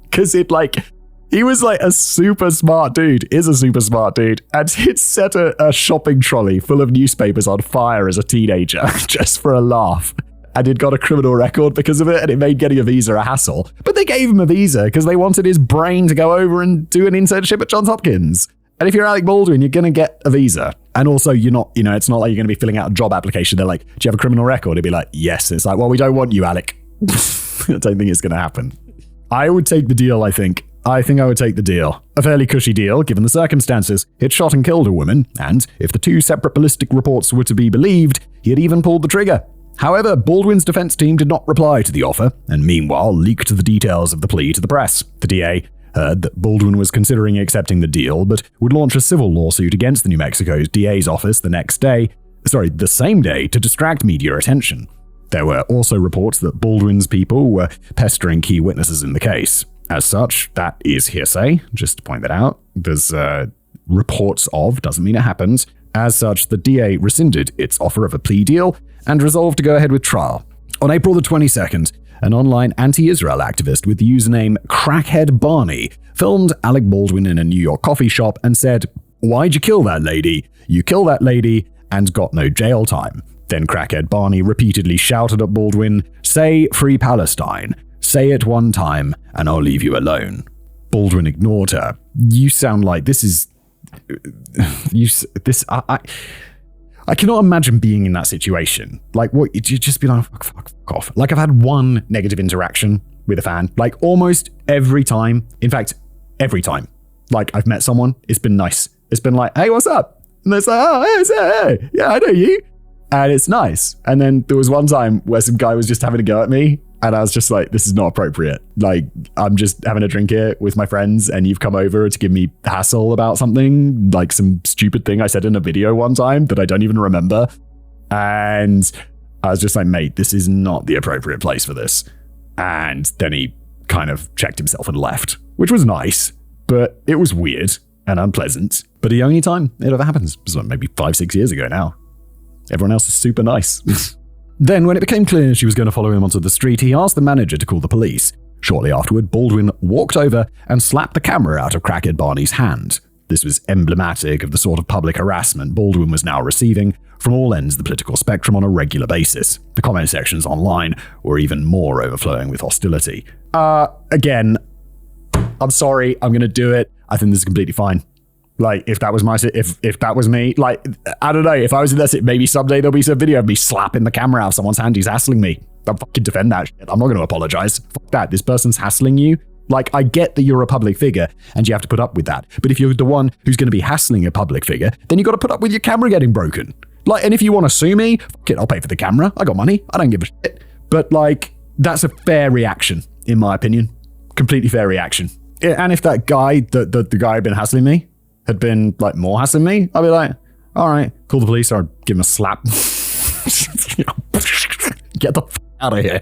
Because he was a super smart dude, is a super smart dude, and he'd set a shopping trolley full of newspapers on fire as a teenager, just for a laugh. And he'd got a criminal record because of it, and it made getting a visa a hassle. But they gave him a visa because they wanted his brain to go over and do an internship at Johns Hopkins. And if you're Alec Baldwin, you're going to get a visa. And also, you're not, it's not like you're going to be filling out a job application. They're like, do you have a criminal record? He'd be like, yes. It's like, well, we don't want you, Alec. I don't think it's going to happen. I would take the deal, I think. I would take the deal. A fairly cushy deal, given the circumstances. He'd shot and killed a woman, and if the 2 separate ballistic reports were to be believed, he had even pulled the trigger. However, Baldwin's defense team did not reply to the offer, and meanwhile leaked the details of the plea to the press. The DA heard that Baldwin was considering accepting the deal, but would launch a civil lawsuit against the New Mexico's DA's office the same day to distract media attention. There were also reports that Baldwin's people were pestering key witnesses in the case. As such, that is hearsay, just to point that out. There's reports of, doesn't mean it happened. As such, the DA rescinded its offer of a plea deal and resolved to go ahead with trial. On April the 22nd, an online anti-Israel activist with the username Crackhead Barney filmed Alec Baldwin in a New York coffee shop and said, "Why'd you kill that lady? You killed that lady and got no jail time." Then crackhead Barney repeatedly shouted at Baldwin, "Say Free Palestine. Say it one time, and I'll leave you alone." Baldwin ignored her. "You sound like this is... I cannot imagine being in that situation. Like, what? You'd just be like, fuck off. Like, I've had one negative interaction with a fan, like almost every time. In fact, every time. Like, I've met someone, it's been nice. It's been like, "Hey, what's up?" And it's like, "Oh, hey, yeah, I know you." And it's nice. And then there was one time where some guy was just having a go at me, and I was just like, this is not appropriate. Like, I'm just having a drink here with my friends, and you've come over to give me hassle about something, like some stupid thing I said in a video one time that I don't even remember. And I was just like, mate, this is not the appropriate place for this. And then he kind of checked himself and left, which was nice, but it was weird and unpleasant. But the only time it ever happens was maybe 5-6 years ago now. Everyone else is super nice. Then, when it became clear she was going to follow him onto the street, he asked the manager to call the police. Shortly afterward, Baldwin walked over and slapped the camera out of crackhead Barney's hand. This was emblematic of the sort of public harassment Baldwin was now receiving from all ends of the political spectrum on a regular basis. The comment sections online were even more overflowing with hostility. Again, I'm sorry, I'm going to do it. I think this is completely fine. Like, if that was if that was me, like, I don't know, if I was in that, maybe someday there'll be some video of me slapping the camera out of someone's hand who's hassling me. I'll fucking defend that shit. I'm not going to apologize. Fuck that. This person's hassling you. Like, I get that you're a public figure and you have to put up with that. But if you're the one who's going to be hassling a public figure, then you got to put up with your camera getting broken. Like, and if you want to sue me, fuck it, I'll pay for the camera. I got money. I don't give a shit. But, like, that's a fair reaction, in my opinion. Completely fair reaction. And if that guy, the guy who'd been hassling me, had been, like, more hassling me, I'd be like, all right, call the police or give him a slap. Get the f*** out of here.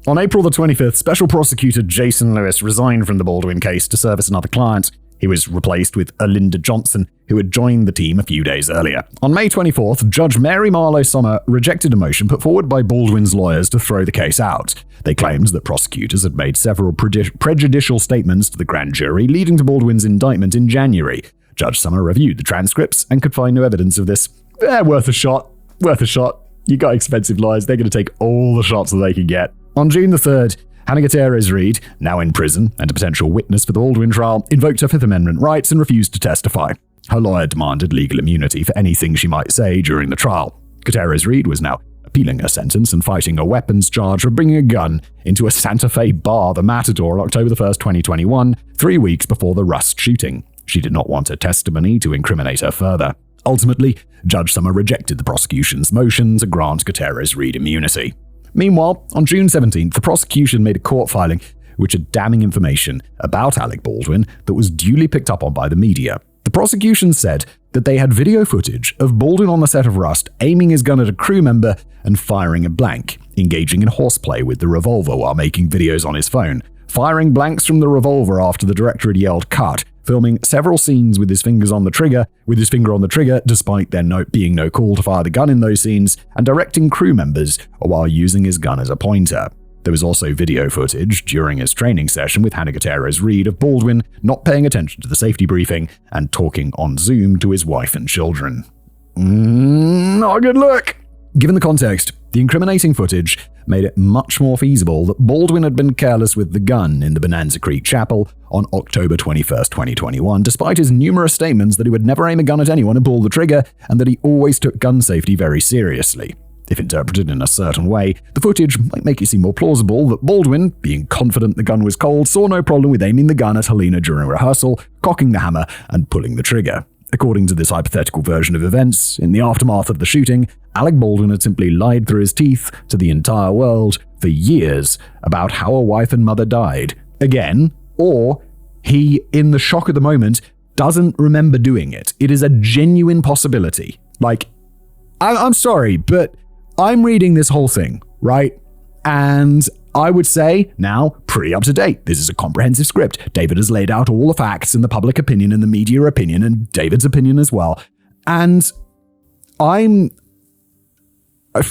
On April the 25th, Special Prosecutor Jason Lewis resigned from the Baldwin case to service another client. He was replaced with Alinda Johnson, who had joined the team a few days earlier. On May 24th, Judge Mary Marlowe Sommer rejected a motion put forward by Baldwin's lawyers to throw the case out. They claimed that prosecutors had made several prejudicial statements to the grand jury, leading to Baldwin's indictment in January. Judge Sommer reviewed the transcripts and could find no evidence of this. Worth a shot. Worth a shot. You got expensive lawyers. They're going to take all the shots that they can get. On June the 3rd, Halyna Hutchins, now in prison and a potential witness for the Baldwin trial, invoked her Fifth Amendment rights and refused to testify. Her lawyer demanded legal immunity for anything she might say during the trial. Hutchins was now appealing her sentence and fighting a weapons charge for bringing a gun into a Santa Fe bar, the Matador, on October 1st, 2021, 3 weeks before the Rust shooting. She did not want her testimony to incriminate her further. Ultimately, Judge Sommer rejected the prosecution's motion to grant Gutierrez Reed immunity. Meanwhile, on June 17th, the prosecution made a court filing which had damning information about Alec Baldwin that was duly picked up on by the media. The prosecution said that they had video footage of Baldwin on the set of Rust aiming his gun at a crew member and firing a blank, engaging in horseplay with the revolver while making videos on his phone, firing blanks from the revolver after the director had yelled "cut," filming several scenes with his finger on the trigger, despite there being no call to fire the gun in those scenes, and directing crew members while using his gun as a pointer. There was also video footage during his training session with Halyna Hutchins of Baldwin not paying attention to the safety briefing and talking on Zoom to his wife and children. Not a good look. Given the context, the incriminating footage made it much more feasible that Baldwin had been careless with the gun in the Bonanza Creek Chapel on October 21st, 2021, despite his numerous statements that he would never aim a gun at anyone and pull the trigger, and that he always took gun safety very seriously. If interpreted in a certain way, the footage might make it seem more plausible that Baldwin, being confident the gun was cold, saw no problem with aiming the gun at Halyna during rehearsal, cocking the hammer, and pulling the trigger. According to this hypothetical version of events, in the aftermath of the shooting, Alec Baldwin had simply lied through his teeth to the entire world for years about how a wife and mother died. Again, or he, in the shock of the moment, doesn't remember doing it. It is a genuine possibility. Like, I'm sorry, but I'm reading this whole thing, right? And I would say, now, pretty up to date. This is a comprehensive script. David has laid out all the facts and the public opinion and the media opinion and David's opinion as well. And I'm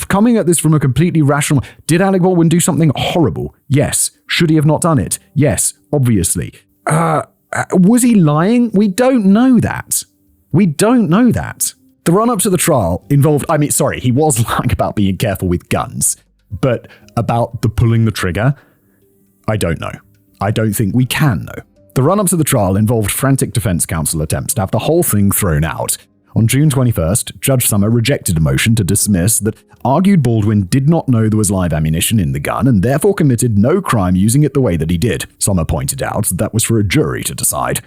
coming at this from a completely rational... Did Alec Baldwin do something horrible? Yes. Should he have not done it? Yes, obviously. Was he lying? We don't know that. We don't know that. The run-up to the trial involved, he was lying about being careful with guns, but about pulling the trigger, I don't know. I don't think we can know. The run-up to the trial involved frantic defense counsel attempts to have the whole thing thrown out. On June 21st, Judge Summer rejected a motion to dismiss that argued Baldwin did not know there was live ammunition in the gun and therefore committed no crime using it the way that he did. Summer pointed out that was for a jury to decide.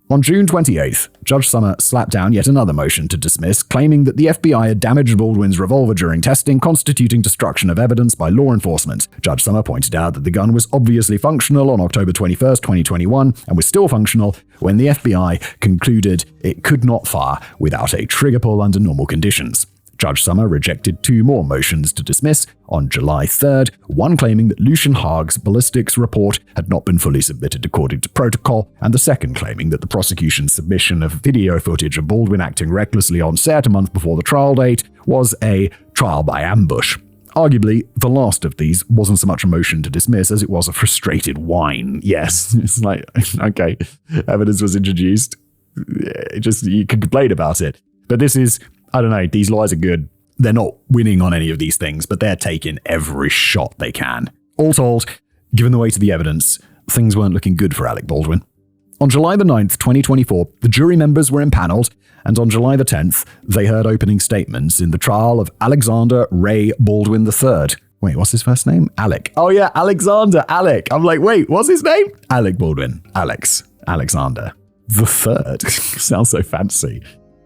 On June 28th, Judge Summer slapped down yet another motion to dismiss, claiming that the FBI had damaged Baldwin's revolver during testing, constituting destruction of evidence by law enforcement. Judge Summer pointed out that the gun was obviously functional on October 21st, 2021, and was still functional when the FBI concluded it could not fire without a trigger pull under normal conditions. Judge Summer rejected 2 more motions to dismiss on July 3rd, one claiming that Lucian Haag's ballistics report had not been fully submitted according to protocol, and the second claiming that the prosecution's submission of video footage of Baldwin acting recklessly on set a month before the trial date was a trial by ambush. Arguably, the last of these wasn't so much a motion to dismiss as it was a frustrated whine. Yes, it's like, okay, evidence was introduced. You could complain about it. But this is, I don't know, these lawyers are good. They're not winning on any of these things, but they're taking every shot they can. All told, given the weight of the evidence, things weren't looking good for Alec Baldwin. On July the 9th, 2024, the jury members were impaneled, and on July the 10th, they heard opening statements in the trial of Alexander Ray Baldwin III. Wait, what's his first name? Alec. Oh yeah, Alexander, Alec. I'm like, wait, what's his name? Alec Baldwin. Alexander. The third. Sounds so fancy.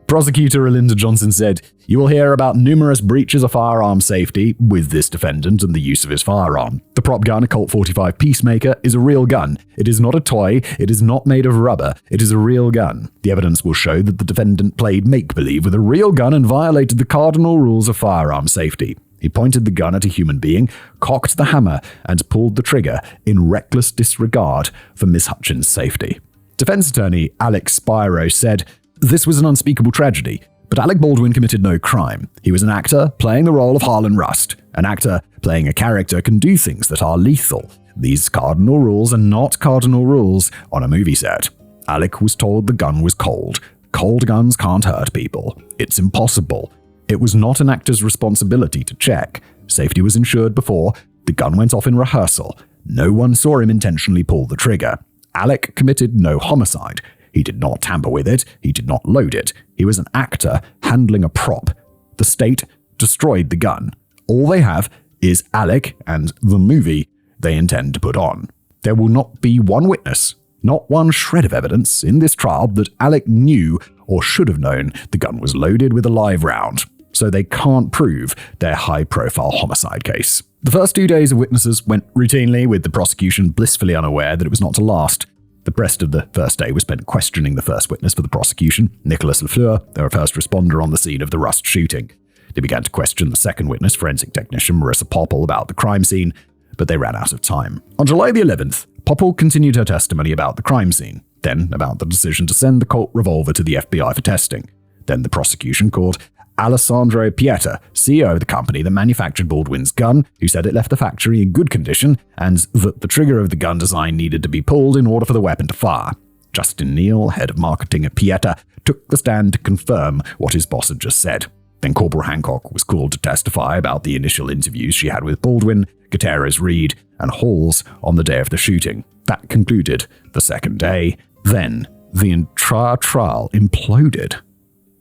Prosecutor Alinda Johnson said, "You will hear about numerous breaches of firearm safety with this defendant and the use of his firearm. The prop gun, a Colt 45 Peacemaker, is a real gun. It is not a toy. It is not made of rubber. It is a real gun. The evidence will show that the defendant played make-believe with a real gun and violated the cardinal rules of firearm safety. He pointed the gun at a human being, cocked the hammer, and pulled the trigger in reckless disregard for Ms. Hutchins' safety." Defense attorney Alex Spiro said, "This was an unspeakable tragedy, but Alec Baldwin committed no crime. He was an actor playing the role of Harlan Rust. An actor playing a character can do things that are lethal. These cardinal rules are not cardinal rules on a movie set. Alec was told the gun was cold. Cold guns can't hurt people. It's impossible. It was not an actor's responsibility to check. Safety was ensured before. The gun went off in rehearsal. No one saw him intentionally pull the trigger. Alec committed no homicide. He did not tamper with it. He did not load it. He was an actor handling a prop. The state destroyed the gun. All they have is Alec and the movie they intend to put on. There will not be one witness, not one shred of evidence in this trial that Alec knew or should have known the gun was loaded with a live round, so they can't prove their high-profile homicide case. The first 2 days of witnesses went routinely, with the prosecution blissfully unaware that it was not to last. The rest of the first day was spent questioning the first witness for the prosecution, Nicholas Lafleur, their first responder on the scene of the Rust shooting. They began to question the second witness, forensic technician Marissa Popple, about the crime scene, but they ran out of time. On July the 11th, Popple continued her testimony about the crime scene, then about the decision to send the Colt revolver to the FBI for testing. Then the prosecution called Alessandro Pieta, CEO of the company that manufactured Baldwin's gun, who said it left the factory in good condition and that the trigger of the gun design needed to be pulled in order for the weapon to fire. Justin Neal, head of marketing at Pieta, took the stand to confirm what his boss had just said. Then Corporal Hancock was called to testify about the initial interviews she had with Baldwin, Gutierrez Reed, and Halls on the day of the shooting. That concluded the second day. Then the entire trial imploded.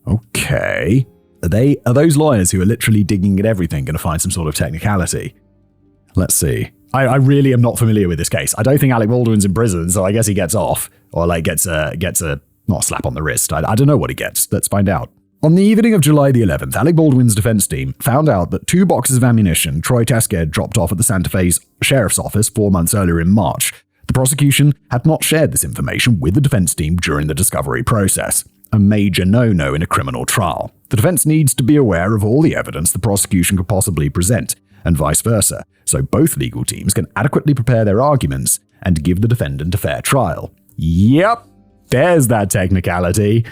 Okay. Are those lawyers who are literally digging at everything going to find some sort of technicality? Let's see. I really am not familiar with this case. I don't think Alec Baldwin's in prison, so I guess he gets off. Or gets a not a slap on the wrist. I don't know what he gets. Let's find out. On the evening of July the 11th, Alec Baldwin's defense team found out that 2 boxes of ammunition Troy Teske had dropped off at the Santa Fe's sheriff's office 4 months earlier in March. The prosecution had not shared this information with the defense team during the discovery process. A major no-no in a criminal trial. The defense needs to be aware of all the evidence the prosecution could possibly present, and vice versa, so both legal teams can adequately prepare their arguments and give the defendant a fair trial. Yep, there's that technicality.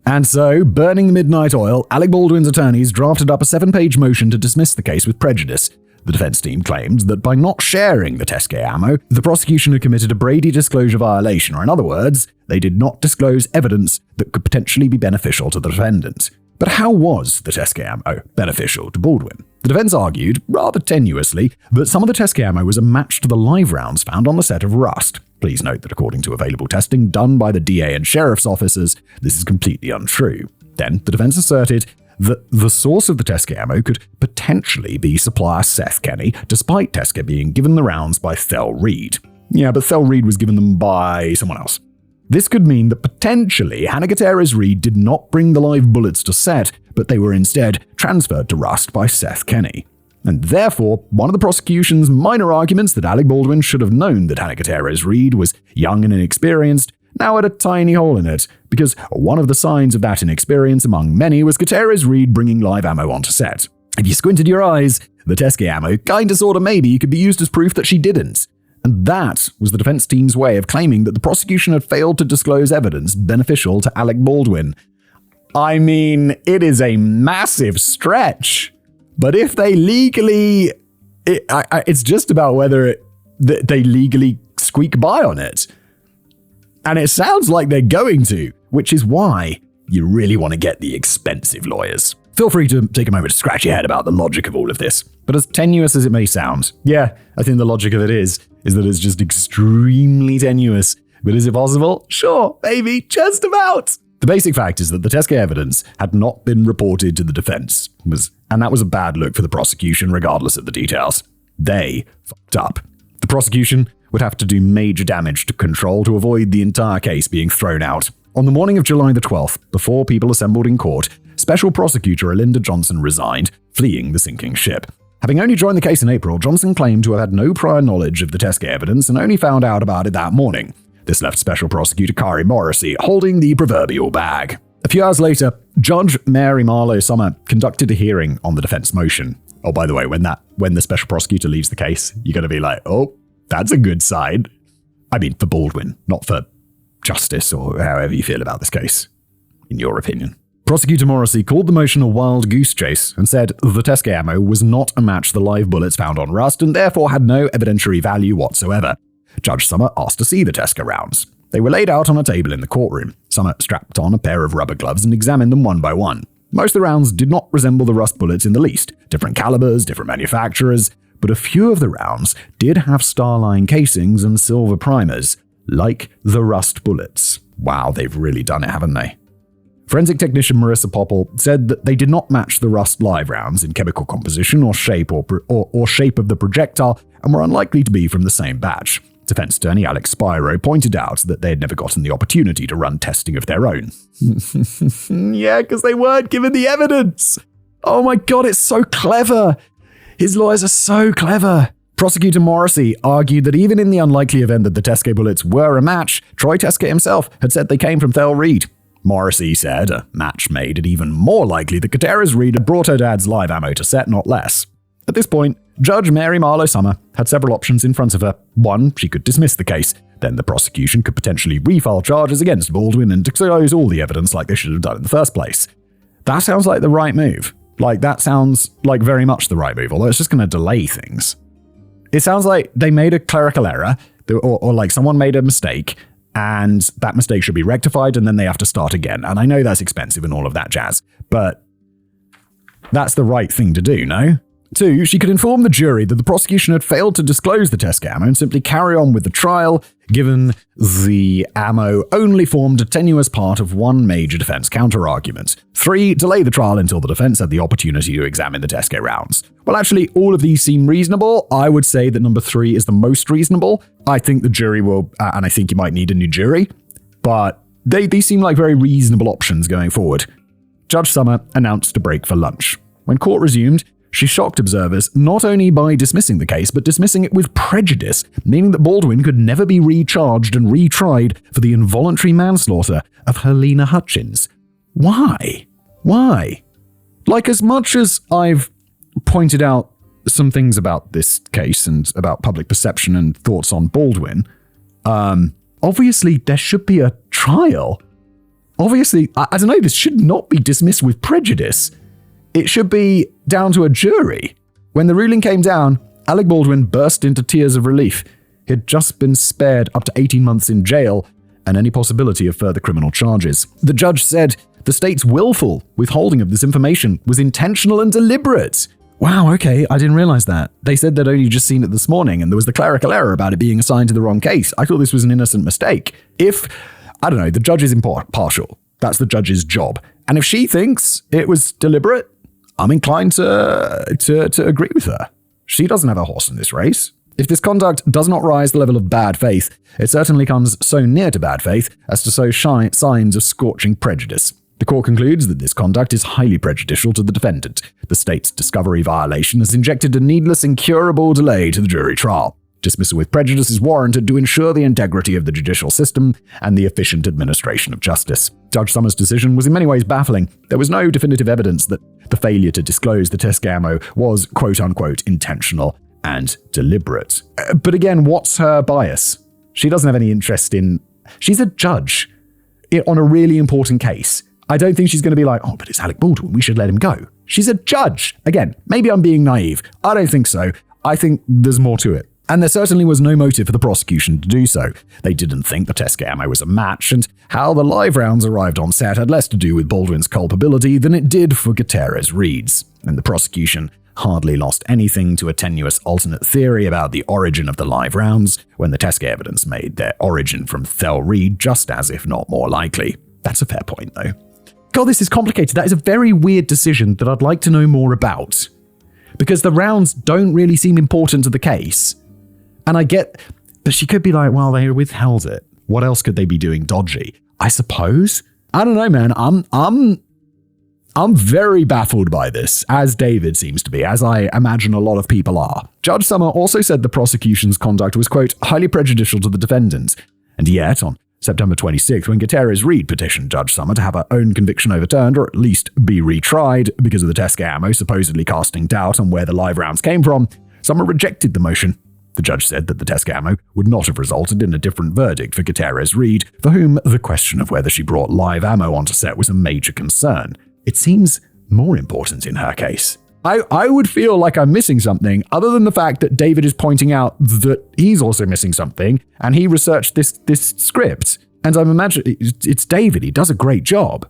And so, burning the midnight oil, Alec Baldwin's attorneys drafted up a 7-page motion to dismiss the case with prejudice. The defense team claimed that by not sharing the Teske ammo, the prosecution had committed a Brady disclosure violation, or in other words, they did not disclose evidence that could potentially be beneficial to the defendant. But how was the Teskey ammo beneficial to Baldwin? The defense argued, rather tenuously, that some of the Teskey ammo was a match to the live rounds found on the set of Rust. Please note that according to available testing done by the DA and sheriff's officers, this is completely untrue. Then, the defense asserted that the source of the Teskey ammo could potentially be supplier Seth Kenney, despite Teskey being given the rounds by Thel Reed. Yeah, but Thel Reed was given them by someone else. This could mean that potentially Hannah Gutierrez Reed did not bring the live bullets to set, but they were instead transferred to Rust by Seth Kenney. And therefore, one of the prosecution's minor arguments that Alec Baldwin should have known that Hannah Gutierrez Reed was young and inexperienced now had a tiny hole in it, because one of the signs of that inexperience among many was Gutierrez Reed bringing live ammo onto set. If you squinted your eyes, the Teskey ammo kinda sorta maybe could be used as proof that she didn't. And that was the defense team's way of claiming that the prosecution had failed to disclose evidence beneficial to Alec Baldwin. I mean, it is a massive stretch. But if they legally... it's just about whether they legally squeak by on it. And it sounds like they're going to, which is why you really want to get the expensive lawyers. Feel free to take a moment to scratch your head about the logic of all of this. But as tenuous as it may sound, yeah, I think the logic of it is that it's just extremely tenuous. But is it possible? Sure, maybe, just about. The basic fact is that the Teskey evidence had not been reported to the defense, and that was a bad look for the prosecution regardless of the details. They fucked up. The prosecution would have to do major damage to control to avoid the entire case being thrown out. On the morning of July the 12th, before people assembled in court, Special Prosecutor Alinda Johnson resigned, fleeing the sinking ship. Having only joined the case in April, Johnson claimed to have had no prior knowledge of the Teskey evidence and only found out about it that morning. This left Special Prosecutor Kari Morrissey holding the proverbial bag. A few hours later, Judge Mary Marlowe Summer conducted a hearing on the defense motion. Oh, by the way, when the Special Prosecutor leaves the case, you're going to be like, oh, that's a good sign. I mean, for Baldwin, not for justice or however you feel about this case, in your opinion. Prosecutor Morrissey called the motion a wild goose chase and said the Teskey ammo was not a match to the live bullets found on Rust and therefore had no evidentiary value whatsoever. Judge Summer asked to see the Teskey rounds. They were laid out on a table in the courtroom. Summer strapped on a pair of rubber gloves and examined them one by one. Most of the rounds did not resemble the Rust bullets in the least. Different calibers, different manufacturers, but a few of the rounds did have starline casings and silver primers, like the Rust bullets. Wow, they've really done it, haven't they? Forensic technician Marissa Popple said that they did not match the Rust live rounds in chemical composition or shape or shape of the projectile and were unlikely to be from the same batch. Defense attorney Alex Spiro pointed out that they had never gotten the opportunity to run testing of their own. Yeah, because they weren't given the evidence. Oh my God, it's so clever. His lawyers are so clever. Prosecutor Morrissey argued that even in the unlikely event that the Teskey bullets were a match, Troy Teskey himself had said they came from Thel Reed. Morrissey said a match made it even more likely that Gutierrez Reed had brought her dad's live ammo to set, not less. At this point, Judge Mary Marlowe Summer had several options in front of her. One, she could dismiss the case. Then the prosecution could potentially refile charges against Baldwin and disclose all the evidence like they should have done in the first place. That sounds like the right move. That sounds like very much the right move, although it's just going to delay things. It sounds like they made a clerical error, or like someone made a mistake, and that mistake should be rectified, and then they have to start again. And I know that's expensive and all of that jazz, but that's the right thing to do, no? 2, she could inform the jury that the prosecution had failed to disclose the Teskey ammo and simply carry on with the trial, given the ammo only formed a tenuous part of one major defense counter-argument. 3, delay the trial until the defense had the opportunity to examine the Teskey rounds. Well, actually, all of these seem reasonable. I would say that number 3 is the most reasonable. I think the jury will, and I think you might need a new jury, but they seem like very reasonable options going forward. Judge Summer announced a break for lunch. When court resumed, she shocked observers not only by dismissing the case, but dismissing it with prejudice, meaning that Baldwin could never be recharged and retried for the involuntary manslaughter of Halyna Hutchins. Why? Why? Like, as much as I've pointed out some things about this case and about public perception and thoughts on Baldwin, obviously there should be a trial. Obviously, I don't know, this should not be dismissed with prejudice. It should be down to a jury. When the ruling came down, Alec Baldwin burst into tears of relief. He had just been spared up to 18 months in jail and any possibility of further criminal charges. The judge said The state's willful withholding of this information was intentional and deliberate. Wow, okay, I didn't realize that. They said they'd only just seen it this morning, and there was the clerical error about it being assigned to the wrong case. I thought this was an innocent mistake. If, I don't know, the judge is impartial. That's the judge's job. And if she thinks it was deliberate, I'm inclined to agree with her. She doesn't have a horse in this race. If this conduct does not rise the level of bad faith, it certainly comes so near to bad faith as to show signs of scorching prejudice. The court concludes that this conduct is highly prejudicial to the defendant. The state's discovery violation has injected a needless, incurable delay to the jury trial. Dismissal with prejudice is warranted to ensure the integrity of the judicial system and the efficient administration of justice. Judge Summers' decision was in many ways baffling. There was no definitive evidence that the failure to disclose the test ammo was quote-unquote intentional and deliberate. But again, what's her bias? She doesn't have any interest in... She's a judge on a really important case. I don't think she's going to be like, oh, but it's Alec Baldwin, we should let him go. She's a judge. Again, maybe I'm being naive. I don't think so. I think there's more to it. And there certainly was no motive for the prosecution to do so. They didn't think the test ammo was a match, and how the live rounds arrived on set had less to do with Baldwin's culpability than it did for Gutierrez-Reed's. And the prosecution hardly lost anything to a tenuous alternate theory about the origin of the live rounds when the test evidence made their origin from Thel Reed just as, if not more likely. That's a fair point, though. God, this is complicated. That is a very weird decision that I'd like to know more about. Because the rounds don't really seem important to the case. And I get, but she could be like, well, they withheld it. What else could they be doing dodgy? I suppose. I don't know, man. I'm very baffled by this, as David seems to be, as I imagine a lot of people are. Judge Summer also said the prosecution's conduct was, quote, highly prejudicial to the defendant. And yet, on September 26th, when Gutierrez-Reed petitioned Judge Summer to have her own conviction overturned, or at least be retried because of the test ammo supposedly casting doubt on where the live rounds came from, Summer rejected the motion. The judge said that the test ammo would not have resulted in a different verdict for Gutierrez-Reed, for whom the question of whether she brought live ammo onto set was a major concern. It seems more important in her case. I would feel like I'm missing something, other than the fact that David is pointing out that he's also missing something, and he researched this script. And I'm imagining it's David. He does a great job.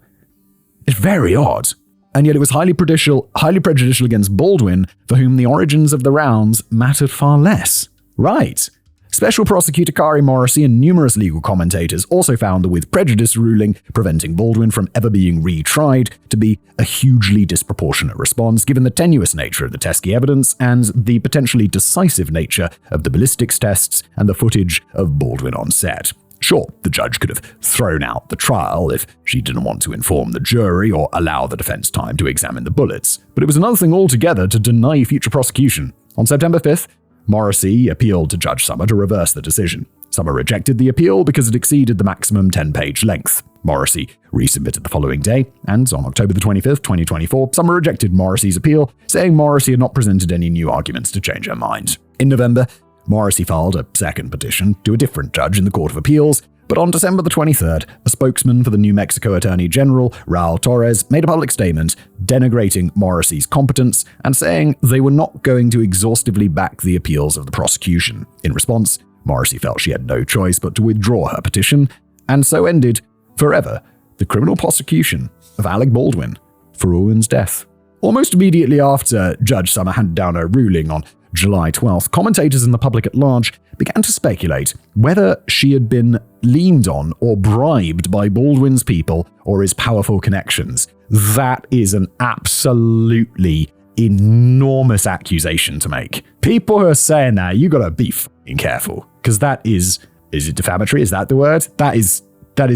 It's very odd. And yet it was highly prejudicial against Baldwin, for whom the origins of the rounds mattered far less. Right. Special Prosecutor Kari Morrissey and numerous legal commentators also found the with prejudice ruling preventing Baldwin from ever being retried to be a hugely disproportionate response given the tenuous nature of the Teskey evidence and the potentially decisive nature of the ballistics tests and the footage of Baldwin on set. Sure, the judge could have thrown out the trial if she didn't want to inform the jury or allow the defense time to examine the bullets, but it was another thing altogether to deny future prosecution. On September 5th, Morrissey appealed to Judge Summer to reverse the decision. Summer rejected the appeal because it exceeded the maximum 10-page length. Morrissey resubmitted the following day, and on October the 25th, 2024, Summer rejected Morrissey's appeal, saying Morrissey had not presented any new arguments to change her mind. In November, Morrissey filed a second petition to a different judge in the Court of Appeals, but on December the 23rd, a spokesman for the New Mexico Attorney General, Raul Torres, made a public statement denigrating Morrissey's competence and saying they were not going to exhaustively back the appeals of the prosecution. In response, Morrissey felt she had no choice but to withdraw her petition, and so ended, forever, the criminal prosecution of Alec Baldwin for Owen's death. Almost immediately after Judge Summer handed down her ruling on July 12th, commentators and the public at large began to speculate whether she had been leaned on or bribed by Baldwin's people or his powerful connections. That is an absolutely enormous accusation to make. People who are saying that, you gotta be fucking careful, because that is it defamatory? Is that the word? That is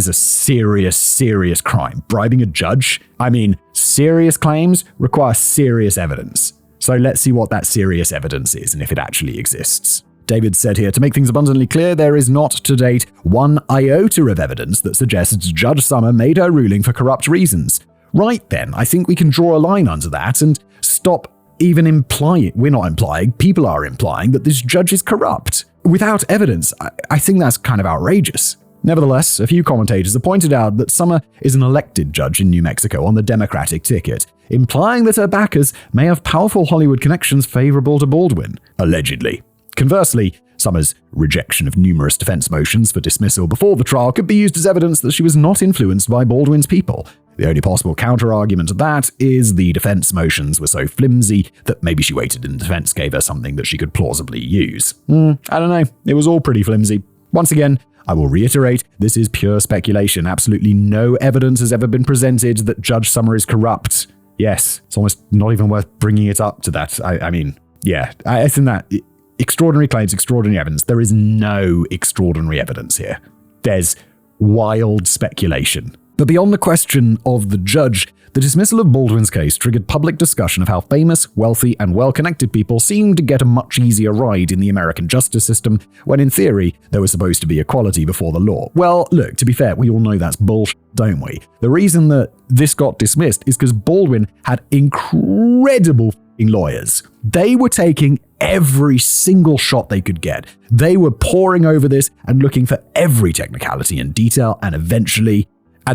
a serious crime. Bribing a judge? I mean, serious claims require serious evidence. So let's see what that serious evidence is and if it actually exists. David said here, to make things abundantly clear, there is not to date one iota of evidence that suggests Judge Summer made her ruling for corrupt reasons. Right then, I think we can draw a line under that and stop even implying, we're not implying, people are implying that this judge is corrupt. Without evidence, I think that's kind of outrageous. Nevertheless, a few commentators have pointed out that Summer is an elected judge in New Mexico on the Democratic ticket, implying that her backers may have powerful Hollywood connections favorable to Baldwin, allegedly. Conversely, Summer's rejection of numerous defense motions for dismissal before the trial could be used as evidence that she was not influenced by Baldwin's people. The only possible counter-argument to that is the defense motions were so flimsy that maybe she waited and the defense gave her something that she could plausibly use. I don't know. It was all pretty flimsy. Once again, I will reiterate, this is pure speculation. Absolutely no evidence has ever been presented that Judge Summer is corrupt. Yes, it's almost not even worth bringing it up to that. I mean, yeah, I think that extraordinary claims, extraordinary evidence. There is no extraordinary evidence here. There's wild speculation. But beyond the question of the judge, the dismissal of Baldwin's case triggered public discussion of how famous, wealthy, and well-connected people seem to get a much easier ride in the American justice system, when in theory, there was supposed to be equality before the law. Well, look, to be fair, we all know that's bullshit, don't we? The reason that this got dismissed is because Baldwin had incredible lawyers. They were taking every single shot they could get. They were poring over this and looking for every technicality and detail, and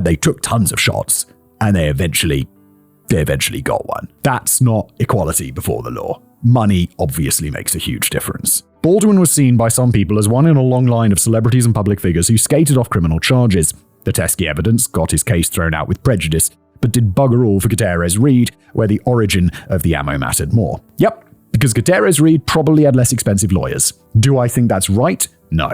they took tons of shots, and they eventually got one. That's not equality before the law. Money obviously makes a huge difference. Baldwin was seen by some people as one in a long line of celebrities and public figures who skated off criminal charges. The Teskey evidence got his case thrown out with prejudice, but did bugger all for Gutierrez Reed, where the origin of the ammo mattered more. Yep, because Gutierrez Reed probably had less expensive lawyers. Do I think that's right? No.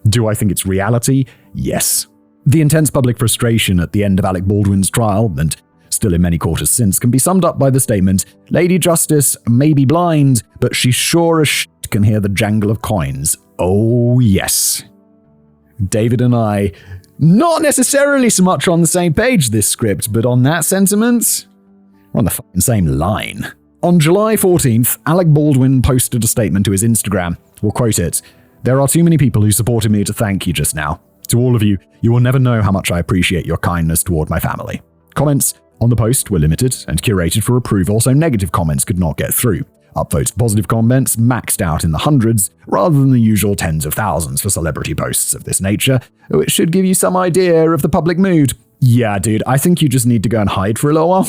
Do I think it's reality? Yes. The intense public frustration at the end of Alec Baldwin's trial, and still in many quarters since, can be summed up by the statement, Lady Justice may be blind, but she sure as shit can hear the jangle of coins. Oh yes. David and I, not necessarily so much on the same page this script, but on that sentiment, we're on the fucking same line. On July 14th, Alec Baldwin posted a statement to his Instagram. We'll quote it. "There are too many people who supported me to thank you just now. To all of you, you will never know how much I appreciate your kindness toward my family." Comments on the post were limited and curated for approval, so negative comments could not get through. Upvotes positive comments maxed out in the hundreds, rather than the usual tens of thousands for celebrity posts of this nature, which should give you some idea of the public mood. Yeah, dude, I think you just need to go and hide for a little while.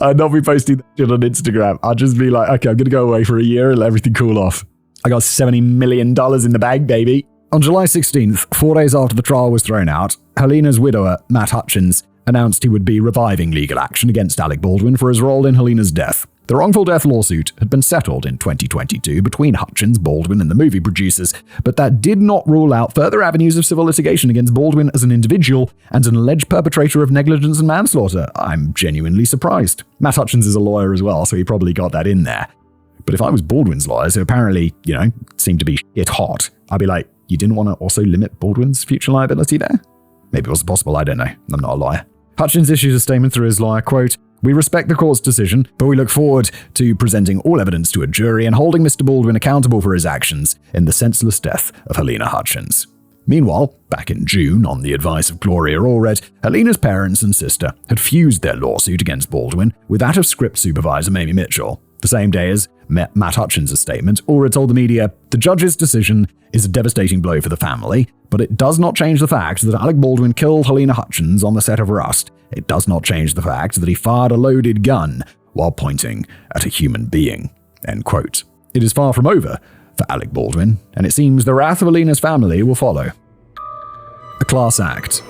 I'd not be posting that shit on Instagram. I'll just be like, okay, I'm going to go away for a year and let everything cool off. I got $70 million in the bag, baby. On July 16th, 4 days after the trial was thrown out, Halyna's widower, Matt Hutchins, announced he would be reviving legal action against Alec Baldwin for his role in Halyna's death. The wrongful death lawsuit had been settled in 2022 between Hutchins, Baldwin, and the movie producers, but that did not rule out further avenues of civil litigation against Baldwin as an individual and an alleged perpetrator of negligence and manslaughter. I'm genuinely surprised. Matt Hutchins is a lawyer as well, so he probably got that in there. But if I was Baldwin's lawyers, who apparently, seemed to be shit hot, I'd be like, you didn't want to also limit Baldwin's future liability there? Maybe it was possible, I don't know. I'm not a lawyer. Hutchins issues a statement through his lawyer, quote, "We respect the court's decision, but we look forward to presenting all evidence to a jury and holding Mr. Baldwin accountable for his actions in the senseless death of Halyna Hutchins." Meanwhile, back in June, on the advice of Gloria Allred, Halyna's parents and sister had fused their lawsuit against Baldwin with that of script supervisor Mamie Mitchell. The same day as Matt Hutchins' statement, Allred told the media, "The judge's decision is a devastating blow for the family, but it does not change the fact that Alec Baldwin killed Halyna Hutchins on the set of Rust. It does not change the fact that he fired a loaded gun while pointing at a human being." End quote. It is far from over for Alec Baldwin, and it seems the wrath of Halyna's family will follow. A class act.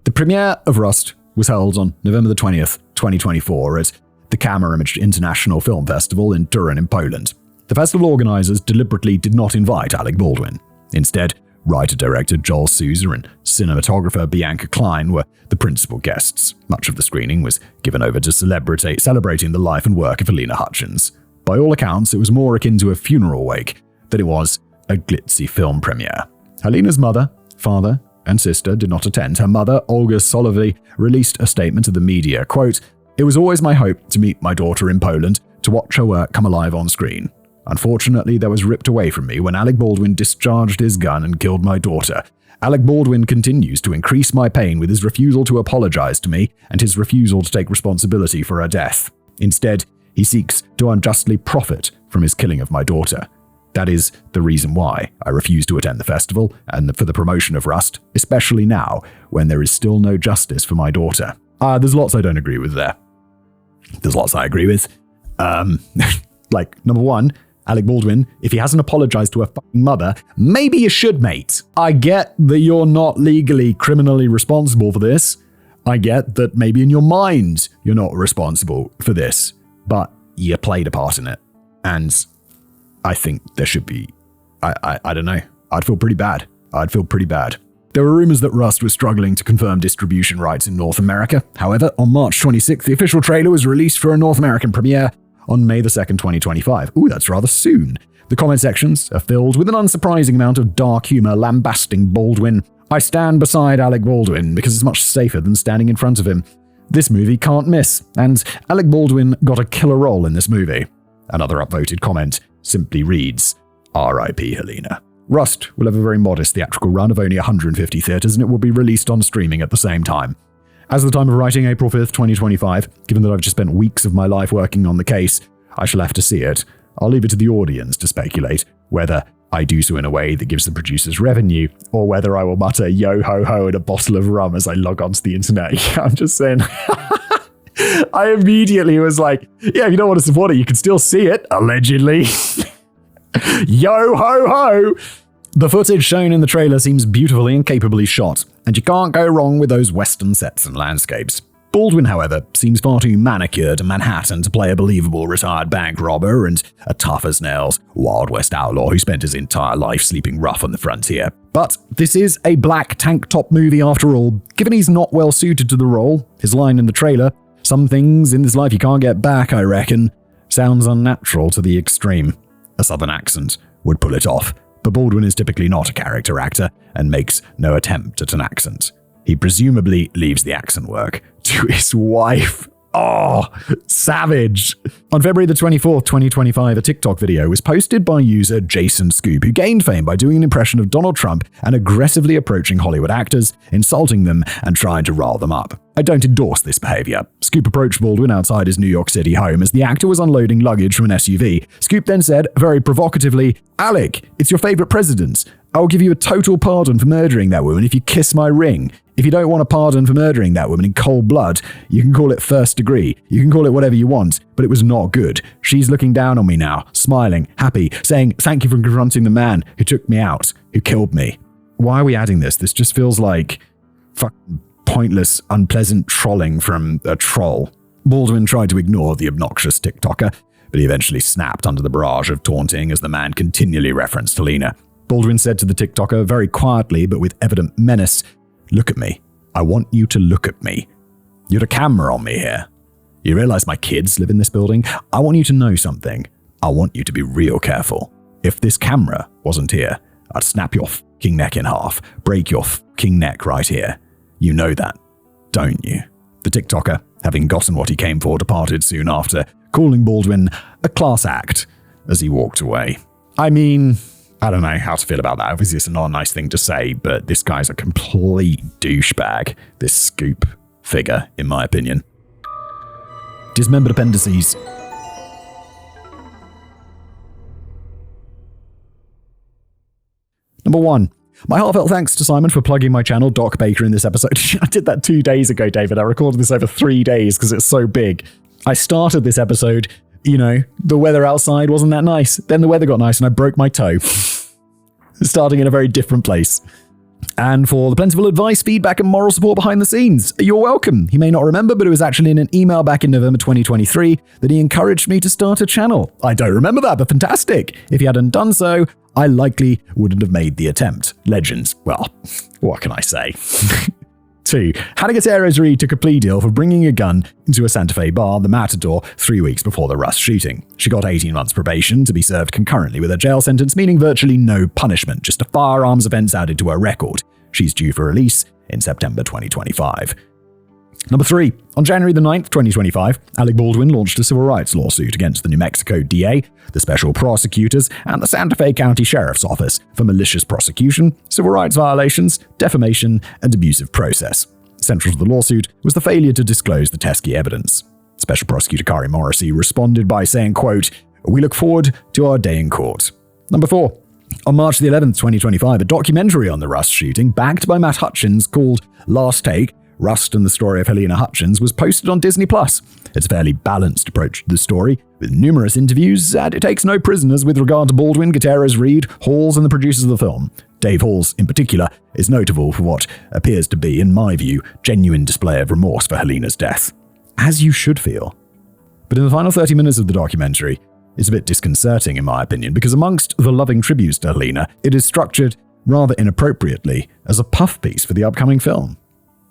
The premiere of Rust was held on November the 20th, 2024 at the Camera Image International Film Festival in Turin in Poland. The festival organizers deliberately did not invite Alec Baldwin. Instead, writer-director Joel Souza and cinematographer Bianca Klein were the principal guests. Much of the screening was given over to celebrating the life and work of Halyna Hutchins. By all accounts, it was more akin to a funeral wake than it was a glitzy film premiere. Halyna's mother, father, and sister did not attend. Her mother, Olga Solovey, released a statement to the media, quote, "It was always my hope to meet my daughter in Poland, to watch her work come alive on screen. Unfortunately, that was ripped away from me when Alec Baldwin discharged his gun and killed my daughter. Alec Baldwin continues to increase my pain with his refusal to apologize to me and his refusal to take responsibility for her death. Instead, he seeks to unjustly profit from his killing of my daughter. That is the reason why I refuse to attend the festival and for the promotion of Rust, especially now when there is still no justice for my daughter." There's lots I don't agree with there. There's lots I agree with. Number one, Alec Baldwin, if he hasn't apologized to her fucking mother, maybe you should, mate. I get that you're not legally, criminally responsible for this. I get that maybe in your mind you're not responsible for this, but you played a part in it. And I think there should be, I don't know, I'd feel pretty bad. There were rumors that Rust was struggling to confirm distribution rights in North America. However, on March 26th, the official trailer was released for a North American premiere on May the 2nd, 2025. Ooh, that's rather soon. The comment sections are filled with an unsurprising amount of dark humor lambasting Baldwin. I stand beside Alec Baldwin because it's much safer than standing in front of him. This movie can't miss, and Alec Baldwin got a killer role in this movie. Another upvoted comment simply reads, R.I.P. Halyna. Rust will have a very modest theatrical run of only 150 theaters, and it will be released on streaming at the same time. As of the time of writing, April 5th, 2025, given that I've just spent weeks of my life working on the case, I shall have to see it. I'll leave it to the audience to speculate whether I do so in a way that gives the producers revenue, or whether I will mutter yo ho ho and a bottle of rum as I log onto the internet. I'm just saying. I immediately was like, yeah, if you don't want to support it, you can still see it, allegedly. Yo ho ho! The footage shown in the trailer seems beautifully and capably shot, and you can't go wrong with those western sets and landscapes. Baldwin, however, seems far too manicured in Manhattan to play a believable retired bank robber and a tough-as-nails Wild West outlaw who spent his entire life sleeping rough on the frontier. But this is a black tank-top movie after all. Given he's not well suited to the role, his line in the trailer, "Some things in this life you can't get back, I reckon," sounds unnatural to the extreme. A southern accent would pull it off, but Baldwin is typically not a character actor and makes no attempt at an accent. He presumably leaves the accent work to his wife. Oh, savage. On February the 24th, 2025, a TikTok video was posted by user Jason Scoop, who gained fame by doing an impression of Donald Trump and aggressively approaching Hollywood actors, insulting them and trying to rile them up. I don't endorse this behavior. Scoop approached Baldwin outside his New York City home as the actor was unloading luggage from an SUV. Scoop then said, very provocatively, "Alec, it's your favorite president. I will give you a total pardon for murdering that woman if you kiss my ring. If you don't want a pardon for murdering that woman in cold blood, you can call it first degree. You can call it whatever you want, but it was not good. She's looking down on me now, smiling, happy, saying thank you for confronting the man who took me out, who killed me." Why are we adding this? This just feels like fucking pointless, unpleasant trolling from a troll. Baldwin tried to ignore the obnoxious TikToker, but he eventually snapped under the barrage of taunting as the man continually referenced Halyna. Baldwin said to the TikToker very quietly but with evident menace, "Look at me. I want you to look at me. You're a camera on me here. You realize my kids live in this building? I want you to know something. I want you to be real careful. If this camera wasn't here, I'd snap your fucking neck in half, break your fucking neck right here. You know that, don't you?" The TikToker, having gotten what he came for, departed soon after, calling Baldwin a class act as he walked away. I mean, I don't know how to feel about that. Obviously, it's not a nice thing to say, but this guy's a complete douchebag, this Scoop figure, in my opinion. Dismembered appendices. Number 1. My heartfelt thanks to Simon for plugging my channel, Doc Baker, in this episode. I did that 2 days ago, David. I recorded this over 3 days because it's so big. I started this episode, the weather outside wasn't that nice. Then the weather got nice and I broke my toe. Starting in a very different place. And for the plentiful advice, feedback, and moral support behind the scenes, you're welcome. He may not remember, but it was actually in an email back in November 2023 that he encouraged me to start a channel. I don't remember that, but fantastic. If he hadn't done so, I likely wouldn't have made the attempt. Legends. Well, what can I say? 2. Hannah Gutierrez-Reed took a plea deal for bringing a gun into a Santa Fe bar, the Matador, 3 weeks before the Rust shooting. She got 18 months probation to be served concurrently with a jail sentence, meaning virtually no punishment, just a firearms offense added to her record. She's due for release in September 2025. Number 3. On January the 9th, 2025, Alec Baldwin launched a civil rights lawsuit against the New Mexico DA, the special prosecutors, and the Santa Fe County Sheriff's Office for malicious prosecution, civil rights violations, defamation, and abusive process. Central to the lawsuit was the failure to disclose the Teskey evidence. Special Prosecutor Kari Morrissey responded by saying, quote, "We look forward to our day in court." Number 4. On March the 11th, 2025, a documentary on the Rust shooting, backed by Matt Hutchins, called Last Take, Rust and the Story of Halyna Hutchins, was posted on Disney+. It's a fairly balanced approach to the story, with numerous interviews, and it takes no prisoners with regard to Baldwin, Gutierrez, Reed, Halls, and the producers of the film. Dave Halls, in particular, is notable for what appears to be, in my view, genuine display of remorse for Halyna's death. As you should feel. But in the final 30 minutes of the documentary, it's a bit disconcerting in my opinion, because amongst the loving tributes to Halyna, it is structured rather inappropriately as a puff piece for the upcoming film.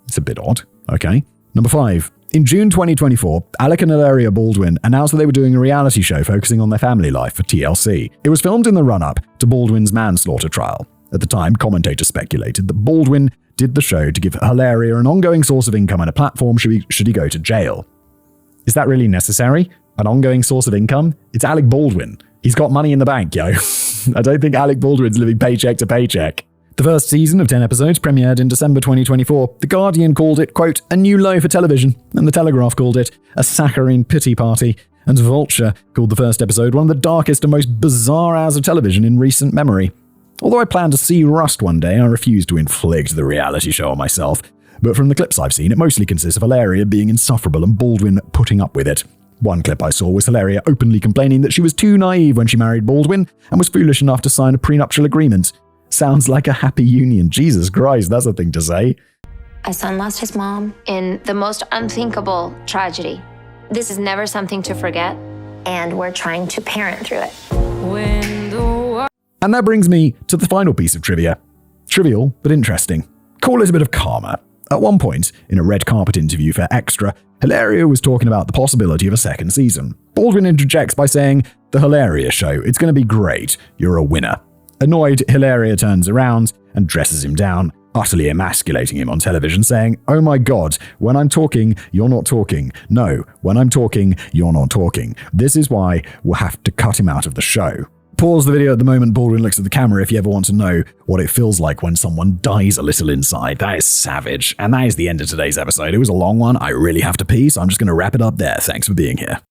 It's a bit odd, okay? Number 5. In June 2024, Alec and Hilaria Baldwin announced that they were doing a reality show focusing on their family life for TLC. It was filmed in the run-up to Baldwin's manslaughter trial. At the time, commentators speculated that Baldwin did the show to give Hilaria an ongoing source of income and a platform should he go to jail. Is that really necessary? An ongoing source of income? It's Alec Baldwin. He's got money in the bank, yo. I don't think Alec Baldwin's living paycheck to paycheck. The first season of 10 episodes premiered in December 2024. The Guardian called it, quote, a new low for television, and The Telegraph called it a saccharine pity party, and Vulture called the first episode one of the darkest and most bizarre hours of television in recent memory. Although I plan to see Rust one day, I refuse to inflict the reality show on myself. But from the clips I've seen, it mostly consists of Hilaria being insufferable and Baldwin putting up with it. One clip I saw was Hilaria openly complaining that she was too naive when she married Baldwin and was foolish enough to sign a prenuptial agreement. Sounds like a happy union. Jesus Christ, that's a thing to say. A son lost his mom in the most unthinkable tragedy. This is never something to forget, and we're trying to parent through it. And that brings me to the final piece of trivia. Trivial, but interesting. Call it a bit of karma. At one point, in a red carpet interview for Extra, Hilaria was talking about the possibility of a second season. Baldwin interjects by saying, "The Hilaria show, it's going to be great. You're a winner." Annoyed, Hilaria turns around and dresses him down, utterly emasculating him on television, saying, "Oh my God, when I'm talking, you're not talking. No, when I'm talking, you're not talking. This is why we'll have to cut him out of the show." Pause the video at the moment Baldwin looks at the camera if you ever want to know what it feels like when someone dies a little inside. That is savage. And that is the end of today's episode. It was a long one. I really have to pee, so I'm just going to wrap it up there. Thanks for being here.